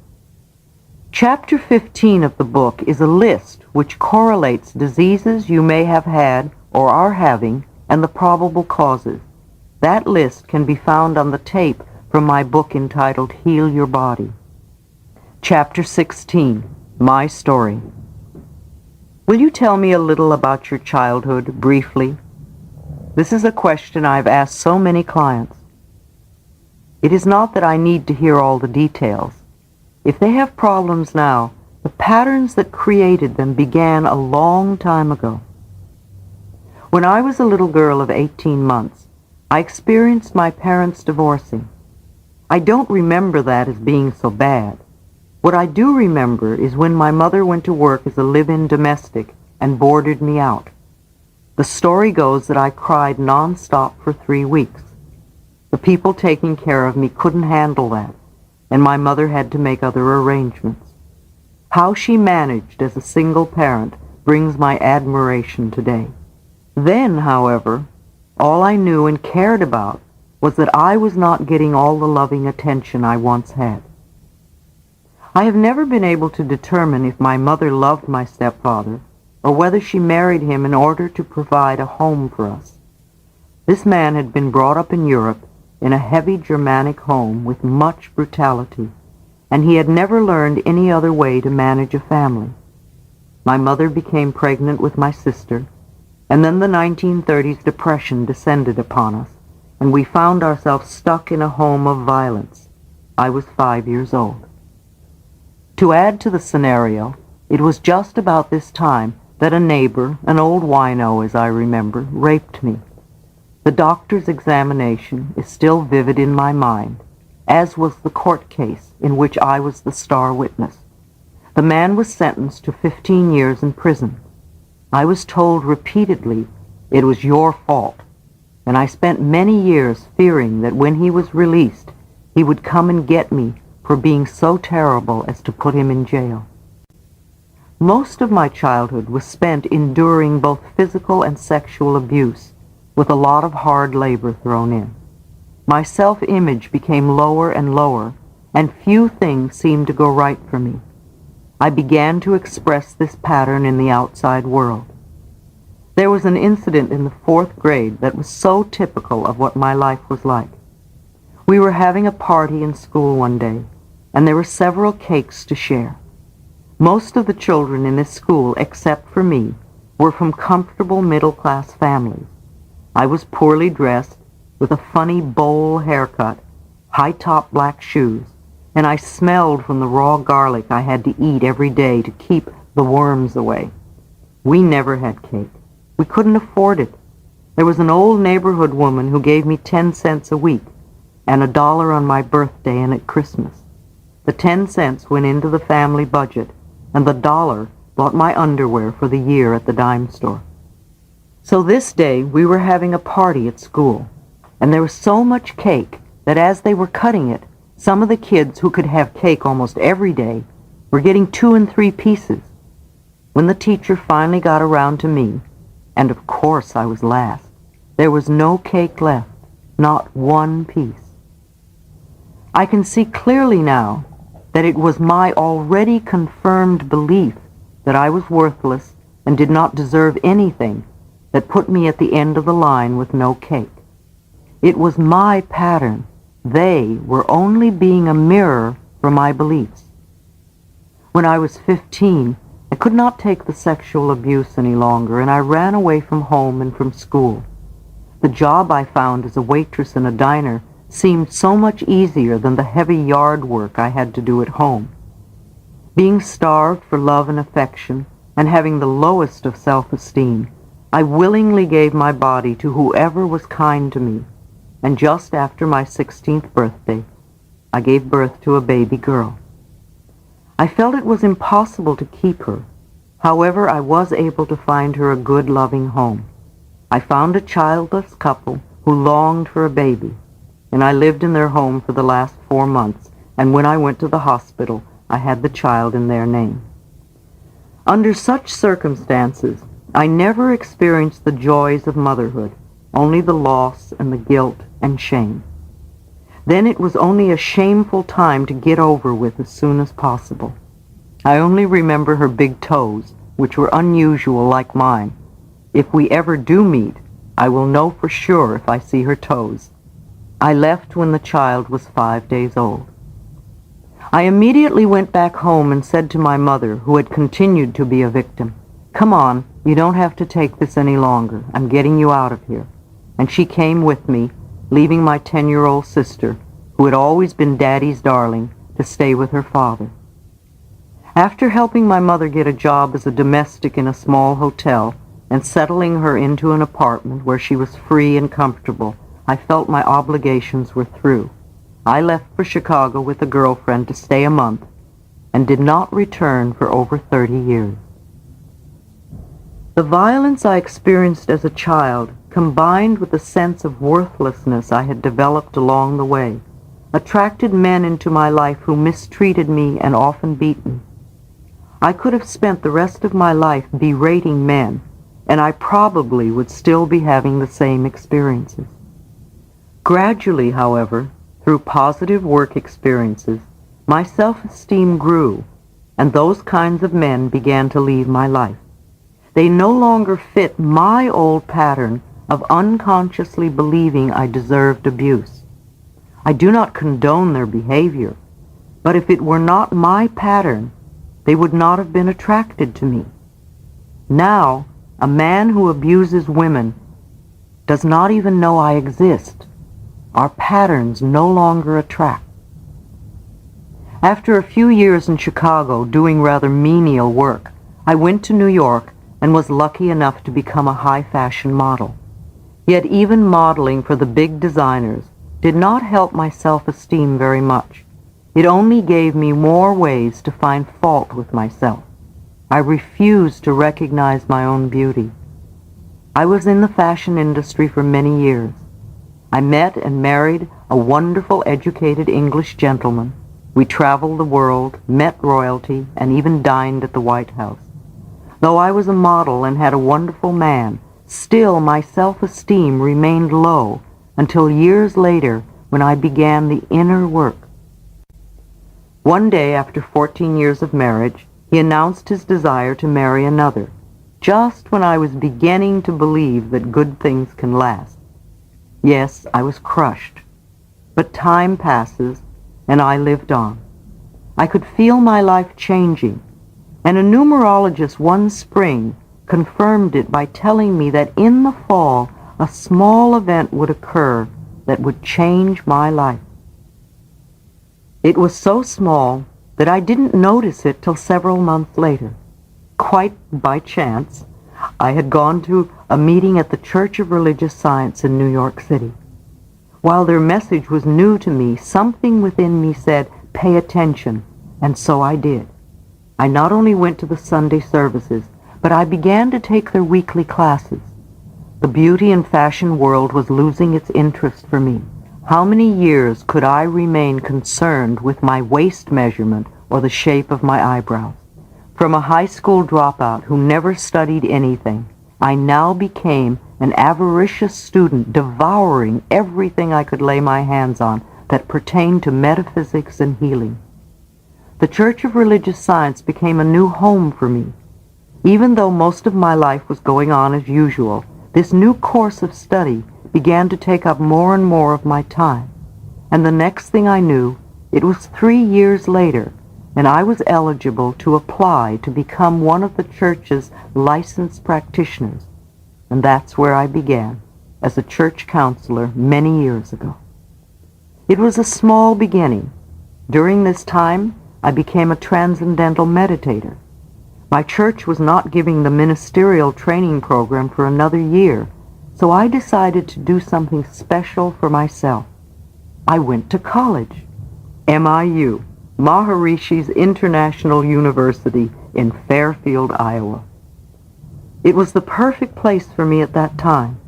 Chapter 15 of the book is a list which correlates diseases you may have had or are having and the probable causes. That list can be found on the tape from my book entitled Heal Your Body. Chapter 16. My Story. Will you tell me a little about your childhood, briefly? This is a question I've asked so many clients. It is not that I need to hear all the details. If they have problems now, the patterns that created them began a long time ago. When I was a little girl of 18 months, I experienced my parents divorcing. I don't remember that as being so bad. What I do remember is when my mother went to work as a live-in domestic and boarded me out. The story goes that I cried nonstop for 3 weeks. The people taking care of me couldn't handle that, and my mother had to make other arrangements. How she managed as a single parent brings my admiration today. Then, however, all I knew and cared about was that I was not getting all the loving attention I once had. I have never been able to determine if my mother loved my stepfather or whether she married him in order to provide a home for us. This man had been brought up in Europe in a heavy Germanic home with much brutality, and he had never learned any other way to manage a family. My mother became pregnant with my sister, and then the 1930s depression descended upon us, and we found ourselves stuck in a home of violence. I was 5 years old. To add to the scenario, it was just about this time that a neighbor, an old wino as I remember, raped me. The doctor's examination is still vivid in my mind, as was the court case in which I was the star witness. The man was sentenced to 15 years in prison. I was told repeatedly it was your fault, and I spent many years fearing that when he was released, he would come and get me for being so terrible as to put him in jail. Most of my childhood was spent enduring both physical and sexual abuse, with a lot of hard labor thrown in. My self-image became lower and lower, and few things seemed to go right for me. I began to express this pattern in the outside world. There was an incident in the 4th grade that was so typical of what my life was like. We were having a party in school one day, and there were several cakes to share. Most of the children in this school, except for me, were from comfortable middle-class families. I was poorly dressed, with a funny bowl haircut, high-top black shoes, and I smelled from the raw garlic I had to eat every day to keep the worms away. We never had cake. We couldn't afford it. There was an old neighborhood woman who gave me 10 cents a week and $1 on my birthday and at Christmas. The 10 cents went into the family budget, and the $1 bought my underwear for the year at the dime store. So this day we were having a party at school, and there was so much cake that as they were cutting it, some of the kids who could have cake almost every day were getting 2 and 3 pieces. When the teacher finally got around to me, and of course I was last, there was no cake left, not 1 piece. I can see clearly now that it was my already confirmed belief that I was worthless and did not deserve anything that put me at the end of the line with no cake. It was my pattern. They were only being a mirror for my beliefs. When I was 15, I could not take the sexual abuse any longer, and I ran away from home and from school. The job I found as a waitress in a diner seemed so much easier than the heavy yard work I had to do at home. Being starved for love and affection, and having the lowest of self-esteem, I willingly gave my body to whoever was kind to me, and just after my 16th birthday, I gave birth to a baby girl. I felt it was impossible to keep her. However, I was able to find her a good, loving home. I found a childless couple who longed for a baby, and I lived in their home for the last 4 months, and when I went to the hospital, I had the child in their name. Under such circumstances, I never experienced the joys of motherhood, only the loss and the guilt and shame. Then it was only a shameful time to get over with as soon as possible. I only remember her big toes, which were unusual like mine. If we ever do meet, I will know for sure if I see her toes. I left when the child was 5 days old. I immediately went back home and said to my mother, who had continued to be a victim, "Come on, you don't have to take this any longer. I'm getting you out of here." And she came with me, leaving my 10-year-old sister, who had always been Daddy's darling, to stay with her father. After helping my mother get a job as a domestic in a small hotel and settling her into an apartment where she was free and comfortable, I felt my obligations were through. I left for Chicago with a girlfriend to stay a month and did not return for over 30 years. The violence I experienced as a child, combined with the sense of worthlessness I had developed along the way, attracted men into my life who mistreated me and often beat me. I could have spent the rest of my life berating men, and I probably would still be having the same experiences. Gradually, however, through positive work experiences, my self-esteem grew, and those kinds of men began to leave my life. They no longer fit my old pattern of unconsciously believing I deserved abuse. I do not condone their behavior, but if it were not my pattern, they would not have been attracted to me. Now, a man who abuses women does not even know I exist. Our patterns no longer attract. After a few years in Chicago doing rather menial work, I went to New York and was lucky enough to become a high-fashion model. Yet even modeling for the big designers did not help my self-esteem very much. It only gave me more ways to find fault with myself. I refused to recognize my own beauty. I was in the fashion industry for many years. I met and married a wonderful educated English gentleman. We traveled the world, met royalty, and even dined at the White House. Though I was a model and had a wonderful man, still my self-esteem remained low until years later when I began the inner work. One day, after 14 years of marriage, he announced his desire to marry another, just when I was beginning to believe that good things can last. Yes, I was crushed, but time passes, and I lived on. I could feel my life changing, and a numerologist one spring confirmed it by telling me that in the fall a small event would occur that would change my life. It was so small that I didn't notice it till several months later. Quite by chance, I had gone to a meeting at the Church of Religious Science in New York City. While their message was new to me, something within me said, "Pay attention," and so I did. I not only went to the Sunday services, but I began to take their weekly classes. The beauty and fashion world was losing its interest for me. How many years could I remain concerned with my waist measurement or the shape of my eyebrows? From a high school dropout who never studied anything, I now became an avaricious student devouring everything I could lay my hands on that pertained to metaphysics and healing. The Church of Religious Science became a new home for me. Even though most of my life was going on as usual, this new course of study began to take up more and more of my time. And the next thing I knew, it was 3 years later, and I was eligible to apply to become one of the church's licensed practitioners. And that's where I began, as a church counselor many years ago. It was a small beginning. During this time, I became a transcendental meditator. My church was not giving the ministerial training program for another year, so I decided to do something special for myself. I went to college, MIU, Maharishi's International University in Fairfield, Iowa. It was the perfect place for me at that time.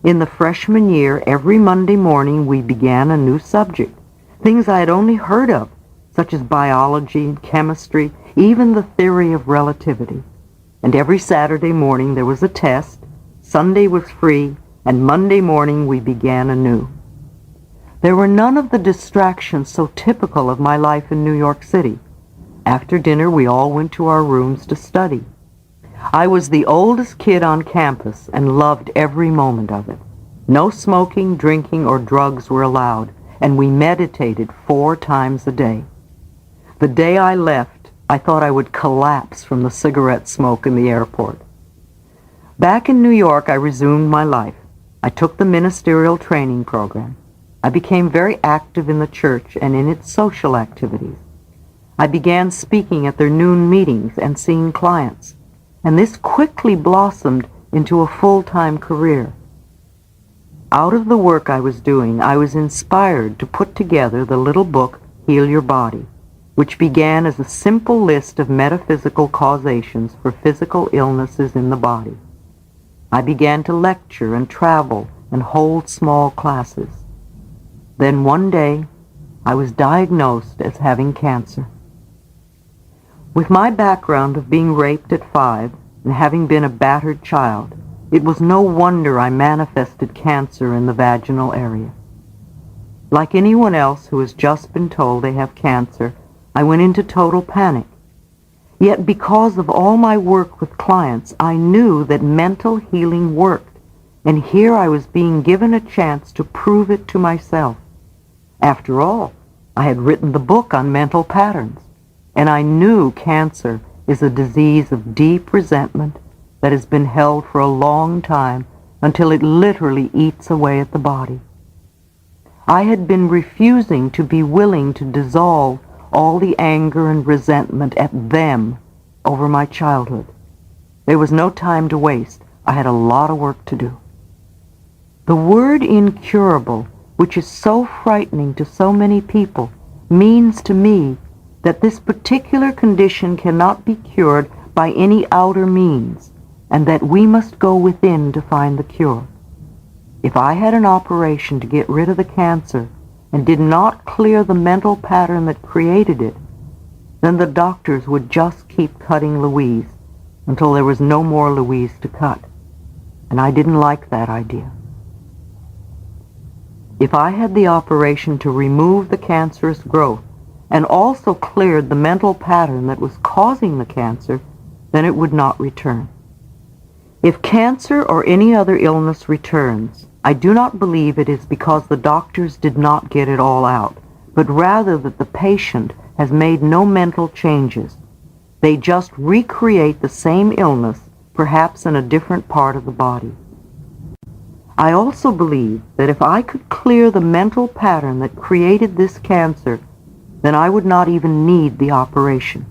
In the freshman year, every Monday morning we began a new subject, things I had only heard of, such as biology and chemistry, even the theory of relativity. And every Saturday morning there was a test, Sunday was free, and Monday morning we began anew. There were none of the distractions so typical of my life in New York City. After dinner, we all went to our rooms to study. I was the oldest kid on campus and loved every moment of it. No smoking, drinking, or drugs were allowed, and we meditated 4 times a day. The day I left, I thought I would collapse from the cigarette smoke in the airport. Back in New York, I resumed my life. I took the ministerial training program. I became very active in the church and in its social activities. I began speaking at their noon meetings and seeing clients, and this quickly blossomed into a full-time career. Out of the work I was doing, I was inspired to put together the little book, Heal Your Body, which began as a simple list of metaphysical causations for physical illnesses in the body. I began to lecture and travel and hold small classes. Then one day, I was diagnosed as having cancer. With my background of being raped at 5 and having been a battered child, it was no wonder I manifested cancer in the vaginal area. Like anyone else who has just been told they have cancer, I went into total panic. Yet because of all my work with clients, I knew that mental healing worked, and here I was being given a chance to prove it to myself. After all, I had written the book on mental patterns, and I knew cancer is a disease of deep resentment that has been held for a long time until it literally eats away at the body. I had been refusing to be willing to dissolve all the anger and resentment at them over my childhood. There was no time to waste. I had a lot of work to do. The word incurable, which is so frightening to so many people, means to me that this particular condition cannot be cured by any outer means, and that we must go within to find the cure. If I had an operation to get rid of the cancer and did not clear the mental pattern that created it, then the doctors would just keep cutting Louise until there was no more Louise to cut. And I didn't like that idea. If I had the operation to remove the cancerous growth and also cleared the mental pattern that was causing the cancer, then it would not return. If cancer or any other illness returns, I do not believe it is because the doctors did not get it all out, but rather that the patient has made no mental changes. They just recreate the same illness, perhaps in a different part of the body. I also believe that if I could clear the mental pattern that created this cancer, then I would not even need the operation.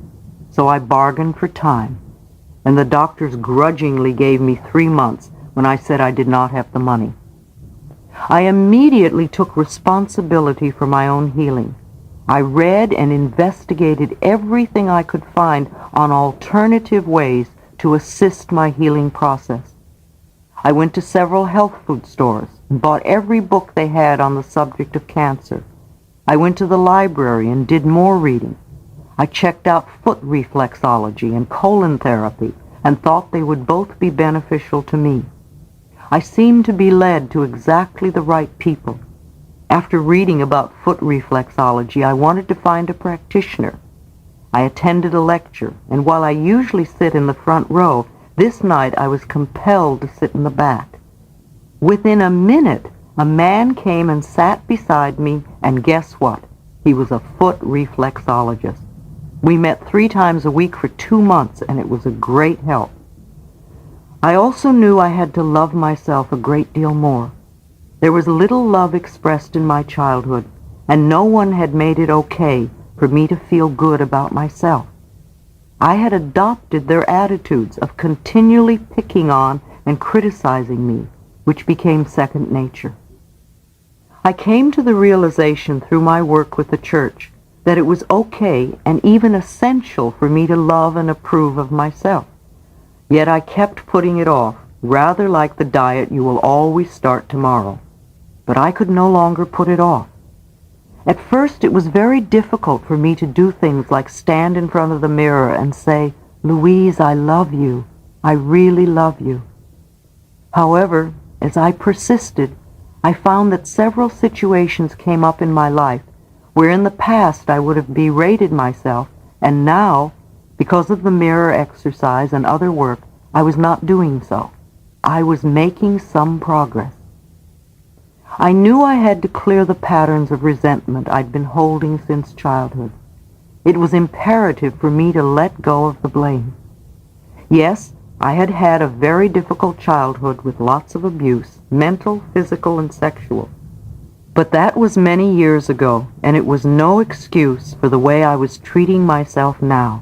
So I bargained for time, and the doctors grudgingly gave me 3 months when I said I did not have the money. I immediately took responsibility for my own healing. I read and investigated everything I could find on alternative ways to assist my healing process. I went to several health food stores and bought every book they had on the subject of cancer. I went to the library and did more reading. I checked out foot reflexology and colon therapy and thought they would both be beneficial to me. I seemed to be led to exactly the right people. After reading about foot reflexology, I wanted to find a practitioner. I attended a lecture, and while I usually sit in the front row, this night I was compelled to sit in the back. Within a minute, a man came and sat beside me, and guess what? He was a foot reflexologist. We met 3 times a week for 2 months, and it was a great help. I also knew I had to love myself a great deal more. There was little love expressed in my childhood, and no one had made it okay for me to feel good about myself. I had adopted their attitudes of continually picking on and criticizing me, which became second nature. I came to the realization through my work with the church that it was okay and even essential for me to love and approve of myself. Yet I kept putting it off, rather like the diet you will always start tomorrow. But I could no longer put it off. At first, it was very difficult for me to do things like stand in front of the mirror and say, "Louise, I love you. I really love you." However, as I persisted, I found that several situations came up in my life where in the past I would have berated myself, and now, because of the mirror exercise and other work, I was not doing so. I was making some progress. I knew I had to clear the patterns of resentment I'd been holding since childhood. It was imperative for me to let go of the blame. Yes, I had had a very difficult childhood with lots of abuse, mental, physical, and sexual. But that was many years ago, and it was no excuse for the way I was treating myself now.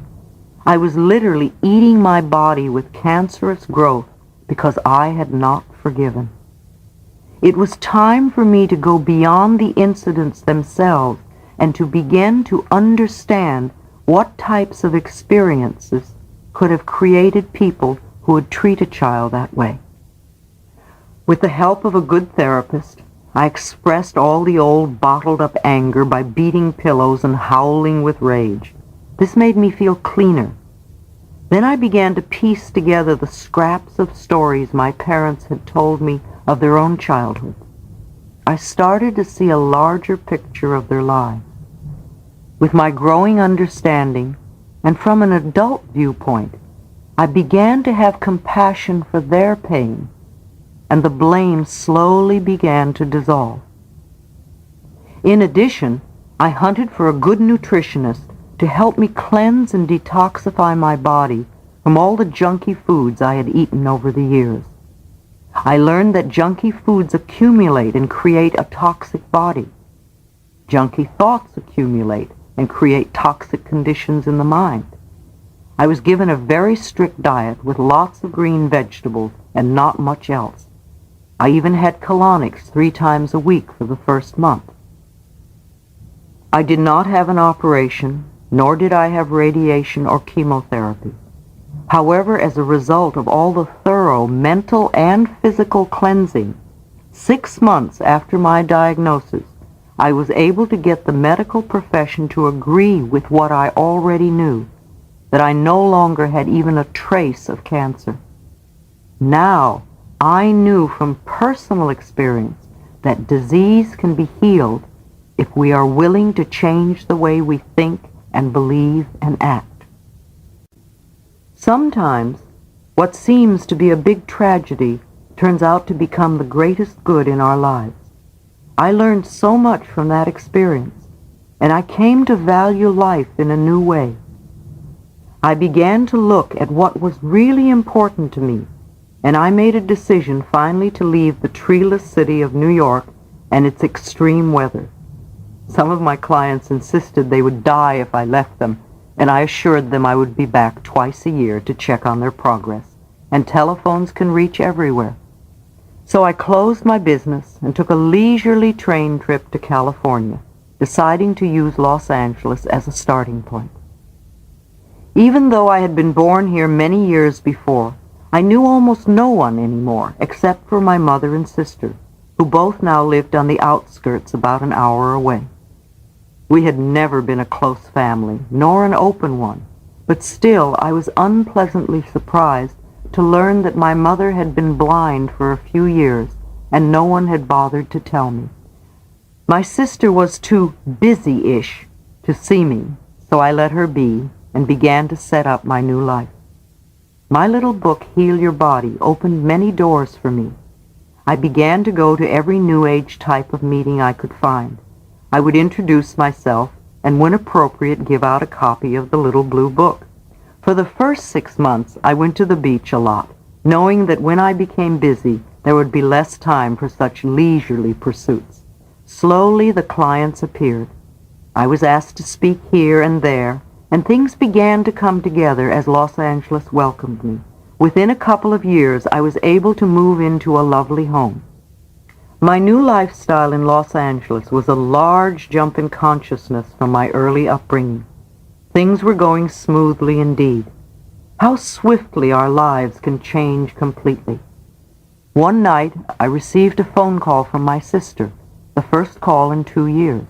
I was literally eating my body with cancerous growth because I had not forgiven. It was time for me to go beyond the incidents themselves and to begin to understand what types of experiences could have created people who would treat a child that way. With the help of a good therapist, I expressed all the old bottled-up anger by beating pillows and howling with rage. This made me feel cleaner. Then I began to piece together the scraps of stories my parents had told me of their own childhood. I started to see a larger picture of their lives. With my growing understanding, and from an adult viewpoint, I began to have compassion for their pain, and the blame slowly began to dissolve. In addition, I hunted for a good nutritionist to help me cleanse and detoxify my body from all the junky foods I had eaten over the years. I learned that junky foods accumulate and create a toxic body. Junky thoughts accumulate and create toxic conditions in the mind. I was given a very strict diet with lots of green vegetables and not much else. I even had colonics 3 times a week for the first month. I did not have an operation, nor did I have radiation or chemotherapy. However, as a result of all the thorough mental and physical cleansing, 6 months after my diagnosis, I was able to get the medical profession to agree with what I already knew, that I no longer had even a trace of cancer. Now, I knew from personal experience that disease can be healed if we are willing to change the way we think and believe and act. Sometimes, what seems to be a big tragedy turns out to become the greatest good in our lives. I learned so much from that experience, and I came to value life in a new way. I began to look at what was really important to me, and I made a decision finally to leave the treeless city of New York and its extreme weather. Some of my clients insisted they would die if I left them, and I assured them I would be back twice a year to check on their progress, and telephones can reach everywhere. So I closed my business and took a leisurely train trip to California, deciding to use Los Angeles as a starting point. Even though I had been born here many years before, I knew almost no one anymore except for my mother and sister, who both now lived on the outskirts about an hour away. We had never been a close family, nor an open one, but still I was unpleasantly surprised to learn that my mother had been blind for a few years, and no one had bothered to tell me. My sister was too busy-ish to see me, so I let her be and began to set up my new life. My little book, Heal Your Body, opened many doors for me. I began to go to every New Age type of meeting I could find. I would introduce myself and, when appropriate, give out a copy of the little blue book. For the first 6 months, I went to the beach a lot, knowing that when I became busy, there would be less time for such leisurely pursuits. Slowly, the clients appeared. I was asked to speak here and there, and things began to come together as Los Angeles welcomed me. Within a couple of years, I was able to move into a lovely home. My new lifestyle in Los Angeles was a large jump in consciousness from my early upbringing. Things were going smoothly indeed. How swiftly our lives can change completely. One night, I received a phone call from my sister, the first call in 2 years.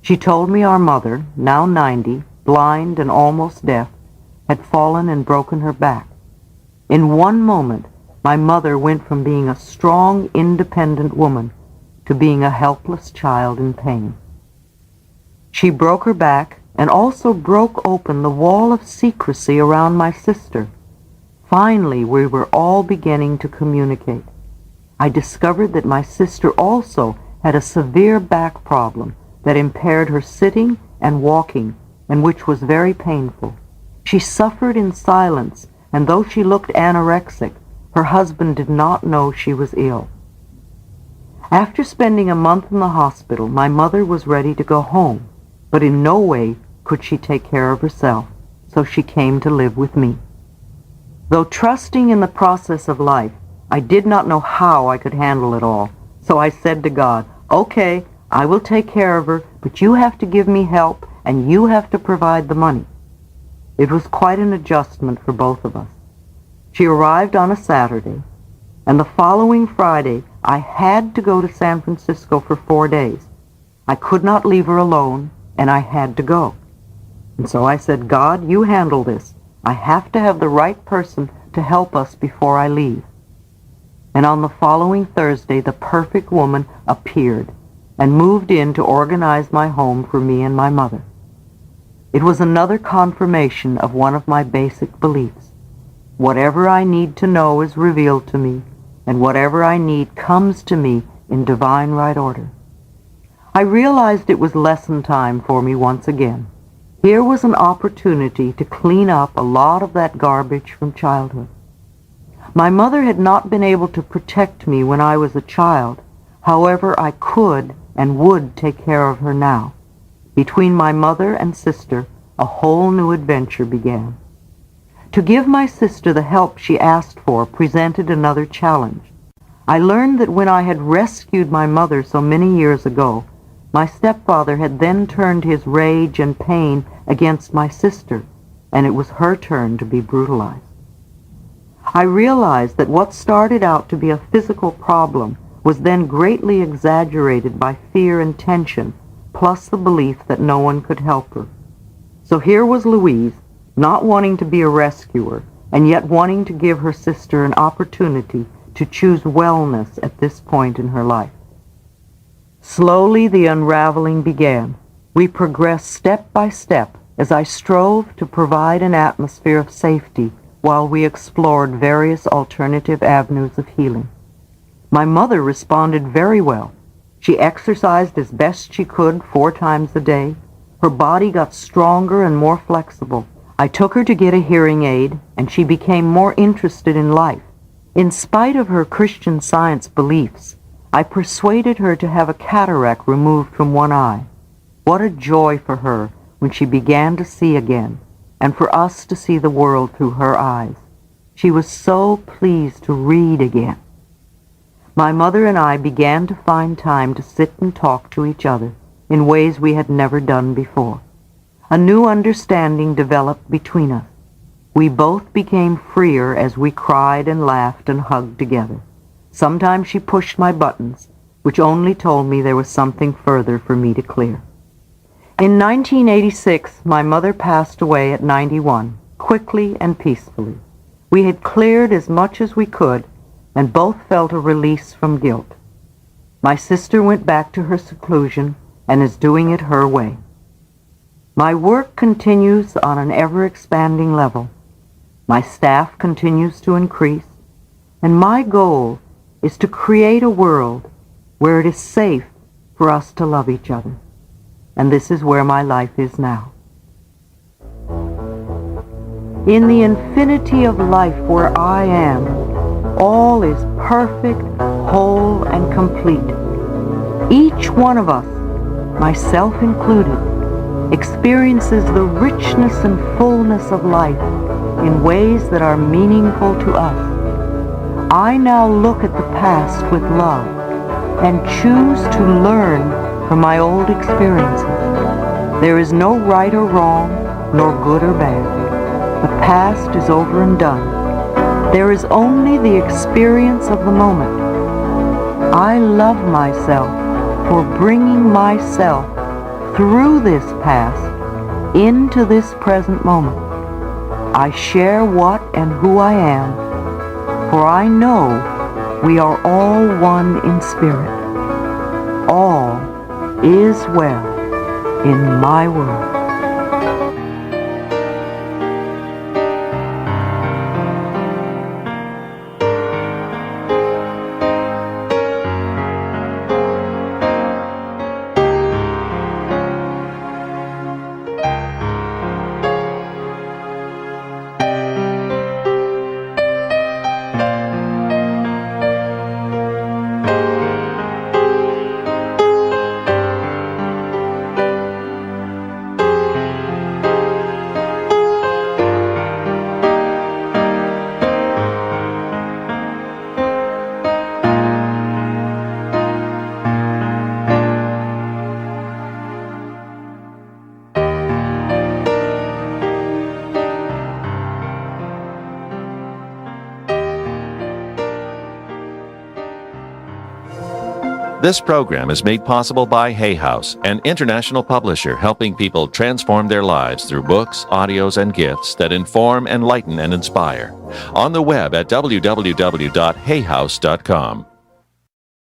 She told me our mother, now 90, blind and almost deaf, had fallen and broken her back. In one moment, my mother went from being a strong, independent woman to being a helpless child in pain. She broke her back and also broke open the wall of secrecy around my sister. Finally, we were all beginning to communicate. I discovered that my sister also had a severe back problem that impaired her sitting and walking, and which was very painful. She suffered in silence, and though she looked anorexic, her husband did not know she was ill. After spending a month in the hospital, my mother was ready to go home, but in no way could she take care of herself, so she came to live with me. Though trusting in the process of life, I did not know how I could handle it all, so I said to God, "Okay, I will take care of her, but you have to give me help, and you have to provide the money." It was quite an adjustment for both of us. She arrived on a Saturday, and the following Friday I had to go to San Francisco for 4 days. I could not leave her alone, and I had to go. And so I said, "God, you handle this. I have to have the right person to help us before I leave." And on the following Thursday, the perfect woman appeared and moved in to organize my home for me and my mother. It was another confirmation of one of my basic beliefs. Whatever I need to know is revealed to me, and whatever I need comes to me in divine right order. I realized it was lesson time for me once again. Here was an opportunity to clean up a lot of that garbage from childhood. My mother had not been able to protect me when I was a child. However, I could and would take care of her now. Between my mother and sister, a whole new adventure began. To give my sister the help she asked for presented another challenge. I learned that when I had rescued my mother so many years ago, my stepfather had then turned his rage and pain against my sister, and it was her turn to be brutalized. I realized that what started out to be a physical problem was then greatly exaggerated by fear and tension, plus the belief that no one could help her. So here was Louise, not wanting to be a rescuer, and yet wanting to give her sister an opportunity to choose wellness at this point in her life. Slowly the unraveling began. We progressed step by step as I strove to provide an atmosphere of safety while we explored various alternative avenues of healing. My mother responded very well. She exercised as best she could 4 times a day. Her body got stronger and more flexible. I took her to get a hearing aid, and she became more interested in life. In spite of her Christian Science beliefs, I persuaded her to have a cataract removed from one eye. What a joy for her when she began to see again, and for us to see the world through her eyes. She was so pleased to read again. My mother and I began to find time to sit and talk to each other in ways we had never done before. A new understanding developed between us. We both became freer as we cried and laughed and hugged together. Sometimes she pushed my buttons, which only told me there was something further for me to clear. In 1986, my mother passed away at 91, quickly and peacefully. We had cleared as much as we could, and both felt a release from guilt. My sister went back to her seclusion and is doing it her way. My work continues on an ever-expanding level. My staff continues to increase, and my goal is to create a world where it is safe for us to love each other. And this is where my life is now. In the infinity of life where I am, all is perfect, whole, and complete. Each one of us, myself included, experiences the richness and fullness of life in ways that are meaningful to us. I now look at the past with love and choose to learn from my old experiences. There is no right or wrong, nor good or bad. The past is over and done. There is only the experience of the moment. I love myself for bringing myself through this past into this present moment. I share what and who I am, for I know we are all one in spirit. All is well in my world. This program is made possible by Hay House, an international publisher helping people transform their lives through books, audios, and gifts that inform, enlighten, and inspire. On the web at www.hayhouse.com.